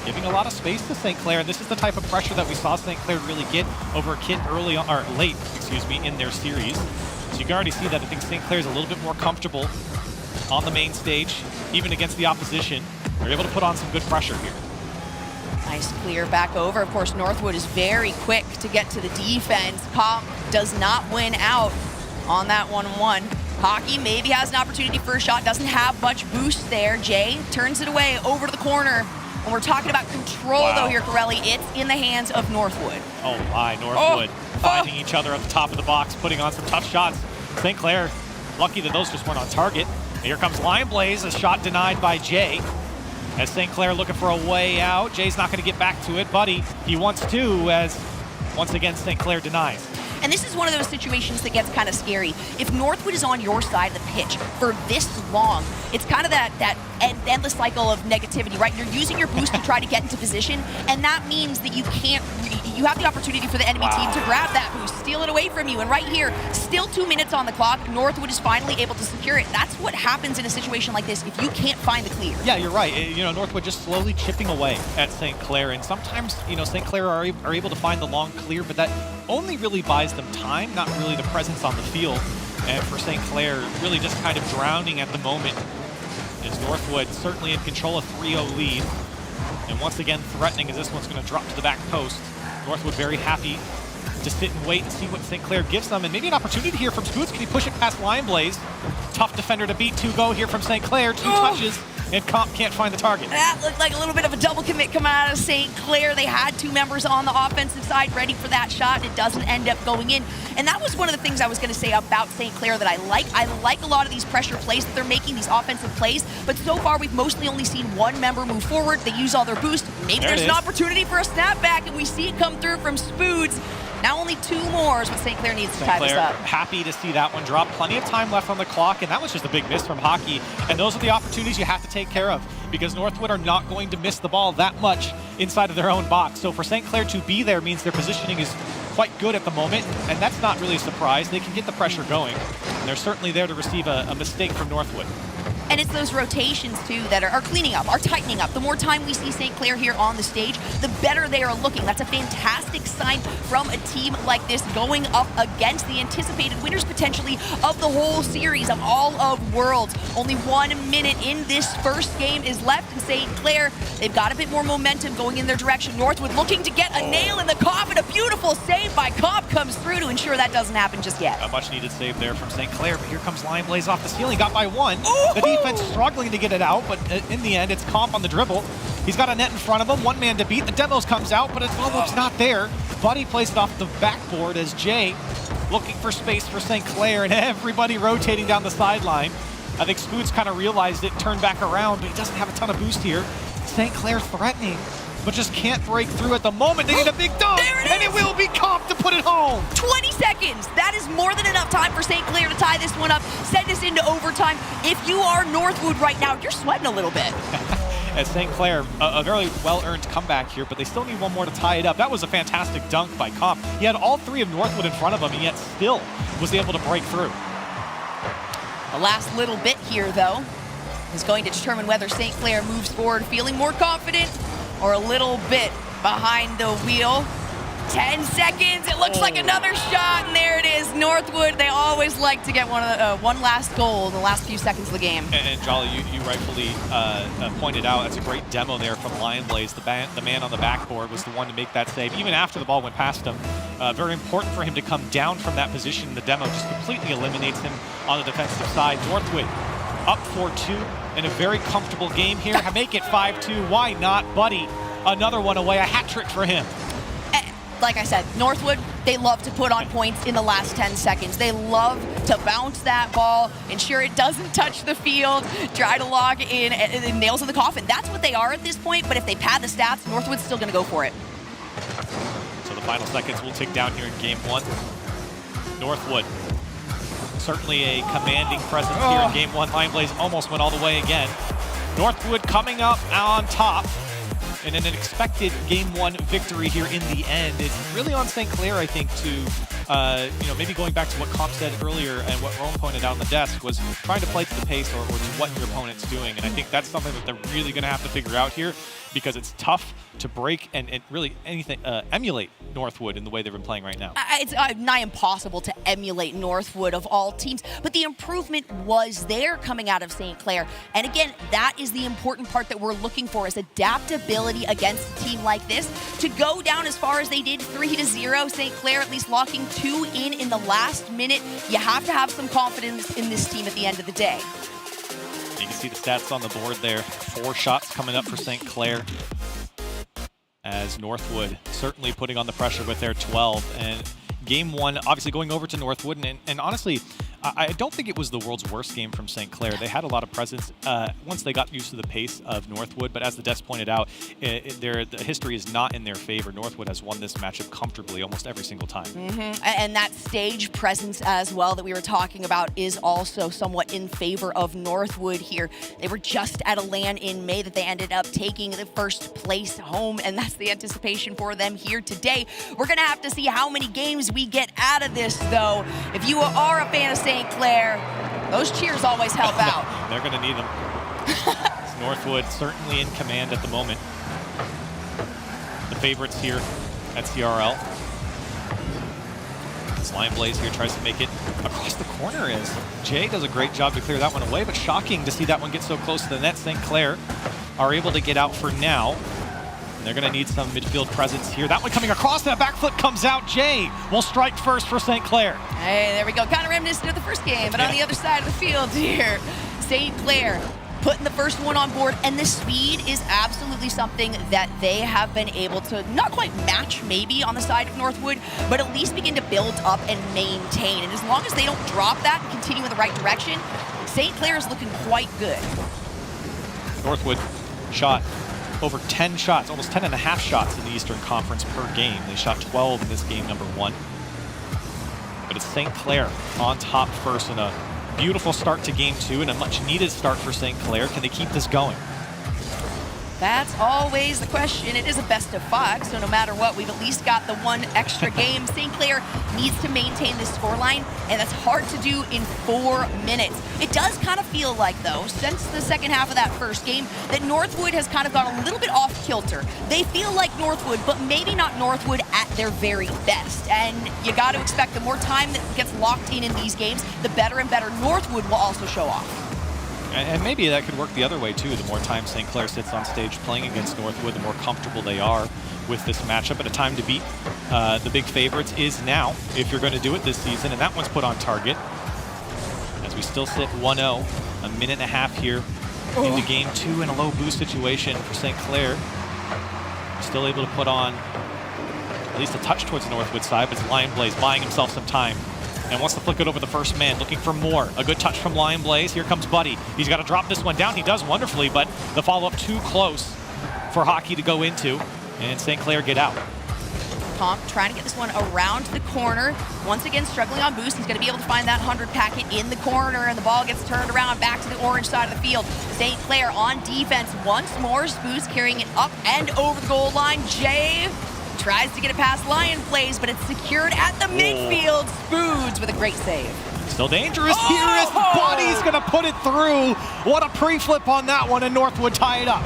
giving a lot of space to St. Clair. And this is the type of pressure that we saw St. Clair really get over a kid early on, or late, excuse me, in their series. So you can already see that I think St. Clair's a little bit more comfortable on the main stage, even against the opposition. They're able to put on some good pressure here. Nice clear back over. Of course, Northwood is very quick to get to the defense. Comp does not win out on that 1-1. Hockey maybe has an opportunity for a shot, doesn't have much boost there. Jay turns it away over to the corner. When we're talking about control, though, here, Corelli, it's in the hands of Northwood. Oh, my. Northwood finding each other at the top of the box, putting on some tough shots. St. Clair, lucky that those just weren't on target. And here comes Lion Blaze, a shot denied by Jay. As St. Clair looking for a way out. Jay's not going to get back to it. Buddy, he wants to, as once again St. Clair denies. And this is one of those situations that gets kind of scary. If Northwood is on your side of the pitch for this long, it's kind of that endless cycle of negativity, right? You're using your boost to try to get into position, and that means that you can't, you have the opportunity for the enemy team to grab that boost, steal it away from you. And right here, still 2 minutes on the clock, Northwood is finally able to secure it. That's what happens in a situation like this if you can't find the clear. Yeah, you're right. You know, Northwood just slowly chipping away at Saint Clair, and sometimes, you know, Saint Clair are able to find the long clear, but that only really buys them time, not really the presence on the field. And for Saint Clair, really just kind of drowning at the moment, as Northwood certainly in control of 3-0 lead. And once again threatening as this one's going to drop to the back post. Northwood very happy to sit and wait and see what Saint Clair gives them. And maybe an opportunity here from Spoots. Can he push it past Lion Blaze? Tough defender to beat. 2-go here from Saint Clair. 2 touches. And Comp can't find the target. That looked like a little bit of a double commit coming out of Saint Clair. They had 2 members on the offensive side ready for that shot. It doesn't end up going in. And that was one of the things I was going to say about Saint Clair that I like. I like a lot of these pressure plays that they're making, these offensive plays. But so far, we've mostly only seen 1 member move forward. They use all their boost. Maybe there's an opportunity for a snapback, and we see it come through from Spoods. Now only 2 more is what Saint Clair needs to tie this up. Happy to see that one drop. Plenty of time left on the clock, and that was just a big miss from Hockey. And those are the opportunities you have to take care of, because Northwood are not going to miss the ball that much inside of their own box. So for Saint Clair to be there means their positioning is quite good at the moment, and that's not really a surprise. They can get the pressure going, and they're certainly there to receive a mistake from Northwood. And it's those rotations, too, that are cleaning up, are tightening up. The more time we see Saint Clair here on the stage, the better they are looking. That's a fantastic sign from a team like this going up against the anticipated winners, potentially, of the whole series of all of Worlds. Only 1 minute in this first game is left, and Saint Clair, they've got a bit more momentum going in their direction. Northwood looking to get a nail in the coffin. A beautiful save by Comp comes through to ensure that doesn't happen just yet. A much-needed save there from Saint Clair, but here comes Lion Blaze off the ceiling. Got by 1. The defense struggling to get it out, but in the end, it's Comp on the dribble. He's got a net in front of him, 1 man to beat. The demos comes out, but it's almost not there. Buddy plays it off the backboard as Jay looking for space for Saint Clair, and everybody rotating down the sideline. I think Spoots kind of realized it, turned back around, but he doesn't have a ton of boost here. Saint Clair threatening, but just can't break through at the moment. They need a big dunk, and it will be Comp to put it home. 20 seconds. That is more than enough time for Saint Clair to tie this one up, send us into overtime. If you are Northwood right now, you're sweating a little bit. As Saint Clair, a very well-earned comeback here, but they still need 1 more to tie it up. That was a fantastic dunk by Comp. He had all 3 of Northwood in front of him, and yet still was able to break through. The last little bit here, though, is going to determine whether Saint Clair moves forward feeling more confident or a little bit behind the wheel. 10 seconds, it looks like another shot, and there it is. Northwood, they always like to get one last goal in the last few seconds of the game. And Jolly, you rightfully pointed out, that's a great demo there from Lion Blaze. The man on the backboard was the one to make that save, even after the ball went past him. Very important for him to come down from that position. The demo just completely eliminates him on the defensive side. Northwood up 4-2 in a very comfortable game here. Make it 5-2. Why not, Buddy? Another one away, a hat trick for him. Like I said, Northwood, they love to put on points in the last 10 seconds. They love to bounce that ball, ensure it doesn't touch the field, try to log in, and nails in the coffin. That's what they are at this point, but if they pad the stats, Northwood's still going to go for it. So the final seconds will tick down here in game 1. Northwood, certainly a commanding presence here in game 1. Lion Blaze almost went all the way again. Northwood coming up on top. And an expected Game 1 victory here in the end. It's really on Saint Clair, I think, to maybe going back to what Comp said earlier and what Rome pointed out on the desk was trying to play to the pace or to what your opponent's doing. And I think that's something that they're really going to have to figure out here, because it's tough to break and really emulate Northwood in the way they've been playing right now. It's nigh impossible to emulate Northwood of all teams, but the improvement was there coming out of Saint Clair. And again, that is the important part that we're looking for, is adaptability against a team like this. To go down as far as they did, 3-0, Saint Clair at least locking 2 in the last minute. You have to have some confidence in this team at the end of the day. You can see the stats on the board there. 4 shots coming up for Saint Clair, as Northwood certainly putting on the pressure with their 12. And game 1 obviously going over to Northwood, and honestly, I don't think it was the world's worst game from Saint Clair. They had a lot of presence once they got used to the pace of Northwood, but as the devs pointed out, the history is not in their favor. Northwood has won this matchup comfortably almost every single time. And that stage presence as well that we were talking about is also somewhat in favor of Northwood here. They were just at a LAN in May that they ended up taking the first place home, and that's the anticipation for them here today. We're going to have to see how many games we get out of this, though. If you are a fan of Saint Clair, those cheers always help out. They're going to need them. Northwood certainly in command at the moment. The favorites here at CRL. Slime Blaze here tries to make it across the corner as Jay does a great job to clear that one away, but shocking to see that one get so close to the net. Saint Clair are able to get out for now. And they're going to need some midfield presence here. That one coming across, that back foot comes out. Jay will strike first for Saint Clair. Hey, there we go. Kind of reminiscent of the first game, but on the other side of the field here, Saint Clair putting the first one on board, and the speed is absolutely something that they have been able to not quite match maybe on the side of Northwood, but at least begin to build up and maintain. And as long as they don't drop that and continue in the right direction, Saint Clair is looking quite good. Northwood shot over 10 shots, almost 10 and a half shots in the Eastern Conference per game. They shot 12 in this game, number 1. But it's Saint Clair on top first in a beautiful start to game 2 and a much needed start for Saint Clair. Can they keep this going? That's always the question. It is a best of 5, so no matter what, we've at least got the one extra game. Saint Clair needs to maintain this scoreline, and that's hard to do in 4 minutes. It does kind of feel like, though, since the second half of that first game, that Northwood has kind of gone a little bit off kilter. They feel like Northwood, but maybe not Northwood at their very best. And you got to expect the more time that gets locked in these games, the better and better Northwood will also show off. And maybe that could work the other way, too. The more time Saint Clair sits on stage playing against Northwood, the more comfortable they are with this matchup. But a time to beat the big favorites is now, if you're going to do it this season. And that one's put on target. As we still sit 1-0, a minute and a half here into game 2 in a low boost situation for Saint Clair. Still able to put on at least a touch towards the Northwood side, but it's Lion Blaze buying himself some time. And wants to flick it over the first man, looking for more. A good touch from Lion Blaze. Here comes Buddy. He's got to drop this one down. He does wonderfully, but the follow-up too close for Hockey to go into. And Saint Clair get out. Comp trying to get this one around the corner. Once again, struggling on boost. He's going to be able to find that 100 packet in the corner, and the ball gets turned around back to the orange side of the field. Saint Clair on defense once more. Spoos carrying it up and over the goal line. Jay tries to get it past Lion Blaze, but it's secured at the midfield. Spoods with a great save. Still dangerous here as Buddy's going to put it through. What a pre-flip on that one, and Northwood tie it up.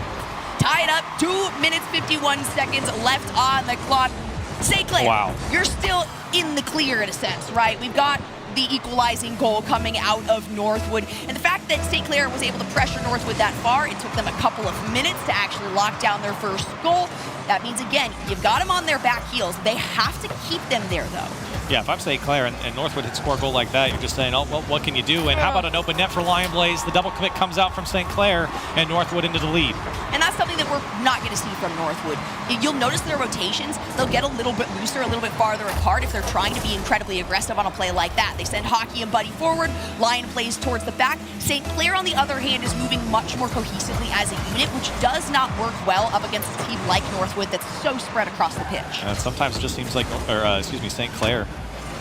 Tied up, 2 minutes, 51 seconds left on the clock. Saint Clair, wow. You're still in the clear in a sense, right? We've got the equalizing goal coming out of Northwood. And the fact that Saint Clair was able to pressure Northwood that far, it took them a couple of minutes to actually lock down their first goal. That means, again, you've got them on their back heels. They have to keep them there, though. Yeah, if I'm Saint Clair and Northwood hit score a goal like that, you're just saying, oh, well, what can you do? And how about an open net for Lion Blaze? The double commit comes out from Saint Clair, and Northwood into the lead. And that's something that we're not going to see from Northwood. You'll notice their rotations, they'll get a little bit looser, a little bit farther apart if they're trying to be incredibly aggressive on a play like that. They send Hockey and Buddy forward, Lion plays towards the back. Saint Clair, on the other hand, is moving much more cohesively as a unit, which does not work well up against a team like Northwood that's so spread across the pitch. And sometimes it just seems like, Saint Clair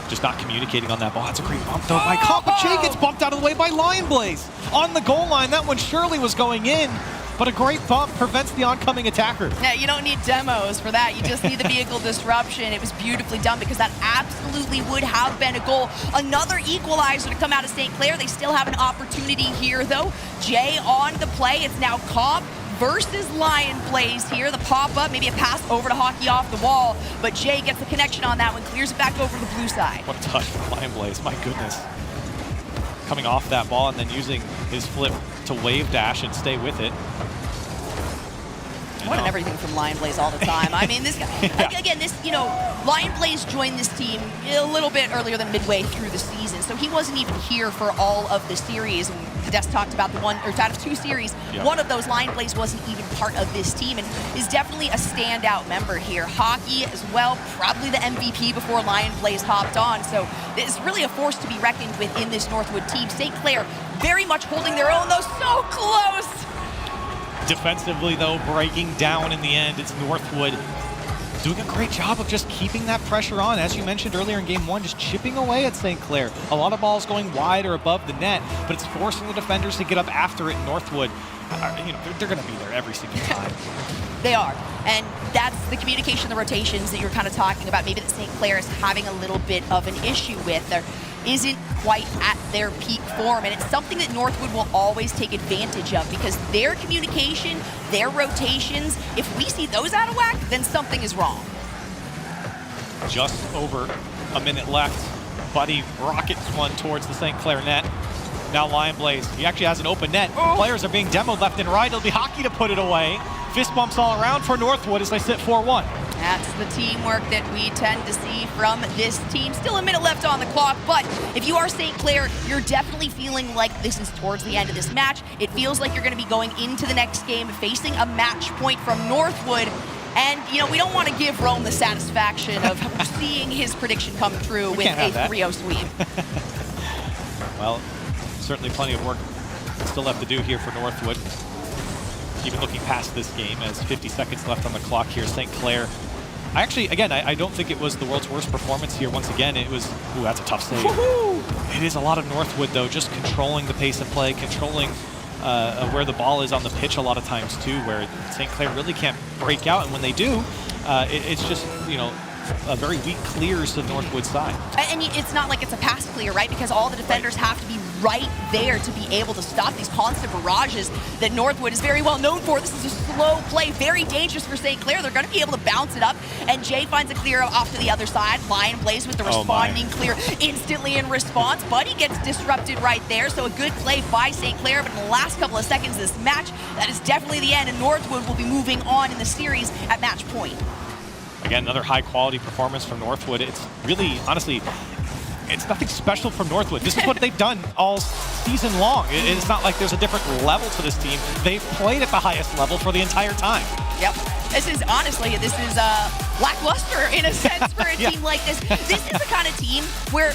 just not communicating on that ball. That's a great bump, though, by Comp. But Jay gets bumped out of the way by Lion Blaze. On the goal line, that one surely was going in, but a great bump prevents the oncoming attacker. Yeah, you don't need demos for that. You just need the vehicle disruption. It was beautifully done because that absolutely would have been a goal. Another equalizer to come out of Saint Clair. They still have an opportunity here, though. Jay on the play. It's now Comp versus Lion Blaze here. The pop-up, maybe a pass over to Hockey off the wall, but Jay gets the connection on that one, clears it back over the blue side. What a touch from Lion Blaze, my goodness. Coming off that ball and then using his flip to wave dash and stay with it. Wanting everything from Lion Blaze all the time. I mean, this guy, yeah. Again, Lion Blaze joined this team a little bit earlier than midway through the season, so he wasn't even here for all of the series. And Des talked about the one, or out of 2 series, one of those, Lion Blaze wasn't even part of this team and is definitely a standout member here. Hockey as well, probably the MVP before Lion Blaze hopped on. So it's really a force to be reckoned with in this Northwood team. Saint Clair very much holding their own, though, so close. Defensively, though, breaking down in the end. It's Northwood doing a great job of just keeping that pressure on. As you mentioned earlier in game 1, just chipping away at Saint Clair. A lot of balls going wide or above the net, but it's forcing the defenders to get up after it. Northwood, they're going to be there every single time. They are, and that's the communication, the rotations that you're kind of talking about. Maybe that Saint Clair is having a little bit of an issue with. There isn't quite at their peak form, and it's something that Northwood will always take advantage of because their communication, their rotations, if we see those out of whack, then something is wrong. Just over a minute left. Buddy rockets one towards the Saint Clair net. Now Lion Blaze, he actually has an open net. Players are being demoed left and right. It'll be Hockey to put it away. Fist bumps all around for Northwood as they sit 4-1. That's the teamwork that we tend to see from this team. Still a minute left on the clock, but if you are Saint Clair, you're definitely feeling like this is towards the end of this match. It feels like you're going to be going into the next game facing a match point from Northwood. And, we don't want to give Rome the satisfaction of seeing his prediction come true with a 3-0 sweep. Well, certainly plenty of work still left to do here for Northwood. Even looking past this game as 50 seconds left on the clock here. Saint Clair. I don't think it was the world's worst performance here. Once again, it was, that's a tough save. It is a lot of Northwood, though, just controlling the pace of play, controlling where the ball is on the pitch a lot of times, too, where Saint Clair really can't break out. And when they do, it's just, a very weak clears to Northwood's side. And it's not like it's a pass clear, right? Because all the defenders have to be right there to be able to stop these constant barrages that Northwood is very well known for. This is a slow play, very dangerous for Saint Clair. They're going to be able to bounce it up, and Jay finds a clear off to the other side. Lion Blaze with the responding clear instantly in response. Buddy gets disrupted right there, so a good play by Saint Clair, but in the last couple of seconds of this match, that is definitely the end, and Northwood will be moving on in the series at match point. Again, another high-quality performance from Northwood. It's really, honestly, it's nothing special from Northwood. This is what they've done all season long. It's not like there's a different level to this team. They've played at the highest level for the entire time. Yep. This is lackluster in a sense for a team like this. This is the kind of team where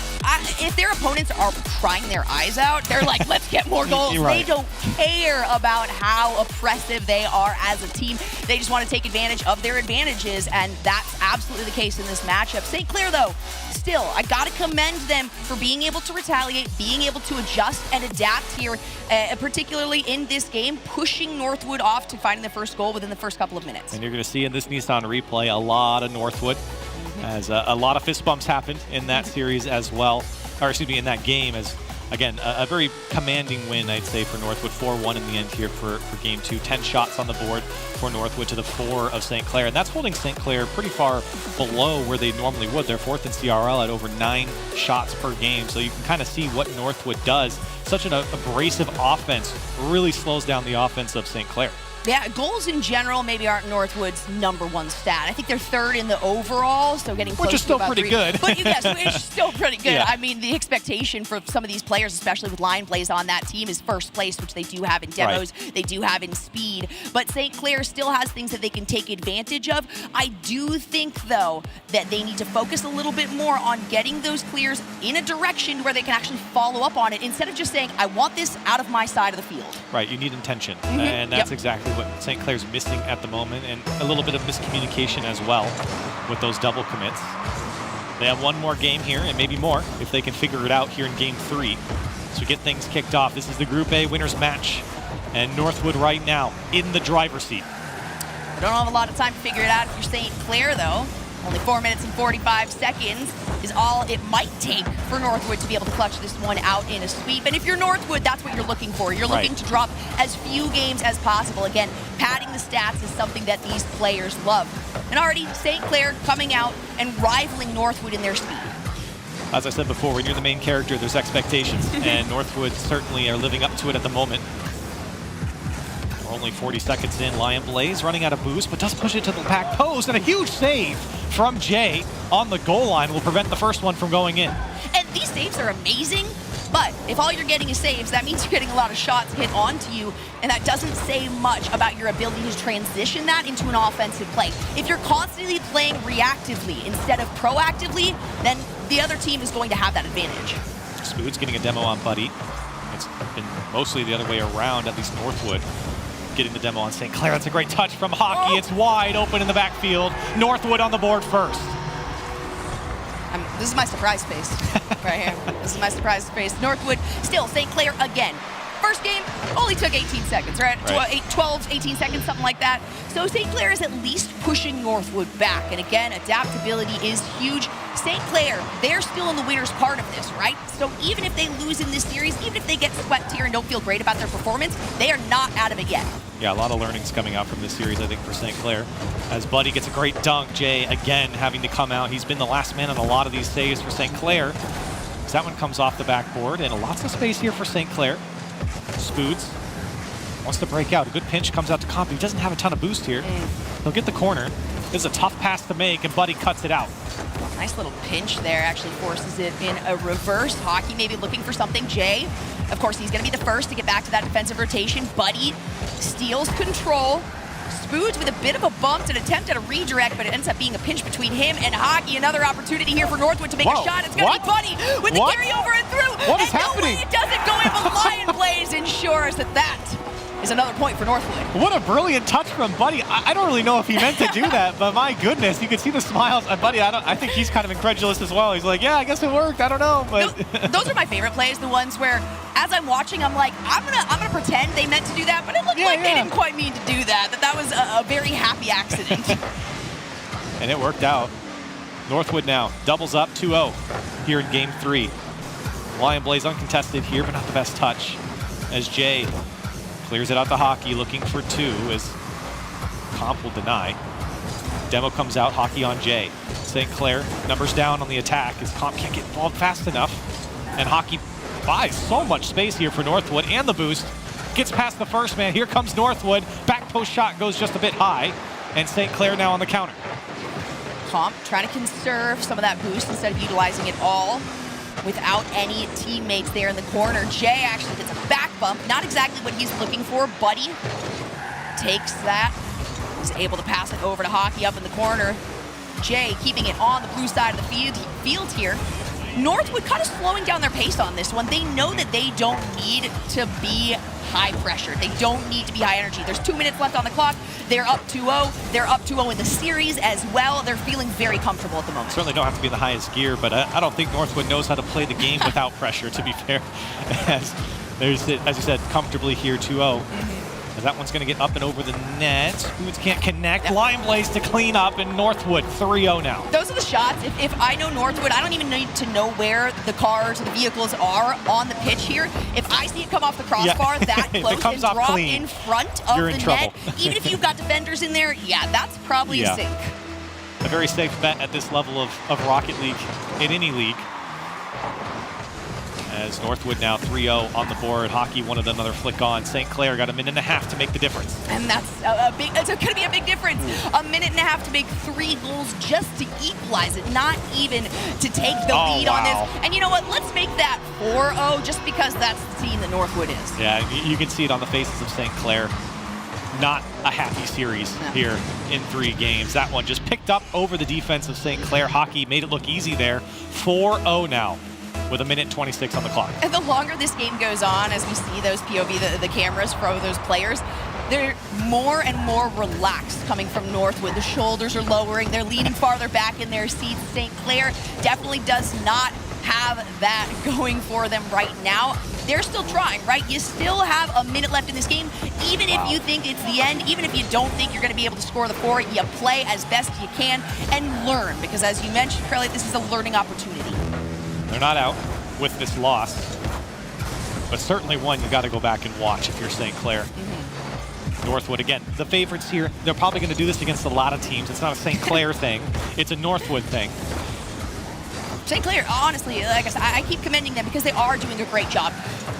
if their opponents are crying their eyes out, they're like, let's get more goals. Right. They don't care about how oppressive they are as a team. They just want to take advantage of their advantages, and that's absolutely the case in this matchup. Saint Clair, though, still, I got to commend them for being able to retaliate, being able to adjust and adapt here, particularly in this game, pushing Northwood off to finding the first goal within the first couple of minutes. And you're going to see in this Nissan replay a lot of Northwood, as a lot of fist bumps happened in that series as well, or excuse me, in that game, as again, a very commanding win, I'd say, for Northwood. 4-1 in the end here for game 2. 10 shots on the board for Northwood to the 4 of Saint Clair. And that's holding Saint Clair pretty far below where they normally would. They're 4th in CRL at over 9 shots per game. So you can kind of see what Northwood does. Such an abrasive offense really slows down the offense of Saint Clair. Yeah, goals in general maybe aren't Northwood's #1 stat. I think they're 3rd in the overall, so getting close Which is still to about pretty 3. good. But yes, it's still pretty good. Yeah. I mean, the expectation for some of these players, especially with Lion Blaze on that team, is first place, which they do have in demos, they do have in speed. But Saint Clair still has things that they can take advantage of. I do think, though, that they need to focus a little bit more on getting those clears in a direction where they can actually follow up on it, instead of just saying, I want this out of my side of the field. Right, you need intention. And that's exactly what Saint Clair's missing at the moment, and a little bit of miscommunication as well with those double commits. They have one more game here, and maybe more, if they can figure it out here in game 3. So get things kicked off. This is the Group A winners match, and Northwood right now in the driver's seat. I don't have a lot of time to figure it out if you're Saint Clair, though. Only 4 minutes and 45 seconds is all it might take for Northwood to be able to clutch this one out in a sweep. And if you're Northwood, that's what you're looking for. You're looking to drop as few games as possible. Again, padding the stats is something that these players love. And already, Saint Clair coming out and rivaling Northwood in their speed. As I said before, when you're the main character, there's expectations, and Northwood certainly are living up to it at the moment. We're only 40 seconds in. Lion Blaze running out of boost, but does push it to the back post, and a huge save from Jay on the goal line will prevent the first one from going in. And these saves are amazing, But if all you're getting is saves, that means you're getting a lot of shots hit onto you, and that doesn't say much about your ability to transition that into an offensive play. If you're constantly playing reactively instead of proactively, then the other team is going to have that advantage. Spood's getting a demo on Buddy. It's been mostly the other way around, at least Northwood getting the demo on St. Clair. That's a great touch from Hockey. It's wide open in the backfield. Northwood on the board first. This is my surprise face right here. This is my surprise face. Northwood, still St. Clair again. First game only took 18 seconds, right? 12, 18 seconds, something like that. So St. Clair is at least pushing Northwood back. And again, adaptability is huge. St. Clair, they're still in the winner's part of this, right? So even if they lose in this series, even if they get swept here and don't feel great about their performance, they are not out of it yet. Yeah, a lot of learnings coming out from this series, I think, for St. Clair. As Buddy gets a great dunk, Jay, again, having to come out. He's been the last man on a lot of these saves for St. Clair. As that one comes off the backboard, and lots of space here for St. Clair. Spoods wants to break out. A good pinch comes out to Comp. He doesn't have a ton of boost here. He'll get the corner. This is a tough pass to make, and Buddy cuts it out. Nice little pinch there, actually forces it in a reverse. Hockey maybe looking for something. Jay, of course, he's going to be the first to get back to that defensive rotation. Buddy steals control. Spoods with a bit of a bump, an attempt at a redirect, but it ends up being a pinch between him and Hockey. Another opportunity here for Northwood to make a shot. It's going to be Buddy with the carryover and through. What is happening? No way it doesn't go in, but Lion Blaze ensures that is another point for Northwood. What a brilliant touch from Buddy. I don't really know if he meant to do that, but my goodness, you can see the smiles on Buddy. I think he's kind of incredulous as well. He's like, yeah, I guess it worked. I don't know. But those are my favorite plays, the ones where as I'm watching, I'm like, I'm gonna pretend they meant to do that, but it looked like they didn't quite mean to do that. That was a very happy accident. And it worked out. Northwood now doubles up 2-0 here in game 3. Lion Blaze uncontested here, but not the best touch. As Jay clears it out to Hockey, looking for 2 as Comp will deny. Demo comes out, Hockey on Jay. St. Clair numbers down on the attack as Comp can't get involved fast enough. And Hockey buys so much space here for Northwood, and the boost gets past the first man. Here comes Northwood. Back post shot goes just a bit high, and St. Clair now on the counter. Comp trying to conserve some of that boost instead of utilizing it all without any teammates there in the corner. Jay actually gets a back bump, not exactly what he's looking for. Buddy takes that, is able to pass it over to Hockey up in the corner. Jay keeping it on the blue side of the field here. Northwood kind of slowing down their pace on this one. They know that they don't need to be high pressure. They don't need to be high energy. There's 2 minutes left on the clock. They're up 2-0. They're up 2-0 in the series as well. They're feeling very comfortable at the moment. Certainly don't have to be in the highest gear, but I don't think Northwood knows how to play the game without pressure, to be fair. As there's, as you said, comfortably here 2-0. That one's going to get up and over the net. Spoods can't connect. Lion Blaze to clean up, and Northwood 3-0 now. Those are the shots. If I know Northwood, I don't even need to know where the cars or the vehicles are on the pitch here. If I see it come off the crossbar that close and drop clean in front of the net, even if you've got defenders in there, that's probably a sink. A very safe bet at this level of Rocket League, in any league. As Northwood now 3-0 on the board. Hockey wanted another flick on. St. Clair got a minute and a half to make the difference. And that's it's going to be a big difference. A minute and a half to make 3 goals just to equalize it, not even to take the lead on this. And you know what? Let's make that 4-0 just because that's the team that Northwood is. Yeah, you can see it on the faces of St. Clair. Not a happy series here in 3 games. That one just picked up over the defense of St. Clair. Hockey made it look easy there. 4-0 now, with 1:26 on the clock. And the longer this game goes on, as we see those POV, the cameras for those players, they're more and more relaxed coming from Northwood. The shoulders are lowering. They're leaning farther back in their seats. St. Clair definitely does not have that going for them right now. They're still trying, right? You still have a minute left in this game. Even if you think it's the end, even if you don't think you're going to be able to score the 4, you play as best you can and learn. Because as you mentioned, Crowley, this is a learning opportunity. They're not out with this loss, but certainly one you got to go back and watch if you're St. Clair. Northwood, again, the favorites here. They're probably going to do this against a lot of teams. It's not a St. Clair thing. It's a Northwood thing. St. Clair, honestly, like I said, I keep commending them because they are doing a great job.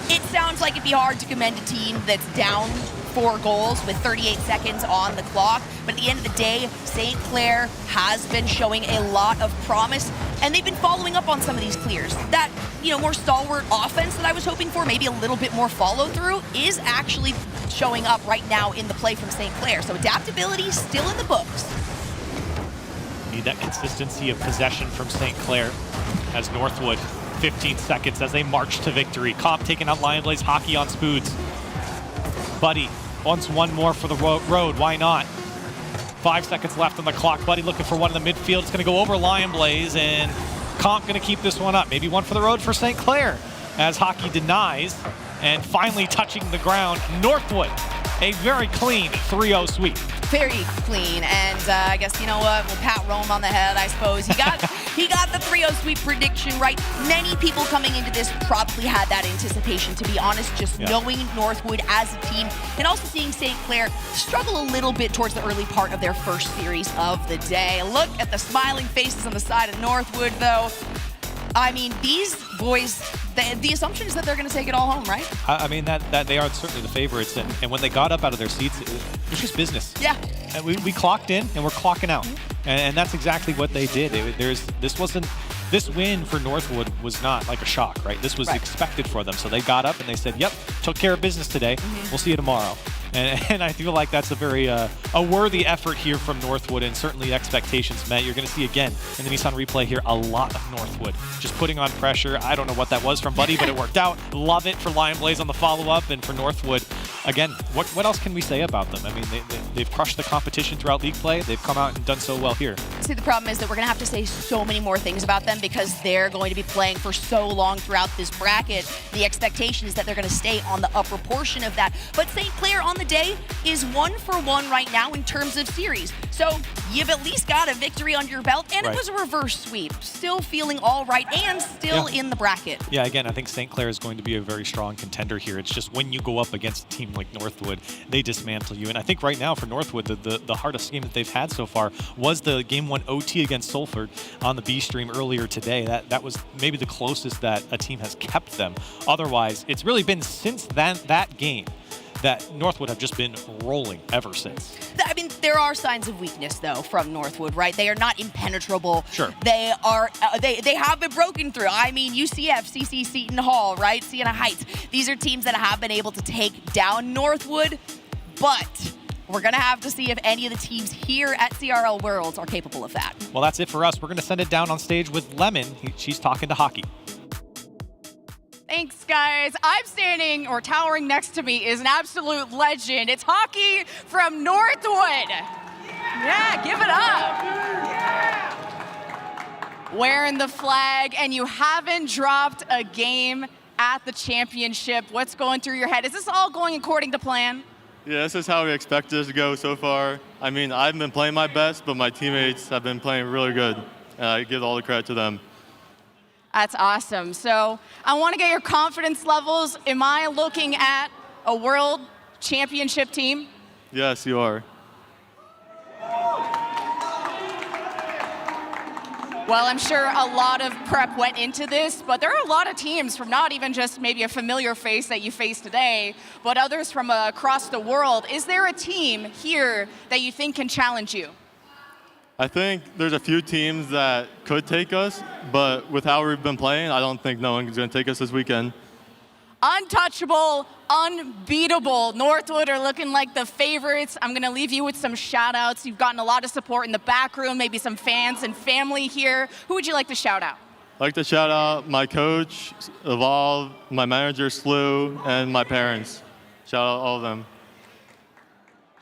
It sounds like it'd be hard to commend a team that's down 4 goals with 38 seconds on the clock. But at the end of the day, Saint Clair has been showing a lot of promise, and they've been following up on some of these clears. That, more stalwart offense that I was hoping for, maybe a little bit more follow-through, is actually showing up right now in the play from Saint Clair. So adaptability still in the books. Need that consistency of possession from Saint Clair as Northwood, 15 seconds as they march to victory. Comp taking out Lion Blaze hockey on Spoods. Buddy wants one more for the road. Why not? 5 seconds left on the clock. Buddy looking for one in the midfield. It's going to go over Lion Blaze, and Comp going to keep this one up. Maybe one for the road for Saint Clair as hockey denies. And finally touching the ground, Northwood. A very clean 3-0 sweep. Very clean, and I guess, you know what, we'll pat Rome on the head, I suppose. He got the 3-0 sweep prediction right. Many people coming into this probably had that anticipation, to be honest, just knowing Northwood as a team, and also seeing Saint Clair struggle a little bit towards the early part of their first series of the day. Look at the smiling faces on the side of Northwood, though. I mean, these boys, the assumption is that they're going to take it all home, right? I mean, that they are certainly the favorites, and when they got up out of their seats, it was just business. Yeah. And we clocked in, and we're clocking out. And that's exactly what they did. This win for Northwood was not like a shock, right? This was expected for them. So they got up and they said, yep, took care of business today. We'll see you tomorrow. And I feel like that's a very a worthy effort here from Northwood, and certainly expectations met. You're going to see again in the Nissan replay here a lot of Northwood just putting on pressure. I don't know what that was from Buddy, but it worked out. Love it for Lion Blaze on the follow-up, and for Northwood. Again, what else can we say about them? I mean, they've crushed the competition throughout league play. They've come out and done so well here. See, the problem is that we're going to have to say so many more things about them because they're going to be playing for so long throughout this bracket. The expectation is that they're going to stay on the upper portion of that. But Saint Clair on the day is 1-for-1 right now in terms of series. So you've at least got a victory under your belt, and it was a reverse sweep. Still feeling all right and still in the bracket. Yeah, again, I think Saint Clair is going to be a very strong contender here. It's just when you go up against a team like Northwood, they dismantle you. And I think right now for Northwood, the hardest game that they've had so far was the Game 1 OT against Salford on the B stream earlier today. That was maybe the closest that a team has kept them. Otherwise, it's really been since that game that Northwood have just been rolling ever since. I mean, there are signs of weakness, though, from Northwood, right? They are not impenetrable. Sure. They are. They have been broken through. I mean, UCF, CC Seton Hall, right? Siena Heights. These are teams that have been able to take down Northwood, but we're going to have to see if any of the teams here at CRL Worlds are capable of that. Well, that's it for us. We're going to send it down on stage with Lemon. She's talking to hockey. Thanks, guys. I'm standing, or towering next to me is an absolute legend. It's hockey from Northwood. Yeah, give it up. Wearing the flag, and you haven't dropped a game at the championship. What's going through your head? Is this all going according to plan? Yeah, this is how we expected it to go so far. I mean, I've been playing my best, but my teammates have been playing really good. And I give all the credit to them. That's awesome. So I want to get your confidence levels. Am I looking at a world championship team? Yes, you are. Well, I'm sure a lot of prep went into this, but there are a lot of teams from not even just maybe a familiar face that you face today, but others from across the world. Is there a team here that you think can challenge you? I think there's a few teams that could take us, but with how we've been playing, I don't think no one's going to take us this weekend. Untouchable, unbeatable. Northwood are looking like the favorites. I'm going to leave you with some shout outs. You've gotten a lot of support in the back room, maybe some fans and family here. Who would you like to shout out? I'd like to shout out my coach, Evolve, my manager, Slew, and my parents. Shout out all of them.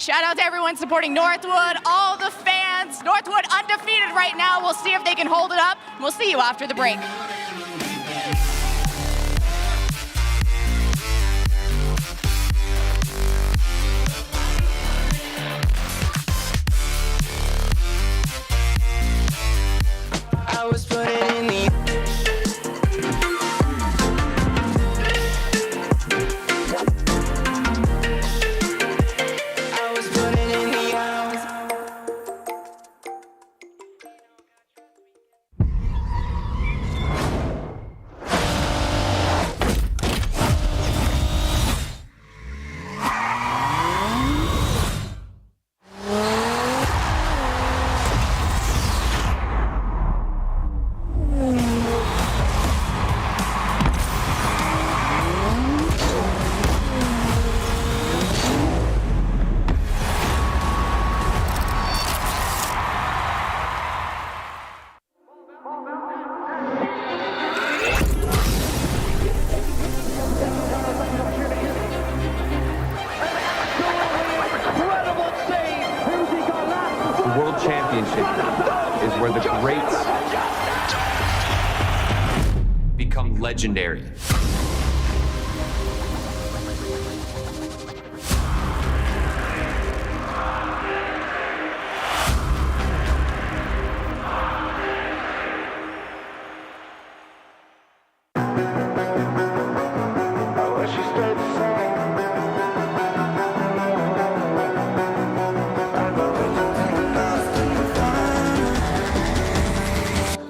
Shout out to everyone supporting Northwood, all the fans. Northwood undefeated right now. We'll see if they can hold it up. We'll see you after the break. I was putting in the is where the greats become legendary.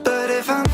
But if I'm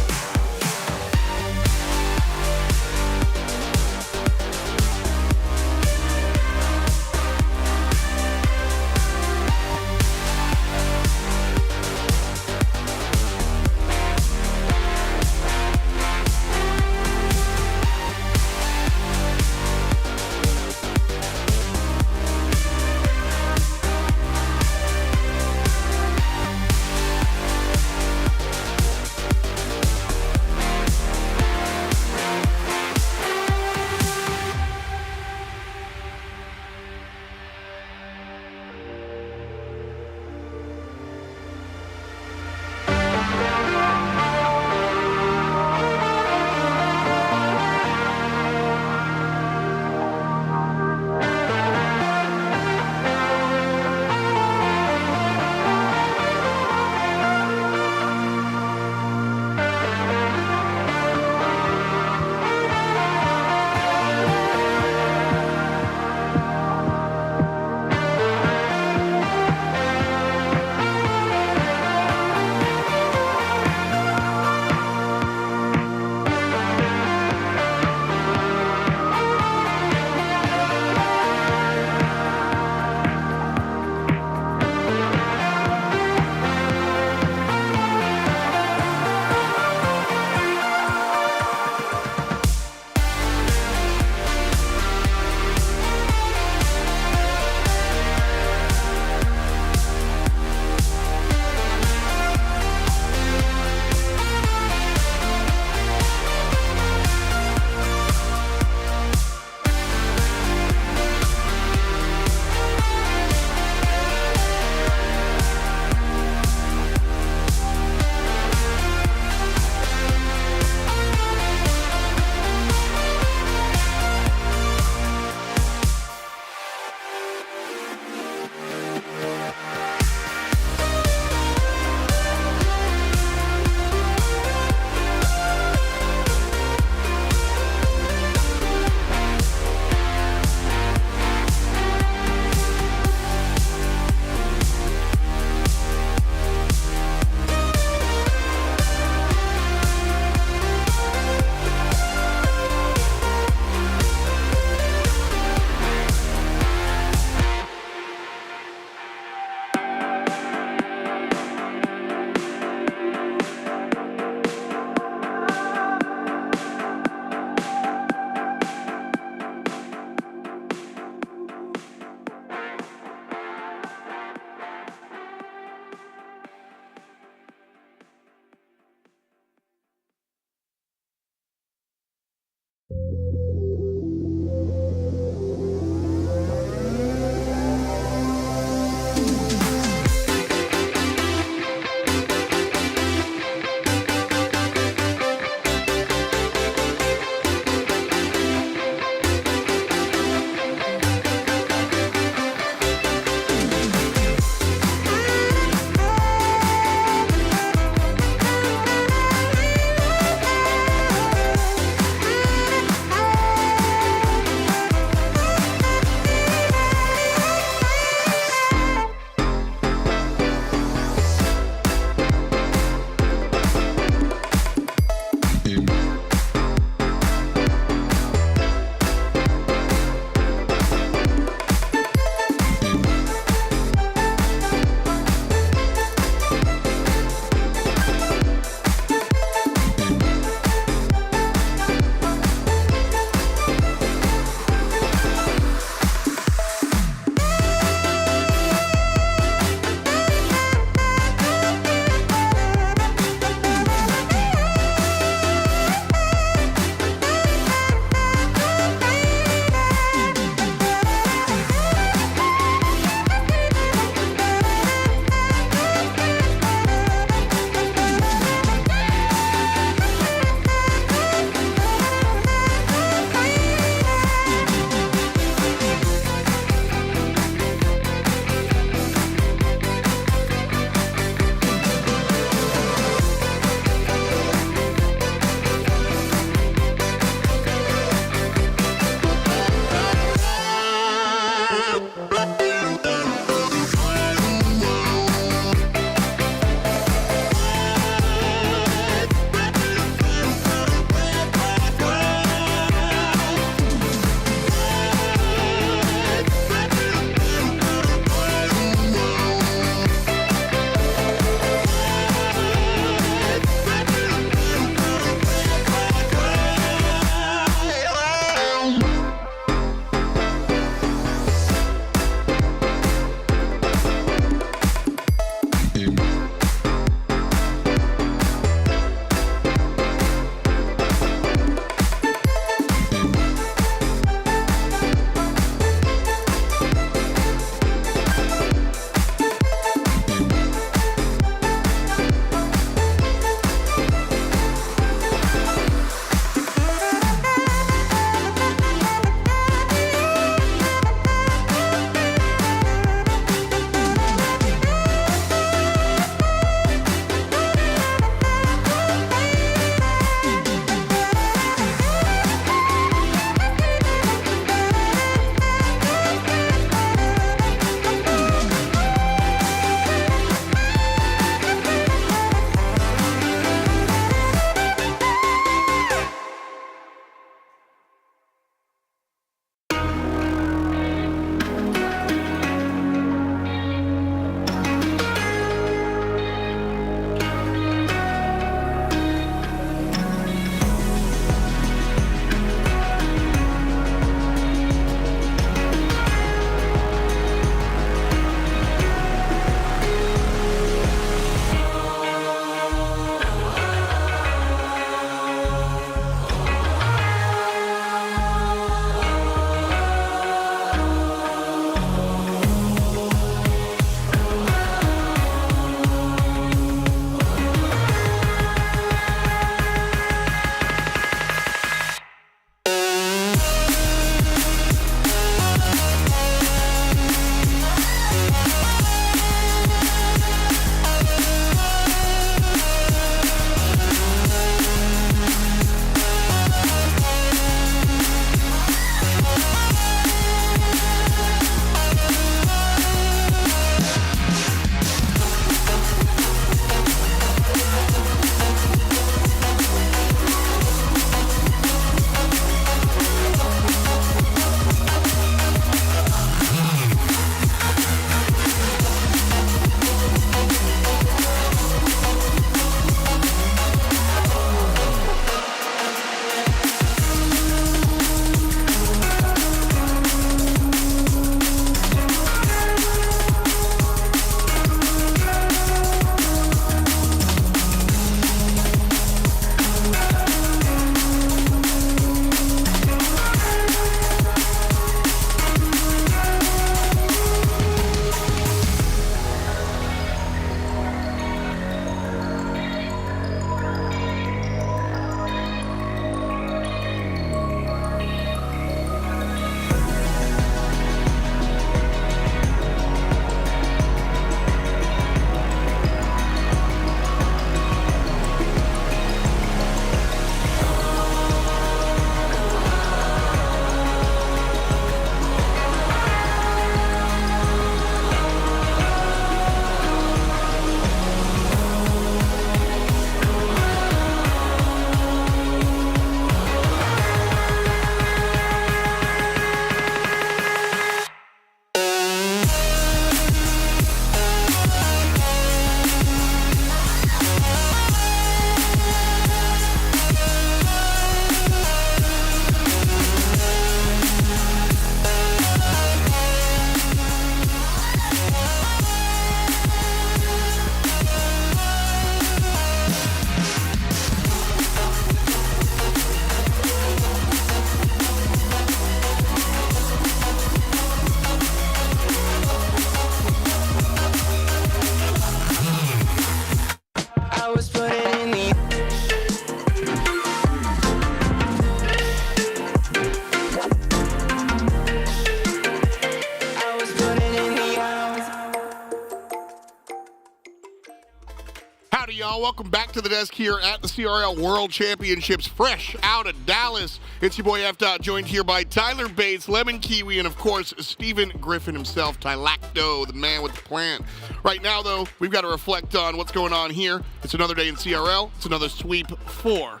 welcome back to the desk here at the CRL World Championships, fresh out of Dallas. It's your boy F. Joined here by Tyler Bates, Lemon Kiwi, and of course, Stephen Griffin himself, Tylacto, the man with the plan. Right now, though, we've got to reflect on what's going on here. It's another day in CRL. It's another sweep for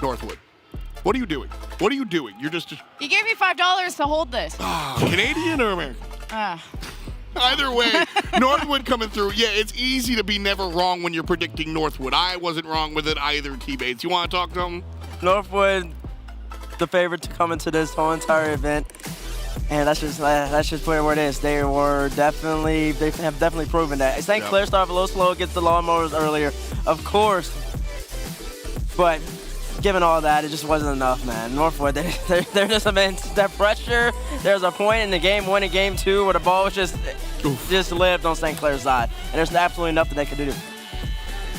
Northwood. What are you doing? What are you doing? You're just... You gave me $5 to hold this. Canadian or American? Either way, Northwood coming through. Yeah, it's easy to be never wrong when you're predicting Northwood. I wasn't wrong with it either, T-Bates. You want to talk to them? Northwood, the favorite to come into this whole entire event. And that's just where it is. They have definitely proven that. Saint Clair started a little slow against the Lawnmowers earlier, of course. But given all that, it just wasn't enough, man. Northwood, they're just immense. That pressure, there's a point in the game one and game two where the ball was just lived on Saint Clair's side. And there's absolutely nothing they could do.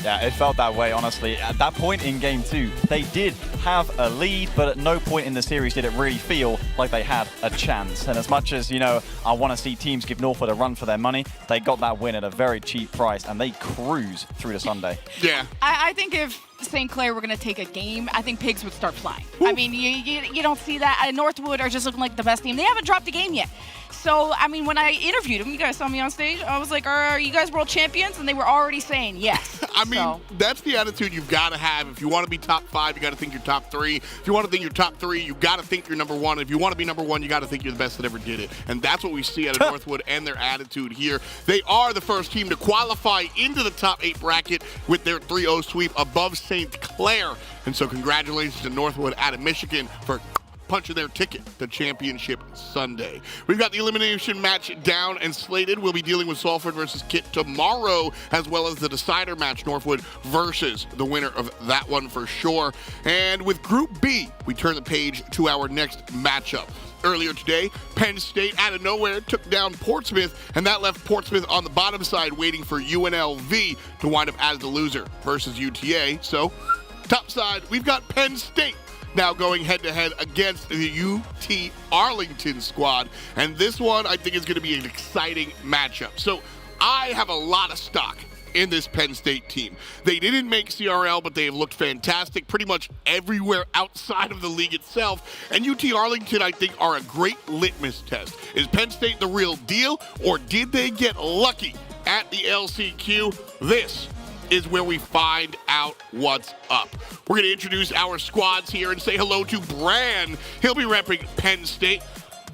Yeah, it felt that way, honestly. At that point in game two, they did have a lead, but at no point in the series did it really feel like they had a chance. And as much as, you know, I want to see teams give Northwood a run for their money, they got that win at a very cheap price, and they cruise through to Sunday. Yeah. I think if Saint Clair were going to take a game, I think pigs would start flying. I mean, you don't see that. Northwood are just looking like the best team. They haven't dropped a game yet. So, I mean, when I interviewed them, you guys saw me on stage, I was like, are you guys world champions? And they were already saying yes. I mean, that's the attitude you've got to have. If you want to be top 5, you got to think you're top 3. If you want to think you're top 3, you got to think you're number 1. If you want to be number 1, you got to think you're the best that ever did it. And that's what we see out of Northwood and their attitude here. They are the first team to qualify into the top 8 bracket with their 3-0 sweep above Saint Clair. And so congratulations to Northwood out of Michigan for punching their ticket to Championship Sunday. We've got the elimination match down and slated. We'll be dealing with Salford versus Kit tomorrow, as well as the decider match, Northwood versus the winner of that one for sure. And with Group B, we turn the page to our next matchup. Earlier today, Penn State out of nowhere took down Portsmouth, and that left Portsmouth on the bottom side waiting for UNLV to wind up as the loser versus UTA. So, top side, we've got Penn State now going head-to-head against the UT Arlington squad. And this one, I think, is going to be an exciting matchup. So I have a lot of stock in this Penn State team. They didn't make CRL, but they have looked fantastic pretty much everywhere outside of the league itself. And UT Arlington, I think, are a great litmus test. Is Penn State the real deal, or did they get lucky at the LCQ? This is where we find out what's up. We're going to introduce our squads here and say hello to Bran. He'll be repping Penn State.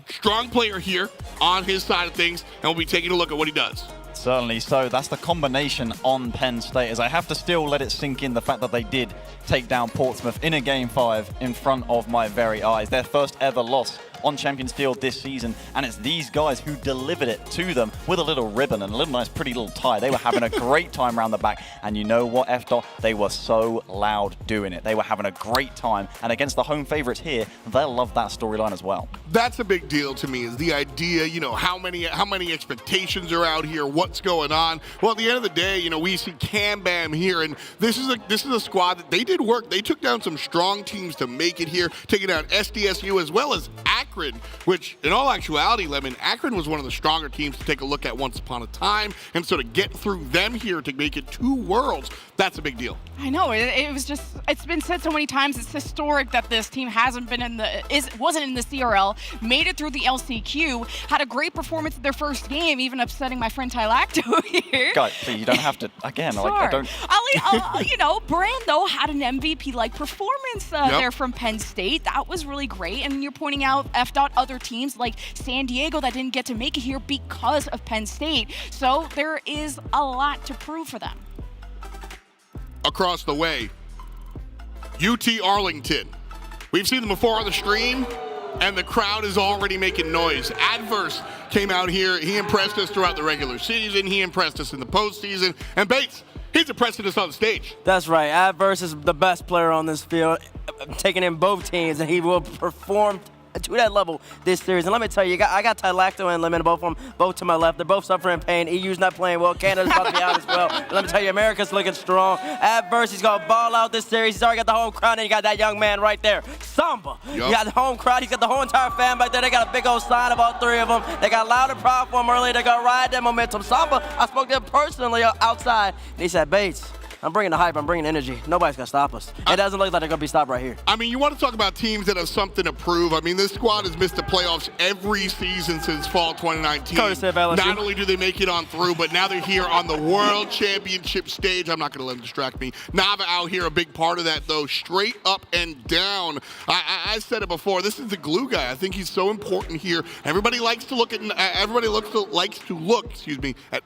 Strong player here on his side of things, and we'll be taking a look at what he does. Certainly so. That's the combination on Penn State, as I have to still let it sink in the fact that they did take down Portsmouth in a Game 5 in front of my very eyes. Their first ever loss on Champions Field this season, and it's these guys who delivered it to them with a little ribbon and a little nice pretty little tie. They were having a great time around the back, and you know what, F-Dot? They were so loud doing it. They were having a great time, and against the home favorites here, they'll love that storyline as well. That's a big deal to me, is the idea, you know, how many expectations are out here, what's going on. Well, at the end of the day, you know, we see Cam Bam here, and this is a squad that they did work. They took down some strong teams to make it here, taking down SDSU as well as Akron, which in all actuality, Lemon, Akron was one of the stronger teams to take a look at once upon a time, and so to get through them here to make it 2 worlds, that's a big deal. I know, it was just, it's been said so many times, it's historic that this team wasn't in the CRL, made it through the LCQ, had a great performance in their first game, even upsetting my friend Tylacto here. Guys, so you don't have to, again, sure. I don't. You know, Brando had an MVP-like performance there from Penn State. That was really great, and you're pointing out F-Dot other teams like San Diego that didn't get to make it here because of Penn State. So there is a lot to prove for them. Across the way, UT Arlington. We've seen them before on the stream, and the crowd is already making noise. Adverse came out here. He impressed us throughout the regular season. He impressed us in the postseason. And Bates, he's impressing us on stage. That's right. Adverse is the best player on this field, taking in both teams, and he will perform to that level this series. And let me tell you, I got Tylacto and Lemon, both to my left. They're both suffering pain. EU's not playing well. Canada's about to be out as well. But let me tell you, America's looking strong. Adverse, he's going to ball out this series. He's already got the home crowd, and you got that young man right there, Samba. Yep. You got the home crowd. He's got the whole entire fan back there. They got a big old sign of all 3 of them. They got loud and proud for him early. They're going to ride that momentum. Samba, I spoke to him personally outside, and he said, Bates, I'm bringing the hype. I'm bringing energy. Nobody's going to stop us. It doesn't look like they're going to be stopped right here. I mean, you want to talk about teams that have something to prove. I mean, this squad has missed the playoffs every season since fall 2019. Not only do they make it on through, but now they're here on the World Championship stage. I'm not going to let them distract me. Nava out here, a big part of that, though. Straight up and down. I said it before. This is the glue guy. I think he's so important here. Everybody likes to look at at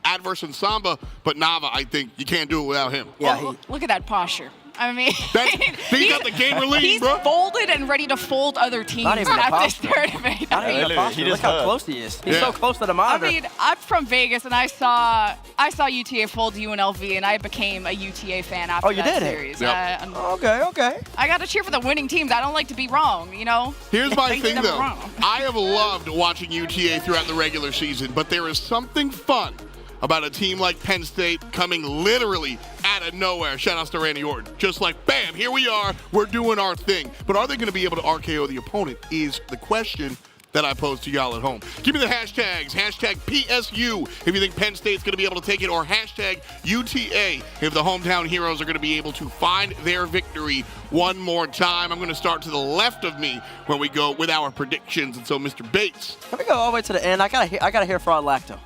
Adverse and Samba, but Nava, I think you can't do it without him. Yeah, well, look at that posture. I mean, he's got the game relief, he's bro. folded and ready to fold other teams at this tournament. Look how close he is. He's so close to the monitor. I mean, I'm from Vegas, and I saw UTA fold UNLV, and I became a UTA fan after that series. Yep. Okay. I got to cheer for the winning teams. I don't like to be wrong, you know? Here's my thing, though. I have loved watching UTA throughout the regular season, but there is something fun about a team like Penn State coming literally out of nowhere. Shout outs to Randy Orton. Just like, bam, here we are. We're doing our thing. But are they going to be able to RKO the opponent is the question that I pose to y'all at home. Give me the hashtags. Hashtag PSU if you think Penn State's going to be able to take it, or hashtag UTA if the hometown heroes are going to be able to find their victory one more time. I'm going to start to the left of me when we go with our predictions. And so, Mr. Bates. Let me go all the way to the end. I gotta hear Fraud Lacto.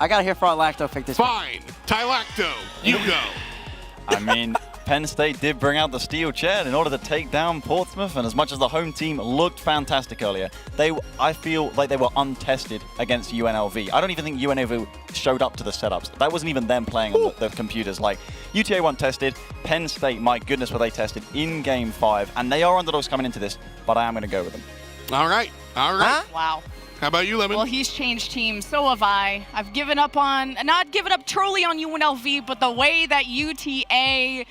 I got to hear Fraud Lacto pick this. Fine. Tylacto, you go. I mean, Penn State did bring out the steel chair in order to take down Portsmouth, and as much as the home team looked fantastic earlier, I feel like they were untested against UNLV. I don't even think UNLV showed up to the setups. That wasn't even them playing on the computers. Like, UTA weren't tested. Penn State, my goodness, were they tested in Game 5, and they are underdogs coming into this, but I am going to go with them. All right. Wow. How about you, Lemon? Well, he's changed teams. So have I. I've given up not given up truly on UNLV, but the way that UTA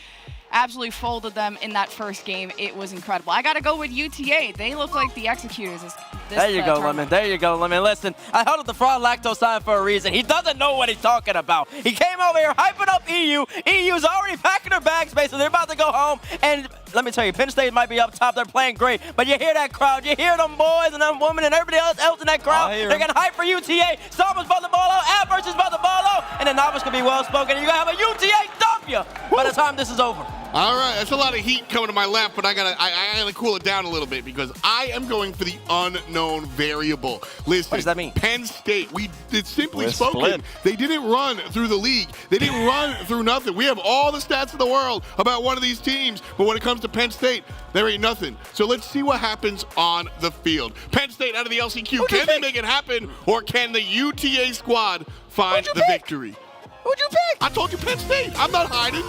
absolutely folded them in that first game, it was incredible. I got to go with UTA. They look like the executors. There you go, Lemon. There you go, Lemon. Listen, I held up the Fraud Lacto sign for a reason. He doesn't know what he's talking about. He came over here hyping up EU. EU's already packing their bag space, so they're about to go home. And let me tell you, Penn State might be up top. They're playing great. But you hear that crowd. You hear them boys and them women and everybody else in that crowd. They're going to hype for UTA. Samba's about the ball out. Adverse is about the ball out. And the novice can be well-spoken. And you're going to have a UTA W by the time this is over. All right, that's a lot of heat coming to my left, but I gotta cool it down a little bit because I am going for the unknown variable. Listen, what does that mean? Penn State, it's simply spoken, they didn't run through the league. They didn't run through nothing. We have all the stats in the world about one of these teams, but when it comes to Penn State, there ain't nothing. So let's see what happens on the field. Penn State out of the LCQ, can they make it happen, or can the UTA squad find the victory? Who'd you pick? I told you Penn State. I'm not hiding.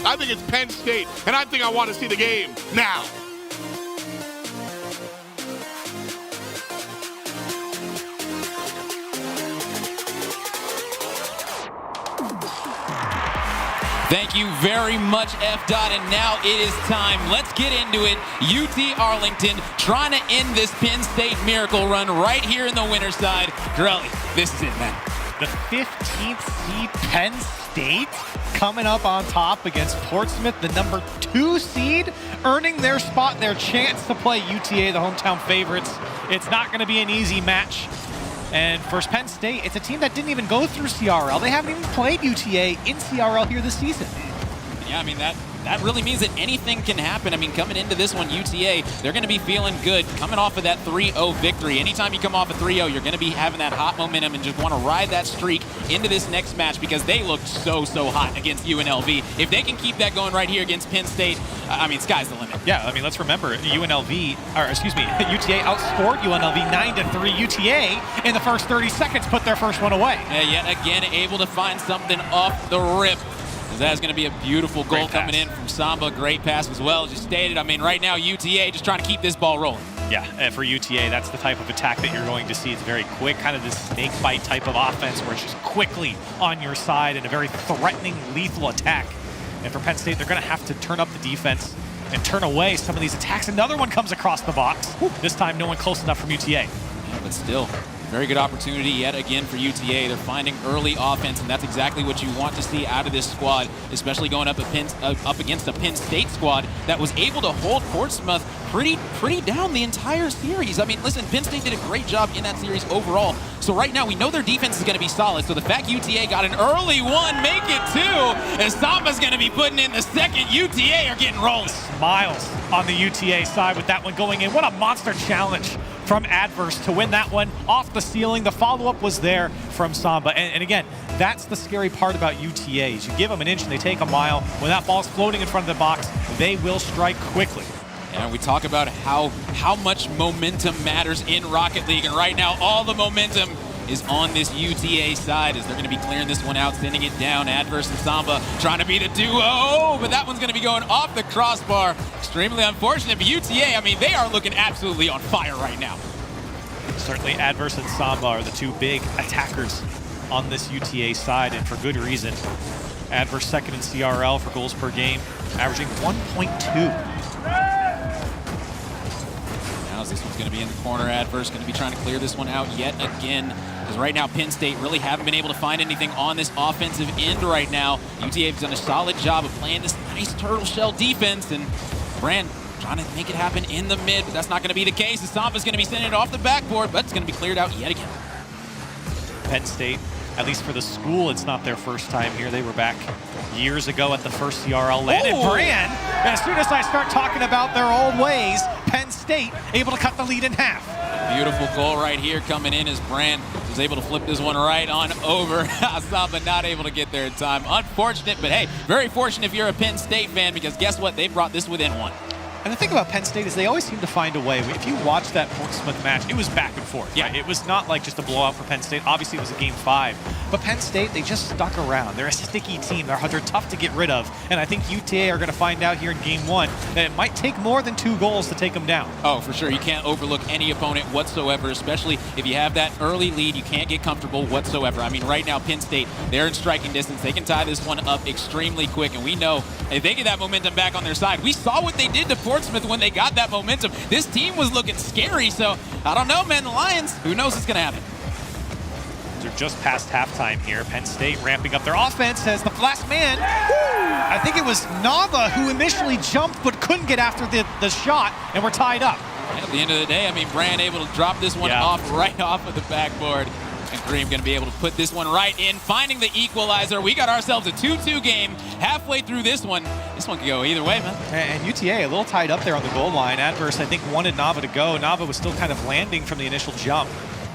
I think it's Penn State, and I think I want to see the game now. Thank you very much, F-Dot, and now it is time. Let's get into it. UT Arlington trying to end this Penn State miracle run right here in the winner's side. Corelli, this is it, man. The 15th seed Penn State coming up on top against Portsmouth, the number 2 seed, earning their spot, their chance to play UTA, the hometown favorites. It's not going to be an easy match. And for Penn State, it's a team that didn't even go through CRL. They haven't even played UTA in CRL here this season. Yeah, I mean, that really means that anything can happen. I mean, coming into this one, UTA, they're going to be feeling good coming off of that 3-0 victory. Anytime you come off a 3-0, you're going to be having that hot momentum and just want to ride that streak into this next match because they looked so hot against UNLV. If they can keep that going right here against Penn State, I mean, sky's the limit. Yeah, I mean, let's remember, UTA outscored UNLV 9-3. UTA, in the first 30 seconds, put their first one away. Yet again, able to find something off the rip. That's going to be a beautiful goal coming in from Samba. Great pass as well, as you stated. I mean, right now, UTA just trying to keep this ball rolling. Yeah, and for UTA, that's the type of attack that you're going to see. It's very quick, kind of this snake bite type of offense where it's just quickly on your side and a very threatening, lethal attack. And for Penn State, they're going to have to turn up the defense and turn away some of these attacks. Another one comes across the box. This time, no one close enough from UTA. Yeah, but still, Very good opportunity yet again for UTA. They're finding early offense, and that's exactly what you want to see out of this squad, especially going up against a Penn State squad that was able to hold Portsmouth pretty down the entire series. I mean, listen, Penn State did a great job in that series overall. So right now, we know their defense is going to be solid. So the fact UTA got an early one, make it 2, and Samba's going to be putting in the second. UTA are getting rolling. Smiles on the UTA side with that one going in. What a monster challenge from Adverse to win that one off the ceiling. The follow-up was there from Samba. And again, that's the scary part about UTAs. You give them an inch and they take a mile. When that ball's floating in front of the box, they will strike quickly. And we talk about how much momentum matters in Rocket League. And right now, all the momentum is on this UTA side as they're going to be clearing this one out, sending it down. Adverse and Samba trying to be the duo, but that one's going to be going off the crossbar. Extremely unfortunate, but UTA, I mean, they are looking absolutely on fire right now. Certainly Adverse and Samba are the two big attackers on this UTA side, and for good reason. Adverse second in CRL for goals per game, averaging 1.2. This one's going to be in the corner. Adverse going to be trying to clear this one out yet again, because right now Penn State really haven't been able to find anything on this offensive end right now. UTA has done a solid job of playing this nice turtle shell defense, and Brand trying to make it happen in the mid, but that's not going to be the case. Samba's going to be sending it off the backboard, but it's going to be cleared out yet again. Penn State, at least for the school, it's not their first time here. They were back years ago at the first CRL land. And Brand, as soon as I start talking about their old ways, Penn State able to cut the lead in half. Beautiful goal right here coming in as Brand was able to flip this one right on over. Samba not able to get there in time. Unfortunate, but hey, very fortunate if you're a Penn State fan, because guess what? They brought this within one. And the thing about Penn State is they always seem to find a way. If you watch that Portsmouth match, it was back and forth. Yeah, right? It was not like just a blowout for Penn State. Obviously, it was a game 5. But Penn State, they just stuck around. They're a sticky team. They're tough to get rid of. And I think UTA are going to find out here in game 1 that it might take more than 2 goals to take them down. Oh, for sure. You can't overlook any opponent whatsoever, especially if you have that early lead. You can't get comfortable whatsoever. I mean, right now, Penn State, they're in striking distance. They can tie this one up extremely quick. And we know if they get that momentum back on their side, we saw what they did to Portsmouth when they got that momentum. This team was looking scary, so I don't know, man. The Lions, who knows what's going to happen? They're just past halftime here. Penn State ramping up their offense as the last man. I think it was Nava who initially jumped but couldn't get after the shot, and we're tied up. At the end of the day, I mean, Brand able to drop this one right off of the backboard. And Kareem going to be able to put this one right in, finding the equalizer. We got ourselves a 2-2 game halfway through this one. This one could go either way, man. And UTA a little tied up there on the goal line. Adverse, I think, wanted Nava to go. Nava was still kind of landing from the initial jump.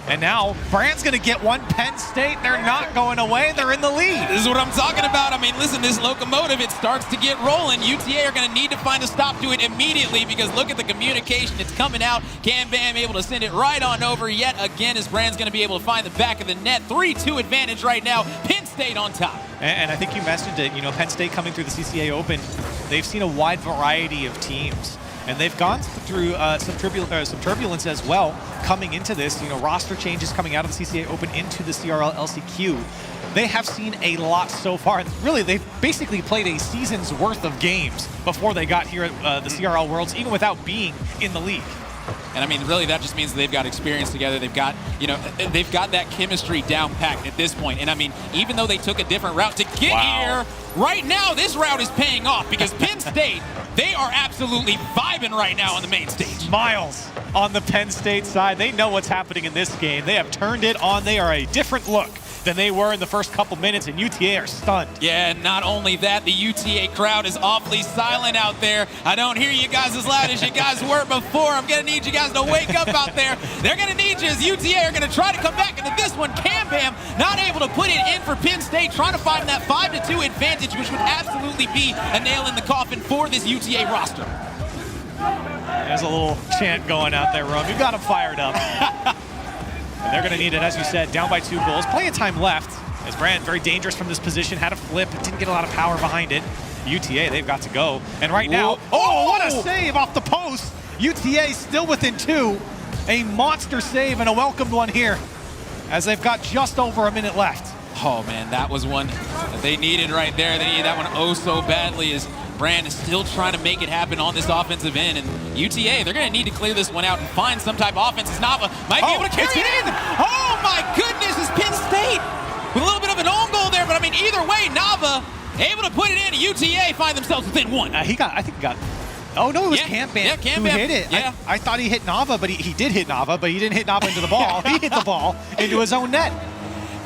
And now Brand's going to get one. Penn State, they're not going away. They're in the lead. This is what I'm talking about. I mean, listen, this locomotive, it starts to get rolling. UTA are going to need to find a stop to it immediately, because look at the communication. It's coming out. Cam Bam able to send it right on over yet again, as Brand's going to be able to find the back of the net. 3-2 advantage right now. Penn State on top. And I think you mentioned it. You know, Penn State coming through the CCA Open, they've seen a wide variety of teams. And they've gone through some turbulence as well coming into this. You know, roster changes coming out of the CCA Open into the CRL LCQ. They have seen a lot so far. Really, they've basically played a season's worth of games before they got here at the CRL Worlds, even without being in the league. And I mean, really, that just means they've got experience together. They've got, you know, they've got that chemistry down packed at this point. And I mean, even though they took a different route to get here, right now, this route is paying off, because Penn State, they are absolutely vibing right now on the main stage. Miles on the Penn State side. They know what's happening in this game. They have turned it on. They are a different look than they were in the first couple minutes, and UTA are stunned. Yeah, and not only that, the UTA crowd is awfully silent out there. I don't hear you guys as loud as you guys were before. I'm going to need you guys to wake up out there. They're going to need you, as UTA are going to try to come back into this one. Cam Bam not able to put it in for Penn State, trying to find that 5-2 advantage, which would absolutely be a nail in the coffin for this UTA roster. There's a little chant going out there, Rome. You got them fired up. And they're going to need it, as you said, down by 2 goals. Plenty of time left, as Brand, very dangerous from this position, had a flip, didn't get a lot of power behind it. UTA, they've got to go. And right now, what a save off the post. UTA still within 2. A monster save and a welcomed one here, as they've got just over a minute left. Oh, man, that was one that they needed right there. They needed that one oh so badly, as Brand is still trying to make it happen on this offensive end, and UTA, they're going to need to clear this one out and find some type of offense. Nava might be able to carry it in. Oh my goodness, it's Penn State with a little bit of an own goal there, but I mean, either way, Nava able to put it in. UTA find themselves within one. I think he got. Oh no, it was Campbell who hit it. Yeah. I thought he hit Nava, but he did hit Nava, but he didn't hit Nava into the ball. He hit the ball into his own net.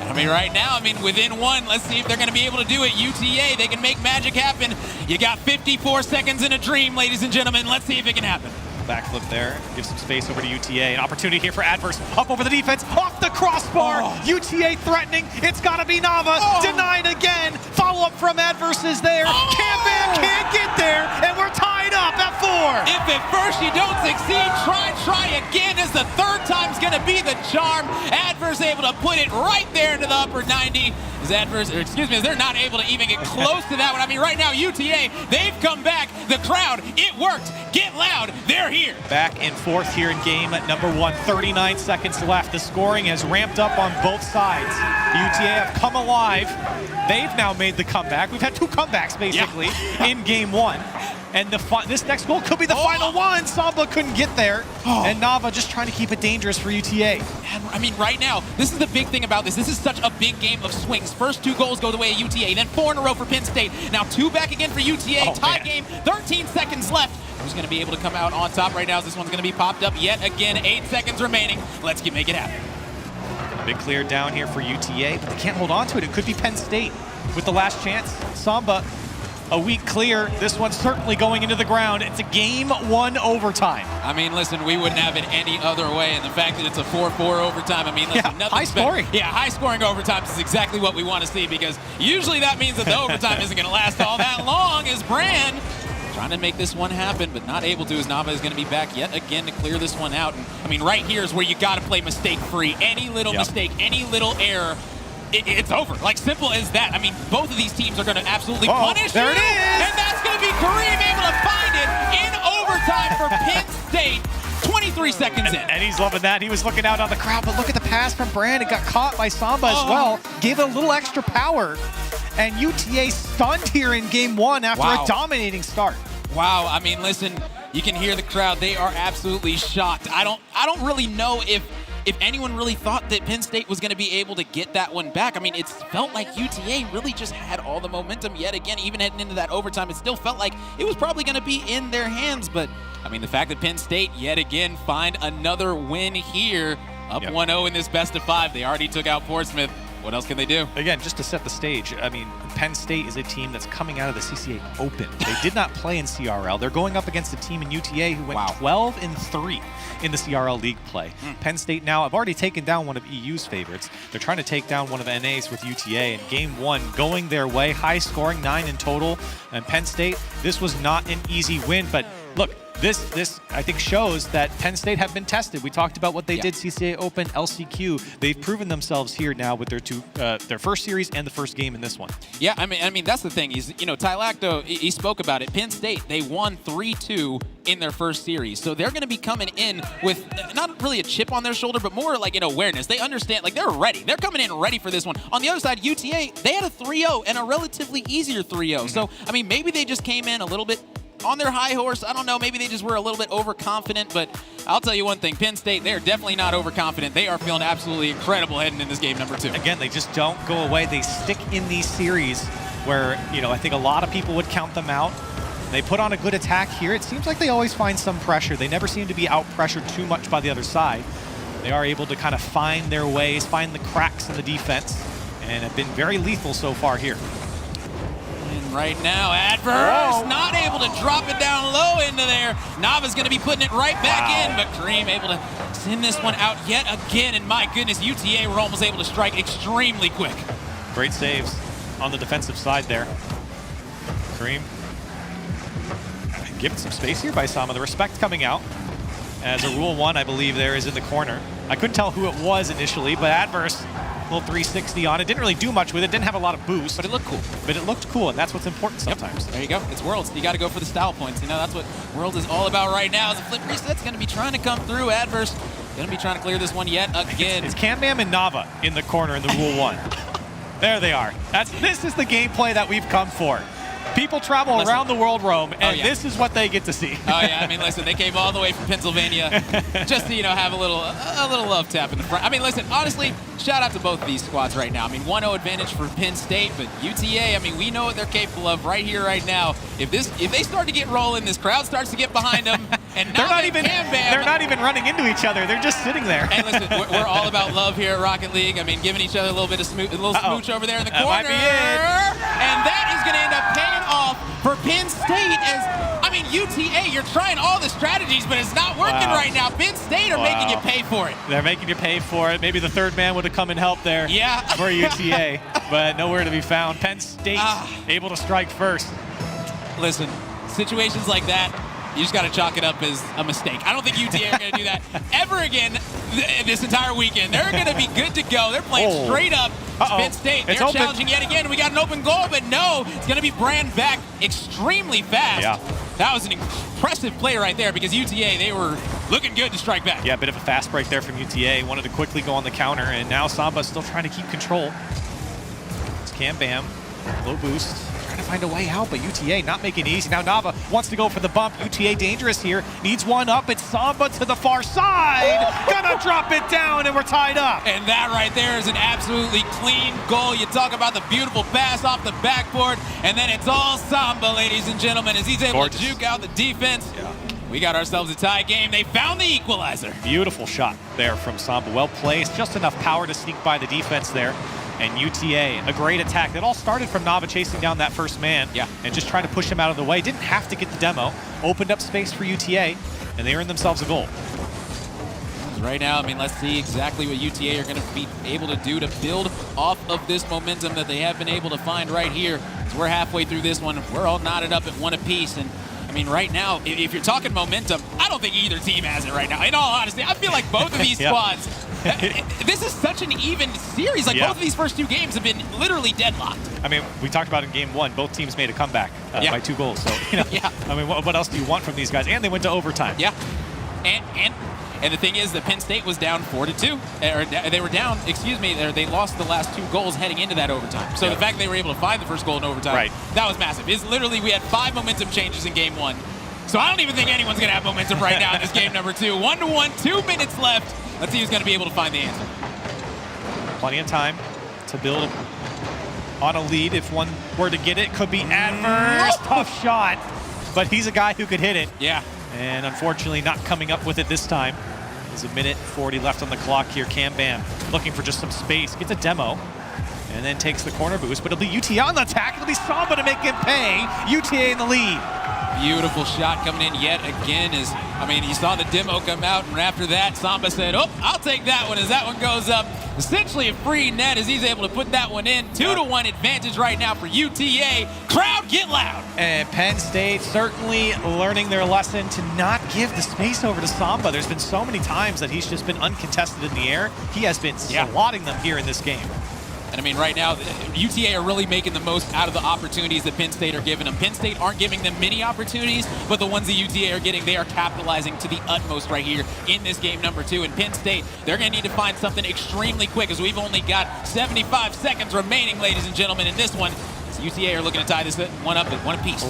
I mean, right now, within one, let's see if they're going to be able to do it. UTA, they can make magic happen. You got 54 seconds in a dream, ladies and gentlemen. Let's see if it can happen. Backflip there, give some space over to UTA. An opportunity here for Adverse. Up over the defense, off the crossbar. UTA threatening. It's got to be Nava. Denied again. Follow-up from Adverse is there. Campbell can't get there, and we're tied up at 4. If at first you don't succeed, try again, as the third time's going to be the charm. Adverse able to put it right there into the upper 90. As they're not able to even get close to that one. I mean, right now, UTA, they've come back. The crowd, it worked. Get loud. They're here. Back and forth here in game at number 1. 39 seconds left. The scoring has ramped up on both sides. UTA have come alive. They've now made the comeback. We've had 2 comebacks, basically, in game 1. And this next goal could be the final one. Samba couldn't get there. And Nava just trying to keep it dangerous for UTA. And, I mean, right now, this is the big thing about this. This is such a big game of swings. First 2 goals go the way of UTA, then 4 in a row for Penn State. Now 2 back again for UTA. Tie game, 13 seconds left. Who's going to be able to come out on top right now? This one's going to be popped up yet again. 8 seconds remaining. Let's make it happen. Big clear down here for UTA, but they can't hold on to it. It could be Penn State with the last chance. Samba, a weak clear. This one's certainly going into the ground. It's a game 1 overtime. I mean, listen, we wouldn't have it any other way. And the fact that it's a 4-4 overtime, I mean, listen, high scoring. High scoring overtimes is exactly what we want to see, because usually that means that the overtime isn't going to last all that long. As Brand trying to make this one happen, but not able to, as Nava is going to be back yet again to clear this one out. And I mean, right here is where you got to play mistake-free. Any little mistake, any little error, it's over. Like, simple as that. I mean, both of these teams are going to absolutely punish there you. It is. And that's going to be Kareem able to find it in overtime for Penn State. 23 seconds in. And he's loving that. He was looking out on the crowd, but look at the pass from Brand. It got caught by Samba as well. Gave it a little extra power. And UTA stunned here in game 1 after a dominating start. Wow, I mean, listen, you can hear the crowd. They are absolutely shocked. I don't really know if anyone really thought that Penn State was going to be able to get that one back. I mean, it felt like UTA really just had all the momentum yet again, even heading into that overtime. It still felt like it was probably going to be in their hands. But, I mean, the fact that Penn State yet again find another win here, up 1-0 in this best of 5. They already took out Portsmouth. What else can they do? Again, just to set the stage, I mean, Penn State is a team that's coming out of the CCA Open. They did not play in CRL. They're going up against a team in UTA who went 12-3 in the CRL League play. Penn State now have already taken down one of EU's favorites. They're trying to take down one of NA's with UTA. In game 1, going their way, high scoring, 9 in total. And Penn State, this was not an easy win, but look, This I think shows that Penn State have been tested. We talked about what they did CCA Open, LCQ. They've proven themselves here now with their first series and the first game in this one. Yeah, I mean that's the thing. Ty Lacto, he spoke about it. Penn State, they won 3-2 in their first series, so they're going to be coming in with not really a chip on their shoulder, but more like an awareness. They understand, like, they're ready. They're coming in ready for this one. On the other side, UTA, they had a 3-0 and a relatively easier 3-0. So I mean, maybe they just came in a little bit on their high horse. I don't know, maybe they just were a little bit overconfident, but I'll tell you one thing, Penn State, they're definitely not overconfident. They are feeling absolutely incredible heading in this game number 2. Again, they just don't go away. They stick in these series where, I think a lot of people would count them out. They put on a good attack here. It seems like they always find some pressure. They never seem to be out-pressured too much by the other side. They are able to kind of find their ways, find the cracks in the defense, and have been very lethal so far here. Right now, Adverse not able to drop it down low into there. Nava's going to be putting it right back in, but Kareem able to send this one out yet again. And my goodness, UTA were almost able to strike extremely quick. Great saves on the defensive side there. Kareem given some space here by Samba. The respect coming out as a Rule 1, I believe, there is in the corner. I couldn't tell who it was initially, but Adverse, little 360 on it. Didn't really do much with it. Didn't have a lot of boost. But it looked cool. But it looked cool, and that's what's important sometimes. There you go. It's Worlds. You got to go for the style points. That's what Worlds is all about right now. As a flip reset's going to be trying to come through. Adverse going to be trying to clear this one yet again. It's Cam-Bam and Nava in the corner in the Rule 1. There they are. This is the gameplay that we've come for. People travel around the world, Rome, and this is what they get to see. Oh yeah, I mean, listen, they came all the way from Pennsylvania just to, have a little love tap in the front. I mean, listen, honestly, shout out to both of these squads right now. I mean, 1-0 advantage for Penn State, but UTA, I mean, we know what they're capable of right here, right now. If they start to get rolling, this crowd starts to get behind them, and now they're not even running into each other. They're just sitting there. And listen, we're all about love here at Rocket League. I mean, giving each other a little bit of smooch over there in the corner. Might be it. And that is going to end up paying off for Penn State as, I mean, UTA, you're trying all the strategies, but it's not working right now. Penn State are making you pay for it. They're making you pay for it. Maybe the third man would have come and helped there for UTA, but nowhere to be found. Penn State able to strike first. Listen, situations like that, you just got to chalk it up as a mistake. I don't think UTA are going to do that ever again this entire weekend. They're going to be good to go. They're playing straight up. Penn State, they're challenging yet again. We got an open goal, but no, it's going to be Brand back extremely fast. Yeah. That was an impressive play right there because UTA, they were looking good to strike back. Yeah, a bit of a fast break there from UTA. Wanted to quickly go on the counter, and now Samba still trying to keep control. It's Cam Bam, low boost. To find a way out, but UTA not making it easy. Now Nava wants to go for the bump. UTA dangerous here. Needs one up. It's Samba to the far side. Gonna drop it down, and we're tied up. And that right there is an absolutely clean goal. You talk about the beautiful pass off the backboard, and then it's all Samba, ladies and gentlemen, as he's able to juke out the defense. Yeah. We got ourselves a tie game. They found the equalizer. Beautiful shot there from Samba. Well placed. Just enough power to sneak by the defense there. And UTA, a great attack. That all started from Nava chasing down that first man and just trying to push him out of the way. Didn't have to get the demo. Opened up space for UTA, and they earned themselves a goal. Right now, I mean, let's see exactly what UTA are going to be able to do to build off of this momentum that they have been able to find right here. As we're halfway through this one, we're all knotted up at one apiece. And I mean, right now, if you're talking momentum, I don't think either team has it right now. In all honesty, I feel like both of these squads, this is such an even series. Like both of these first two games have been literally deadlocked. I mean, we talked about in game one, both teams made a comeback by 2 goals. So, I mean, what else do you want from these guys? And they went to overtime. Yeah. And the thing is that Penn State was down 4-2. Or they were down, they lost the last 2 goals heading into that overtime. So the fact they were able to find the first goal in overtime, that was massive. It's literally, we had 5 momentum changes in game 1. So I don't even think anyone's going to have momentum right now in this game number 2. 1-1, 2 minutes left. Let's see who's going to be able to find the answer. Plenty of time to build on a lead. If one were to get it, could be adverse. Tough shot. But he's a guy who could hit it. Yeah. And unfortunately not coming up with it this time. There's a minute 40 left on the clock here. Cam Bam looking for just some space. Gets a demo. And then takes the corner boost. But it'll be UTA on the attack. It'll be Samba to make him pay. UTA in the lead. Beautiful shot coming in yet again. You saw the demo come out, and after that, Samba said, oh, I'll take that one as that one goes up. Essentially a free net as he's able to put that one in. 2-1 advantage right now for UTA. Crowd, get loud. And Penn State certainly learning their lesson to not give the space over to Samba. There's been so many times that he's just been uncontested in the air. He has been swatting them here in this game. And I mean, right now, UTA are really making the most out of the opportunities that Penn State are giving them. Penn State aren't giving them many opportunities, but the ones that UTA are getting, they are capitalizing to the utmost right here in this game number 2. And Penn State, they're going to need to find something extremely quick as we've only got 75 seconds remaining, ladies and gentlemen, in this one. So UTA are looking to tie this one up at 1 apiece.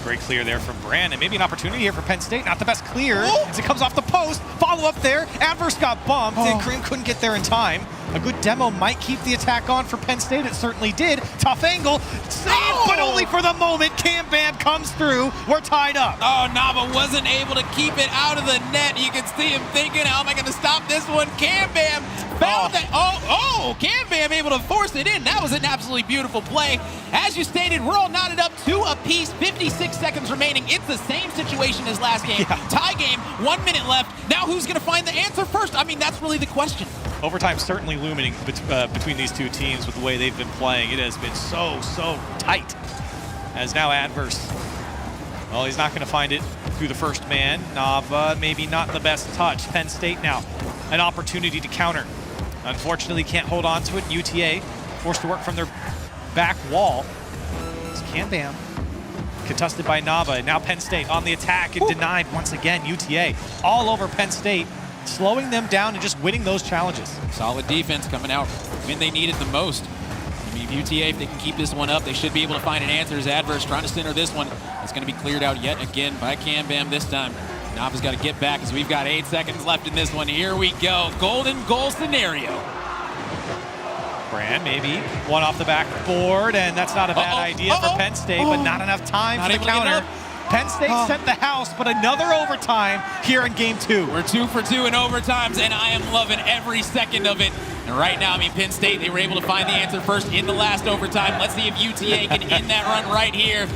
Great clear there from Brand, and maybe an opportunity here for Penn State. Not the best clear as it comes off the post. Follow up there. Adverse got bumped, and Kareem couldn't get there in time. A good demo might keep the attack on for Penn State. It certainly did. Tough angle. Save, but only for the moment. Cam Bam comes through. We're tied up. Oh, Nava wasn't able to keep it out of the net. You can see him thinking, how am I going to stop this one? Cam Bam found that. Cam Bam able to force it in. That was an absolutely beautiful play. As you stated, we're all knotted up 2 apiece. 56 seconds remaining. It's the same situation as last game. Tie game, 1 minute left. Now who's going to find the answer first? I mean, that's really the question. Overtime certainly looming between these two teams with the way they've been playing. It has been so tight. As now adverse. Well, he's not going to find it through the first man. Nava, maybe not the best touch. Penn State now, an opportunity to counter. Unfortunately, can't hold on to it. UTA forced to work from their back wall. It's Cam Bam, contested by Nava. And now Penn State on the attack and denied once again. UTA all over Penn State, slowing them down and just winning those challenges. Solid defense coming out when they need it the most. I mean, UTA, if they can keep this one up, they should be able to find an answer. As Adverse trying to center this one. It's going to be cleared out yet again by Kambam this time. Nava's got to get back as we've got 8 seconds left in this one. Here we go. Golden goal scenario. Brand maybe one off the backboard, and that's not a bad idea for Penn State, but not enough time for the counter. Penn State sent the house, but another overtime here in game 2. We're 2 for 2 in overtimes, and I am loving every second of it. And right now, I mean, Penn State, they were able to find the answer first in the last overtime. Let's see if UTA can end that run right here.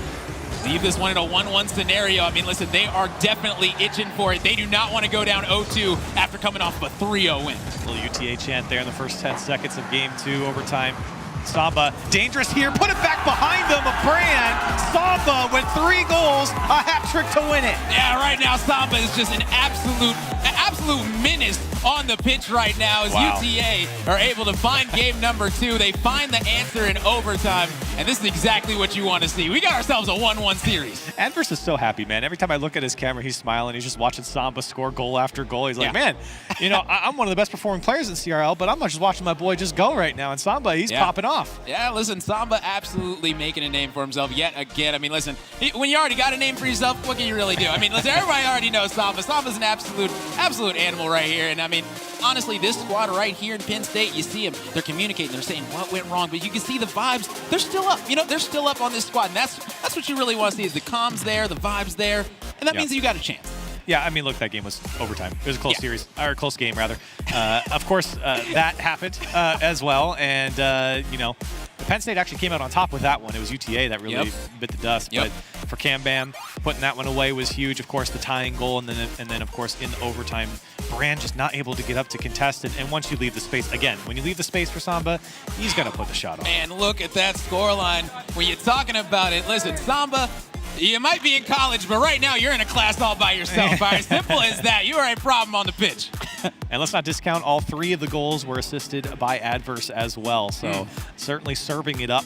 Leave this one in a 1-1 scenario. I mean, listen, they are definitely itching for it. They do not want to go down 0-2 after coming off of a 3-0 win. A little UTA chant there in the first 10 seconds of game 2 overtime. Samba, dangerous here, put it back behind them, a Brand. Samba with 3 goals, a hat trick to win it. Yeah, right now Samba is just an absolute menace on the pitch right now as UTA are able to find game number 2. They find the answer in overtime, and this is exactly what you want to see. We got ourselves a 1-1 series. Adverse is so happy, man. Every time I look at his camera, he's smiling. He's just watching Samba score goal after goal. He's like, man, you know, I'm one of the best performing players in CRL, but I'm not just watching my boy just go right now. And Samba, he's popping off. Yeah, listen, Samba absolutely making a name for himself yet again. I mean, listen, when you already got a name for yourself, what can you really do? I mean, listen, everybody already knows Samba. Samba's an absolute animal right here. And I mean, honestly, this squad right here in Penn State, you see them, they're communicating, they're saying what went wrong, but you can see the vibes. They're still up. You know, they're still up on this squad, and that's what you really want to see is the comms there, the vibes there, and that means that you got a chance. Yeah, I mean, look, that game was overtime. It was a close series, or a close game, rather. Of course, that happened as well, and, you know, Penn State actually came out on top with that one. It was UTA that really bit the dust, but for Kambam, putting that one away was huge. Of course, the tying goal, and then of course, in the overtime, Brand just not able to get up to contest it, and once you leave the space, again, when you leave the space for Samba, he's going to put the shot on. And look at that scoreline. When you're talking about it, listen, Samba, you might be in college, but right now you're in a class all by yourself. All right, simple as that. You are a problem on the pitch. And let's not discount all 3 of the goals were assisted by Adverse as well. So certainly serving it up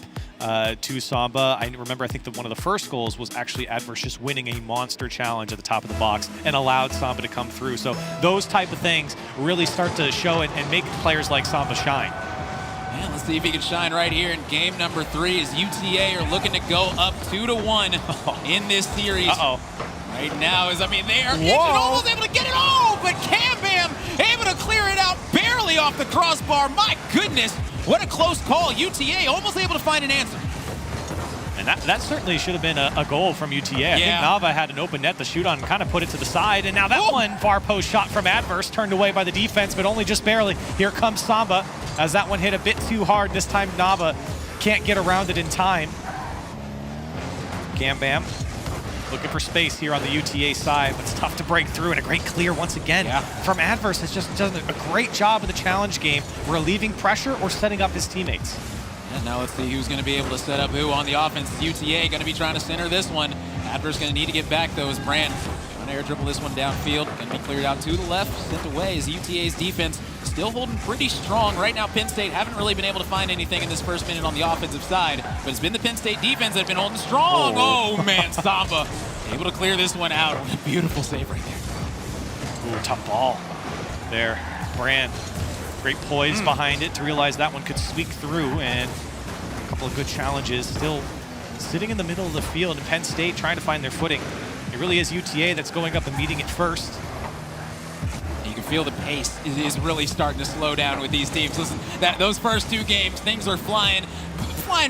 to Samba. I remember, I think that one of the first goals was actually Adverse just winning a monster challenge at the top of the box and allowed Samba to come through. So those type of things really start to show and make players like Samba shine. Yeah, let's see if he can shine right here in game number 3 as UTA are looking to go up 2-1 in this series. Right now is, I mean, they are almost able to get it all, but Kambam able to clear it out barely off the crossbar. My goodness, what a close call. UTA almost able to find an answer. And that certainly should have been a goal from UTA. I think Nava had an open net to shoot on and kind of put it to the side. And now that one, far post shot from Adverse, turned away by the defense, but only just barely. Here comes Samba as that one hit a bit too hard. This time Nava can't get around it in time. Kambam looking for space here on the UTA side, but it's tough to break through, and a great clear once again from Adverse. Has just done a great job in the challenge game, relieving pressure or setting up his teammates. And now let's see who's going to be able to set up who on the offense. UTA going to be trying to center this one. Adverse going to need to get back, though, as Brand trying to air dribble this one downfield. Going to be cleared out to the left, sent away as UTA's defense still holding pretty strong. Right now, Penn State haven't really been able to find anything in this first minute on the offensive side, but it's been the Penn State defense that's been holding strong. Oh man, Samba able to clear this one out. What a beautiful save right there. Ooh, tough ball there. Brand, great poise behind it to realize that one could squeak through, and a couple of good challenges. Still sitting in the middle of the field, and Penn State trying to find their footing. It really is UTA that's going up and meeting it first. You can feel the pace is really starting to slow down with these teams. Listen, those first 2 games, things are flying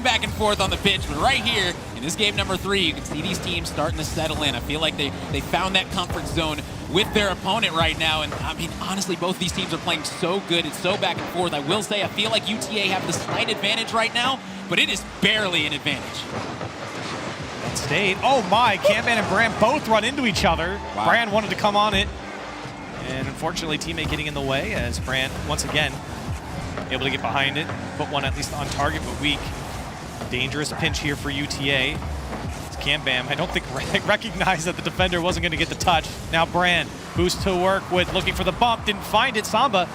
back and forth on the pitch, but right here in this game number 3, you can see these teams starting to settle in. I feel like they found that comfort zone with their opponent right now, and I mean, honestly, both these teams are playing so good. It's so back and forth. I will say I feel like UTA have the slight advantage right now, but it is barely an advantage. Penn State, oh my, Kambam and Brand both run into each other. Wow. Brand wanted to come on it, and unfortunately, teammate getting in the way as Brand, once again, able to get behind it, put one at least on target, but weak. Dangerous pinch here for UTA. It's Kambam, I don't think recognized that the defender wasn't going to get the touch. Now Brand, who's to work with, looking for the bump, didn't find it. Samba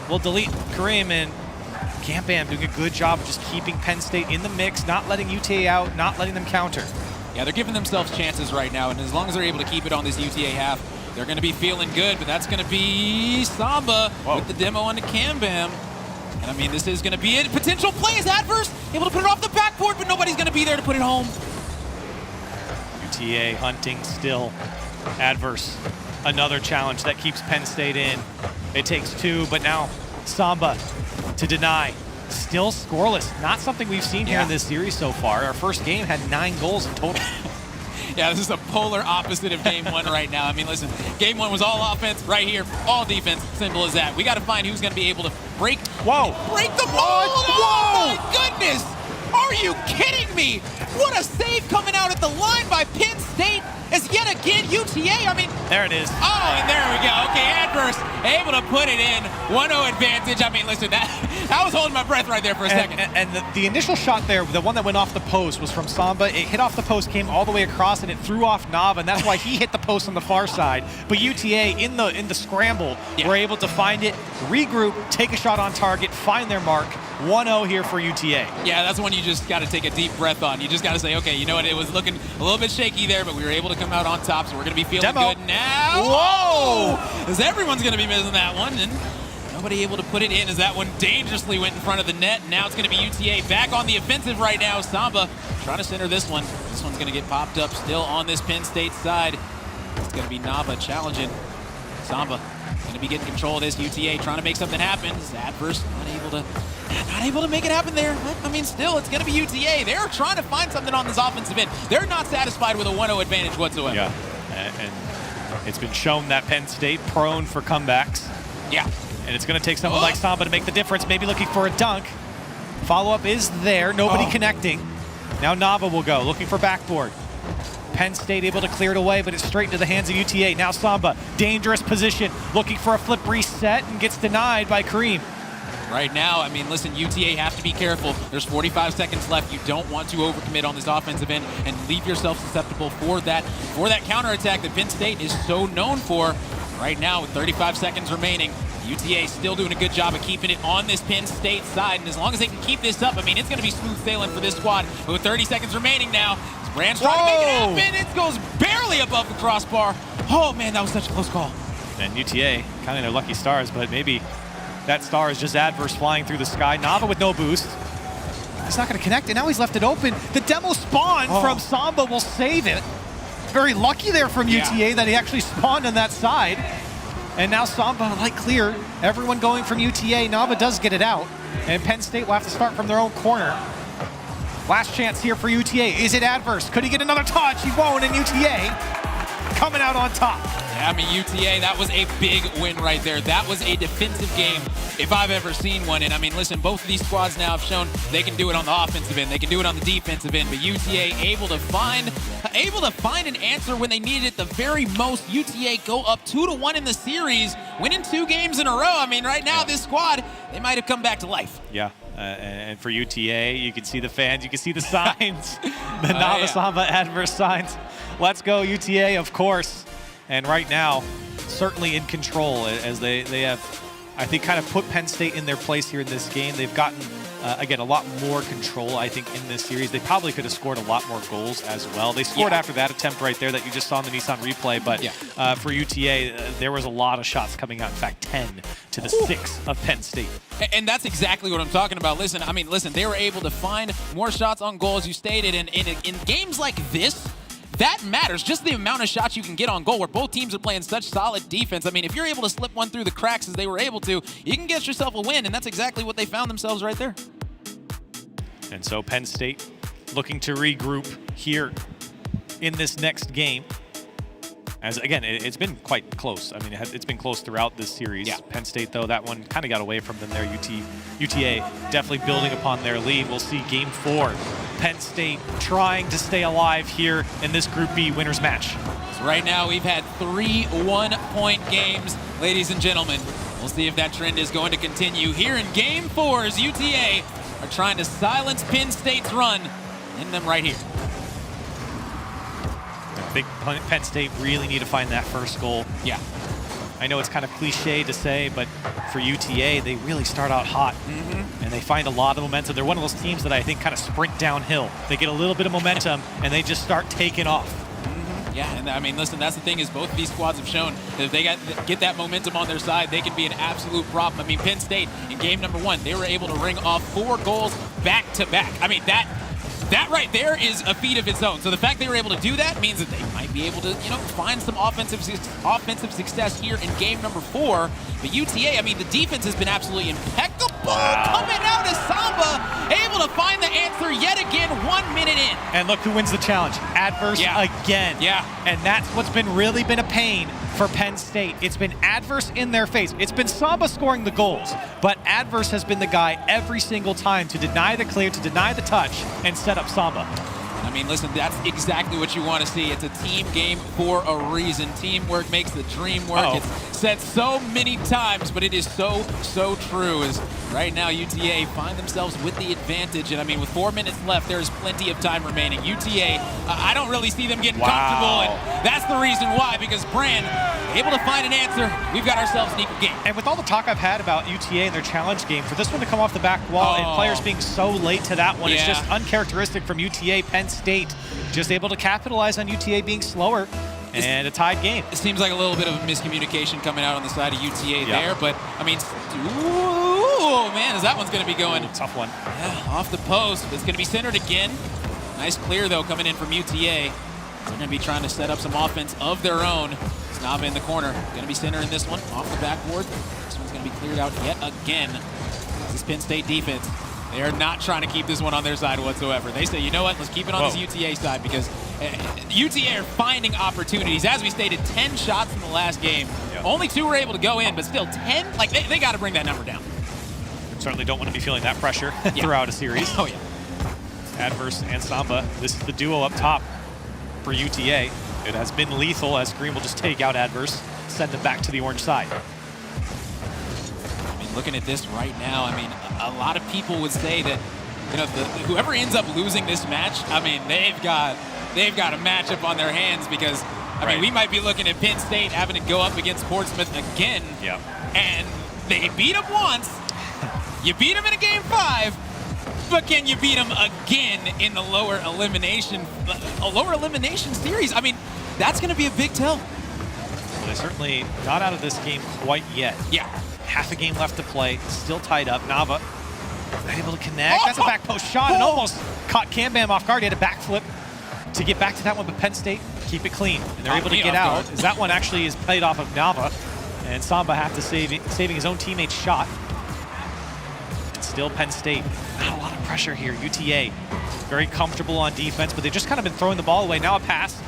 will delete Kareem, and Kambam doing a good job of just keeping Penn State in the mix, not letting UTA out, not letting them counter. Yeah, they're giving themselves chances right now, and as long as they're able to keep it on this UTA half, they're going to be feeling good, but that's going to be Samba with the demo on the Kambam. And I mean, this is going to be a potential play as Adverse able to put it off the backboard, but nobody's going to be there to put it home. UTA hunting still. Adverse, another challenge that keeps Penn State in. It takes 2, but now Samba to deny. Still scoreless. Not something we've seen here in this series so far. Our first game had 9 goals in total. Yeah, this is a polar opposite of game 1 right now. I mean, listen, game 1 was all offense, right here, all defense. Simple as that. We got to find who's going to be able to break the mold. Oh, my goodness! Are you kidding me? What a save coming out at the line by Penn State as yet again UTA. I mean, there it is. Oh, and there we go. Okay, Adverse able to put it in. 1-0 advantage. I mean, listen, I was holding my breath right there for a second. And the initial shot there, the one that went off the post, was from Samba. It hit off the post, came all the way across, and it threw off Nava, and that's why he hit the post on the far side. But UTA, in the scramble, were able to find it, regroup, take a shot on target, find their mark. 1-0 here for UTA. Yeah, that's one you just got to take a deep breath on. You just got to say, okay, you know what, it was looking a little bit shaky there, but we were able to come out on top, so we're going to be feeling good now. Whoa! Because everyone's going to be missing that one, and nobody able to put it in as that one dangerously went in front of the net. Now it's going to be UTA back on the offensive right now. Samba trying to center this one. This one's going to get popped up still on this Penn State side. It's going to be Nava challenging Samba. Going to be getting control of this. UTA trying to make something happen. Adverse not able to make it happen there. I mean, still, it's going to be UTA. They're trying to find something on this offensive end. They're not satisfied with a 1-0 advantage whatsoever. Yeah, and it's been shown that Penn State prone for comebacks. Yeah. And it's going to take someone like Samba to make the difference, maybe looking for a dunk. Follow-up is there, nobody connecting. Now Nava will go, looking for backboard. Penn State able to clear it away, but it's straight into the hands of UTA. Now Samba, dangerous position, looking for a flip reset and gets denied by Kareem. Right now, I mean, listen, UTA have to be careful. There's 45 seconds left. You don't want to overcommit on this offensive end and leave yourself susceptible for that counterattack that Penn State is so known for. Right now, with 35 seconds remaining, UTA still doing a good job of keeping it on this Penn State side, and as long as they can keep this up, I mean, it's going to be smooth sailing for this squad. But with 30 seconds remaining now, Brand's trying to make it happen. It goes barely above the crossbar. Oh, man, that was such a close call. And UTA, kind of their lucky stars, but maybe that star is just Adverse flying through the sky. Nava with no boost. He's not going to connect, and now he's left it open. The demo spawn from Samba will save it. Very lucky there from UTA that he actually spawned on that side. And now Samba, light clear. Everyone going from UTA. Nava does get it out. And Penn State will have to start from their own corner. Last chance here for UTA. Is it Adverse? Could he get another touch? He won't, and UTA coming out on top. Yeah, I mean, UTA, that was a big win right there. That was a defensive game if I've ever seen one. And I mean, listen, both of these squads now have shown they can do it on the offensive end. They can do it on the defensive end. But UTA able to find an answer when they needed it the very most. UTA go up 2-1 in the series, winning 2 games in a row. I mean, right now, this squad, they might have come back to life. Yeah. And for UTA, you can see the fans, you can see the signs, the Nava Samba Adverse signs. Let's go UTA, of course. And right now, certainly in control as they have, I think, kind of put Penn State in their place here in this game. They've gotten, again, a lot more control, I think, in this series. They probably could have scored a lot more goals as well. They scored after that attempt right there that you just saw in the Nissan replay. But for UTA, there was a lot of shots coming out. In fact, 10 to the 6 of Penn State. And that's exactly what I'm talking about. Listen, I mean, they were able to find more shots on goal, as you stated. And in games like this, that matters. Just the amount of shots you can get on goal where both teams are playing such solid defense. I mean, if you're able to slip one through the cracks as they were able to, you can get yourself a win, and that's exactly what they found themselves right there. And so Penn State looking to regroup here in this next game. As again, it's been quite close. I mean, it's been close throughout this series. Yeah. Penn State, though, that one kind of got away from them there. UTA definitely building upon their lead. We'll see game 4. Penn State trying to stay alive here in this Group B winners match. So right now, we've had 3 one-point games, ladies and gentlemen. We'll see if that trend is going to continue here in game 4 as UTA are trying to silence Penn State's run. In them right here. I think Penn State really need to find that first goal. Yeah. I know it's kind of cliche to say, but for UTA, they really start out hot. And they find a lot of momentum. They're one of those teams that I think kind of sprint downhill. They get a little bit of momentum, and they just start taking off. Yeah, and I mean, listen, that's the thing is both of these squads have shown that if they get that momentum on their side, they can be an absolute problem. I mean, Penn State in game number 1, they were able to ring off 4 goals back-to-back. I mean, that right there is a feat of its own. So the fact they were able to do that means that they might be able to, find some offensive success here in game number 4. But UTA, I mean, the defense has been absolutely impeccable. Coming out as Samba, able to find the answer yet again 1 minute in. And look who wins the challenge. Adverse again. Yeah. And that's what's really been a pain for Penn State. It's been Adverse in their face. It's been Samba scoring the goals, but Adverse has been the guy every single time to deny the clear, to deny the touch, and set up Samba. I mean, listen, that's exactly what you want to see. It's a team game for a reason. Teamwork makes the dream work. It's said so many times, but it is so true. As right now, UTA find themselves with the advantage. And I mean, with 4 minutes left, there's plenty of time remaining. UTA, I don't really see them getting comfortable. And that's the reason why, because Brand able to find an answer. We've got ourselves an equal game. And with all the talk I've had about UTA and their challenge game, for this one to come off the back wall and players being so late to that one, it's just uncharacteristic from UTA. Penn State just able to capitalize on UTA being slower and a tied game. It seems like a little bit of a miscommunication coming out on the side of UTA there, but I mean, ooh, man, is that one's going to be going. Tough one. Yeah, off the post. It's going to be centered again. Nice clear, though, coming in from UTA. They're going to be trying to set up some offense of their own. Samba in the corner. Going to be centering this one off the backboard. This one's going to be cleared out yet again. This is Penn State defense. They are not trying to keep this one on their side whatsoever. They say, you know what, let's keep it on this UTA side, because UTA are finding opportunities. As we stated, 10 shots in the last game. Only 2 were able to go in, but still 10, like they got to bring that number down. Certainly don't want to be feeling that pressure throughout a series. Oh, yeah. Adverse and Samba. This is the duo up top for UTA. It has been lethal as Green will just take out Adverse, send them back to the orange side. I mean, looking at this right now, I mean, a lot of people would say that, whoever ends up losing this match, I mean, they've got a matchup on their hands, because, I mean, we might be looking at Penn State having to go up against Portsmouth again. Yeah. And they beat them once. You beat them in a game 5. But can you beat them again in the lower elimination series? I mean, that's going to be a big tell. Well, they're certainly not out of this game quite yet. Yeah. Half a game left to play, still tied up. Nava not able to connect. That's a back post shot and almost caught Cam Bam off guard. He had a backflip to get back to that one, but Penn State keep it clean. And they're able to get out. As that one actually is played off of Nava. And Samba have to saving his own teammate's shot. And still Penn State. Not a lot of pressure here. UTA very comfortable on defense, but they've just kind of been throwing the ball away. Now a pass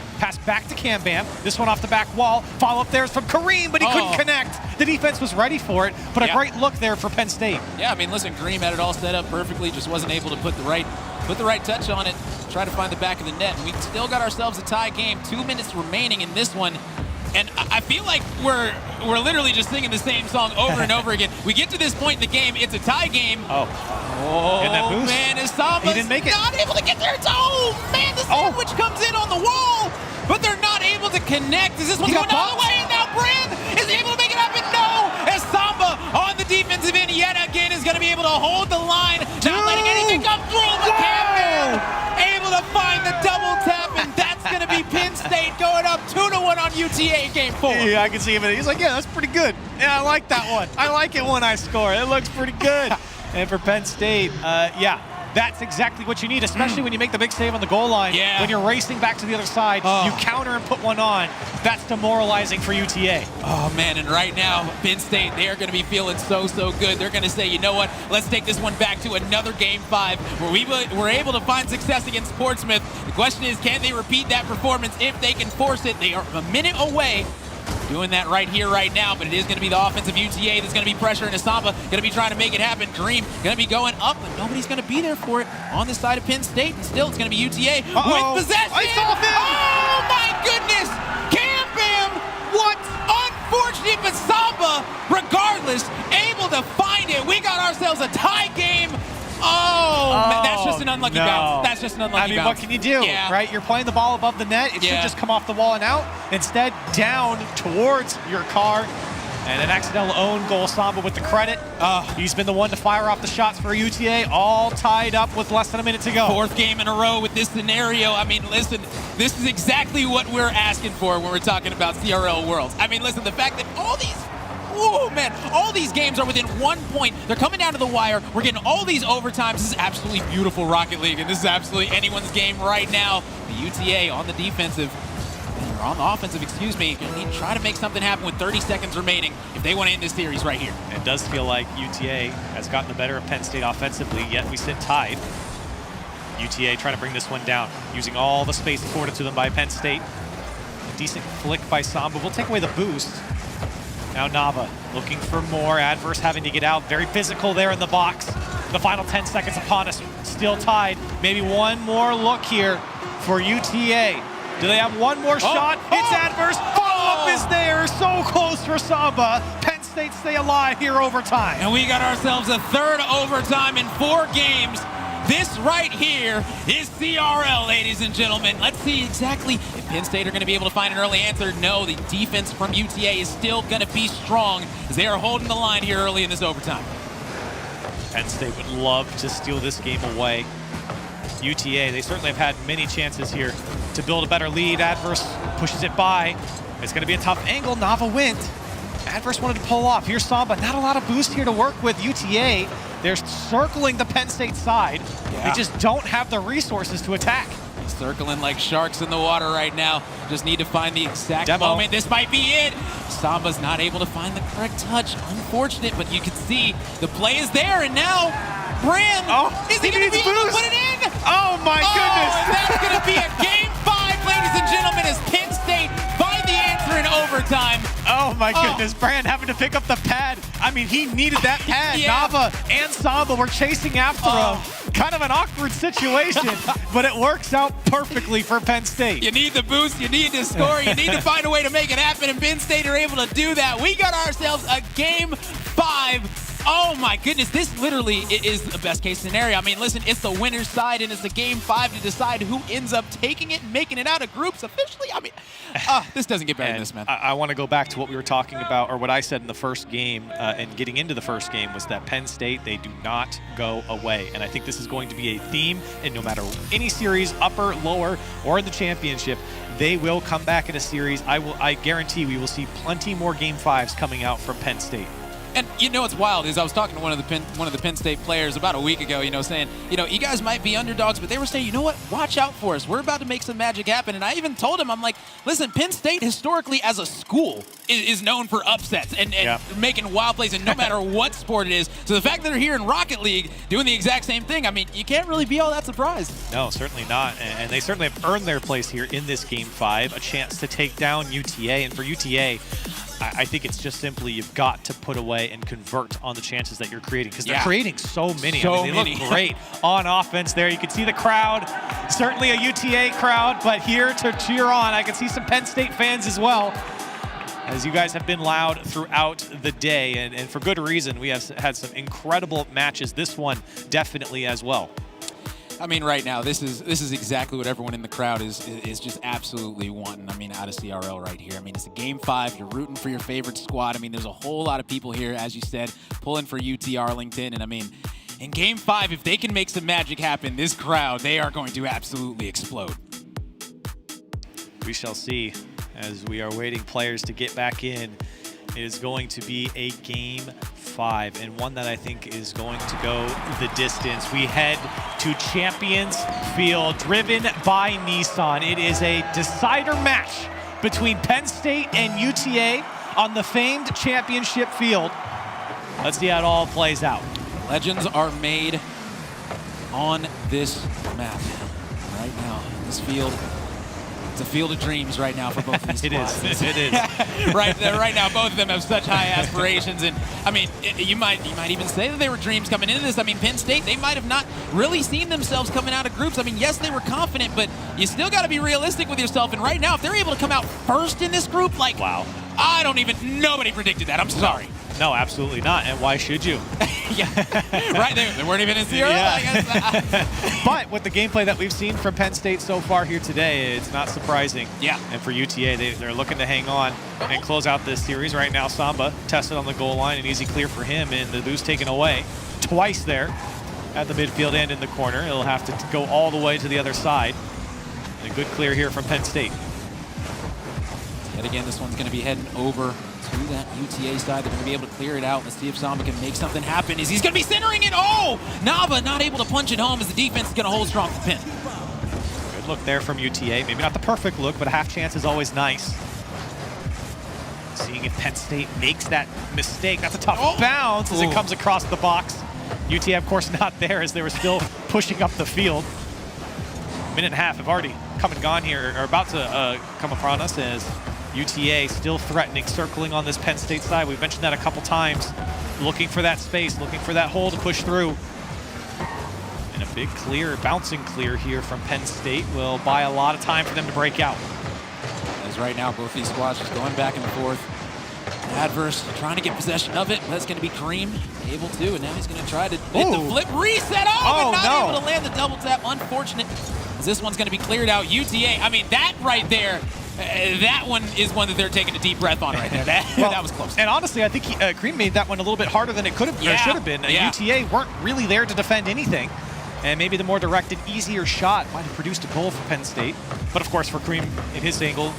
back to Cam Bam. This one off the back wall. Follow up there is from Kareem, but he couldn't connect. The defense was ready for it, but a great look there for Penn State. Yeah, I mean, listen, Kareem had it all set up perfectly, just wasn't able to put the right touch on it, try to find the back of the net. And we still got ourselves a tie game. 2 minutes remaining in this one. And I feel like we're literally just singing the same song over and over again. We get to this point in the game, it's a tie game. Oh, and that boost. Man, is Samba not able to get there. Man, the sandwich comes in on the wall, but they're not able to connect. Is this one going all the way? And now Brand is able to make it happen. No, as Samba on the defensive end yet again is going to be able to hold the line, not letting anything come through. But Cam able to find the double tap, and that's going to be Penn State going up 2-1 on UTA game 4. Yeah, I can see him. He's like, yeah, that's pretty good. Yeah, I like that one. I like it when I score. It looks pretty good. And for Penn State, yeah, that's exactly what you need, especially when you make the big save on the goal line. Yeah. When you're racing back to the other side, you counter and put one on. That's demoralizing for UTA. Oh, man, and right now, Penn State, they are going to be feeling so good. They're going to say, you know what, let's take this one back to another Game 5 where we were able to find success against Portsmouth. The question is, can they repeat that performance? If they can force it, they are a minute away. Doing that right here, right now, but it is going to be the offensive UTA that's going to be pressuring Samba, going to be trying to make it happen. Dream going to be going up, but nobody's going to be there for it on the side of Penn State. And still, it's going to be UTA with possession. Oh, my goodness. Cam Bam, what? Unfortunate, but Samba, regardless, able to find it. We got ourselves a tie game. Oh, that's just an unlucky bounce. That's just an unlucky bounce. What can you do, right? You're playing the ball above the net. It should just come off the wall and out. Instead, down towards your car. And an accidental own goal. Samba with the credit. He's been the one to fire off the shots for UTA, all tied up with less than a minute to go. 4th game in a row with this scenario. I mean, listen, This is exactly what we're asking for when we're talking about CRL Worlds. I mean, listen, the fact that all these games are within 1 point. They're coming down to the wire. We're getting all these overtimes. This is absolutely beautiful, Rocket League, and this is absolutely anyone's game right now. The UTA on the defensive, or on the offensive, excuse me, gonna need to try to make something happen with 30 seconds remaining if they want to end this series right here. It does feel like UTA has gotten the better of Penn State offensively, yet we sit tied. UTA trying to bring this one down, using all the space afforded to them by Penn State. A decent flick by Samba. We'll take away the boost. Now Nava looking for more. Adverse having to get out. Very physical there in the box. The final 10 seconds upon us. Still tied. Maybe one more look here for UTA. Do they have one more shot? It's Adverse. Follow-up is there. So close for Samba. Penn State stay alive here overtime. And we got ourselves a third overtime in 4 games. This right here is CRL, ladies and gentlemen. Let's see exactly if Penn State are going to be able to find an early answer. No, the defense from UTA is still going to be strong as they are holding the line here early in this overtime. Penn State would love to steal this game away. UTA, they certainly have had many chances here to build a better lead. Adverse pushes it by. It's going to be a tough angle. Nava went. Adverse wanted to pull off. Here's Samba. Not a lot of boost here to work with. UTA, they're circling the Penn State side. Yeah. They just don't have the resources to attack. Circling like sharks in the water right now. Just need to find the exact moment. This might be it. Samba's not able to find the correct touch. Unfortunate, but you can see the play is there, and now Bram, is he going to be able to put it in? Oh my goodness. And that's going to be a game 5, ladies and gentlemen, as Penn State find the answer in overtime. Oh my goodness, Brand having to pick up the pad. I mean, he needed that pad. Yeah. Nava and Samba were chasing after him. Kind of an awkward situation, but it works out perfectly for Penn State. You need the boost, you need to score, you need to find a way to make it happen, and Penn State are able to do that. We got ourselves a game 5. Oh my goodness, this literally is the best case scenario. I mean, listen, it's the winner's side, and it's a game 5 to decide who ends up taking it and making it out of groups officially. I mean, this doesn't get better than this, man. I want to go back to what we were talking about, or what I said in the first game, and getting into the first game, was that Penn State, they do not go away. And I think this is going to be a theme, and no matter any series, upper, lower, or in the championship, they will come back in a series. I guarantee we will see plenty more game 5s coming out from Penn State. And you know what's wild is I was talking to one of the Penn State players about a week ago, saying, you guys might be underdogs, but they were saying, you know what, watch out for us. We're about to make some magic happen. And I even told him, I'm like, listen, Penn State historically as a school is known for upsets and making wild plays, and no matter what sport it is. So the fact that they're here in Rocket League doing the exact same thing, I mean, you can't really be all that surprised. No, certainly not. And they certainly have earned their place here in this game 5, a chance to take down UTA. And for UTA, I think it's just simply you've got to put away and convert on the chances that you're creating, because they're creating so many. They look great on offense there. You can see the crowd, certainly a UTA crowd, but here to cheer on. I can see some Penn State fans as well, as you guys have been loud throughout the day, and for good reason. We have had some incredible matches. This one definitely as well. I mean, right now, this is exactly what everyone in the crowd is just absolutely wanting. I mean, out of CRL right here. I mean, it's a game 5. You're rooting for your favorite squad. I mean, there's a whole lot of people here, as you said, pulling for UT Arlington. And I mean, in game 5, if they can make some magic happen, this crowd, they are going to absolutely explode. We shall see as we are waiting players to get back in. It is going to be a game 5, and one that I think is going to go the distance. We head to Champions Field, driven by Nissan. It is a decider match between Penn State and UTA on the famed championship field. Let's see how it all plays out. Legends are made on this map right now. This field, it's a field of dreams right now for both of these squads. It is. right now, both of them have such high aspirations. And, I mean, you might even say that they were dreams coming into this. I mean, Penn State, they might have not really seen themselves coming out of groups. I mean, yes, they were confident, but you still got to be realistic with yourself. And right now, if they're able to come out first in this group, like, wow, nobody predicted that. I'm sorry. No, absolutely not. And why should you? Right there. They weren't even in zero. But with the gameplay that we've seen from Penn State so far here today, it's not surprising. Yeah. And for UTA, they're looking to hang on and close out this series. Right now, Samba tested on the goal line, an easy clear for him, and the boost taken away twice there at the midfield and in the corner. It'll have to go all the way to the other side. good clear here from Penn State. Yet again, this one's going to be heading over to that UTA side. They're going to be able to clear it out. Let's see if Samba can make something happen. He's going to be centering it. Oh! Nava not able to punch it home as the defense is going to hold strong for Penn. Good look there from UTA. Maybe not the perfect look, but a half chance is always nice. Seeing if Penn State makes that mistake. That's a tough bounce as it comes across the box. UTA, of course, not there as they were still pushing up the field. Minute and a half have already come and gone here, or about to come upon us as UTA still threatening, circling on this Penn State side. We've mentioned that a couple times. Looking for that space, looking for that hole to push through. And a big clear, bouncing clear here from Penn State will buy a lot of time for them to break out. As right now, both these squads just going back and forth. Adverse trying to get possession of it. That's going to be Kareem able to, and now he's going to try to hit the flip reset. Oh, but not able to land the double tap. Unfortunate, as this one's going to be cleared out. UTA, I mean, that right there, that one is one that they're taking a deep breath on right there. That was close. And honestly, I think Kareem made that one a little bit harder than it could have or should have been. UTA weren't really there to defend anything. And maybe the more directed, easier shot might have produced a goal for Penn State. But of course, for Kareem in his angle,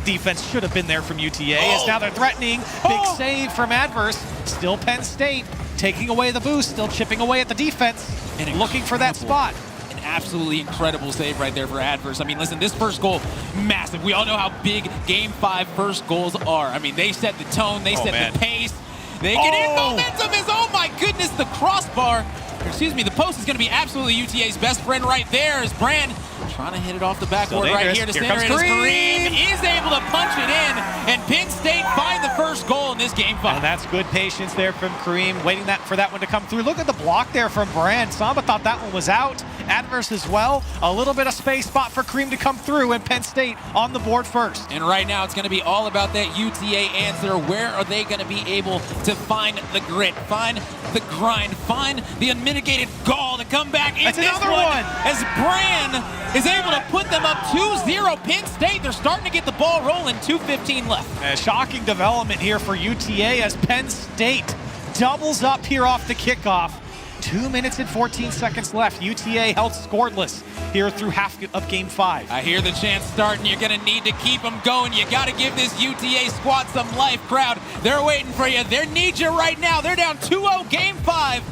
defense should have been there from UTA. As now they're threatening. Big save from Adverse. Still Penn State taking away the boost, still chipping away at the defense and looking for that spot. An absolutely incredible save right there for Adverse. I mean, listen, this first goal, massive. We all know how big Game 5 first goals are. I mean, they set the tone, they set the pace. They get in. Momentum is, oh my goodness, the crossbar. Excuse me, the post is going to be absolutely UTA's best friend right there as Brand trying to hit it off the backboard right here to center it. Kareem is able to punch it in, and Penn State find the first goal in this Game 5. And that's good patience there from Kareem, waiting for that one to come through. Look at the block there from Brand. Samba thought that one was out. Adverse as well. A little bit of space spot for Kareem to come through, and Penn State on the board first. And right now it's going to be all about that UTA answer. Where are they going to be able to find the grit, find the grind, find the unmitigated gall to come back in this one? As Brand is able to put them up 2-0. Penn State, they're starting to get the ball rolling. 2:15 left. A shocking development here for UTA as Penn State doubles up here off the kickoff. 2 minutes and 14 seconds left. UTA held scoreless here through half of Game 5. I hear the chants starting. You're going to need to keep them going. You got to give this UTA squad some life, crowd. They're waiting for you. They need you right now. They're down 2-0 Game 5.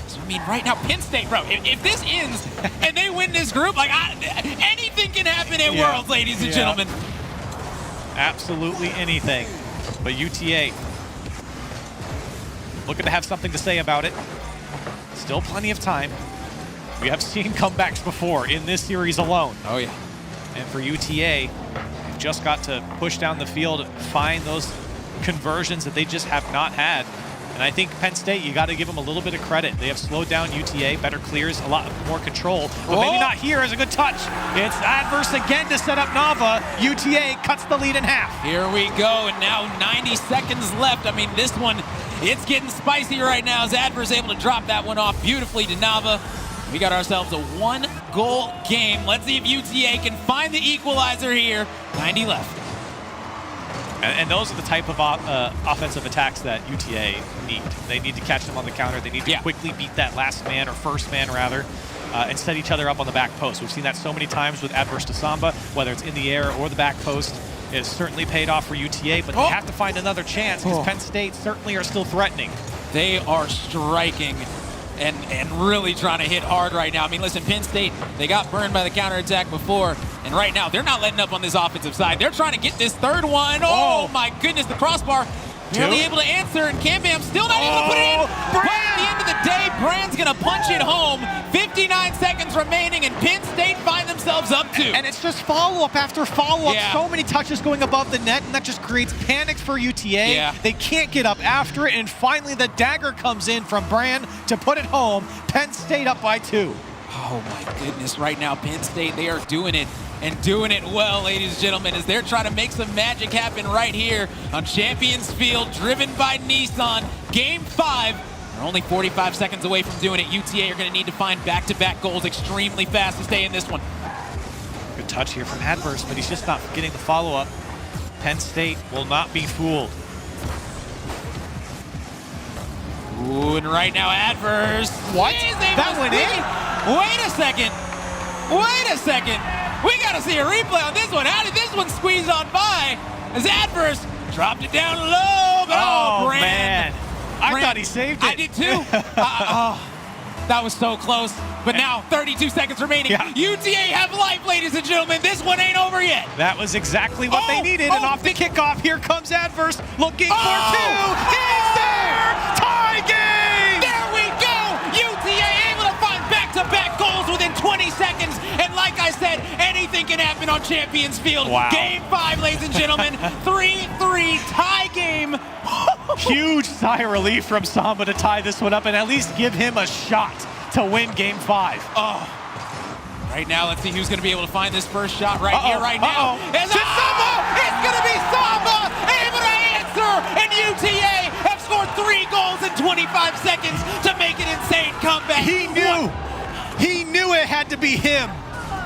So, I mean, right now, Penn State, bro, if this ends and they win this group, like anything can happen at Worlds, ladies and gentlemen. Absolutely anything. But UTA looking to have something to say about it. Still plenty of time. We have seen comebacks before in this series alone. Oh, yeah. And for UTA, they've just got to push down the field, find those conversions that they just have not had. And I think Penn State, you got to give them a little bit of credit. They have slowed down UTA, better clears, a lot more control. But maybe not here as a good touch. It's Adverse again to set up Nava. UTA cuts the lead in half. Here we go, and now 90 seconds left. I mean, this one, it's getting spicy right now as Adverse able to drop that one off beautifully to Nava. We got ourselves a 1-goal game. Let's see if UTA can find the equalizer here. 90 left. And those are the type of offensive attacks that UTA need. They need to catch them on the counter. They need to quickly beat that last man, or first man rather, and set each other up on the back post. We've seen that so many times with Adverse to Samba, whether it's in the air or the back post. It has certainly paid off for UTA, but they have to find another chance because Penn State certainly are still threatening. They are striking and really trying to hit hard right now. I mean, listen, Penn State, they got burned by the counterattack before, and right now they're not letting up on this offensive side. They're trying to get this third one. Oh my goodness, the crossbar barely able to answer, and Cam still not able to put it in. But at the end of the day, Brand's gonna punch it home. 59 seconds remaining, and Penn State find themselves up 2. And it's just follow-up after follow-up. So many touches going above the net, and that just creates panic for UTA. They can't get up after it, and finally the dagger comes in from Brand to put it home. Penn State up by 2. Oh my goodness, right now Penn State, they are doing it. And doing it well, ladies and gentlemen, as they're trying to make some magic happen right here on Champions Field, driven by Nissan. Game 5. They're only 45 seconds away from doing it. UTA are going to need to find back-to-back goals extremely fast to stay in this one. Good touch here from Adverse, but he's just not getting the follow-up. Penn State will not be fooled. Ooh, and right now Adverse. What? That went in? Wait a second. Wait a second. We got to see a replay on this one. How did this one squeeze on by? As Adverse dropped it down low. Oh, Brand. man. I thought he saved it. I did too. That was so close. But now, 32 seconds remaining. Yeah. UTA have life, ladies and gentlemen. This one ain't over yet. That was exactly what they needed. And off the kickoff, here comes Adverse looking for two. He's there! Tie game! There we go! UTA able to find back-to-back goals within 20 seconds. And like I said, anything can happen on Champions Field. Wow. Game 5, ladies and gentlemen. 3-3 tie game. Huge sigh of relief from Samba to tie this one up and at least give him a shot to win Game 5. Right now, let's see who's going to be able to find this first shot here, right now. It's Samba! It's going to be Samba able to answer! And UTA have scored 3 goals in 25 seconds to make an insane comeback. He knew it had to be him.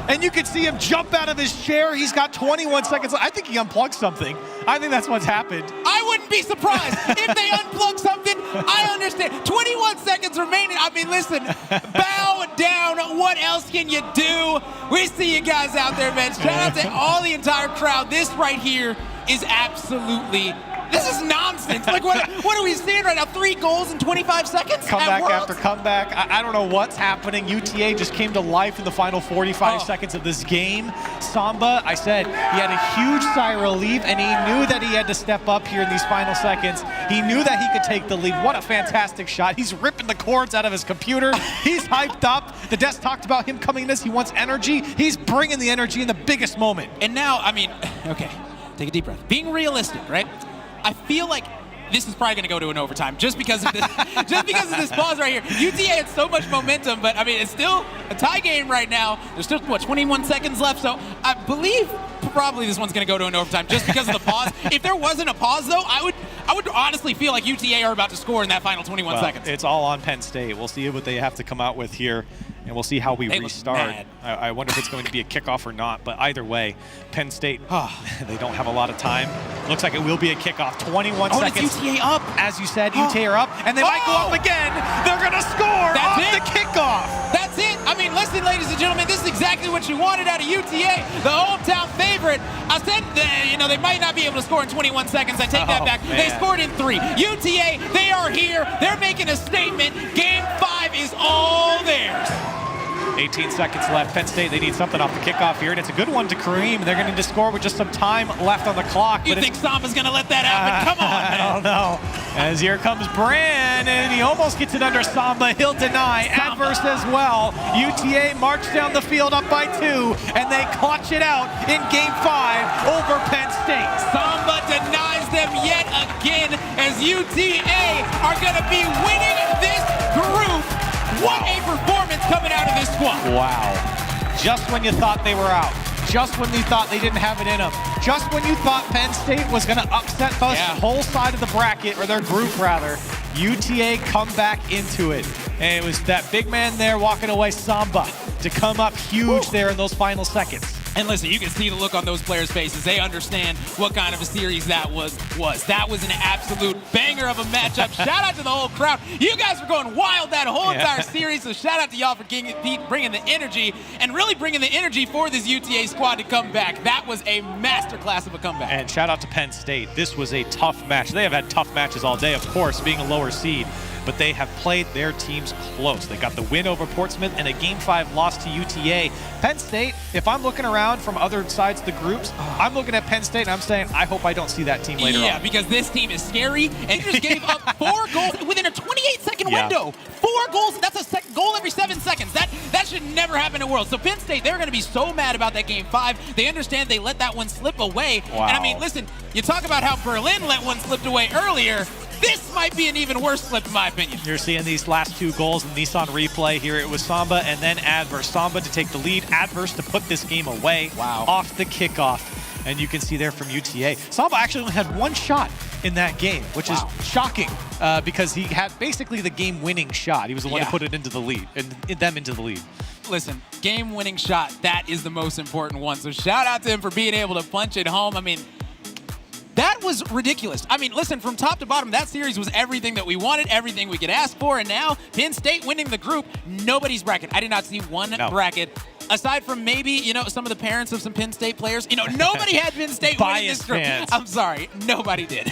And you could see him jump out of his chair. He's got 21 seconds. I think he unplugged something. I think that's what's happened. I wouldn't be surprised if they unplug something. I understand. 21 seconds remaining. I mean, listen, bow down. What else can you do? We see you guys out there, man. Shout out to all the entire crowd. This right here is absolutely... This is nonsense. Like, what are we seeing right now? 3 goals in 25 seconds? Comeback after comeback. I don't know what's happening. UTA just came to life in the final 45 seconds of this game. Samba, I said, he had a huge sigh of relief, and he knew that he had to step up here in these final seconds. He knew that he could take the lead. What a fantastic shot. He's ripping the cords out of his computer. He's hyped up. The desk talked about him coming in this. He wants energy. He's bringing the energy in the biggest moment. And now, I mean, okay, take a deep breath. Being realistic, right? I feel like this is probably going to go to an overtime just because of this, pause right here. UTA had so much momentum, but I mean, it's still a tie game right now. There's still, 21 seconds left, so I believe probably this one's going to go to an overtime just because of the pause. If there wasn't a pause, though, I would honestly feel like UTA are about to score in that final 21 seconds. It's all on Penn State. We'll see what they have to come out with here, and we'll see how we restart. I wonder if it's going to be a kickoff or not, but either way, Penn State, they don't have a lot of time. Looks like it will be a kickoff. 21 seconds. It's UTA up. As you said, UTA are up, and they might go up again. They're going to score off the kickoff. That's it. I mean, listen, ladies and gentlemen, this is exactly what you wanted out of UTA, the hometown favorite. I said, they might not be able to score in 21 seconds. I take that back. Man. They scored in 3. UTA, they are here. They're making a statement. Game 5 is all theirs. 18 seconds left. Penn State, they need something off the kickoff here, and it's a good one to Kareem. They're going to need to score with just some time left on the clock. You think Samba's going to let that happen? Come on, man. I don't know. As here comes Brand, and he almost gets it under Samba. He'll deny. Adverse as well. UTA march down the field up by 2, and they clutch it out in Game 5 over Penn State. Samba denies them yet again as UTA are going to be winning this group. What a performance coming out of this squad. Wow. Just when you thought they were out. Just when you thought they didn't have it in them. Just when you thought Penn State was going to upset the whole side of the bracket, or their group rather, UTA come back into it. And it was that big man there walking away, Samba, to come up huge there in those final seconds. And listen, you can see the look on those players' faces. They understand what kind of a series that was. That was an absolute banger of a matchup. Shout out to the whole crowd. You guys were going wild that whole entire series, so shout out to y'all for bringing the energy and really bringing the energy for this UTA squad to come back. That was a masterclass of a comeback. And shout out to Penn State. This was a tough match. They have had tough matches all day, of course, being a lower seed, but they have played their teams close. They got the win over Portsmouth and a Game 5 loss to UTA. Penn State, if I'm looking around from other sides of the groups, I'm looking at Penn State and I'm saying, I hope I don't see that team later on. Yeah, because this team is scary, and you just gave up 4 goals within a 28-second window. 4 goals, that's a goal every 7 seconds. That should never happen in the world. So Penn State, they're going to be so mad about that Game 5. They understand they let that one slip away. Wow. And I mean, listen, you talk about how Berlin let one slip away earlier. This might be an even worse slip, in my opinion. You're seeing these last 2 goals in Nissan replay. Here it was Samba and then Adverse. Samba to take the lead, Adverse to put this game away off the kickoff. And you can see there from UTA. Samba actually only had 1 shot in that game, which is shocking because he had basically the game-winning shot. He was the one to put it into the lead, and them into the lead. Listen, game-winning shot, that is the most important one. So shout out to him for being able to punch it home. I mean, That was ridiculous. I mean, listen, from top to bottom, that series was everything that we wanted, everything we could ask for, and now Penn State winning the group, nobody's bracket. I did not see one bracket. Aside from maybe, you know, some of the parents of some Penn State players, you know, nobody had Penn State winning this group. Fans. I'm sorry, nobody did.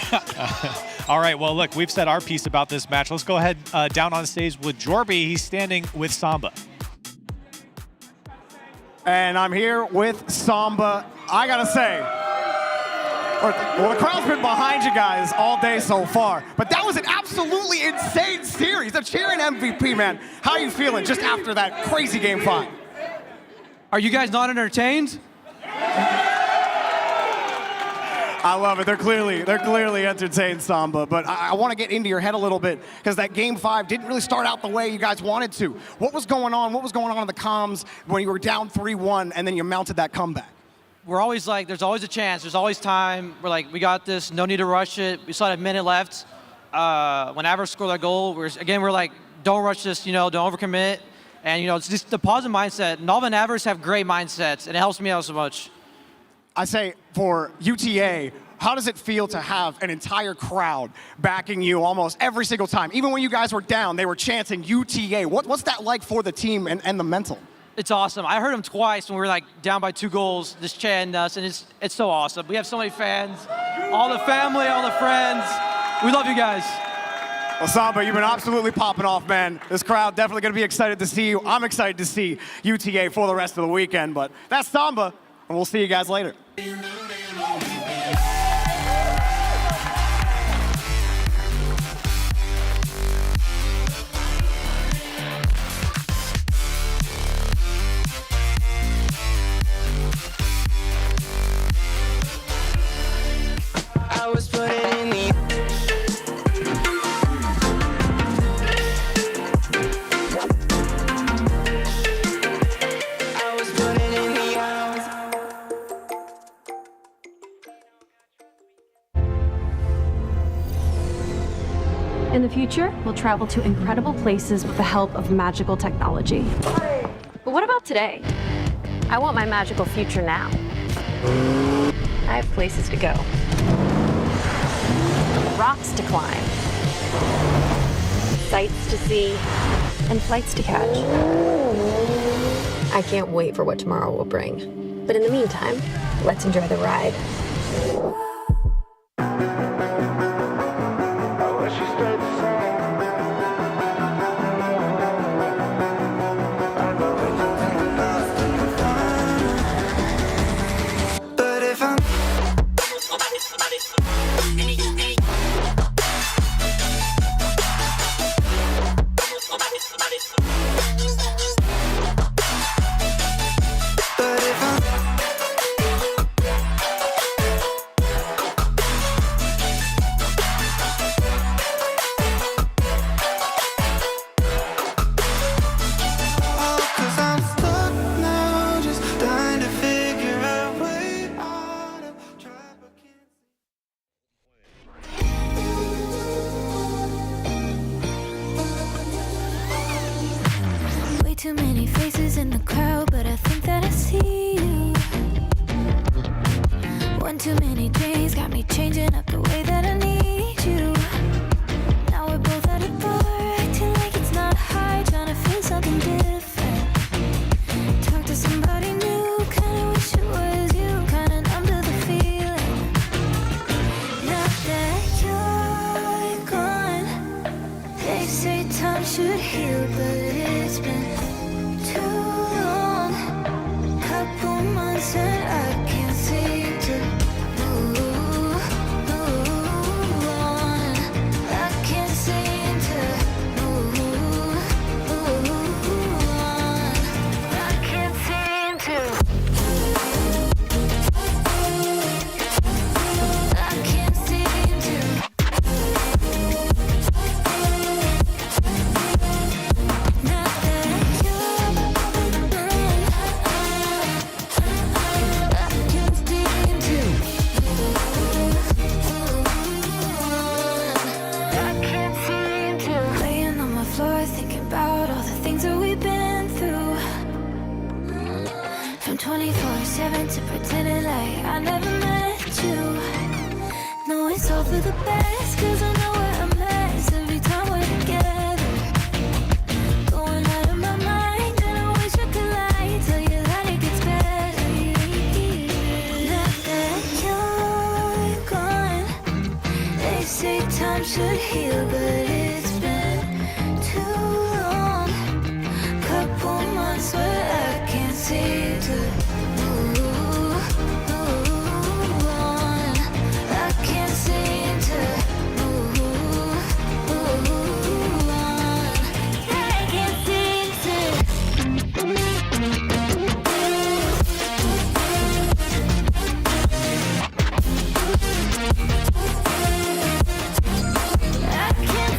All right, well, look, we've said our piece about this match. Let's go ahead down on stage with Jorby. He's standing with Samba. And I'm here with Samba. I gotta say, well, the crowd's been behind you guys all day so far, but that was an absolutely insane series. The cheering MVP, man. How are you feeling just after that crazy game 5? Are you guys not entertained? I love it. They're clearly entertained, Samba. But I want to get into your head a little bit because that game 5 didn't really start out the way you guys wanted to. What was going on? What was going on in the comms when you were down 3-1 and then you mounted that comeback? We're always like, there's always a chance. There's always time. We're like, we got this. No need to rush it. We still had a minute left. When Avers scored that goal, we're like, don't rush this. You know, don't overcommit. And, you know, it's just the positive mindset. Nalva and Avers have great mindsets, and it helps me out so much. I say, for UTA, how does it feel to have an entire crowd backing you almost every single time? Even when you guys were down, they were chanting UTA. What's that like for the team and the mental? It's awesome. I heard them twice when we were like down by 2 goals, just chanting us, and it's so awesome. We have so many fans, all the family, all the friends. We love you guys. Well, Samba, you've been absolutely popping off, man. This crowd definitely going to be excited to see you. I'm excited to see UTA for the rest of the weekend, but that's Samba, and we'll see you guys later. I was putting in the In the future, we'll travel to incredible places with the help of magical technology. But what about today? I want my magical future now. I have places to go. Rocks to climb. Sights to see. And flights to catch. I can't wait for what tomorrow will bring. But in the meantime, let's enjoy the ride. Too many faces in the crowd, but I think that I see you. One too many days got me changing up the way that I need you. Now we're both at a bar, acting like it's not hard, trying to feel something different. Talk to somebody new, kinda wish it was you, kinda numb to the feeling. Now that you're gone, they say time should heal, but it's been and I can't seem to move on. I can't seem to move on. I can't seem to. I can't seem to. Not that you're thinking about all the things that we've been through. From 24/7 to pretending like I never met you. it's all for the best, cause I know we're a mess every time we're together. Going out of my mind, and I wish I could lie, tell you that it gets better. Now that you're gone, they say time should heal, but it's been too long. Couple months where I can't seem to move on. I can't seem to move on. I can't seem to. I can't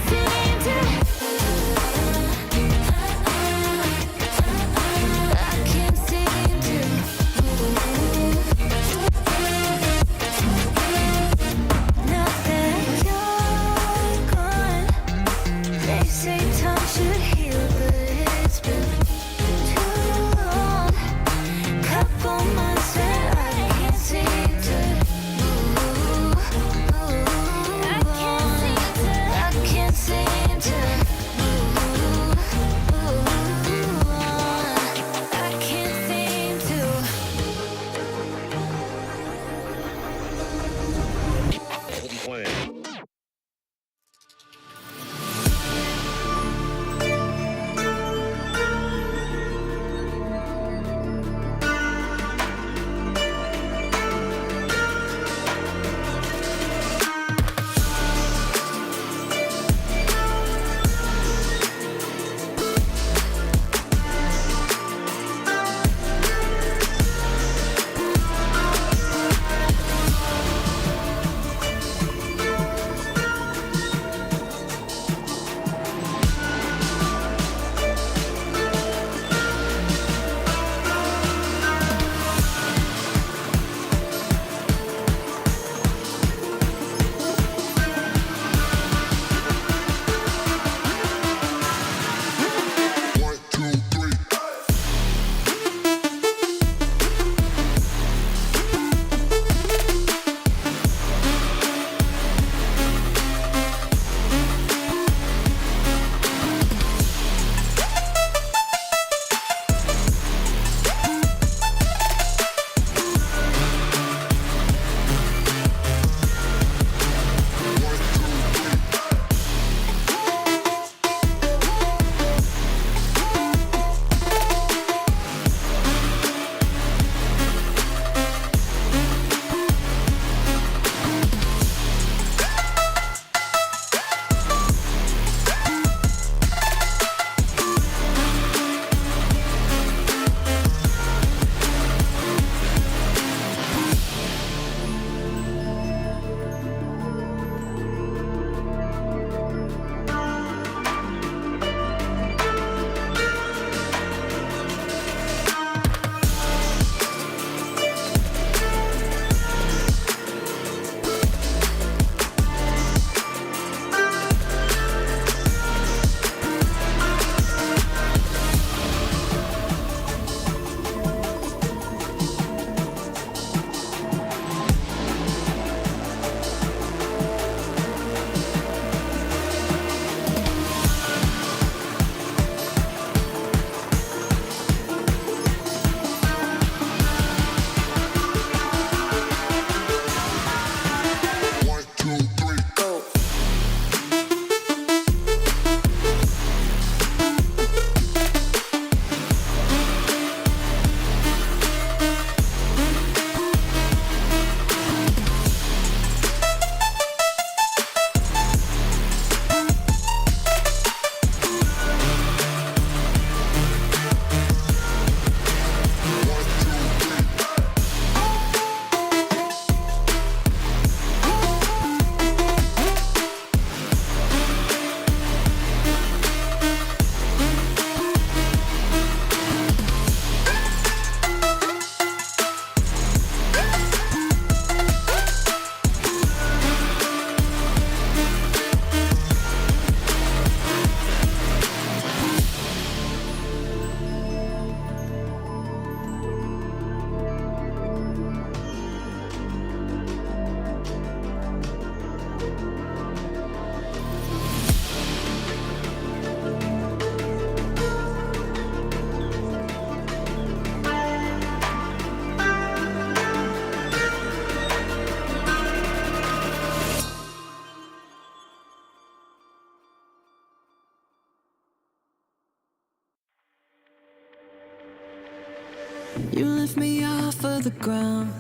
You lift me off of the ground.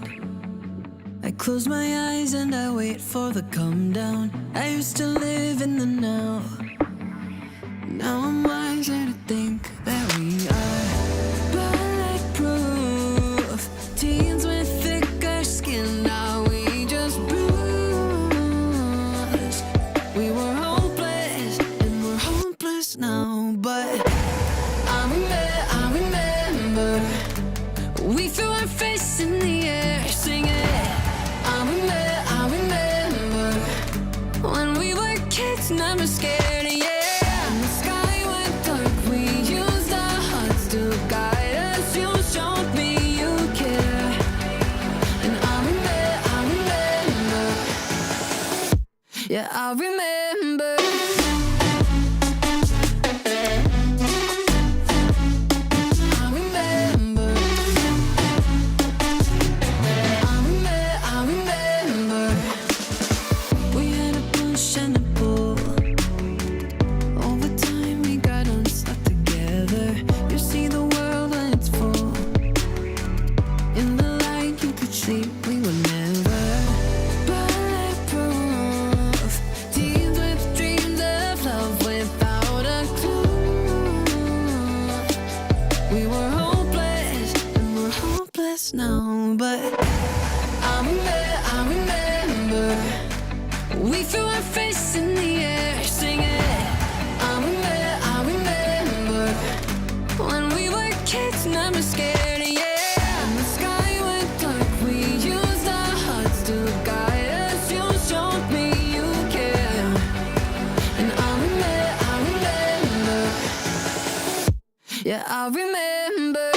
I close my eyes and I wait for the come down. I used to live in the now. Now I'm wiser to think that we are bulletproof. Teens with thicker skin, now we just bruise. We were hopeless and we're hopeless now, but I remember we threw our face in the air singing. I remember when we were kids, never scared, yeah. And the sky went dark, we used our hearts to guide us. You showed me you care, and I remember, yeah, I remember. Now, but I remember we threw our face in the air singing. I remember when we were kids, never scared, yeah. And the sky went dark, we used our hearts to guide us. You showed me you care, and I remember, yeah, I remember.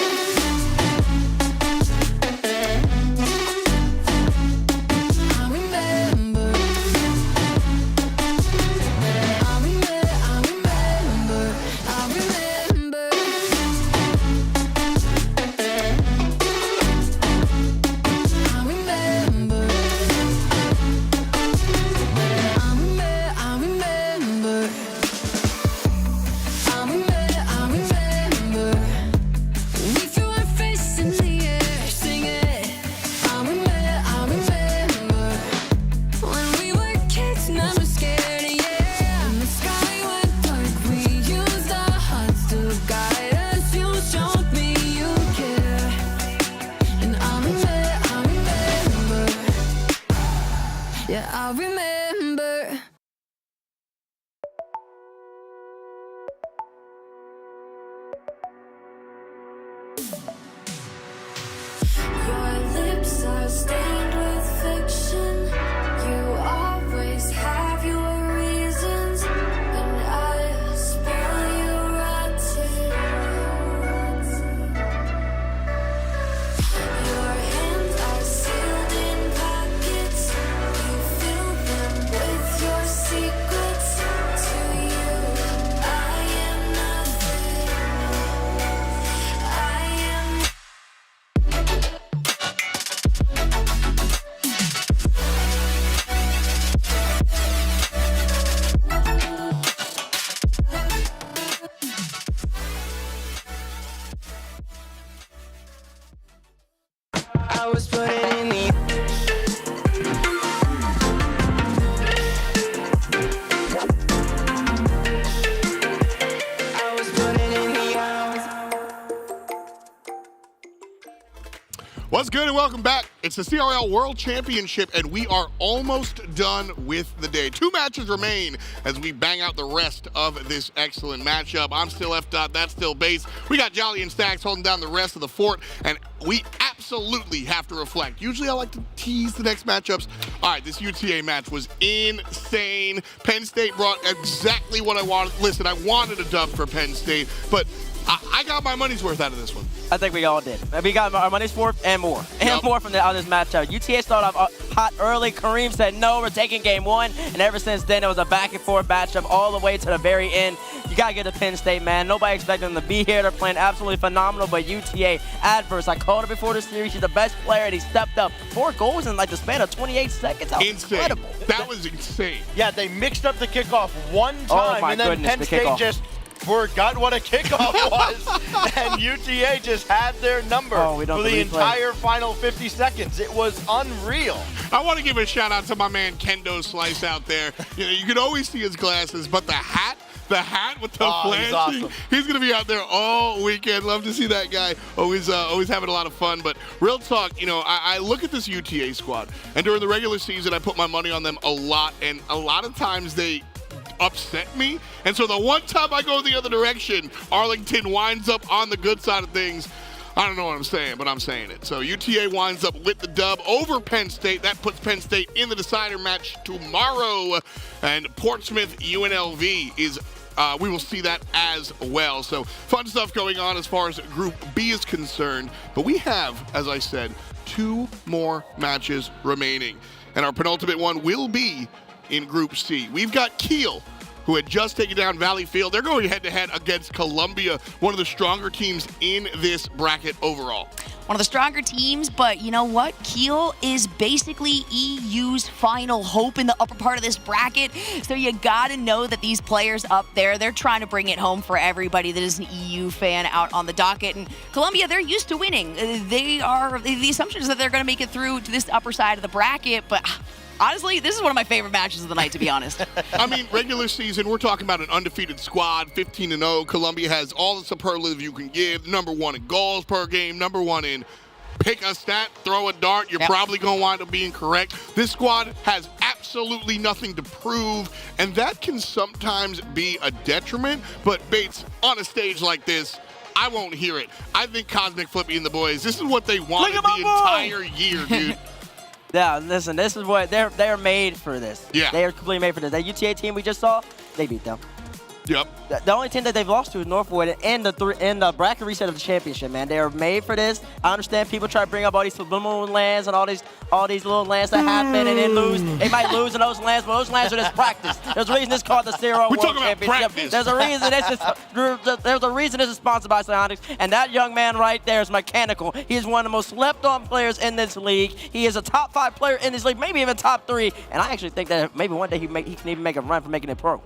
Yeah, I remember. Your lips are stained with fiction. You always have your reasons, and I spell you rotten. Your hands are sealed in pockets. You fill them with your secrets. To you, I am nothing. I am. I was put in the What's good and welcome back. It's the CRL World Championship and we are almost done with the day. 2 matches remain as we bang out the rest of this excellent matchup. I'm still F. That's still Base. We got Jolly and Stacks holding down the rest of the fort, and we absolutely have to reflect. Usually I like to tease the next matchups. All right, this UTA match was insane. Penn State brought exactly what I wanted. Listen, I wanted a dub for Penn State, but I got my money's worth out of this one. I think we all did. We got our money's worth and more. And more from out of this matchup. UTA started off hot early. Kareem said, no, we're taking game 1. And ever since then, it was a back-and-forth matchup all the way to the very end. You got to get to Penn State, man. Nobody expected them to be here. They're playing absolutely phenomenal, but UTA adverse. I called it before the series. He's the best player, and he stepped up. 4 goals in like the span of 28 seconds. That was incredible. That was insane. Yeah, they mixed up the kickoff one time, and then Penn State just forgot what a kickoff was, and UTA just had their number for the entire final 50 seconds. It was unreal. I want to give a shout out to my man Kendo Slice out there. You know, you can always see his glasses, but the hat with the flash, he's going to be out there all weekend. Love to see that guy. Always having a lot of fun. But real talk, you know, I look at this UTA squad, and during the regular season, I put my money on them a lot, and a lot of times they upset me. And so the one time I go the other direction, Arlington winds up on the good side of things. I don't know what I'm saying, but I'm saying it. So UTA winds up with the dub over Penn State. That puts Penn State in the decider match tomorrow. And Portsmouth UNLV is we will see that as well. So fun stuff going on as far as Group B is concerned. But we have, as I said, 2 more matches remaining. And our penultimate one will be in Group C. We've got Keel, who had just taken down Valleyfield. They're going head-to-head against Columbia, one of the stronger teams in this bracket overall. One of the stronger teams, but you know what? Keel is basically EU's final hope in the upper part of this bracket. So you gotta know that these players up there, they're trying to bring it home for everybody that is an EU fan out on the docket. And Columbia, they're used to winning. The assumption is that they're gonna make it through to this upper side of the bracket, but honestly, this is one of my favorite matches of the night, to be honest. I mean, regular season, we're talking about an undefeated squad, 15-0. Columbia has all the superlative you can give. #1 in goals per game, #1 in pick a stat, throw a dart. You're probably going to wind up being correct. This squad has absolutely nothing to prove, and that can sometimes be a detriment. But Bates, on a stage like this, I won't hear it. I think Cosmic Flippy and the boys, this is what they wanted the entire year, dude. Yeah, listen, this is what they're made for this. Yeah. They are completely made for this. That UTA team we just saw, they beat them. Yep. The only team that they've lost to is Northwood in the bracket reset of the championship, man. They are made for this. I understand people try to bring up all these subliminal lands and all these little lands that happen and then lose. They might lose in those lands, but those lands are just practice. There's a reason it's called the CRL World Championship. There's a reason this is sponsored by Psyonix, and that young man right there is mechanical. He is one of the most slept-on players in this league. He is a top 5 player in this league, maybe even top 3. And I actually think that maybe one day he can even make a run for making it pro.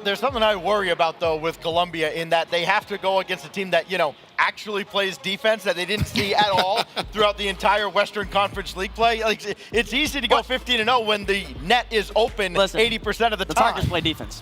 There's something I worry about, though, with Columbia in that they have to go against a team that, you know, actually plays defense that they didn't see at all throughout the entire Western Conference League play. Like, it's easy to go 15-0 when the net is open 80% of the time. The Tigers play defense.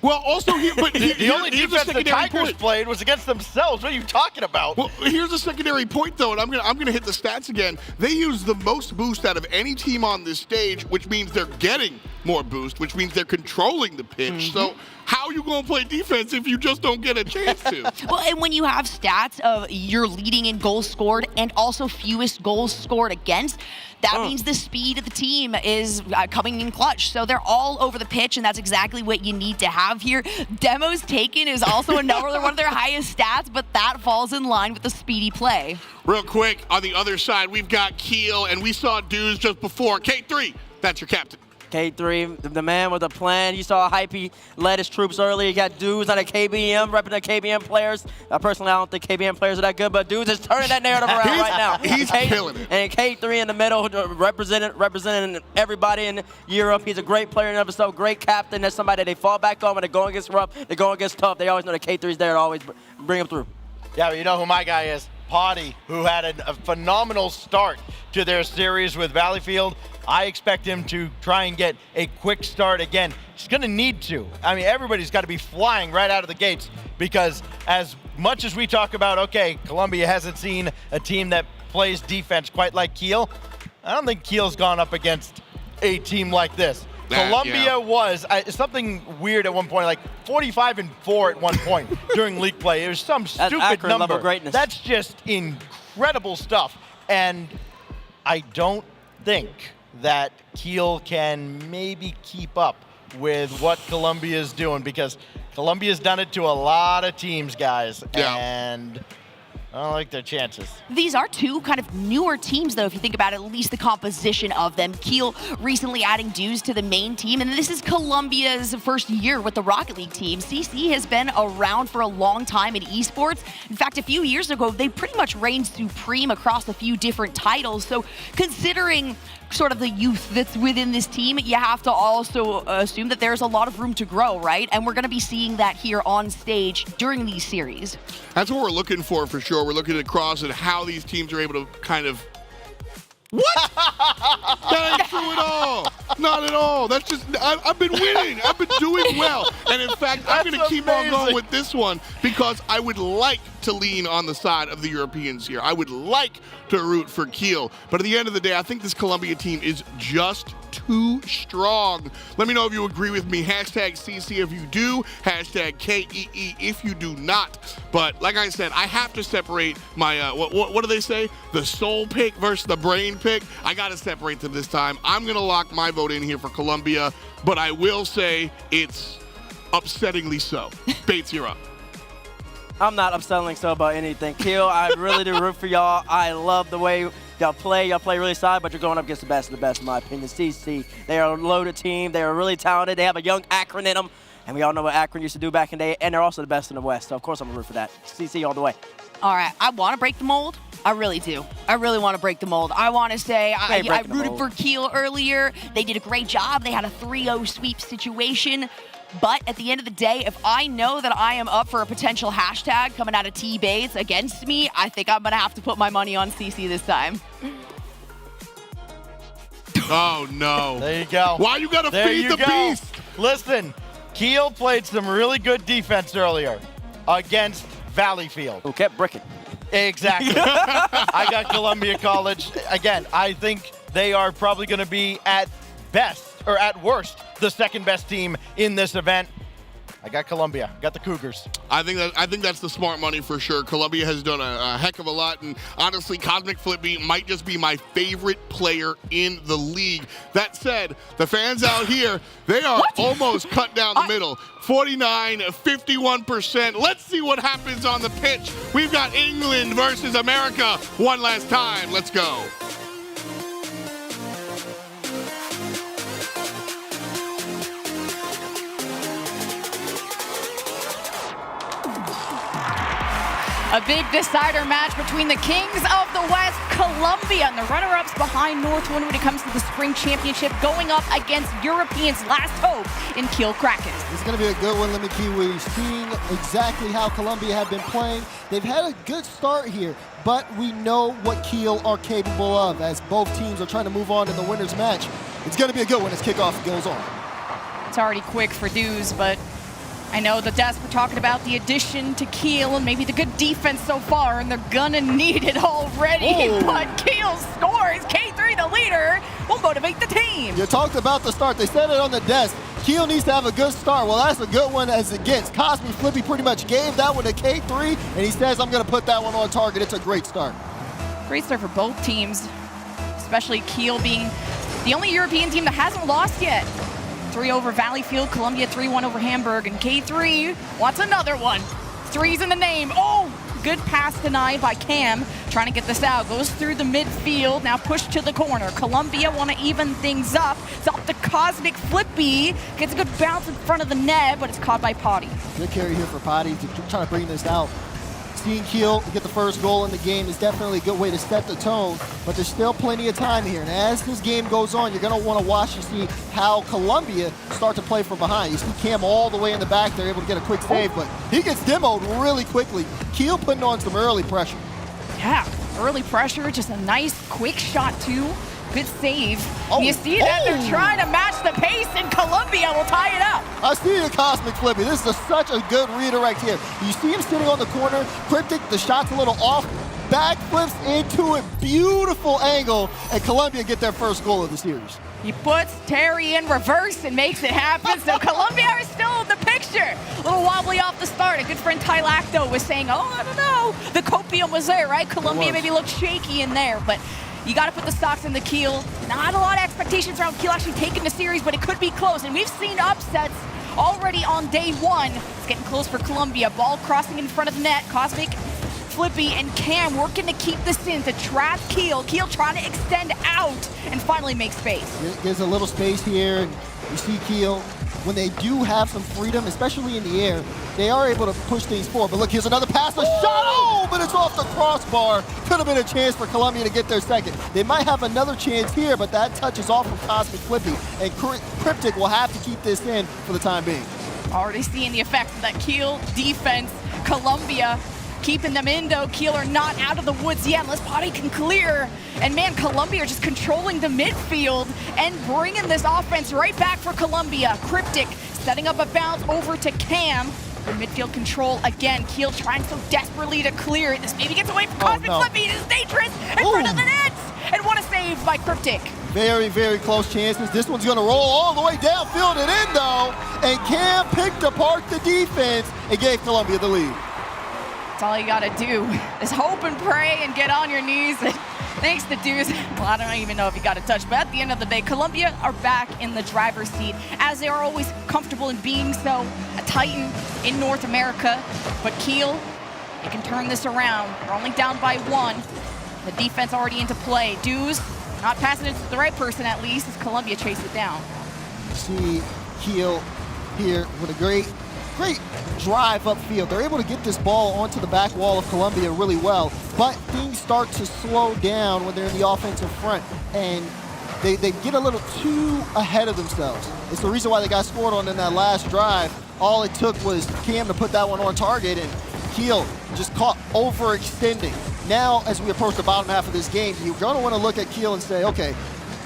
Well, also, the only defense the Tigers played was against themselves. What are you talking about? Well, here's a secondary point, though, and I'm gonna hit the stats again. They use the most boost out of any team on this stage, which means they're getting more boost, which means they're controlling the pitch. So how are you going to play defense if you just don't get a chance to? Well, and when you have stats of you're leading in goals scored and also fewest goals scored against, that means the speed of the team is coming in clutch. So they're all over the pitch, and that's exactly what you need to have here. Demos taken is also another one of their highest stats, but that falls in line with the speedy play. Real quick, on the other side, we've got Keel, and we saw dudes just before. K3, that's your captain. K3, the man with a plan. You saw how he led his troops earlier. You got dudes on the KBM, repping the KBM players. Personally, I don't think KBM players are that good, but dudes is turning that narrative around right now. He's killing it. And K3 in the middle, representing everybody in Europe. He's a great player in himself, great captain. That's somebody that they fall back on when they're going against rough, they're going against tough. They always know that K3's there to always bring them through. Yeah, but you know who my guy is? Potty, who had a phenomenal start to their series with Valleyfield. I expect him to try and get a quick start again. He's going to need to. I mean, everybody's got to be flying right out of the gates because as much as we talk about, okay, Columbia hasn't seen a team that plays defense quite like Keel, I don't think Keel's gone up against a team like this. Columbia was something weird at one point, like 45-4 at one point during league play. It was some stupid number. Level greatness. That's just incredible stuff. And I don't think that Keel can maybe keep up with what Columbia is doing because Columbia's done it to a lot of teams, guys. Yeah. And I don't like their chances. These are two kind of newer teams, though, if you think about it, at least the composition of them. Keel recently adding dues to the main team, and this is Columbia's first year with the Rocket League team. CC has been around for a long time in esports. In fact, a few years ago, they pretty much reigned supreme across a few different titles. So considering sort of the youth that's within this team, you have to also assume that there's a lot of room to grow, right? And we're going to be seeing that here on stage during these series. That's what we're looking for sure. We're looking across at how these teams are able to kind of... What? That ain't true at all. Not at all. That's just, I've been winning. I've been doing well. And in fact, I'm going to keep on going with this one because I would like to lean on the side of the Europeans here. I would like to root for Keel. But at the end of the day, I think this Colombia team is just too strong. Let me know if you agree with me. Hashtag CC if you do. Hashtag KEE if you do not. But like I said, I have to separate my, what do they say? The soul pick versus the brain pick. I got to separate them this time. I'm going to lock my vote in here for Colombia, but I will say it's upsettingly so. Bates, you're up. I'm not upsetting so about anything. Keel, I really do root for y'all. I love the way y'all play. Y'all play really solid, but you're going up against the best of the best, in my opinion. CC, they are a loaded team. They are really talented. They have a young Akron in them, and we all know what Akron used to do back in the day, and they're also the best in the West. So, of course, I'm going to root for that. CC all the way. All right, I want to break the mold. I really do. I really want to break the mold. I want to say I rooted for Keel earlier. They did a great job. They had a 3-0 sweep situation. But at the end of the day, if I know that I am up for a potential hashtag coming out of T-Bates against me, I think I'm going to have to put my money on CC this time. Oh, no. There you go. Why you got to feed the beast? Listen, Keel played some really good defense earlier against Valleyfield. Who kept bricking. Exactly. I got Columbia College. Again, I think they are probably going to be at best, or at worst, the second best team in this event. I got Columbia. Got the Cougars. I think that's the smart money for sure. Columbia has done a heck of a lot, and honestly, Cosmic Flippy might just be my favorite player in the league. That said, the fans out here, they are almost cut down the middle. 49, 51%. Let's see what happens on the pitch. We've got England versus America one last time. Let's go. A big decider match between the Kings of the West, Columbia, and the runner-ups behind Northwood when it comes to the spring championship, going up against Europeans' last hope in Keel Kraken. This is going to be a good one, Lemmy Key. We've seen exactly how Columbia have been playing. They've had a good start here, but we know what Keel are capable of as both teams are trying to move on to the winner's match. It's going to be a good one as kickoff goes on. It's already quick for Dews, but I know the Des were talking about the addition to Keel and maybe the good defense so far, and they're gonna need it already. But Keel scores. K3, the leader, will motivate the team. You talked about the start. They said it on the desk. Keel needs to have a good start. Well, that's a good one as against. Cosmic Flippy pretty much gave that one to K3, and he says, I'm gonna put that one on target. It's a great start. Great start for both teams, especially Keel being the only European team that hasn't lost yet. 3 over Valleyfield, Columbia 3-1 over Hamburg, and K3 wants another one. 3's in the name. Oh, good pass denied by Cam, trying to get this out. Goes through the midfield, now pushed to the corner. Columbia want to even things up. It's off the Cosmic Flippy. Gets a good bounce in front of the net, but it's caught by Potty. Good carry here for Potty to try to bring this out. Seeing Keel get the first goal in the game is definitely a good way to set the tone, but there's still plenty of time here. And as this game goes on, you're going to want to watch and see how Columbia start to play from behind. You see Cam all the way in the back. They're able to get a quick save, but he gets demoed really quickly. Keel putting on some early pressure. Yeah, early pressure, just a nice quick shot too. Good save. You see that? They're trying to match the pace, and Columbia will tie it up. I see the Cosmic Flippy. This is such a good redirect here. You see him sitting on the corner. Cryptic, the shot's a little off. Back flips into a beautiful angle, and Columbia get their first goal of the series. He puts Terry in reverse and makes it happen, so Columbia are still in the picture. A little wobbly off the start. A good friend Ty Lacto was saying, oh, I don't know. The copium was there, right? Columbia maybe looked shaky in there, but you got to put the stocks in the Keel. Not a lot of expectations around Keel actually taking the series, but it could be close. And we've seen upsets already on day one. It's getting close for Columbia. Ball crossing in front of the net. Cosmic, Flippy, and Cam working to keep this in to trap Keel. Keel trying to extend out and finally make space. Gives a little space here, and you see Keel when they do have some freedom, especially in the air, they are able to push things forward. But look, here's another pass, a shot, oh, but it's off the crossbar. Could have been a chance for Columbia to get their second. They might have another chance here, but that touch is off from Cosmic Flippy, and Cryptic will have to keep this in for the time being. Already seeing the effects of that Keel defense. Columbia keeping them in, though. Keel are not out of the woods yet unless Potty can clear. And man, Columbia are just controlling the midfield and bringing this offense right back for Columbia. Cryptic setting up a bounce over to Cam. For midfield control again. Keel trying so desperately to clear it. This maybe gets away from Cosmic Flippy. It is dangerous in front of the net. And what a save by Cryptic. Very, very close chances. This one's going to roll all the way downfield and in, though. And Cam picked apart the defense and gave Columbia the lead. That's all you got to do is hope and pray and get on your knees. Thanks to Deuce. Well, I don't even know if he got a touch, but at the end of the day, Columbia are back in the driver's seat, as they are always comfortable in being so, a Titan in North America. But Keel, they can turn this around. They're only down by 1. The defense already into play. Deuce not passing it to the right person, at least, as Columbia chase it down. See Keel here with a great drive upfield. They're able to get this ball onto the back wall of Columbia really well, but things start to slow down when they're in the offensive front, and they get a little too ahead of themselves. It's the reason why they got scored on in that last drive. All it took was Cam to put that one on target, and Keel just caught overextending. Now, as we approach the bottom half of this game, you're going to want to look at Keel and say, okay,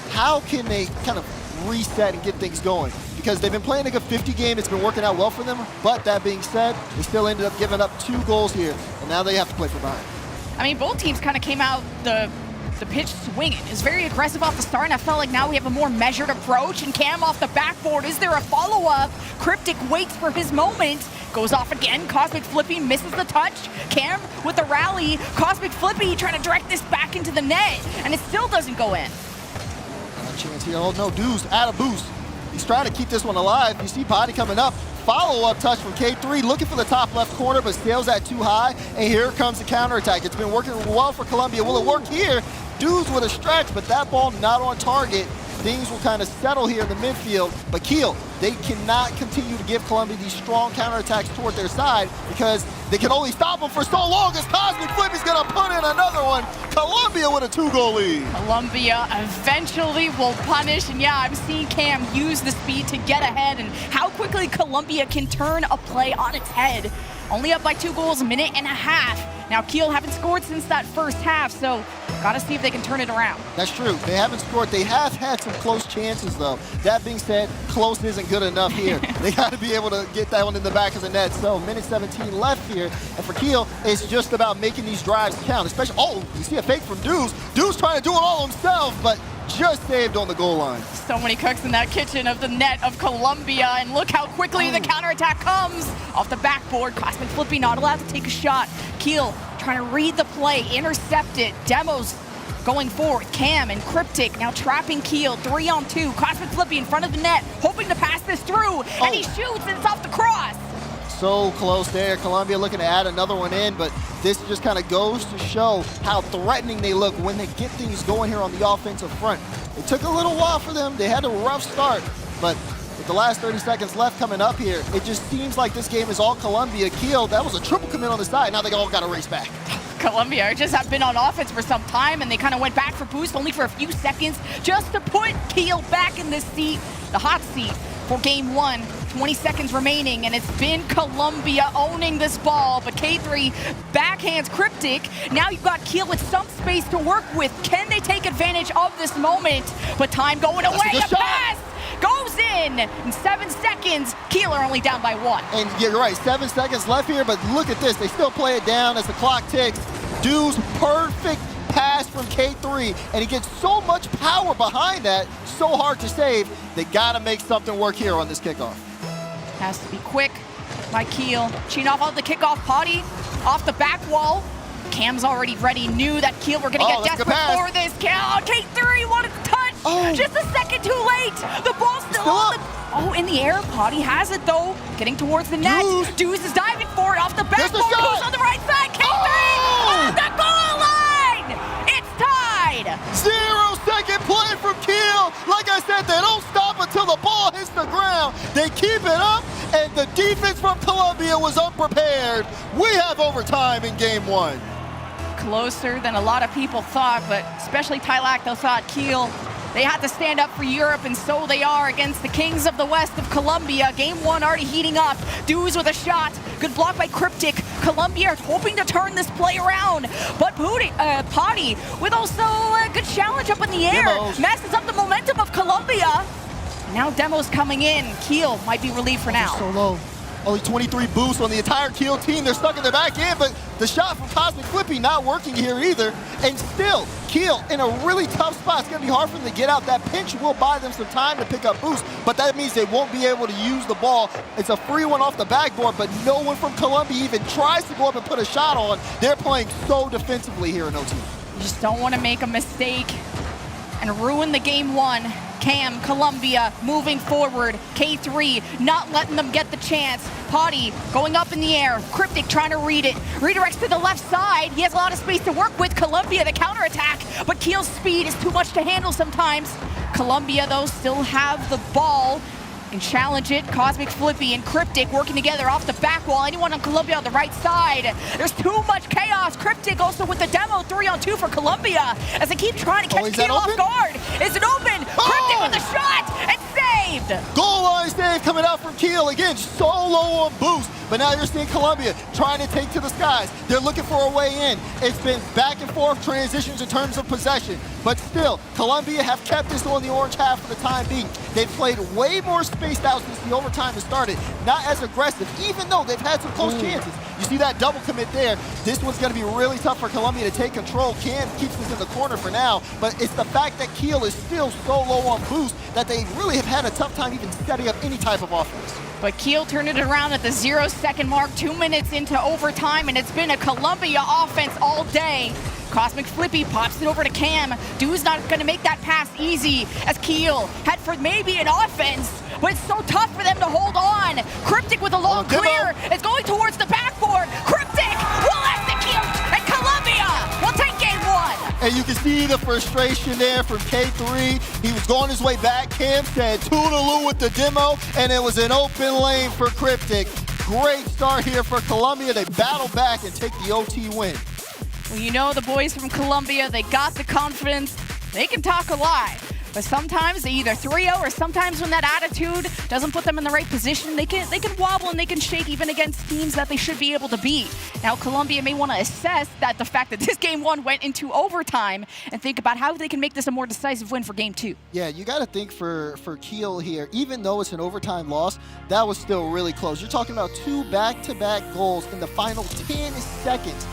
how can they kind of reset and get things going? Because they've been playing a good 50 game. It's been working out well for them. But that being said, they still ended up giving up 2 goals here. And now they have to play for behind. I mean, both teams kind of came out the pitch swinging. It's very aggressive off the start, and I felt like now we have a more measured approach. And Cam off the backboard. Is there a follow-up? Cryptic waits for his moment. Goes off again. Cosmic Flippy misses the touch. Cam with the rally. Cosmic Flippy trying to direct this back into the net. And it still doesn't go in. A chance here. Oh, no. Deuce out of boost. He's trying to keep this one alive. You see Potty coming up. Follow-up touch from K3, looking for the top left corner, but sails that too high. And here comes the counterattack. It's been working well for Columbia. Will it work here? Dudes with a stretch, but that ball not on target. Things will kind of settle here in the midfield. But Keel, they cannot continue to give Columbia these strong counterattacks toward their side because they can only stop them for so long as Cosmic Flippy's going to put in another one. Columbia with a 2-goal lead. Columbia eventually will punish. And yeah, I'm seeing Cam use the speed to get ahead and how quickly Columbia can turn a play on its head. Only up by 2 goals, a minute and a half. Now Keel haven't scored since that first half, so gotta see if they can turn it around. That's true. They haven't scored. They have had some close chances, though. That being said, close isn't good enough here. They got to be able to get that one in the back of the net. So, minute 17 left here. And for Keel, it's just about making these drives count. Especially, oh, you see a fake from Deuce. Deuce trying to do it all himself, but just saved on the goal line. So many cooks in that kitchen of the net of Columbia, and look how quickly the counterattack comes off the backboard. Cosmic Flippy not allowed to take a shot. Keel trying to read the play, intercept it. Demos going forward. Cam and Cryptic now trapping Keel, 3-on-2. Cosmic Flippy in front of the net, hoping to pass this through, and he shoots, and it's off the cross. So close there. Columbia looking to add another one in, but this just kind of goes to show how threatening they look when they get things going here on the offensive front. It took a little while for them. They had a rough start, but with the last 30 seconds left coming up here, it just seems like this game is all Columbia. Keel, that was a triple commit on the side. Now they all got to race back. Columbia just have been on offense for some time, and they kind of went back for boost only for a few seconds just to put Keel back in this seat, the hot seat for game 1. 20 seconds remaining, and it's been Columbia owning this ball, but K3 backhands Cryptic. Now you've got Keel with some space to work with. Can they take advantage of this moment? But time going away. The pass goes in 7 seconds. Keel are only down by 1. And yeah, you're right, 7 seconds left here, but look at this. They still play it down as the clock ticks. Deuce, perfect pass from K3, and he gets so much power behind that, so hard to save. They gotta make something work here on this kickoff. Has to be quick by Keel. Chinoff off the kickoff, Potty off the back wall. Cam's already ready, knew that Keel were gonna get desperate for this. K3 wanted to touch, just a second too late. The ball's still on the, in the air. Potty has it though, getting towards the net. Deuce is diving for it off the backboard. Who's on the right side? K3 on the goal line. It's tied. 0-second play from Keel. Like I said, they don't stop until the ball hits the ground. down. They keep it up, and the defense from Columbia was unprepared. We have overtime in game one. Closer than a lot of people thought, but especially Tylacto thought Keel. They had to stand up for Europe, and so they are against the Kings of the West of Columbia. Game one already heating up. Dews with a shot. Good block by Cryptic. Columbia hoping to turn this play around. But Potty with also a good challenge up in the air. Demos. Messes up the momentum of Columbia. Now Demo's coming in. Keel might be relieved for now. So low. Only 23 boosts on the entire Keel team. They're stuck in the back end, but the shot from Cosmic Flippy not working here either. And still, Keel in a really tough spot. It's going to be hard for them to get out. That pinch will buy them some time to pick up boost, but that means they won't be able to use the ball. It's a free one off the backboard, but no one from Columbia even tries to go up and put a shot on. They're playing so defensively here in OT. You just don't want to make a mistake and ruin the game one. Cam, Columbia, moving forward. K3, not letting them get the chance. Potty going up in the air. Cryptic trying to read it. Redirects to the left side. He has a lot of space to work with. Columbia, the counterattack. But Keel's speed is too much to handle sometimes. Columbia, though, still have the ball. And challenge it. Cosmic Flippy and Cryptic working together off the back wall. Anyone on Columbia on the right side. There's too much chaos. Cryptic also with the demo. 3-on-2 for Columbia as they keep trying to catch Keel off guard. Is it open? Cryptic with the shot and saved. Goal line save coming out from Keel. Again, so low on boost. But now you're seeing Columbia trying to take to the skies. They're looking for a way in. It's been back and forth transitions in terms of possession. But still, Columbia have kept this on the orange half for the time being. They've played way more spaced out since the overtime has started. Not as aggressive, even though they've had some close chances. You see that double commit there. This one's going to be really tough for Columbia to take control. Cam keeps this in the corner for now. But it's the fact that Keel is still so low on boost that they really have had a tough time even setting up any type of offense. But Keel turned it around at the 0-second mark, 2 minutes into overtime, and it's been a Columbia offense all day. Cosmic Flippy pops it over to Cam. Dew's not going to make that pass easy as Keel had for maybe an offense, but it's so tough for them to hold on. Cryptic with a long clear. It's going towards the backboard. Cryptic will execute, and Columbia will take game one. And you can see the frustration there from K3. He was going his way back. Cam said toodaloo with the demo, and it was an open lane for Cryptic. Great start here for Columbia. They battle back and take the OT win. Well, you know the boys from Columbia, they got the confidence. They can talk a lot, but sometimes they either 3-0 or sometimes when that attitude doesn't put them in the right position, they can wobble and they can shake even against teams that they should be able to beat. Now, Columbia may want to assess that the fact that this game one went into overtime and think about how they can make this a more decisive win for game two. Yeah, you got to think for Keel here, even though it's an overtime loss, that was still really close. You're talking about 2 back-to-back goals in the final 10 seconds.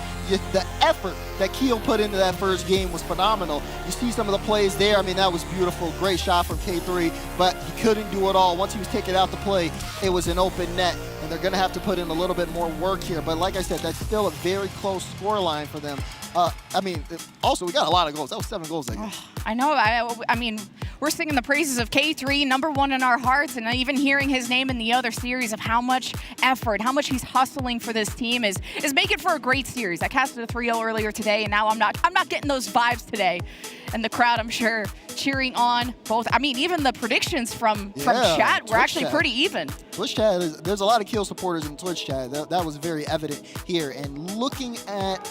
The effort that Keel put into that first game was phenomenal. You see some of the plays there. I mean, that was beautiful. Great shot from K3, but he couldn't do it all. Once he was taken out the play, it was an open net, and they're going to have to put in a little bit more work here. But like I said, that's still a very close scoreline for them. I mean, also, we got a lot of goals. That was 7 goals that game. I know. I mean, we're singing the praises of K3, #1 in our hearts, and even hearing his name in the other series of how much effort, how much he's hustling for this team is making for a great series. I casted a 3-0 earlier today, and now I'm not getting those vibes today. And the crowd, I'm sure, cheering on both. I mean, even the predictions from chat were actually pretty even. Twitch chat, there's a lot of Keel supporters in Twitch chat. That was very evident here. And looking at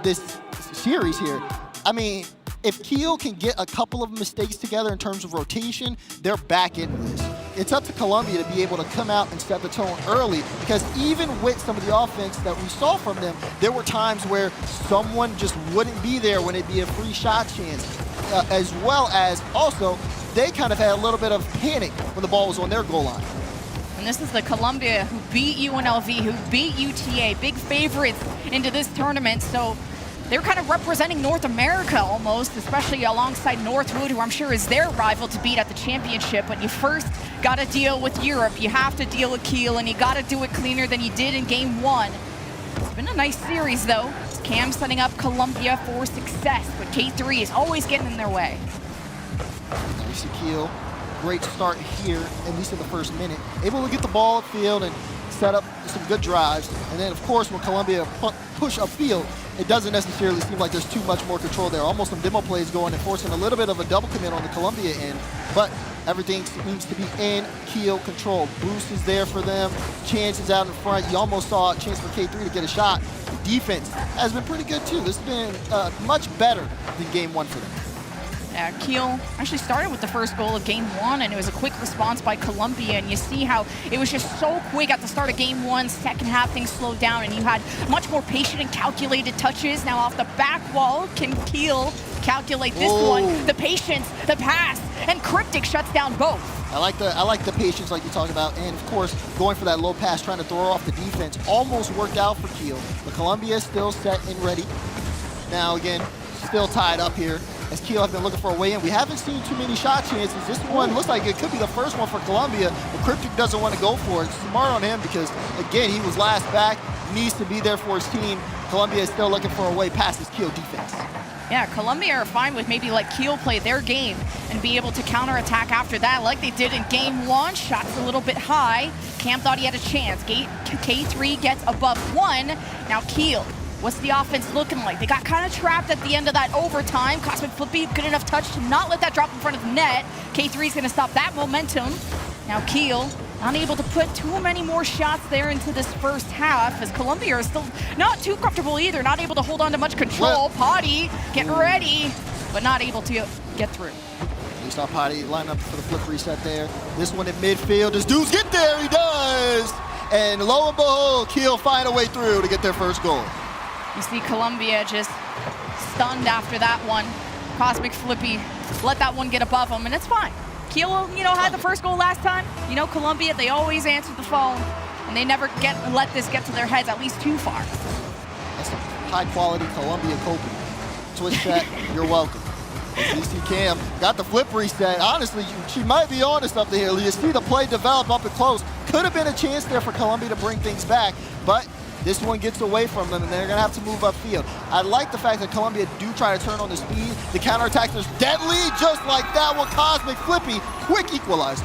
this series here, I mean, if Keel can get a couple of mistakes together in terms of rotation, they're back into this. It's up to Columbia to be able to come out and set the tone early, because even with some of the offense that we saw from them, there were times where someone just wouldn't be there when it'd be a free shot chance, as well as also they kind of had a little bit of panic when the ball was on their goal line. And this is the Columbia who beat UNLV, who beat UTA, big favorites into this tournament. So they're kind of representing North America almost, especially alongside Northwood, who I'm sure is their rival to beat at the championship. But you first got to deal with Europe. You have to deal with Keel, and you got to do it cleaner than you did in game one. It's been a nice series, though. Cam setting up Columbia for success, but K3 is always getting in their way. You see Keel, great start here, at least in the first minute. Able to get the ball upfield and set up some good drives. And then, of course, when Columbia push upfield, it doesn't necessarily seem like there's too much more control there. Almost some demo plays going and forcing a little bit of a double commit on the Columbia end. But Everything seems to be in Keel control. Boost is there for them. Chances out in front. You almost saw a chance for K3 to get a shot. The defense has been pretty good too. This has been much better than game 1 for them. Yeah, Keel actually started with the first goal of game 1, and it was a quick response by Columbia, and you see how it was just so quick at the start of game 1. Second half, things slowed down, and you had much more patient and calculated touches. Now off the back wall, can Keel calculate this one? The patience, the pass, and Cryptic shuts down both. I like the patience like you're talking about, and of course, going for that low pass, trying to throw off the defense. Almost worked out for Keel, but Columbia is still set and ready. Now again, still tied up here, as Keel have been looking for a way in. We haven't seen too many shot chances. This one looks like it could be the first one for Columbia, but Cryptic doesn't want to go for it. Smart on him because, again, he was last back, needs to be there for his team. Columbia is still looking for a way past this Keel defense. Yeah, Columbia are fine with maybe let Keel play their game and be able to counterattack after that like they did in game 1. Shots a little bit high. Cam thought he had a chance. K3 gets above 1. Now Keel, what's the offense looking like? They got kind of trapped at the end of that overtime. Cosmic Flippy, good enough touch to not let that drop in front of the net. K3 is going to stop that momentum. Now Keel, unable to put too many more shots there into this first half, as Columbia are still not too comfortable either, not able to hold on to much control. Potty getting ready, but not able to get through. You saw Potty line up for the flip reset there. This one in midfield. Does Deuce get there? He does! And lo and behold, Keel find a way through to get their first goal. You see Columbia just stunned after that one. Cosmic Flippy let that one get above him, and it's fine. Keel, had the first goal last time. Columbia, they always answer the phone, and they never let this get to their heads at least too far. That's some high-quality Columbia coping. Twitch chat, you're welcome. As you see Cam got the flip reset. Honestly, she might be on to something here. You see the play develop up and close. Could have been a chance there for Columbia to bring things back, but this one gets away from them, and they're going to have to move upfield. I like the fact that Columbia do try to turn on the speed. The counterattack is deadly, just like that one. Cosmic Flippy, quick equalizer.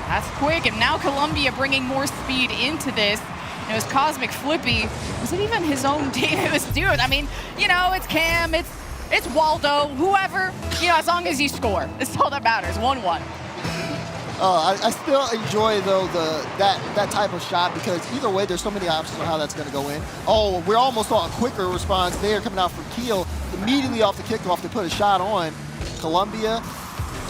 That's quick, and now Columbia bringing more speed into this. And it was Cosmic Flippy. Was it even his own team? It was Dude. I mean, it's Cam, it's Waldo, whoever. As long as you score, it's all that matters. 1-1. I still enjoy, though, that type of shot, because either way, there's so many options on how that's going to go in. Oh, we almost saw a quicker response there coming out from Keel. Immediately off the kickoff, they put a shot on Columbia,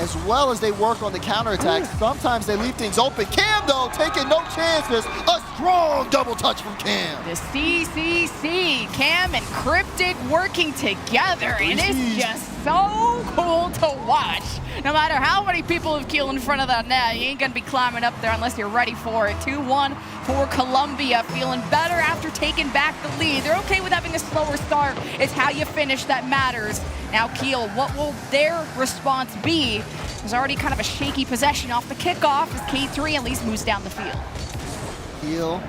as well as they work on the counterattack. Sometimes they leave things open. Cam, though, taking no chances. A strong double touch from Cam. The CCC, Cam and Cryptic working together, and it's just so cool to watch. No matter how many people have Keel in front of that net, you ain't gonna be climbing up there unless you're ready for it. 2-1 for Columbia, feeling better after taking back the lead. They're okay with having a slower start. It's how you finish that matters. Now Keel, what will their response be? There's already kind of a shaky possession off the kickoff as K3 at least moves down the field. Keel,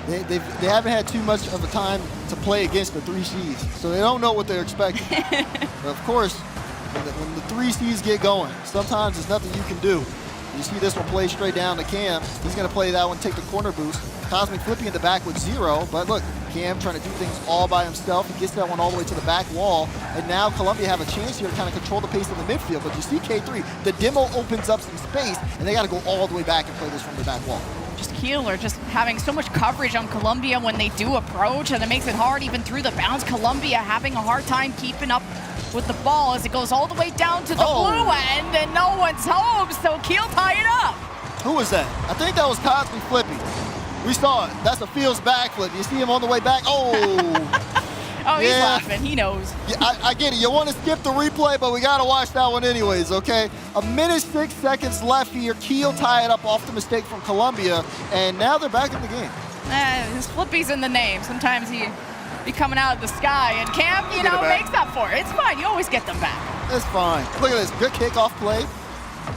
they haven't had too much of a time to play against the 3Cs, so they don't know what they're expecting. But of course, when the 3Cs get going, sometimes there's nothing you can do. You see this one play straight down to Cam. He's going to play that one, take the corner boost. Cosmic Flippy in the back with 0, but look, Cam trying to do things all by himself. He gets that one all the way to the back wall, and now Columbia have a chance here to kind of control the pace of the midfield. But you see K3, the demo opens up some space, and they got to go all the way back and play this from the back wall. Just Keel are just having so much coverage on Columbia when they do approach, and it makes it hard even through the bounce. Columbia having a hard time keeping up with the ball as it goes all the way down to the blue end, and no one's home, so Keel tie it up. Who was that? I think that was Cosmic Flippy. We saw it. That's a Fields backflip. You see him on the way back. Oh. Oh, he's laughing. He knows. Yeah, I get it. You want to skip the replay, but we got to watch that one anyways, okay? 1:06 seconds left here. Keel tie it up off the mistake from Columbia, and now they're back in the game. His Flippy's in the name. Sometimes he be coming out of the sky, and Cam, makes up for it. It's fine. You always get them back. It's fine. Look at this. Good kickoff play.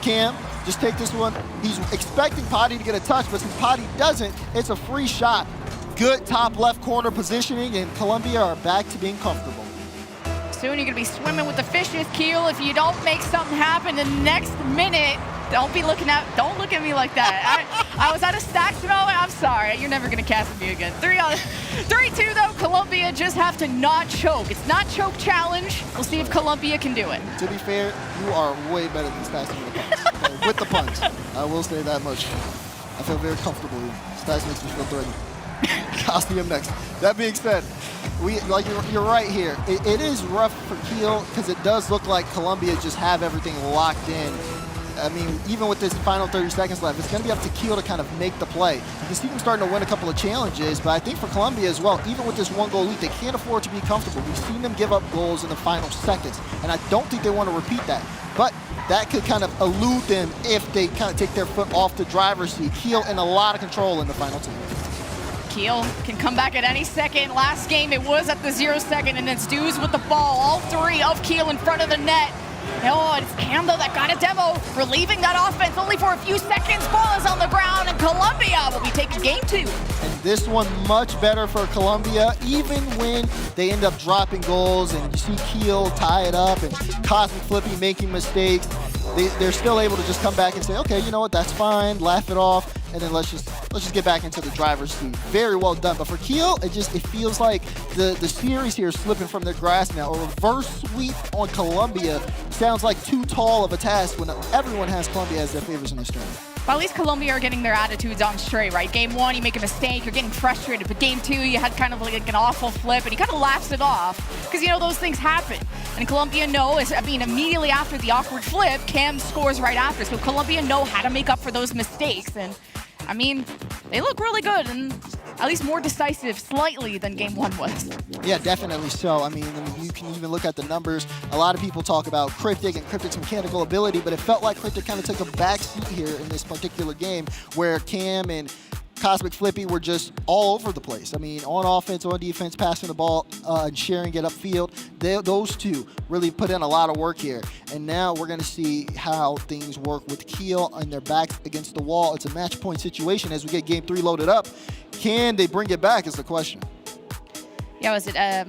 Cam, just take this one. He's expecting Potty to get a touch, but since Potty doesn't, it's a free shot. Good top left corner positioning, and Columbia are back to being comfortable. Soon you're going to be swimming with the fishes, Keel, if you don't make something happen in the next minute. Don't look at me like that. I was at a stacks moment. I'm sorry. You're never going to cast me again. 3-2, though. Columbia just have to not choke. It's not choke challenge. We'll see if Columbia can do it. To be fair, you are way better than Stats with the punch. With the punch. I will say that much. I feel very comfortable here. Stats makes me feel threatened. Costume next. That being said, you're right here. It is rough for Keel because it does look like Columbia just have everything locked in. I mean, even with this final 30 seconds left, it's going to be up to Keel to kind of make the play. You can see them starting to win a couple of challenges, but I think for Columbia as well, even with this 1-goal lead, they can't afford to be comfortable. We've seen them give up goals in the final seconds, and I don't think they want to repeat that. But that could kind of elude them if they kind of take their foot off the driver's seat. Keel in a lot of control in the final 2. Keel can come back at any second. Last game, it was at the 0 second, and it's Dues with the ball. All 3 of Keel in front of the net. Oh, it's Cam, though, that got a demo, relieving that offense only for a few seconds. Ball is on the ground, and Columbia will be taking game 2. And this one much better for Columbia, even when they end up dropping goals, and you see Keel tie it up, and Cosmic Flippy making mistakes. They're still able to just come back and say, okay, you know what, that's fine, laugh it off, and then let's just get back into the driver's seat. Very well done. But for Keel, it feels like the series here is slipping from their grasp now. A reverse sweep on Columbia sounds like too tall of a task when everyone has Columbia as their favorites in this tournament. Well, at least Columbia are getting their attitudes on straight, right? Game 1, you make a mistake, you're getting frustrated. But game 2, you had kind of like an awful flip, and he kind of laughs it off because, you know, those things happen. And Columbia knows, I mean, immediately after the awkward flip, Cam scores right after. So Columbia know how to make up for those mistakes. And, I mean, they look really good and at least more decisive slightly than game 1 was. Yeah, definitely so. I mean, you can even look at the numbers. A lot of people talk about Cryptic and Cryptic's mechanical ability, but it felt like Cryptic kind of took a back seat here in this particular game where Cam and Cosmic Flippy were just all over the place. I mean, on offense, on defense, passing the ball, and sharing it upfield. Those two really put in a lot of work here. And now we're going to see how things work with Keel and their backs against the wall. It's a match point situation as we get game 3 loaded up. Can they bring it back is the question. Yeah, was it, I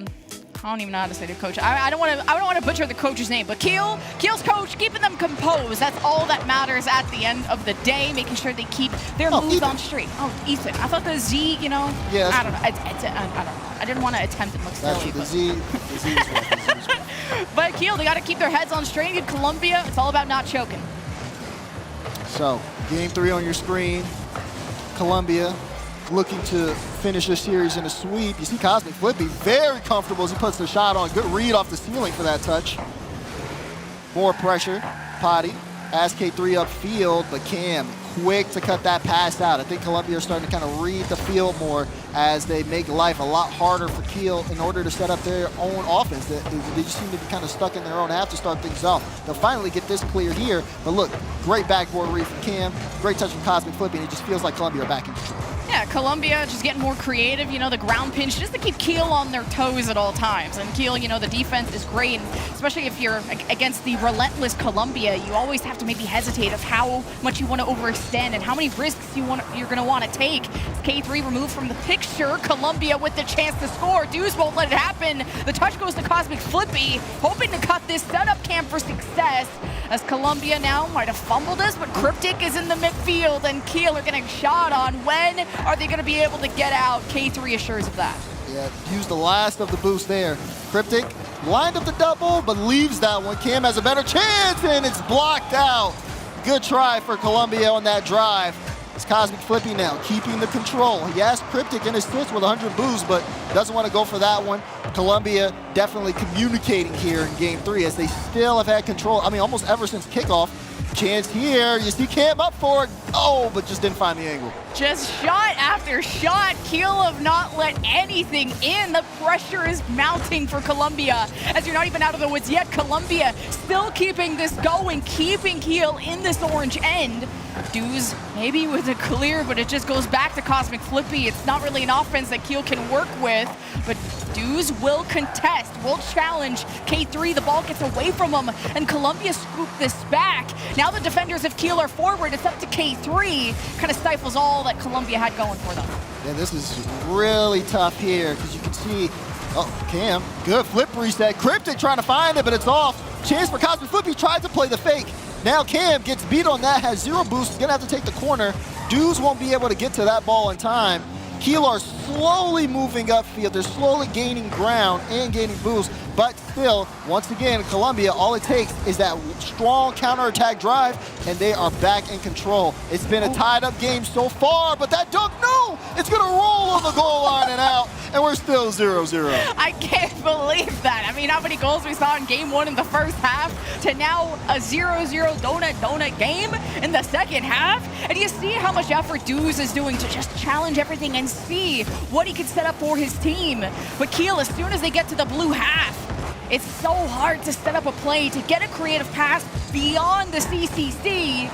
don't even know how to say the coach. I don't want to butcher the coach's name, but Keel's coach keeping them composed. That's all that matters at the end of the day, making sure they keep their moves on straight. Oh, Ethan. I thought the Z, you know. Yeah, I don't know. I don't know. I didn't want to attempt and look silly. The Z is right. But Keel, they got to keep their heads on straight. In Columbia, it's all about not choking. So, game 3 on your screen. Columbia looking to finish this series in a sweep. You see Cosmic Flippy very comfortable as he puts the shot on. Good read off the ceiling for that touch. More pressure. Potty. As K3 upfield, but Cam quick to cut that pass out. I think Columbia are starting to kind of read the field more as they make life a lot harder for Keel in order to set up their own offense. They just seem to be kind of stuck in their own half to start things off. They'll finally get this clear here, but look, great backboard read from Cam, great touch from Cosmic Flippy, and it just feels like Columbia are back in control. Yeah, Columbia just getting more creative, you know, the ground pinch, just to keep Keel on their toes at all times. And Keel, you know, the defense is great, and especially if you're against the relentless Columbia, you always have to maybe hesitate of how much you want to overextend and how many risks you're going to want to take. K3 removed from the picture. Columbia with the chance to score. Dews won't let it happen. The touch goes to Cosmic Flippy, hoping to cut this setup Cam for success. As Columbia now might have fumbled this, but Cryptic is in the midfield and Keel are getting shot on. When are they going to be able to get out? K3 assures of that. Yeah, used the last of the boost there. Cryptic lined up the double, but leaves that one. Cam has a better chance, and it's blocked out. Good try for Columbia on that drive. It's Cosmic Flippy now, keeping the control. He has Cryptic in assists with 100 boosts, but doesn't want to go for that one. Columbia definitely communicating here in game 3 as they still have had control. I mean, almost ever since kickoff. Chance here, you see Cam up for it. Oh, but just didn't find the angle. Just shot after shot. Keel have not let anything in. The pressure is mounting for Columbia as you're not even out of the woods yet. Columbia still keeping this going, keeping Keel in this orange end. Dews maybe with a clear, but it just goes back to Cosmic Flippy. It's not really an offense that Keel can work with, but Dews will contest, will challenge K3. The ball gets away from him, and Columbia scoop this back. Now the defenders of Keel are forward. It's up to K3. Kind of stifles all that Columbia had going for them. Yeah, this is really tough here because you can see, oh, Cam, good flip reset. Cryptic trying to find it, but it's off. Chance for Cosmic Flippy, tried to play the fake. Now Cam gets beat on that, has 0 boost, is gonna have to take the corner. Dudes won't be able to get to that ball in time. Keel are slowly moving upfield. They're slowly gaining ground and gaining boost, but still, once again, Columbia, all it takes is that strong counterattack drive, and they are back in control. It's been a tied-up game so far, but that dunk, no! It's gonna roll on the goal line and out, and we're still 0-0. I can't believe that. I mean, how many goals we saw in game 1 in the first half to now a 0-0 donut game in the second half? And you see how much effort Deuce is doing to just challenge everything and see what he can set up for his team. But Keel, as soon as they get to the blue half, it's so hard to set up a play, to get a creative pass beyond the CCC.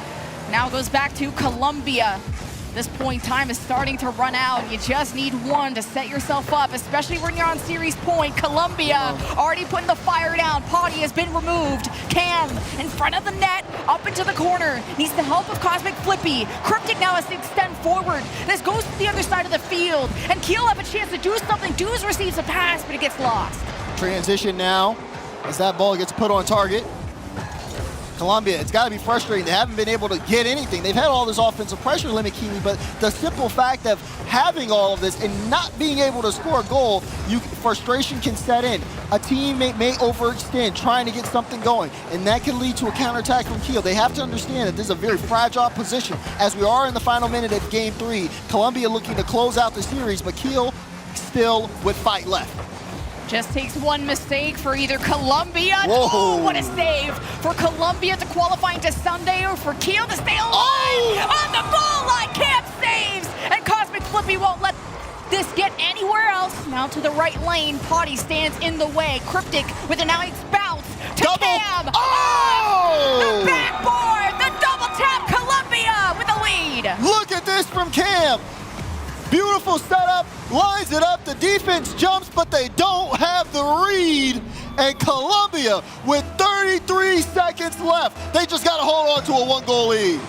Now it goes back to Columbia. This point, time is starting to run out. You just need one to set yourself up, especially when you're on series point. Columbia already putting the fire down. Potty has been removed. Cam in front of the net, up into the corner. Needs the help of Cosmic Flippy. Cryptic now has to extend forward. This goes to the other side of the field. And Keel have a chance to do something. Deuce receives a pass, but it gets lost. Transition now as that ball gets put on target. Columbia, it's got to be frustrating. They haven't been able to get anything. They've had all this offensive pressure limit, Kiwi, but the simple fact of having all of this and not being able to score a goal, frustration can set in. A team may overextend trying to get something going, and that can lead to a counterattack from Keel. They have to understand that this is a very fragile position. As we are in the final minute of Game 3, Columbia looking to close out the series, but Keel still with fight left. Just takes one mistake for either Columbia. Whoa. Oh, what a save for Columbia to qualify into Sunday, or for Keel to stay alive on the goal line. Cam saves, and Cosmic Flippy won't let this get anywhere else. Now to the right lane, Potty stands in the way. Cryptic with a nice bounce to Cam. Oh! The backboard, the double tap, Columbia with the lead. Look at this from Cam. Beautiful setup, lines it up, the defense jumps, but they don't have the read. And Columbia, with 33 seconds left, they just got to hold on to a 1-goal lead.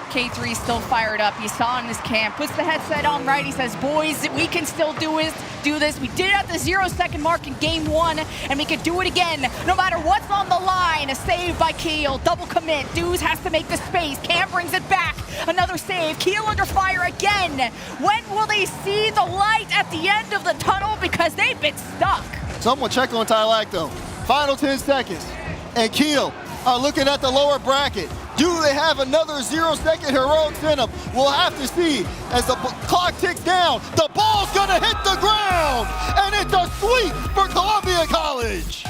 K3 still fired up. You saw in this camp, puts the headset on right. He says, boys, we can still do this. We did it at the 0-second mark in game 1, and we can do it again, no matter what's on the line. A save by Keel, double commit. Deuce has to make the space. Cam brings it back. Another save. Keel under fire again. When will they see the light at the end of the tunnel? Because they've been stuck. Someone check on Tylacto. Final 10 seconds. And Keel are looking at the lower bracket. Do they have another 0-second heroics in them? We'll have to see as the clock ticks down. The ball's gonna hit the ground, and it's a sweep for Columbia College.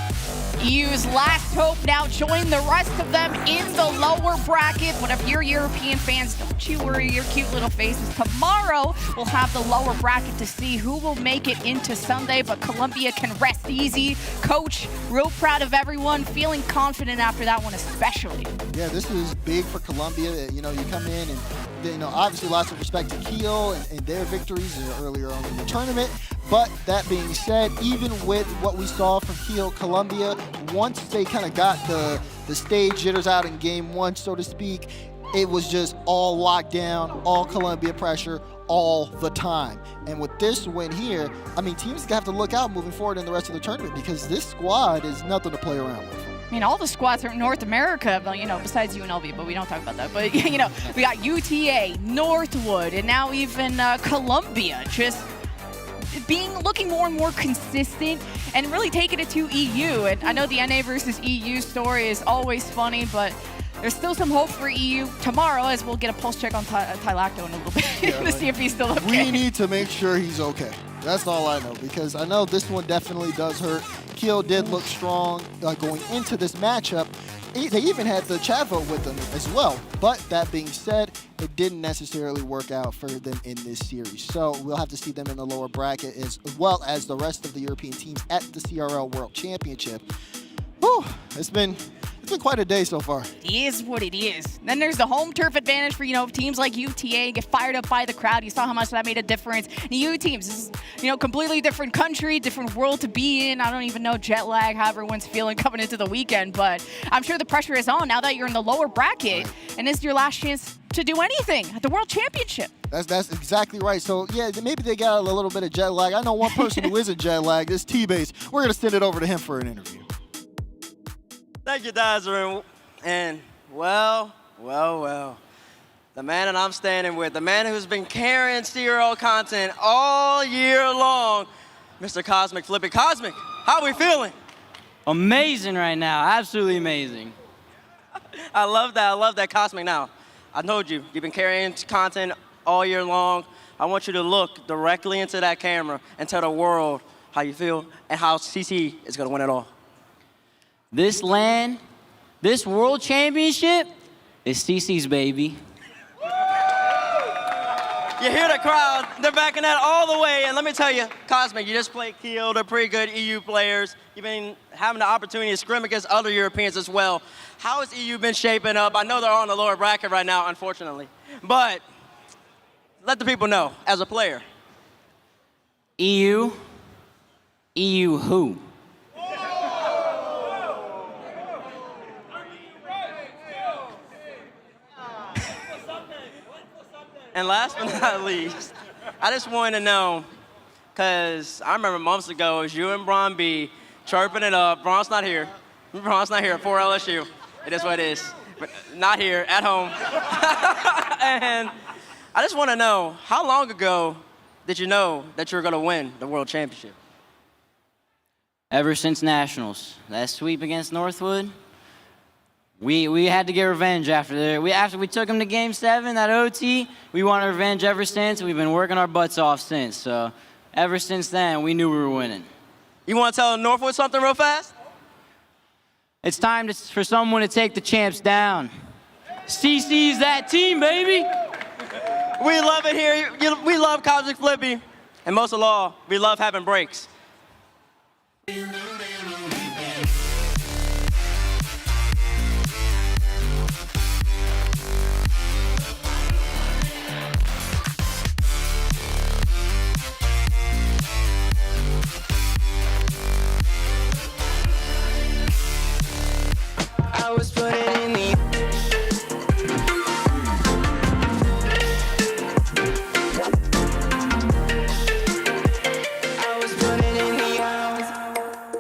EU's last hope now join the rest of them in the lower bracket. But if you're European fans, don't you worry your cute little faces. Tomorrow, we'll have the lower bracket to see who will make it into Sunday, but Columbia can rest easy. Coach, real proud of everyone, feeling confident after that one especially. Yeah, this is big for Columbia. You know, you come in and, you know, obviously lots of respect to Keel and their victories earlier on in the tournament. But that being said, even with what we saw from Keel, Columbia, once they kind of got the stage jitters out in game 1, so to speak, it was just all locked down, all Columbia pressure, all the time. And with this win here, I mean, teams have to look out moving forward in the rest of the tournament, because this squad is nothing to play around with. I mean, all the squads are in North America, well, you know, besides UNLV, but we don't talk about that. But, you know, we got UTA, Northwood, and now even Columbia just looking more and more consistent and really taking it to EU. And I know the NA versus EU story is always funny, but there's still some hope for EU tomorrow, as we'll get a pulse check on Tylacto in a little bit to see if he's still okay. We need to make sure he's okay. That's all I know, because I know this one definitely does hurt. Keel did look strong going into this matchup. They even had the chat vote with them as well. But that being said, it didn't necessarily work out for them in this series. So we'll have to see them in the lower bracket as well as the rest of the European teams at the CRL World Championship. Whew, it's been quite a day so far. It is what it is. Then there's the home turf advantage for, you know, teams like UTA get fired up by the crowd. You saw how much that made a difference. And EU teams, this is, you know, completely different country, different world to be in. I don't even know jet lag, how everyone's feeling coming into the weekend, but I'm sure the pressure is on now that you're in the lower bracket, and it's your last chance to do anything at the World Championship. That's exactly right. So, yeah, maybe they got a little bit of jet lag. I know one person who isn't jet lagged, is T-Base. We're going to send it over to him for an interview. Thank you, Dazzler. And Well, well, well. The man that I'm standing with, the man who's been carrying CRL content all year long, Mr. Cosmic Flippy. Cosmic, how are we feeling? Amazing right now, absolutely amazing. I love that, Cosmic. Now, I told you, you've been carrying content all year long. I want you to look directly into that camera and tell the world how you feel and how CC is gonna win it all. This LAN, this World Championship is CC's baby. You hear the crowd, they're backing that all the way. And let me tell you, Cosmic, you just played Keel, they're pretty good EU players. You've been having the opportunity to scrim against other Europeans as well. How has EU been shaping up? I know they're on the lower bracket right now, unfortunately. But let the people know, as a player. EU? EU who? And last but not least, I just wanted to know, because I remember months ago, it was you and Bron B chirping it up. Bron's not here. Bron's not here for LSU. It is what it is. But not here, at home. And I just want to know, how long ago did you know that you were going to win the World Championship? Ever since Nationals. That sweep against Northwood, we had to get revenge after we took them to Game 7, that OT. We wanted revenge ever since. We've been working our butts off since. So ever since then, we knew we were winning. You want to tell Northwood something real fast? It's time for someone to take the champs down. CC's that team, baby. We love it here. We love Cosmic Flippy. And most of all, we love having breaks. I was putting in the I was putting in the hours.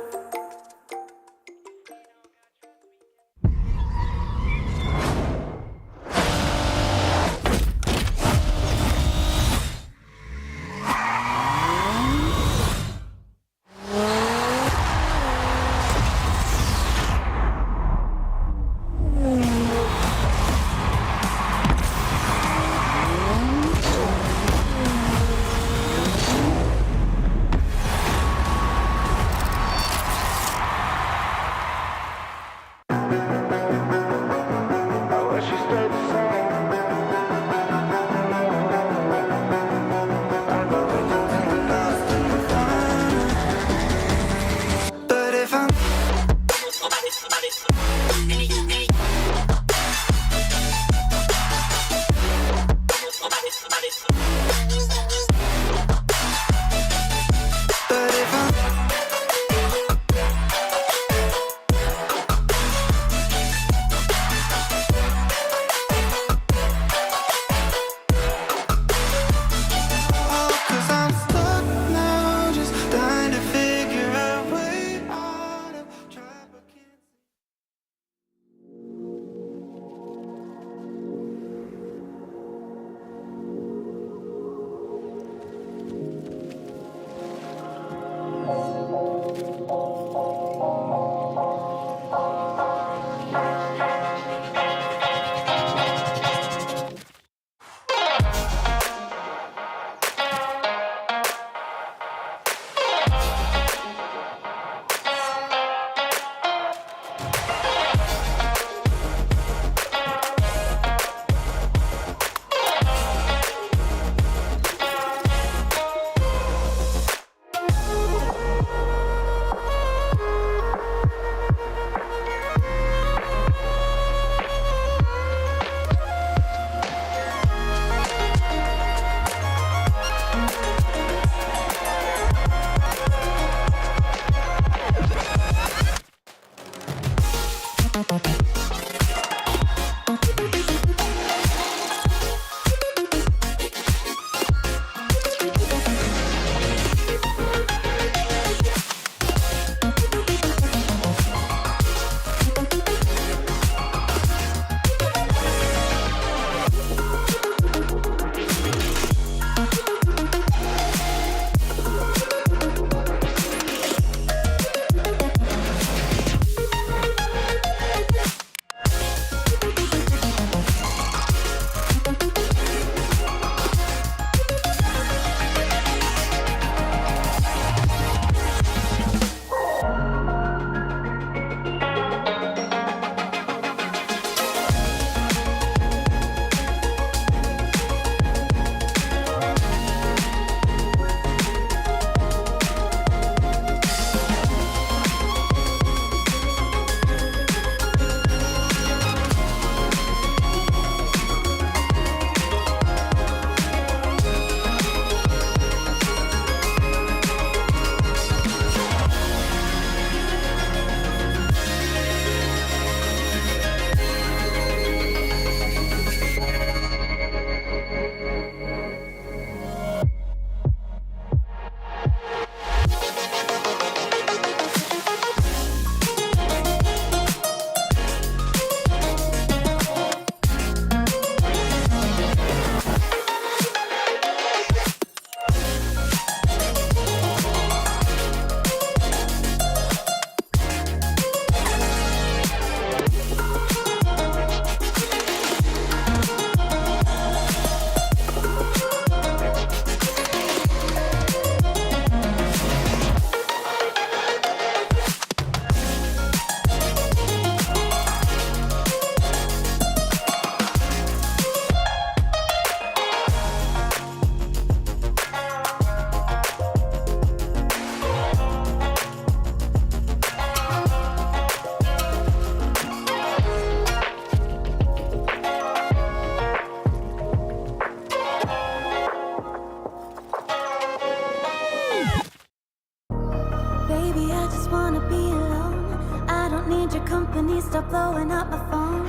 company, stop blowing up my phone.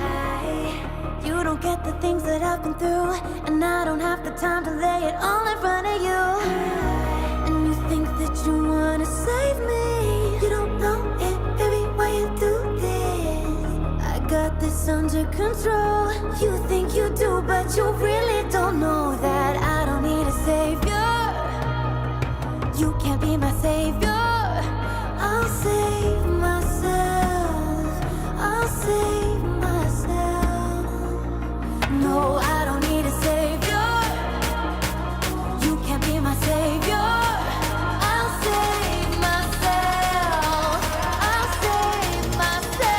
You don't get the things that I've been through, and I don't have the time to lay it all in front of you. And you think that you wanna save me. You don't know it, baby, why you do this? I got this under control. You think you do, but you really don't know that I don't need a savior. You can't be my savior. I'll save myself. I'll save myself. No, I don't need a savior. You can't be my savior. I'll save myself. I'll save myself.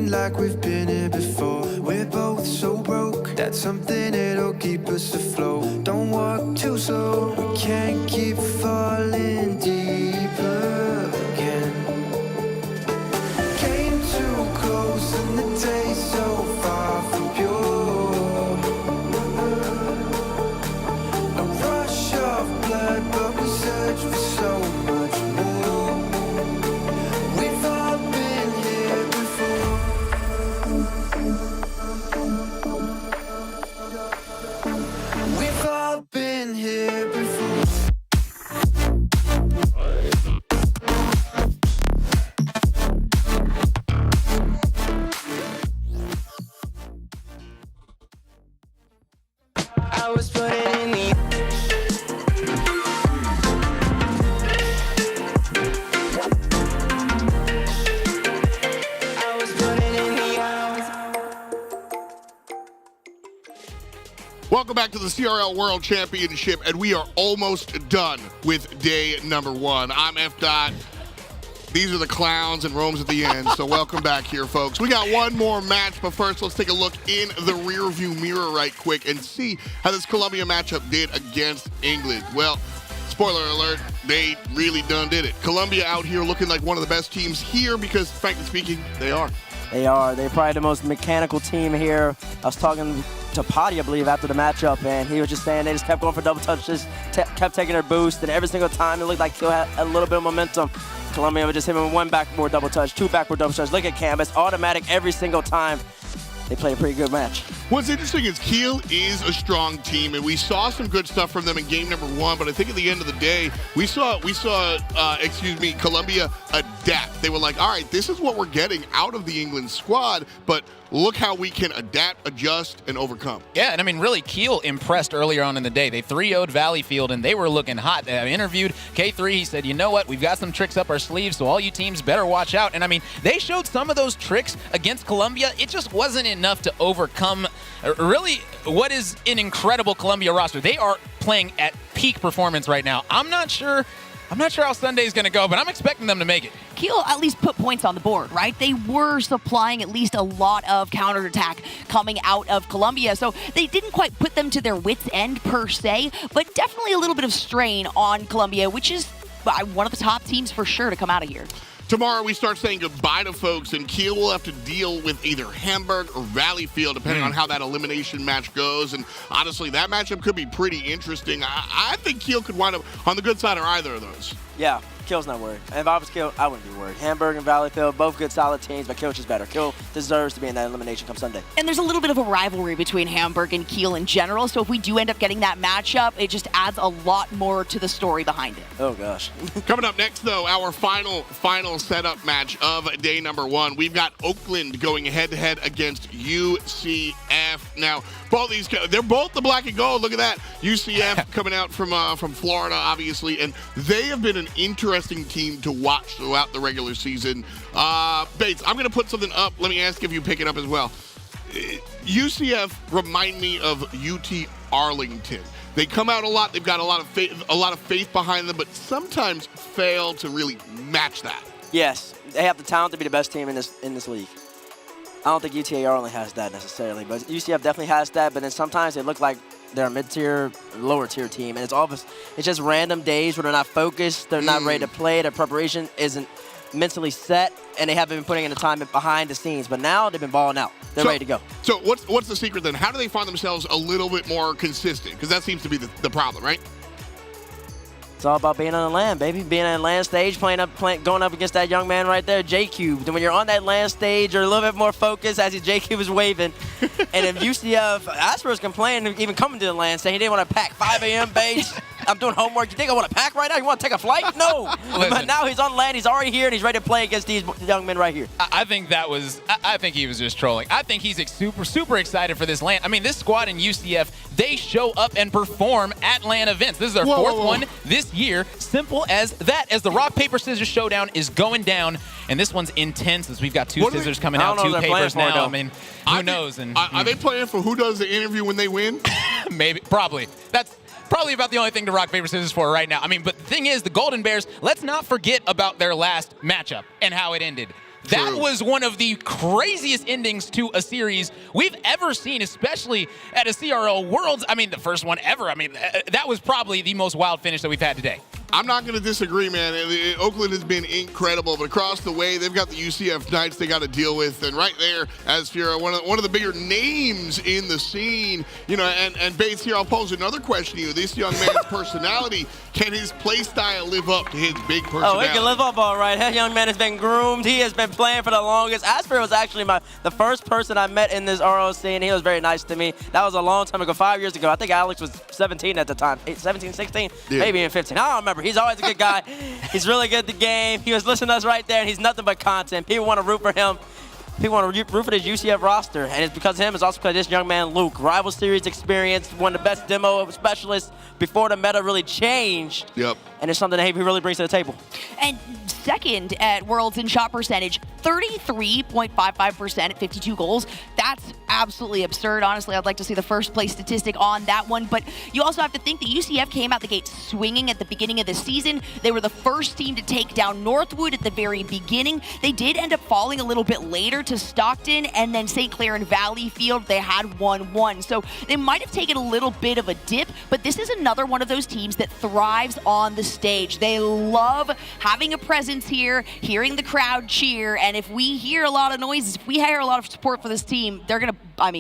feeling like we've been here before. We're both so broke, that's something that'll keep us afloat. Don't walk too slow, we can't keep falling deeper again. Came too close and the taste so far from pure. A rush of blood, but we search for so much more. We've all been here before. We've all been here before. I was putting in the Welcome back to the CRL World Championship, and we are almost done with day number 1. I'm F. Dot. These are the clowns and Rome's at the end, so welcome back here, folks. We got one more match, but first let's take a look in the rearview mirror right quick and see how this Colombia matchup did against England. Well, spoiler alert, they really done did it. Colombia out here looking like one of the best teams here because, frankly speaking, they are. They are. They're probably the most mechanical team here. I was talking to Potty, I believe, after the matchup, and he was just saying they just kept going for double touches, kept taking their boost, and every single time it looked like Keel had a little bit of momentum. Colombia would just hit him with one backboard double touch, two backboard double touch. Look at Canvas, automatic every single time. They played a pretty good match. What's interesting is Keel is a strong team, and we saw some good stuff from them in game number 1, but I think at the end of the day, we saw Colombia adapt. They were like, all right, this is what we're getting out of the England squad, but look how we can adapt, adjust, and overcome. Yeah, and I mean, really, Keel impressed earlier on in the day. They 3-0'd Valleyfield, and they were looking hot. I interviewed K3. He said, you know what? We've got some tricks up our sleeves, so all you teams better watch out. And I mean, they showed some of those tricks against Colombia. It just wasn't enough to overcome really what is an incredible Colombia roster. They are playing at peak performance right now. I'm not sure how Sunday's going to go, but I'm expecting them to make it. Keel at least put points on the board, right? They were supplying at least a lot of counterattack coming out of Colombia, so they didn't quite put them to their wits' end per se, but definitely a little bit of strain on Colombia, which is one of the top teams for sure to come out of here. Tomorrow we start saying goodbye to folks, and Keel will have to deal with either Hamburg or Valleyfield, depending on how that elimination match goes. And honestly, that matchup could be pretty interesting. I think Keel could wind up on the good side of either of those. Yeah, Keel's not worried. And if I was Keel, I wouldn't be worried. Hamburg and Valleyfield, both good, solid teams, but Keel's just better. Keel deserves to be in that elimination come Sunday. And there's a little bit of a rivalry between Hamburg and Keel in general, so if we do end up getting that matchup, it just adds a lot more to the story behind it. Oh, gosh. Coming up next, though, our final setup match of day number 1. We've got Oakland going head-to-head against UCF. Now, they're both the black and gold. Look at that. UCF coming out from Florida, obviously, and they have been an interesting team to watch throughout the regular season. Bates, I'm going to put something up. Let me ask if you pick it up as well. UCF remind me of UT Arlington. They come out a lot. They've got a lot of faith behind them, but sometimes fail to really match that. Yes, they have the talent to be the best team in this league. I don't think UTA only has that necessarily, but UCF definitely has that. But then sometimes they look like they're a mid-tier, lower-tier team, and it's just random days where they're not focused, they're not ready to play, their preparation isn't mentally set, and they haven't been putting in the time behind the scenes. But now they've been balling out. They're ready to go. So what's the secret then? How do they find themselves a little bit more consistent? Because that seems to be the problem, right? It's all about being on the land, baby. Being on the land stage, going up against that young man right there, J-Cube. Then when you're on that land stage, you're a little bit more focused as J-Cube is waving. And if UCF, Asper's complaining, even coming to the land, saying he didn't want to pack 5 a.m. base. I'm doing homework. You think I want to pack right now? You want to take a flight? No. But now he's on land. He's already here, and he's ready to play against these young men right here. I think he was just trolling. I think he's super excited for this LAN. I mean, this squad in UCF, they show up and perform at LAN events. This is their fourth one this year. Simple as that. As the rock, paper, scissors showdown is going down, and this one's intense as we've got two scissors coming out, two papers now. I mean, who knows? And are they playing for who does the interview when they win? Maybe. Probably. That's probably about the only thing to rock, paper, scissors for right now. I mean, but the thing is, the Golden Bears, let's not forget about their last matchup and how it ended. That was one of the craziest endings to a series we've ever seen, especially at a CRL Worlds. I mean, the first one ever. I mean, that was probably the most wild finish that we've had today. I'm not going to disagree, man. Oakland has been incredible, but across the way, they've got the UCF Knights they got to deal with, and right there, as Fira, one of the bigger names in the scene, you know. And Bates, here, I'll pose another question to you. This young man's personality, can his play style live up to his big personality? Oh, he can live up all right. That young man has been groomed. He has been playing for the longest. Asper was actually the first person I met in this ROC, and he was very nice to me. That was a long time ago, 5 years ago. I think Alex was 17 at the time, 17, 16, maybe even 15. I don't remember. He's always a good guy. He's really good at the game. He was listening to us right there, and he's nothing but content. People want to root for him. People want to root for this UCF roster, and it's because of him. It's also because of this young man, Luke. Rival series experience, one of the best demo specialists before the meta really changed. Yep. And it's something that he really brings to the table. And second at Worlds in shot percentage, 33.55% at 52 goals. That's absolutely absurd. Honestly, I'd like to see the first place statistic on that one. But you also have to think that UCF came out the gate swinging at the beginning of the season. They were the first team to take down Northwood at the very beginning. They did end up falling a little bit later to Stockton, and then Saint Clair and Valleyfield, they had 1-1. So they might have taken a little bit of a dip, but this is another one of those teams that thrives on the stage. They love having a presence here, hearing the crowd cheer, and if we hear a lot of noises, if we hear a lot of support for this team, they're going to,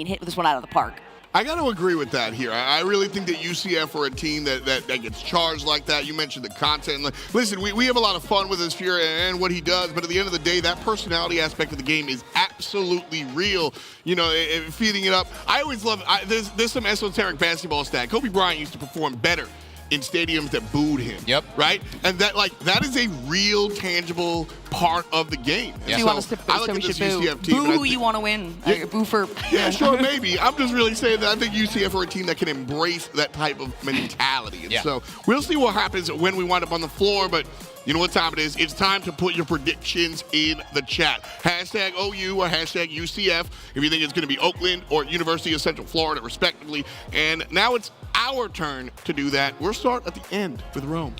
hit this one out of the park. I got to agree with that here. I really think that UCF are a team that gets charged like that. You mentioned the content. Listen, we have a lot of fun with this Fury and what he does, but at the end of the day, that personality aspect of the game is absolutely real. You know, feeding it up. I always love, there's some esoteric basketball stat. Kobe Bryant used to perform better in stadiums that booed him. Yep. Right? And that is a real, tangible part of the game. Yeah. So I look at this UCF team. Boo, you want to win. Boo for. Yeah, sure, maybe. I'm just really saying that I think UCF are a team that can embrace that type of mentality. And so we'll see what happens when we wind up on the floor, but you know what time it is? It's time to put your predictions in the chat. Hashtag OU or hashtag UCF if you think it's going to be Oakland or University of Central Florida, respectively. And now it's our turn to do that. We'll start at the end with Rome.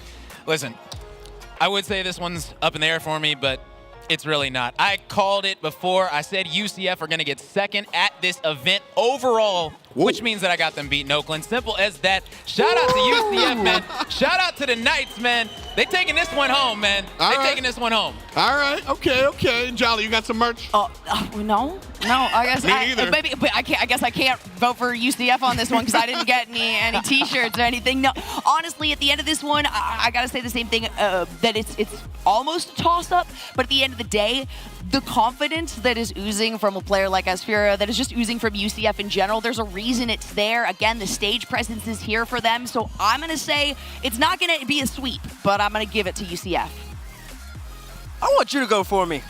Listen, I would say this one's up in the air for me, but it's really not. I called it before. I said UCF are going to get second at this event overall, which means that I got them beating Oakland. Simple as that. Shout out to UCF, man. Shout out to the Knights, man. They taking this one home, man. Taking this one home. All right. Okay. Jolly, you got some merch? No. I guess Me either. But I guess I can't vote for UCF on this one because I didn't get any T-shirts or anything. No, honestly, at the end of this one, I gotta say the same thing. That it's almost a toss-up, but at the end of the day, the confidence that is oozing from a player like Asphira, that is just oozing from UCF in general, there's a reason it's there. Again, the stage presence is here for them, so I'm going to say it's not going to be a sweep, but I'm going to give it to UCF. I want you to go for me.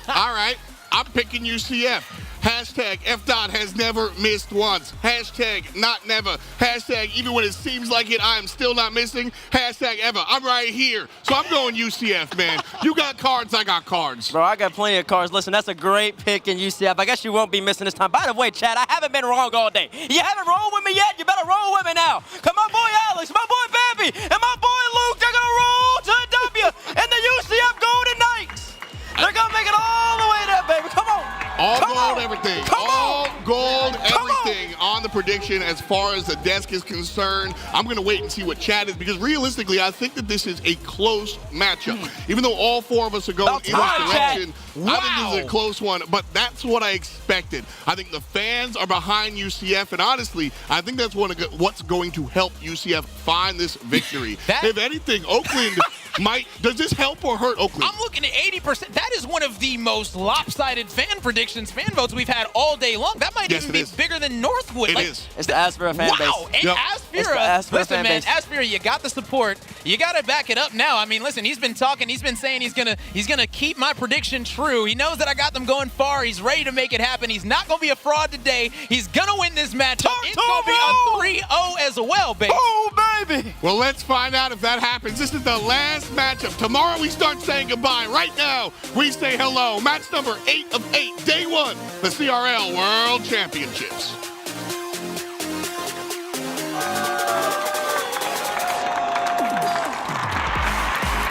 All right, I'm picking UCF. Hashtag FDOT has never missed once. Hashtag not never. Hashtag even when it seems like it, I am still not missing. Hashtag ever. I'm right here. So I'm going UCF, man. You got cards, I got cards. Bro, I got plenty of cards. Listen, that's a great pick in UCF. I guess you won't be missing this time. By the way, Chad, I haven't been wrong all day. You haven't rolled with me yet? You better roll with me now. Cause my boy Alex, my boy Bambi, and my boy Luke, they're gonna roll to a W in the UCF Golden Knights. They're gonna make it all the way there, baby. Come on. All gold, everything. All gold, everything on the prediction as far as the desk is concerned. I'm going to wait and see what chat is because realistically, I think that this is a close matchup. Even though all four of us are going in this direction, I think this is a close one, but that's what I expected. I think the fans are behind UCF, and honestly, I think that's what's going to help UCF find this victory. If anything, Oakland might. Does this help or hurt Oakland? I'm looking at 80%. That is one of the most lopsided fan predictions, fan votes we've had all day long. That might even be bigger than Northwood. It is. It's the Asphira fan base. Wow, and Asphira, listen, man, Asphira, you got the support. You got to back it up now. I mean, listen, he's been talking. He's been saying he's gonna keep my prediction true. He knows that I got them going far. He's ready to make it happen. He's not gonna be a fraud today. He's gonna win this matchup. It's gonna be a 3-0 as well, baby. Oh, baby. Well, let's find out if that happens. This is the last matchup. Tomorrow we start saying goodbye. Right now, we say hello. Match number 8 of 8, day 1, the CRL World Championships.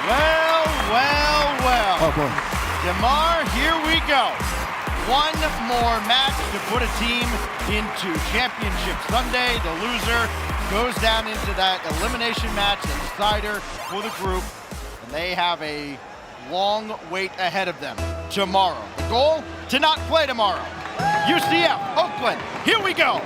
Well. Oh, boy. DeMar, here we go. One more match to put a team into Championship Sunday. The loser goes down into that elimination match, the decider for the group, and they have a long wait ahead of them tomorrow. The goal, to not play tomorrow. UCF, Oakland, here we go.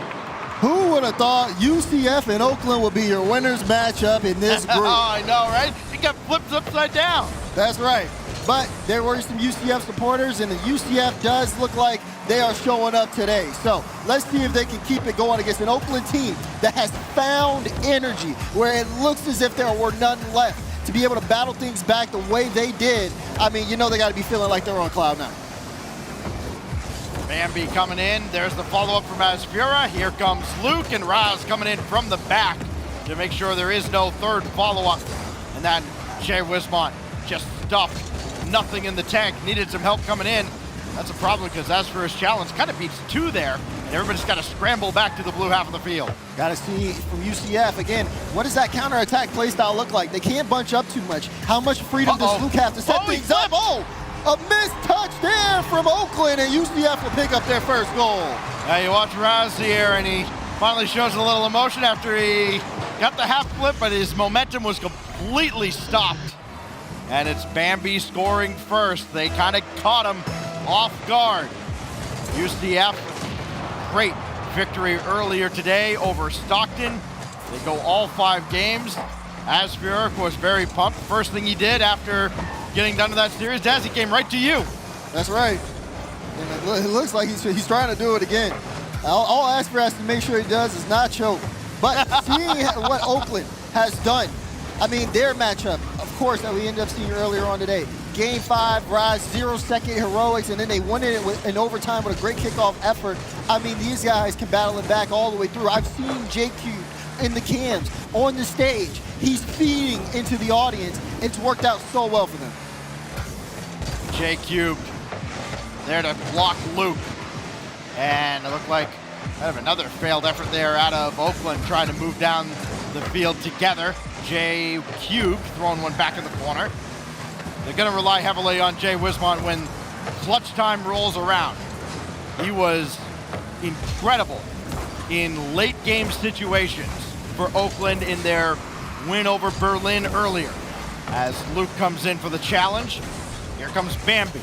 Who would have thought UCF and Oakland would be your winners matchup in this group? I know, right? It got flipped upside down. That's right. But there were some UCF supporters, and the UCF does look like they are showing up today. So let's see if they can keep it going against an Oakland team that has found energy, where it looks as if there were none left. To be able to battle things back the way they did, I mean, you know they got to be feeling like they're on cloud nine. Bambi coming in. There's the follow-up from Asfura. Here comes Luke, and Raz coming in from the back to make sure there is no third follow-up. And then Jay Wismont just stuffed. Nothing in the tank. Needed some help coming in. That's a problem because Asfura's challenge kind of beats two there, and everybody's got to scramble back to the blue half of the field. Got to see from UCF, again, what does that counterattack play style look like? They can't bunch up too much. How much freedom does Luke have to set things up? Oh, a missed touch there from Oakland, and UCF will pick up their first goal. Now you watch Raz here, and he finally shows a little emotion after he got the half flip, but his momentum was completely stopped. And it's Bambi scoring first. They kind of caught him off guard. UCF, great victory earlier today over Stockton. They go all 5 games. Asfura was very pumped. First thing he did after getting done with that series, Daz, he came right to you. That's right. And it looks like he's trying to do it again. All Asfura has to make sure he does is not choke. But seeing what Oakland has done, I mean, their matchup, of course, that we ended up seeing earlier on today. Game 5, Rise, 0-second heroics, and then they won it in overtime with a great kickoff effort. I mean, these guys can battle it back all the way through. I've seen JQ in the cams, on the stage. He's feeding into the audience. It's worked out so well for them. JQ there to block Luke. And it looked like kind of another failed effort there out of Oakland, trying to move down the field together. Jay Cube throwing one back in the corner. They're going to rely heavily on Jay Wismont when clutch time rolls around. He was incredible in late game situations for Oakland in their win over Berlin earlier. As Luke comes in for the challenge, here comes Bambi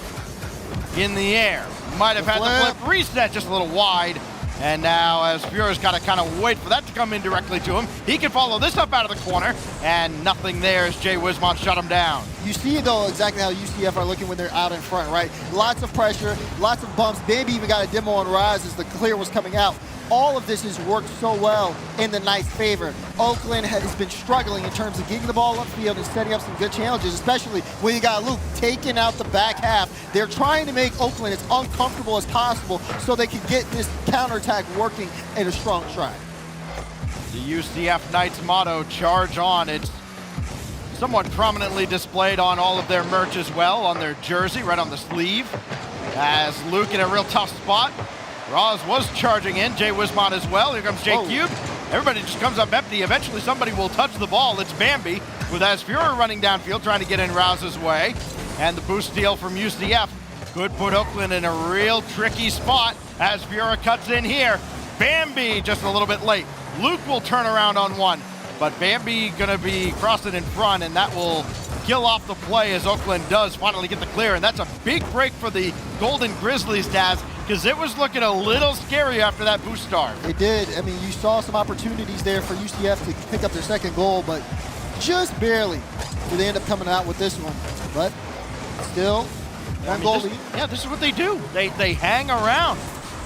in the air. Might have had the flip reset just a little wide. And now, as Fura's got to kind of wait for that to come in directly to him, he can follow this up out of the corner, and nothing there as Jay Wismont shut him down. You see, though, exactly how UCF are looking when they're out in front, right? Lots of pressure, lots of bumps. Maybe even got a demo on Rise as the clear was coming out. All of this has worked so well in the Knights' favor. Oakland has been struggling in terms of getting the ball upfield and setting up some good challenges, especially when you got Luke taking out the back half. They're trying to make Oakland as uncomfortable as possible so they can get this counterattack working in a strong stride. The UCF Knights motto, charge on. It's somewhat prominently displayed on all of their merch as well, on their jersey, right on the sleeve. As Luke in a real tough spot. Roz was charging in, Jay Wismont as well. Here comes Jay Cube. Everybody just comes up empty. Eventually somebody will touch the ball. It's Bambi with Asfura running downfield, trying to get in Roz's way. And the boost steal from UCF could put Oakland in a real tricky spot. Asfura cuts in here. Bambi just a little bit late. Luke will turn around on one, but Bambi gonna be crossing in front, and that will kill off the play as Oakland does finally get the clear. And that's a big break for the Golden Grizzlies, Daz, because it was looking a little scary after that boost start. It did. I mean, you saw some opportunities there for UCF to pick up their second goal, but just barely did they end up coming out with this one. But still, one goal lead. Yeah, this is what they do. They hang around,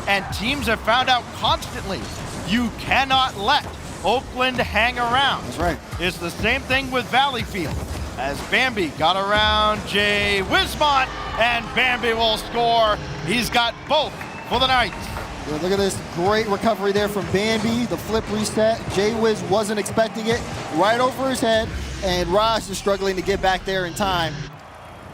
and teams have found out constantly, you cannot let Oakland hang around. That's right. It's the same thing with Valleyfield. As Bambi got around Jay Wismont, and Bambi will score. He's got both for the Knights. Yeah, look at this great recovery there from Bambi. The flip reset. Jay Wiz wasn't expecting it. Right over his head, and Raj is struggling to get back there in time.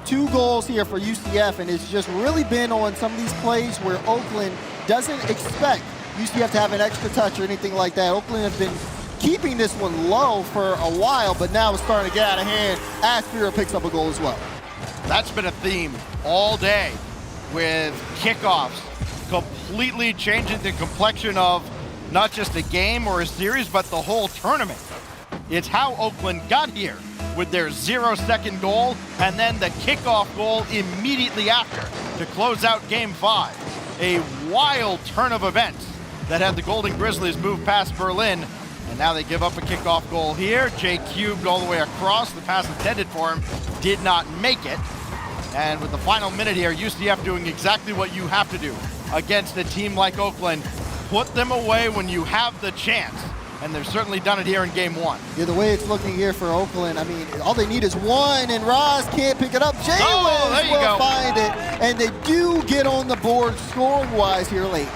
2 goals here for UCF, and it's just really been on some of these plays where Oakland doesn't expect UCF to have an extra touch or anything like that. Oakland has been keeping this one low for a while, but now it's starting to get out of hand. Asfura picks up a goal as well. That's been a theme all day with kickoffs completely changing the complexion of not just a game or a series, but the whole tournament. It's how Oakland got here with their 0-second goal and then the kickoff goal immediately after to close out Game 5. A wild turn of events that had the Golden Grizzlies move past Berlin, and now they give up a kickoff goal here. Jay cubed all the way across. The pass intended for him did not make it. And with the final minute here, UCF doing exactly what you have to do against a team like Oakland. Put them away when you have the chance. And they've certainly done it here in Game 1. Yeah, the way it's looking here for Oakland, I mean, all they need is one, and Roz can't pick it up. Jay will find it, and they do get on the board scoring-wise here late.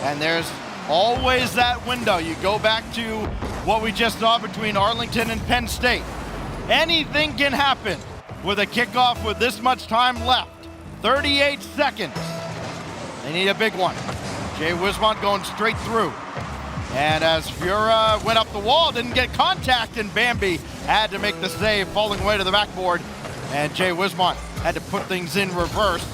And there's always that window. You go back to what we just saw between Arlington and Penn State. Anything can happen with a kickoff with this much time left. 38 seconds. They need a big one. Jay Wismont going straight through. And as Fura went up the wall, didn't get contact, and Bambi had to make the save, falling away to the backboard. And Jay Wismont had to put things in reverse.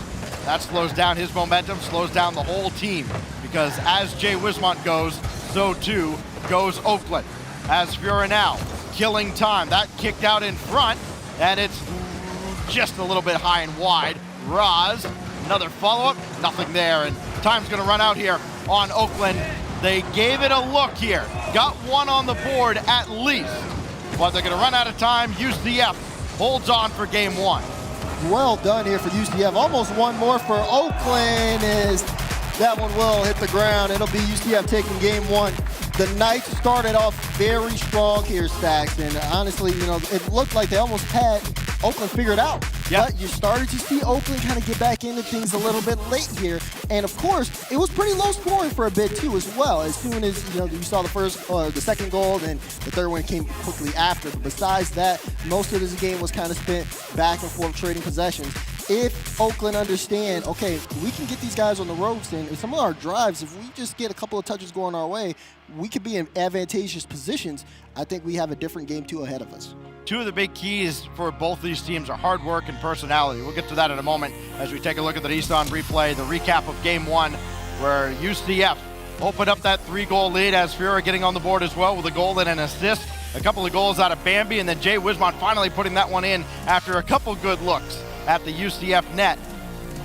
That slows down his momentum, slows down the whole team, because as Jay Wismont goes, so too goes Oakland. As Fura now killing time. That kicked out in front, and it's just a little bit high and wide. Roz, another follow-up, nothing there, and time's gonna run out here on Oakland. They gave it a look here. Got one on the board at least, but they're gonna run out of time. UCF holds on for Game 1. Well done here for UCF. Almost one more for Oakland as that one will hit the ground. It'll be UCF taking Game 1. The Knights started off very strong here, Stacks, and honestly, you know, it looked like they almost had Oakland figured out. Yep. But you started to see Oakland kind of get back into things a little bit late here. And of course, it was pretty low scoring for a bit too as well. As soon as, you know, you saw the first or the second goal, then the third one came quickly after. But besides that, most of this game was kind of spent back and forth trading possessions. If Oakland understand, okay, we can get these guys on the ropes, and some of our drives, if we just get a couple of touches going our way, we could be in advantageous positions. I think we have a different Game 2 ahead of us. Two of the big keys for both these teams are hard work and personality. We'll get to that in a moment as we take a look at the Nissan replay, the recap of Game 1, where UCF opened up that 3-goal lead as Fura getting on the board as well with a goal and an assist. A couple of goals out of Bambi, and then Jay Wismont finally putting that one in after a couple good looks at the UCF net.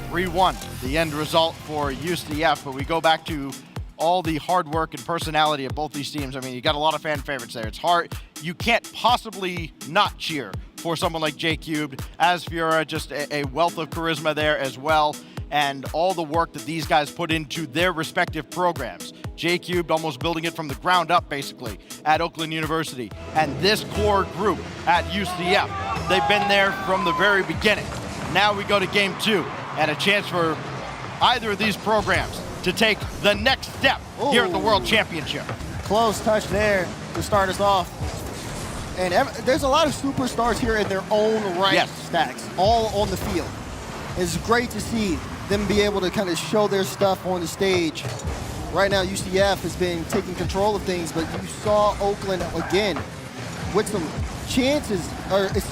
3-1, the end result for UCF, but we go back to all the hard work and personality of both these teams. I mean, you got a lot of fan favorites there. It's hard. You can't possibly not cheer for someone like Jay Cubed. As Fura, just a wealth of charisma there as well, and all the work that these guys put into their respective programs. Jay Cubed almost building it from the ground up, basically, at Oakland University. And this core group at UCF, they've been there from the very beginning. Now we go to Game 2, and a chance for either of these programs to take the next step here at the World Championship. Close touch there to start us off. And there's a lot of superstars here in their own right, yes. Stacks, all on the field. It's great to see them be able to kind of show their stuff on the stage. Right now, UCF has been taking control of things, but you saw Oakland again with some chances, or it's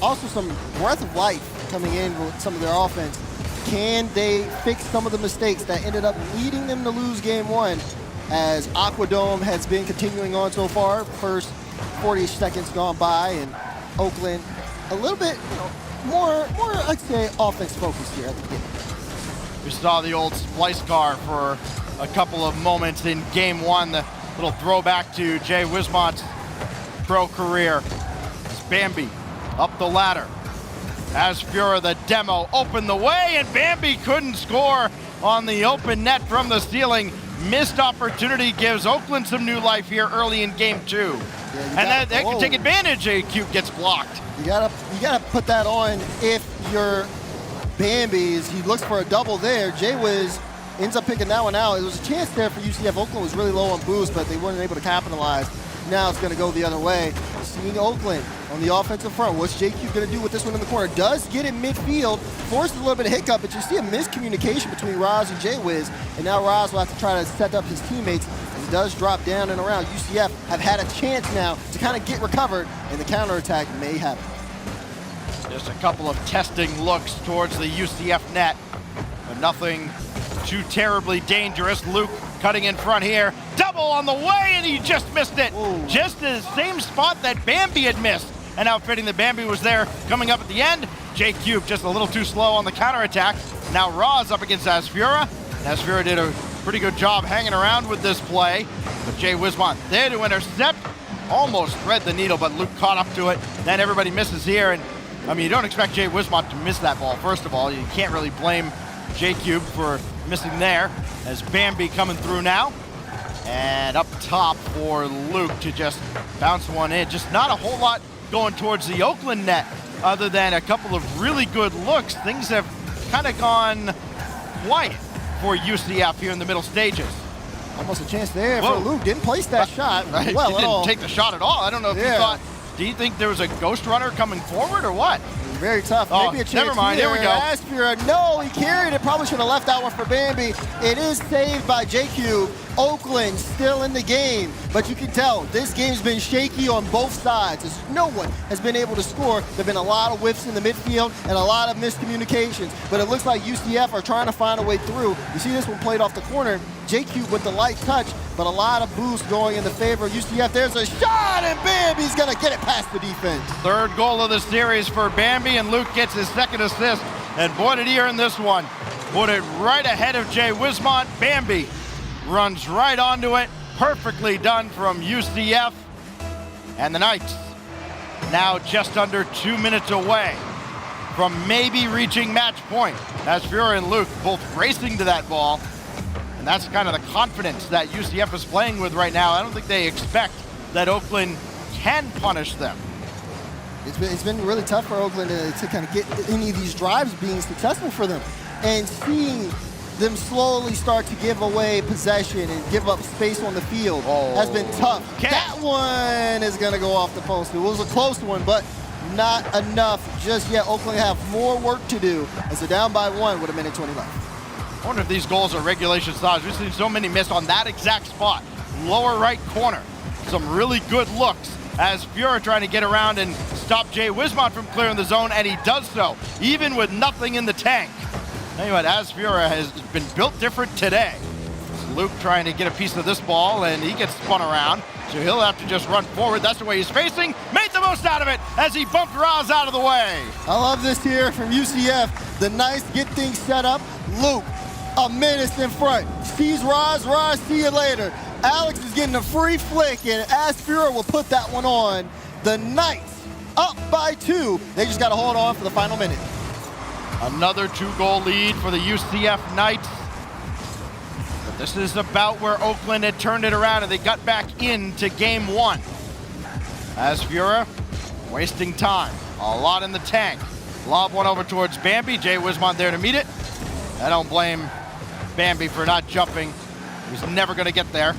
also some breath of life coming in with some of their offense. Can they fix some of the mistakes that ended up leading them to lose Game 1, as Aquadome has been continuing on so far? First 40 seconds gone by, and Oakland a little bit, you know, more I'd say offense focused here at the beginning. We saw the old splice car for a couple of moments in Game 1, the little throwback to Jay Wismont's pro career. It's Bambi up the ladder. As Fura, the demo, opened the way, and Bambi couldn't score on the open net from the ceiling. Missed opportunity gives Oakland some new life here early in Game 2. Yeah, and they can take advantage. A-Cube gets blocked. You gotta put that on if you're Bambi's. He looks for a double there. Jay Wiz ends up picking that one out. There was a chance there for UCF. Oakland was really low on boost, but they weren't able to capitalize. Now it's going to go the other way. Seeing Oakland on the offensive front. What's JQ going to do with this one in the corner? Does get it midfield, forced a little bit of hiccup, but you see a miscommunication between Roz and Jay Wiz, and now Roz will have to try to set up his teammates as he does drop down and around. UCF have had a chance now to kind of get recovered, and the counterattack may happen. Just a couple of testing looks towards the UCF net, but nothing too terribly dangerous. Luke cutting in front here. Double on the way, and he just missed it. Ooh. Just the same spot that Bambi had missed. And outfitting that Bambi was there coming up at the end. J Cube just a little too slow on the counterattack. Now Roz up against Asfura. Asfura did a pretty good job hanging around with this play. But Jay Wismont there to intercept. Almost thread the needle, but Luke caught up to it. Then everybody misses here. And I mean, you don't expect Jay Wismont to miss that ball, first of all. You can't really blame J Cube for missing there. As Bambi coming through now. And up top for Luke to just bounce one in. Just not a whole lot going towards the Oakland net other than a couple of really good looks. Things have kind of gone quiet for UCF here in the middle stages. Almost a chance there for Luke. Didn't place that shot right. well He at didn't all. take the shot at all. I don't know if you thought, do you think there was a ghost runner coming forward or what? Very tough. Oh, Maybe a chance never mind. Here we go. Aspira, no, he carried it. Probably should have left that one for Bambi. It is saved by J-Cube. Oakland still in the game, but you can tell this game's been shaky on both sides as no one has been able to score. There have been a lot of whiffs in the midfield and a lot of miscommunications, but it looks like UCF are trying to find a way through. You see this one played off the corner. J-Cube with the light touch, but a lot of boost going in the favor of UCF. There's a shot, and Bambi's gonna get it past the defense. Third goal of the series for Bambi, and Luke gets his second assist. And boy, did he earn this one. Put it right ahead of Jay Wismont. Bambi runs right onto it. Perfectly done from UCF. And the Knights now just under 2 minutes away from maybe reaching match point. As Fuhrer and Luke both racing to that ball. And that's kind of the confidence that UCF is playing with right now. I don't think they expect that Oakland can punish them. It's been really tough for Oakland to kind of get any of these drives being successful for them. And seeing them slowly start to give away possession and give up space on the field has been tough. That one is going to go off the post. It was a close one, but not enough just yet. Oakland have more work to do as they're down by 1 with 1:20 left. I wonder if these goals are regulation size. We've seen so many miss on that exact spot. Lower right corner. Some really good looks as Fuhrer trying to get around and stop Jay Wismont from clearing the zone, and he does so, even with nothing in the tank. Anyway, as Fuhrer has been built different today. Luke trying to get a piece of this ball, and he gets spun around, so he'll have to just run forward. That's the way he's facing. Made the most out of it as he bumped Roz out of the way. I love this here from UCF. The Knights get things set up. Luke, a menace in front. Sees Roz, see you later. Alex is getting a free flick, and Asfura will put that one on. The Knights up by 2. They just got to hold on for the final minute. Another 2-goal lead for the UCF Knights. But this is about where Oakland had turned it around, and they got back into game 1. Asfura wasting time. A lot in the tank. Lob one over towards Bambi. Jay Wismont there to meet it. I don't blame Bambi for not jumping. He's never going to get there.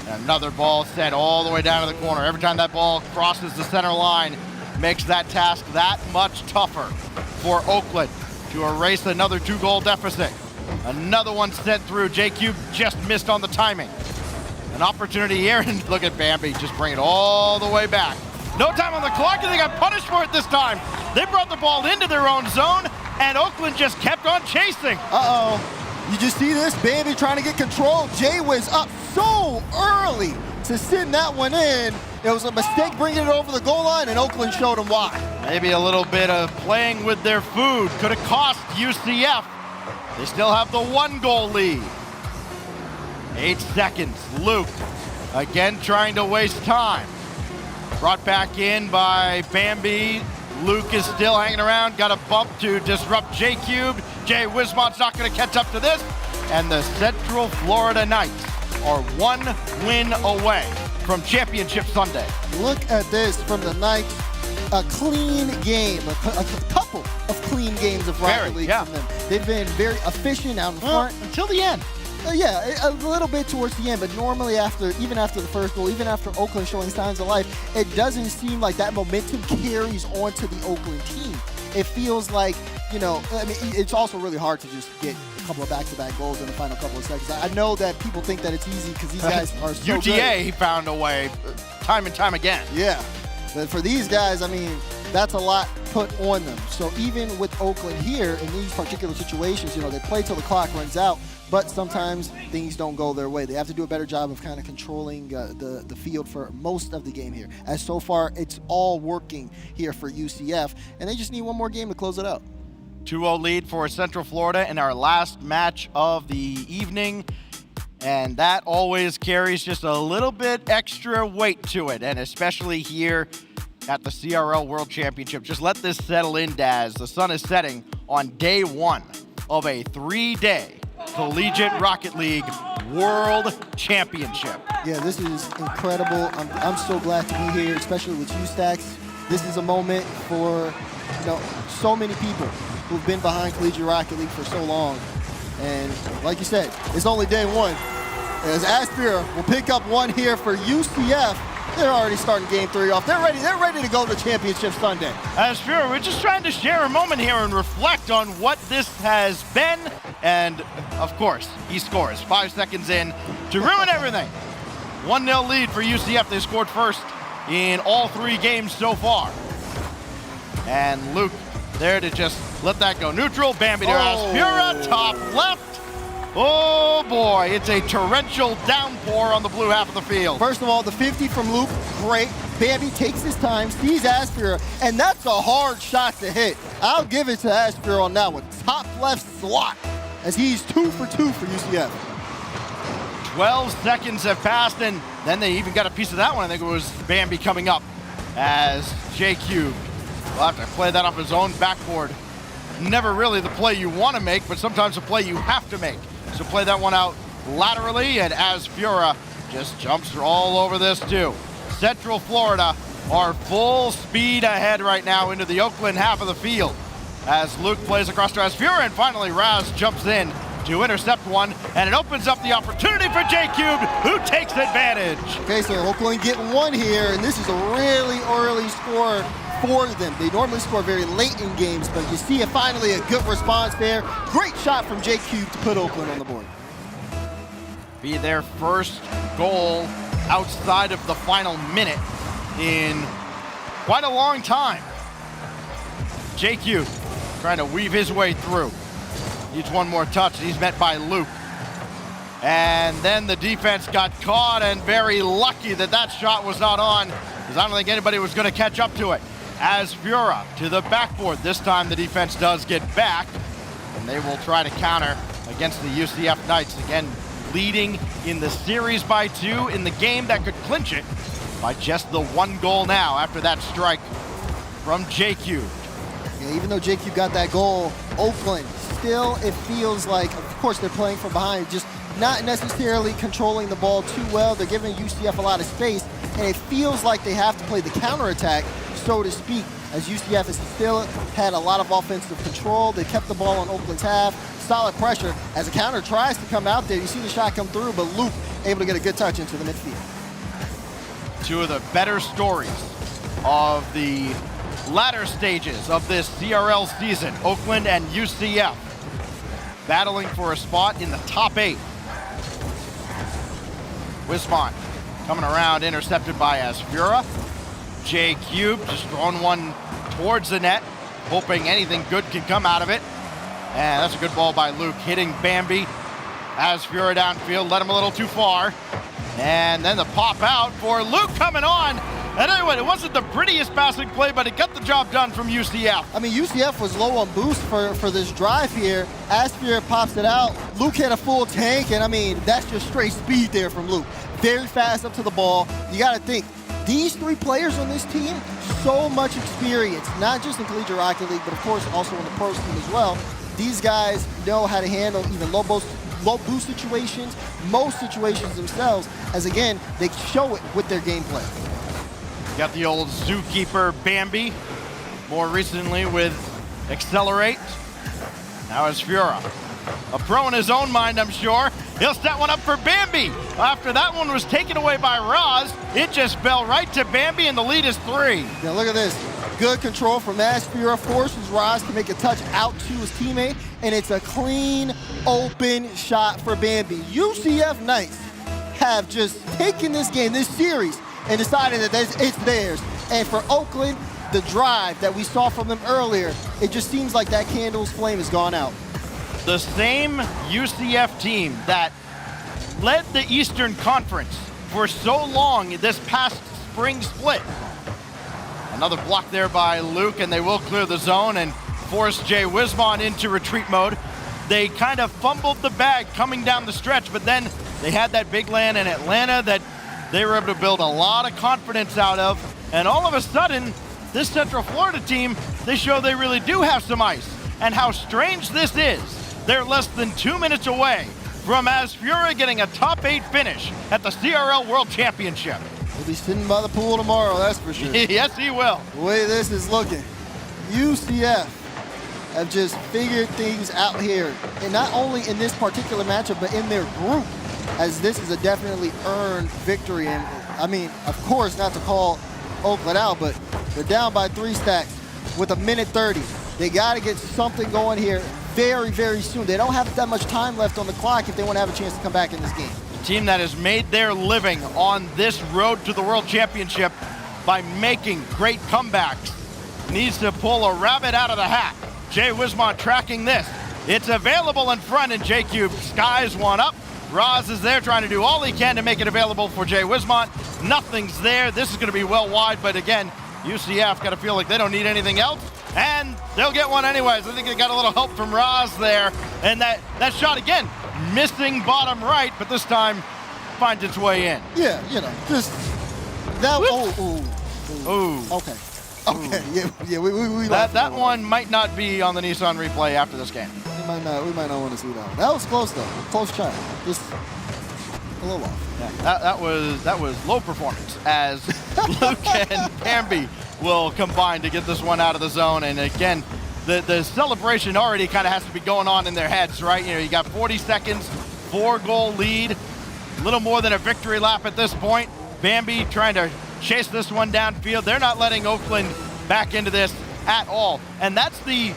And another ball sent all the way down to the corner. Every time that ball crosses the center line, makes that task that much tougher for Oakland to erase another 2-goal deficit. Another one sent through. J-Cube just missed on the timing. An opportunity here, and look at Bambi just bring it all the way back. No time on the clock, and they got punished for it this time. They brought the ball into their own zone, and Oakland just kept on chasing. You just see this, Bambi trying to get control. Jay was up so early to send that one in. It was a mistake bringing it over the goal line, and Oakland showed them why. Maybe a little bit of playing with their food could have cost UCF. They still have the 1-goal lead. 8 seconds. Luke again trying to waste time. Brought back in by Bambi. Luke is still hanging around. Got a bump to disrupt J-Cube. Jay Wismont's not going to catch up to this. And the Central Florida Knights are 1 win away from Championship Sunday. Look at this from the Knights. A clean game, a couple of clean games of Rocket League from them. They've been very efficient out in front. Until the end. Yeah, a little bit towards the end, but normally even after the first goal, even after Oakland showing signs of life, it doesn't seem like that momentum carries onto the Oakland team. It feels like, I mean, it's also really hard to just get a couple of back-to-back goals in the final couple of seconds. I know that people think that it's easy because these guys are so UGA, he found a way time and time again. Yeah, but for these guys, I mean, that's a lot put on them. So even with Oakland here, in these particular situations, they play till the clock runs out, but sometimes things don't go their way. They have to do a better job of kind of controlling the field for most of the game here. As so far, it's all working here for UCF, and they just need one more game to close it out. 2-0 lead for Central Florida in our last match of the evening. And that always carries just a little bit extra weight to it, and especially here at the CRL World Championship. Just let this settle in, Daz. The sun is setting on day 1 of a 3-day Collegiate Rocket League World Championship. Yeah, this is incredible. I'm so glad to be here, especially with you, Stacks. This is a moment for so many people who've been behind Collegiate Rocket League for so long. And like you said, it's only day 1. As Aspira will pick up one here for UCF. They're already starting game 3 off. They're ready to go to championship Sunday. Aspira, we're just trying to share a moment here and reflect on what this has been. And of course, he scores 5 seconds in to ruin everything. 1-0 lead for UCF. They scored first in all 3 games so far. And Luke there to just let that go neutral. Bambi to Aspira, top left. Oh boy, it's a torrential downpour on the blue half of the field. First of all, the 50 from Luke, great. Bambi takes his time, sees Aspira, and that's a hard shot to hit. I'll give it to Aspira on that one. Top left slot, as he's 2 for 2 for UCF. 12 seconds have passed, and then they even got a piece of that one. I think it was Bambi coming up as J-Cube will have to play that off his own backboard. Never really the play you want to make, but sometimes the play you have to make. So play that one out laterally, and Aspira just jumps all over this too. Central Florida are full speed ahead right now into the Oakland half of the field as Luke plays across to Aspira, and finally Raz jumps in to intercept one, and it opens up the opportunity for J-Cube, who takes advantage. Okay, so Oakland getting one here, and this is a really early score for them. They normally score very late in games, but you see finally a good response there. Great shot from J-Cube to put Oakland on the board. Be their first goal outside of the final minute in quite a long time. J-Cube trying to weave his way through. Needs one more touch. He's met by Luke. And then the defense got caught, and very lucky that that shot was not on, because I don't think anybody was going to catch up to it. Aspira to the backboard. This time the defense does get back, and they will try to counter against the UCF Knights. Again, leading in the series by 2 in the game that could clinch it by just the 1 goal now after that strike from J-Cube. Yeah, even though J-Cube got that goal, Oakland still, it feels like, of course, they're playing from behind, just not necessarily controlling the ball too well. They're giving UCF a lot of space, and it feels like they have to play the counterattack, so to speak, as UCF has still had a lot of offensive control. They kept the ball on Oakland's half, solid pressure. As a counter tries to come out there, you see the shot come through, but Luke able to get a good touch into the midfield. 2 of the better stories of the latter stages of this CRL season, Oakland and UCF, battling for a spot in the top 8. Wismont coming around, intercepted by Aspira. J-Cube just throwing one towards the net, hoping anything good can come out of it. And that's a good ball by Luke, hitting Bambi. Aspira downfield, led him a little too far. And then the pop out for Luke coming on. And anyway, it wasn't the prettiest passing play, but it got the job done from UCF. I mean, UCF was low on boost for this drive here. Aspira pops it out. Luke had a full tank, and I mean, that's just straight speed there from Luke. Very fast up to the ball. You got to think, these 3 players on this team, so much experience, not just in Collegiate Rocket League, but of course also in the pro team as well. These guys know how to handle even low boost situations, most situations themselves, as again, they show it with their gameplay. Got the old zookeeper Bambi, more recently with Accelerate. Now it's Fura. A pro in his own mind, I'm sure. He'll set one up for Bambi. After that one was taken away by Roz, it just fell right to Bambi, and the lead is 3. Now look at this. Good control from Aspira, forces Roz to make a touch out to his teammate, and it's a clean, open shot for Bambi. UCF Knights have just taken this game, this series, and decided that it's theirs. And for Oakland, the drive that we saw from them earlier, it just seems like that candle's flame has gone out. The same UCF team that led the Eastern Conference for so long this past spring split. Another block there by Luke, and they will clear the zone and force Jay Wismont into retreat mode. They kind of fumbled the bag coming down the stretch, but then they had that big land in Atlanta that they were able to build a lot of confidence out of. And all of a sudden, this Central Florida team, they show they really do have some ice. And how strange this is, they're less than 2 minutes away from Asfura getting a top 8 finish at the CRL World Championship. He'll be sitting by the pool tomorrow, that's for sure. Yes, he will. The way this is looking, UCF have just figured things out here. And not only in this particular matchup, but in their group, as this is a definitely earned victory. And I mean, of course, not to call Oakland out, but they're down by 3 stacks with 1:30. They got to get something going here very, very soon. They don't have that much time left on the clock if they want to have a chance to come back in this game. A team that has made their living on this road to the World Championship by making great comebacks needs to pull a rabbit out of the hat. Jay Wismont tracking this. It's available in front, and J-Cube skies one up. Roz is there trying to do all he can to make it available for Jay Wismont. Nothing's there. This is going to be well wide, but again, UCF got to feel like they don't need anything else, and they'll get one anyways. I think they got a little help from Roz there, and that shot again, missing bottom right, but this time finds its way in. Yeah, you know, just that. Okay. Okay, yeah, we that one might not be on the Nissan replay after this game. We might not want to see that one. That was close though, close shot, just a little off. Yeah, that was low performance as Luke and Bambi will combine to get this one out of the zone. And again, the celebration already kind of has to be going on in their heads, right? You know, you got 40 seconds, 4-goal lead, a little more than a victory lap at this point. Bambi trying to chase this one downfield. They're not letting Oakland back into this at all. And that's the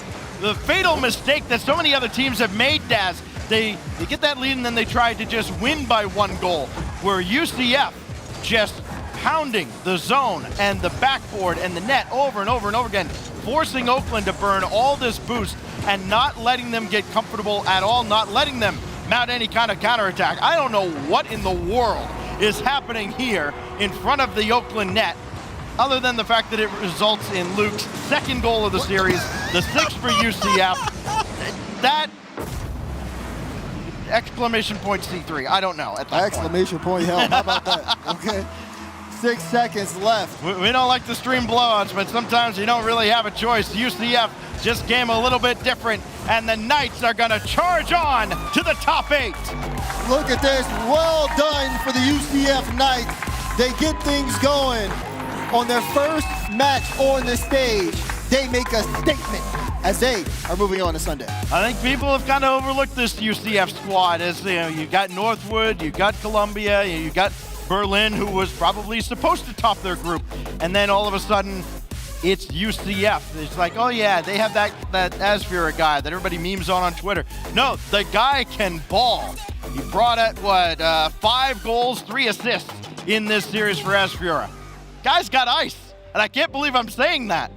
fatal mistake that so many other teams have made, Daz. They get that lead and then they try to just win by 1 goal, where UCF just pounding the zone and the backboard and the net over and over and over again, forcing Oakland to burn all this boost and not letting them get comfortable at all, not letting them mount any kind of counterattack. I don't know what in the world is happening here in front of the Oakland net, other than the fact that it results in Luke's 2nd goal of the series, the 6th for UCF. That exclamation point C3, I don't know at that exclamation point, hell, how about that? Okay, 6 seconds left. We don't like to stream blowouts, but sometimes you don't really have a choice. UCF just came a little bit different, and the Knights are gonna charge on to the top 8. Look at this, well done for the UCF Knights. They get things going. On their first match on the stage, they make a statement as they are moving on to Sunday. I think people have kind of overlooked this UCF squad. As you know, you got Northwood, you got Columbia, you got Berlin, who was probably supposed to top their group, and then all of a sudden, it's UCF. It's like, oh yeah, they have that Asfura guy that everybody memes on Twitter. No, the guy can ball. He brought at 5 goals, 3 assists in this series for Asfura. Guy's got ice, and I can't believe I'm saying that.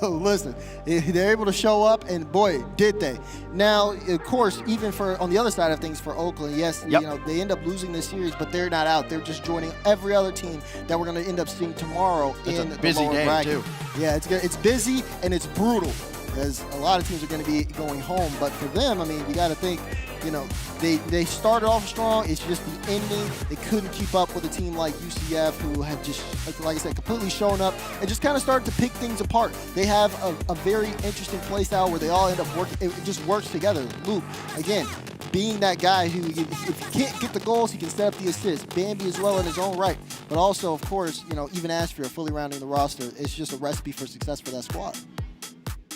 Listen, they're able to show up, and boy, did they. Now, of course, even for on the other side of things for Oakland, yes, you know, they end up losing this series, but they're not out. They're just joining every other team that we're going to end up seeing tomorrow in the lower bracket. Too. Yeah, it's busy and it's brutal, because a lot of teams are going to be going home. But for them, I mean, you got to think, you know, they started off strong. It's just the ending. They couldn't keep up with a team like UCF, who had just, like I said, completely shown up and just kind of started to pick things apart. They have a very interesting play style where they all end up working. It just works together. Luke, again, being that guy who, if he can't get the goals, he can set up the assists. Bambi as well in his own right. But also, of course, you know, even Asfura fully rounding the roster. It's just a recipe for success for that squad.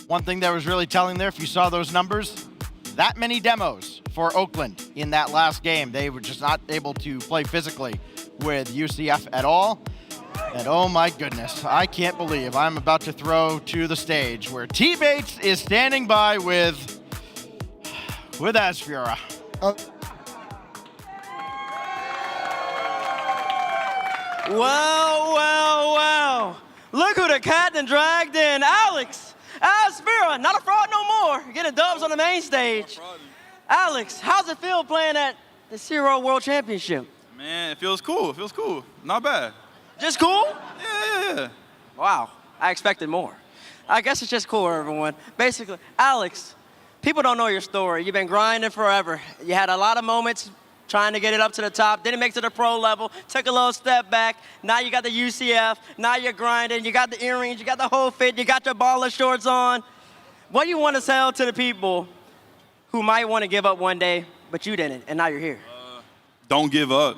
One thing that was really telling there, if you saw those numbers, that many demos for Oakland in that last game. They were just not able to play physically with UCF at all. And oh my goodness, I can't believe I'm about to throw to the stage where T. Bates is standing by with Asfura. Well. Look who the captain dragged in, Alex. Aspira, not a fraud no more. Getting dubs on the main stage. Alex, how's it feel playing at the CRL World Championship? Man, it feels cool. It feels cool. Not bad. Just cool? Yeah. Wow, I expected more. I guess it's just cool, everyone. Basically, Alex, people don't know your story. You've been grinding forever. You had a lot of moments trying to get it up to the top, didn't make it to the pro level, took a little step back. Now you got the UCF, now you're grinding, you got the earrings, you got the whole fit, you got your baller shorts on. What do you want to tell to the people who might want to give up one day, but you didn't, and now you're here? Don't give up.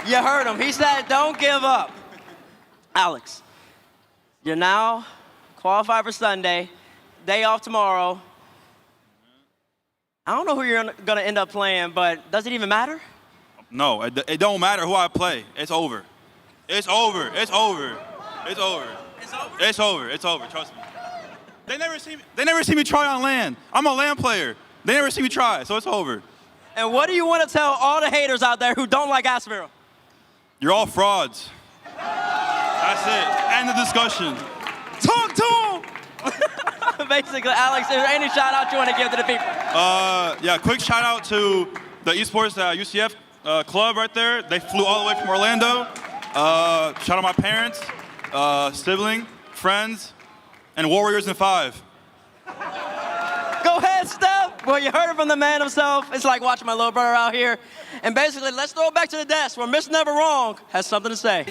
You heard him. He said, don't give up. Alex, you're now qualified for Sunday, day off tomorrow. I don't know who you're going to end up playing, but does it even matter? No, it don't matter who I play. It's over. It's over. It's over. It's over. It's over? It's over. It's over. Trust me. They never see me try on land. I'm a land player. They never see me try, so it's over. And what do you want to tell all the haters out there who don't like Aspira? You're all frauds. That's it. End the discussion. Talk to him! Basically, Alex, is there any shout out you want to give to the people? Yeah, quick shout out to the Esports UCF club right there. They flew all the way from Orlando. Shout out my parents, sibling, friends, and Warriors in 5. Go ahead, Steph. Well, you heard it from the man himself. It's like watching my little brother out here. And basically, let's throw it back to the desk where Mr. Never Wrong has something to say.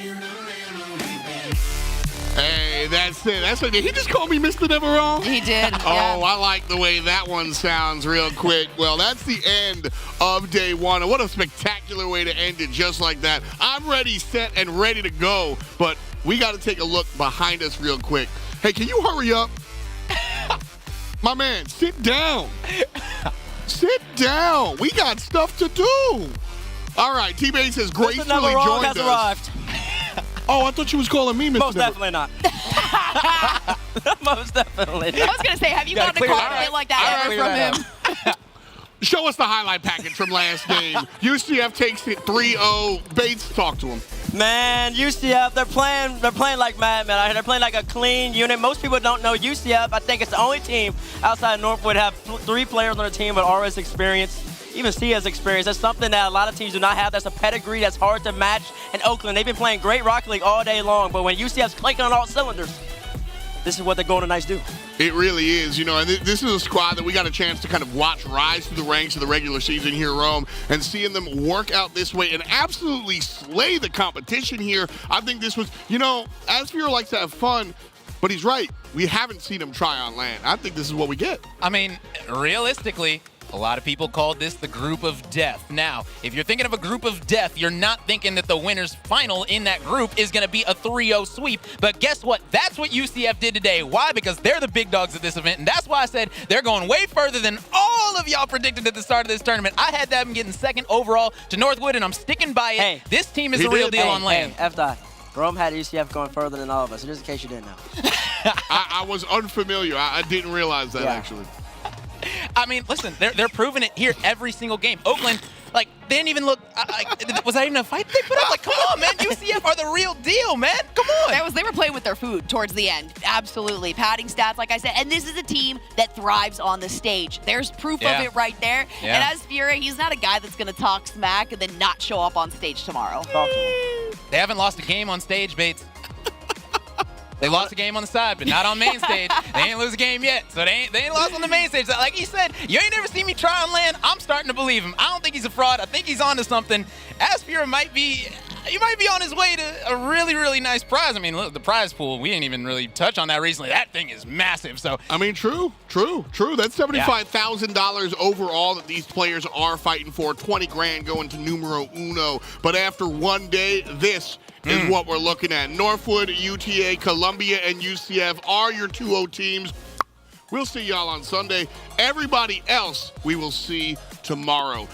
Hey, that's it. That's it. Did he just call me Mr. Never Wrong? He did. Oh, I like the way that one sounds real quick. Well, that's the end of day one. And what a spectacular way to end it just like that. I'm ready, set, and ready to go. But we got to take a look behind us real quick. Hey, can you hurry up? My man, sit down. Sit down. We got stuff to do. All right, T-Base has gracefully joined us. Arrived. Oh, I thought you was calling me Mr. Most definitely not. Most definitely not. I was going to say, have you gotten a compliment like that ever from him? Show us the highlight package from last game. UCF takes it 3-0. Bates, talk to him. Man, UCF, they're playing like madmen out here. They're playing like a clean unit. Most people don't know UCF. I think it's the only team outside of Northwood have 3 players on their team with RS experience. Even CS experience. That's something that a lot of teams do not have. That's a pedigree that's hard to match in Oakland. They've been playing great Rocket League all day long, but when UCF's clicking on all cylinders, this is what the Golden Knights do. It really is, you know, and this is a squad that we got a chance to kind of watch rise through the ranks of the regular season here at Rome, and seeing them work out this way and absolutely slay the competition here. I think this was, you know, Aspira likes to have fun, but he's right. We haven't seen him try on land. I think this is what we get. I mean, realistically, a lot of people called this the group of death. Now, if you're thinking of a group of death, you're not thinking that the winner's final in that group is going to be a 3-0 sweep. But guess what? That's what UCF did today. Why? Because they're the big dogs at this event. And that's why I said they're going way further than all of y'all predicted at the start of this tournament. I had them getting second overall to Northwood, and I'm sticking by it. Hey, this team is the real deal on land. Hey, F-Dot. Rome had UCF going further than all of us, so just in case you didn't know. I was unfamiliar. I didn't realize that, actually. I mean, listen, they're proving it here every single game. Oakland, like, they didn't even look, was that even a fight they put up? Like, come on, man, UCF are the real deal, man. Come on. They were playing with their food towards the end. Absolutely. Padding stats, like I said. And this is a team that thrives on the stage. There's proof of it right there. Yeah. And Aspira, he's not a guy that's going to talk smack and then not show up on stage tomorrow. They haven't lost a game on stage, Bates. They lost a game on the side, but not on main stage. They ain't lose a game yet, so they ain't lost on the main stage. Like he said, you ain't never seen me try on land. I'm starting to believe him. I don't think he's a fraud. I think he's onto something. Aspira might be on his way to a really, really nice prize. I mean, look, the prize pool, we didn't even really touch on that recently. That thing is massive. So I mean, true. That's $75,000 overall that these players are fighting for. 20 grand going to numero uno. But after one day, this is what we're looking at. Northwood, UTA, Columbia, and UCF are your 2-0 teams. We'll see y'all on Sunday. Everybody else we will see tomorrow.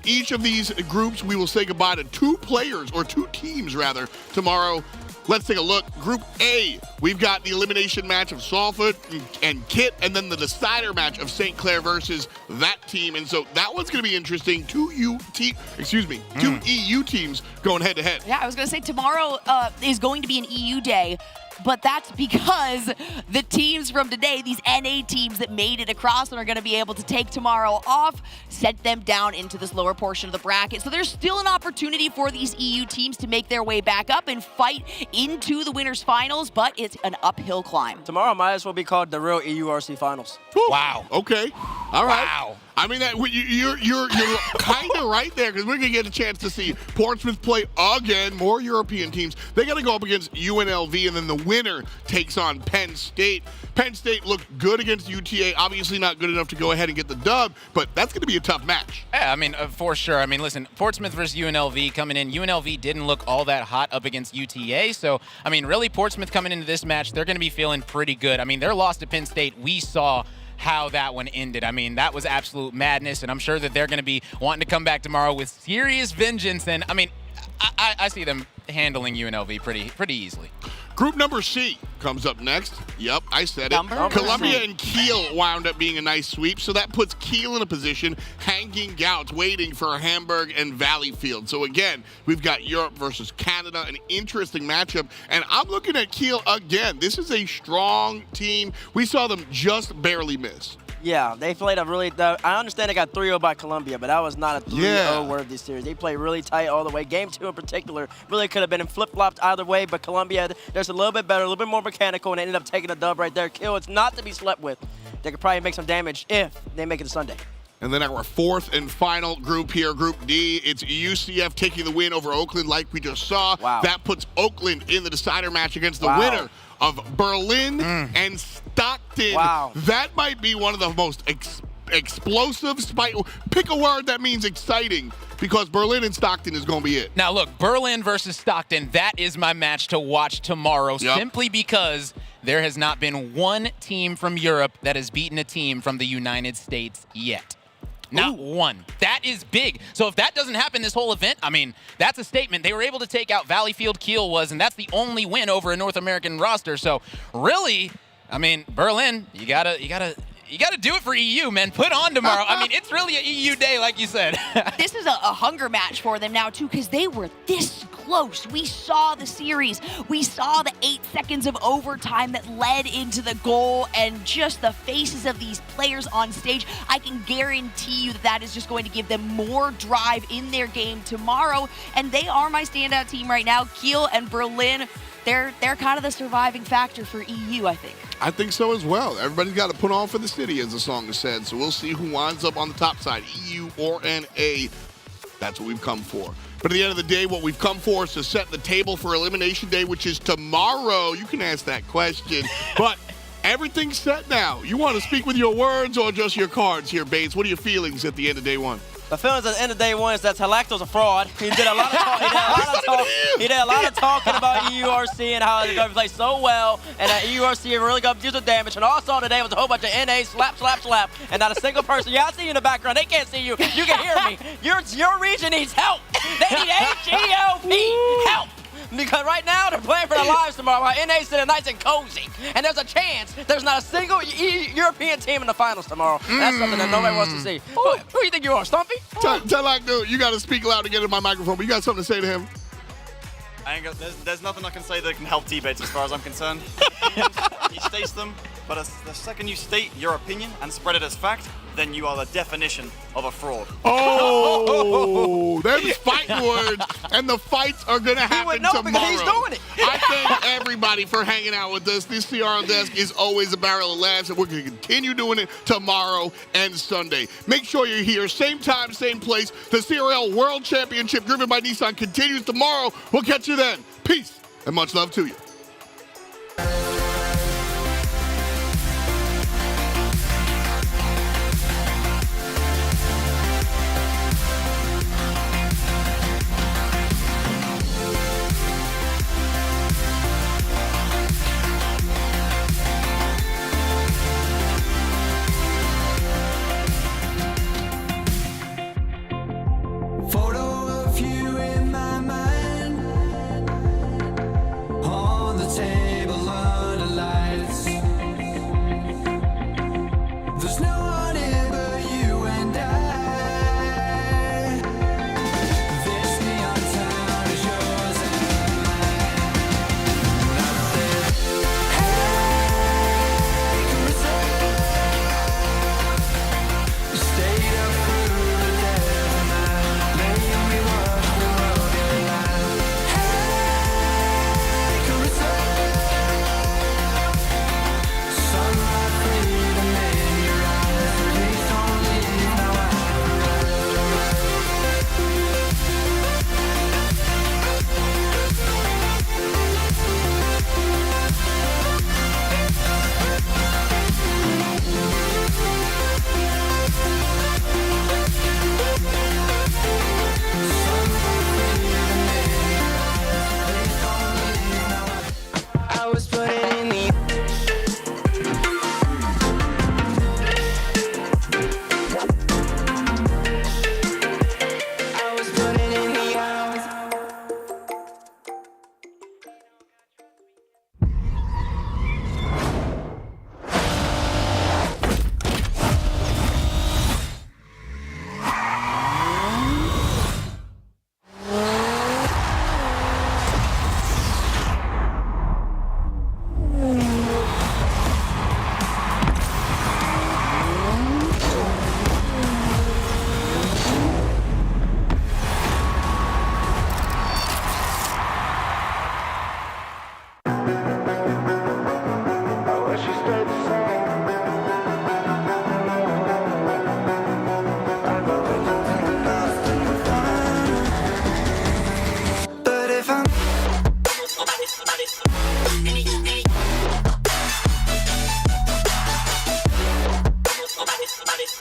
Each of these groups, we will say goodbye to 2 players, or 2 teams rather, tomorrow. let's take a look. Group A, we've got the elimination match of Salford and Kit, and then the decider match of Saint Clair versus that team. And so that one's going to be interesting. Two EU teams going head-to-head. Yeah, I was going to say tomorrow is going to be an EU day. But that's because the teams from today, these NA teams that made it across and are going to be able to take tomorrow off, sent them down into this lower portion of the bracket. So there's still an opportunity for these EU teams to make their way back up and fight into the winners finals, but it's an uphill climb. Tomorrow might as well be called the real EURC finals. Wow. Okay. All right. Wow. I mean, you're kind of right there, because we're going to get a chance to see Portsmouth play again, more European teams. They got to go up against UNLV, and then the winner takes on Penn State. Penn State looked good against UTA, obviously not good enough to go ahead and get the dub, but that's going to be a tough match. Yeah, I mean, for sure. I mean, listen, Portsmouth versus UNLV coming in. UNLV didn't look all that hot up against UTA, so, I mean, really, Portsmouth coming into this match, they're going to be feeling pretty good. I mean, their loss to Penn State, we saw how that one ended. I mean, that was absolute madness, and I'm sure that they're going to be wanting to come back tomorrow with serious vengeance. And I mean, I see them handling UNLV pretty easily. Group number C comes up next. Yep, I said it. Columbia and Keel wound up being a nice sweep, so that puts Keel in a position hanging out, waiting for Hamburg and Valleyfield. So again, we've got Europe versus Canada, an interesting matchup, and I'm looking at Keel again. This is a strong team. We saw them just barely miss. Yeah, they played a really I understand they got 3-0 by Columbia, but that was not a 3-0 worthy series. They played really tight all the way. Game 2 in particular really could have been in flip-flopped either way, but Columbia, there's a little bit better, a little bit more mechanical, and they ended up taking a dub right there. Keel, it's not to be slept with. They could probably make some damage if they make it to Sunday. And then our fourth and final group here, Group D, it's UCF taking the win over Oakland like we just saw. Wow. That puts Oakland in the decider match against the winner of Berlin and Stockton. Wow. That might be one of the most explosive, pick a word that means exciting, because Berlin and Stockton is going to be it. Now look, Berlin versus Stockton, that is my match to watch tomorrow, simply because there has not been one team from Europe that has beaten a team from the United States yet. Not one. That is big. So if that doesn't happen this whole event, I mean, that's a statement. They were able to take out Valleyfield, Keel was, and that's the only win over a North American roster. So really, I mean, Berlin, you gotta do it for EU, man. Put on tomorrow. I mean, it's really an EU day, like you said. This is a hunger match for them now, too, because they were this close. We saw the series. We saw the 8 seconds of overtime that led into the goal, and just the faces of these players on stage. I can guarantee you that is just going to give them more drive in their game tomorrow, and they are my standout team right now. Keel and Berlin, they're kind of the surviving factor for EU, I think. I think so as well. Everybody's got to put on for the city, as the song has said. So we'll see who winds up on the top side, EU or NA. That's what we've come for. But at the end of the day, what we've come for is to set the table for Elimination Day, which is tomorrow. You can ask that question. But everything's set now. You want to speak with your words or just your cards here, Bates? What are your feelings at the end of day one? The feelings at the end of day one is that Halacto's a fraud. He did a lot of talking about EURC and how they play so well, and that EURC really got to do some damage. And all I saw today was a whole bunch of NA slap, and not a single person. Yeah, I see you in the background. They can't see you. You can hear me. Your region needs help. They need H-E-L-P, help. Because right now they're playing for their lives tomorrow while NA's sitting nice and cozy. And there's a chance there's not a single European team in the finals tomorrow. That's something that nobody wants to see. Who do you think you are, Stumpy? Tell Acto, you got to speak loud to get in my microphone, but you got something to say to him? There's nothing I can say that can help debates as far as I'm concerned. He states them, but the second you state your opinion and spread it as fact, then you are the definition of a fraud. Oh, there's fighting words, and the fights are going to happen tomorrow. Because he's doing it. I thank everybody for hanging out with us. This CRL Desk is always a barrel of laughs, and we're going to continue doing it tomorrow and Sunday. Make sure you're here, same time, same place. The CRL World Championship driven by Nissan continues tomorrow. We'll catch you then. Peace, and much love to you. Photo of you in my mind.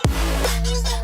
Stop.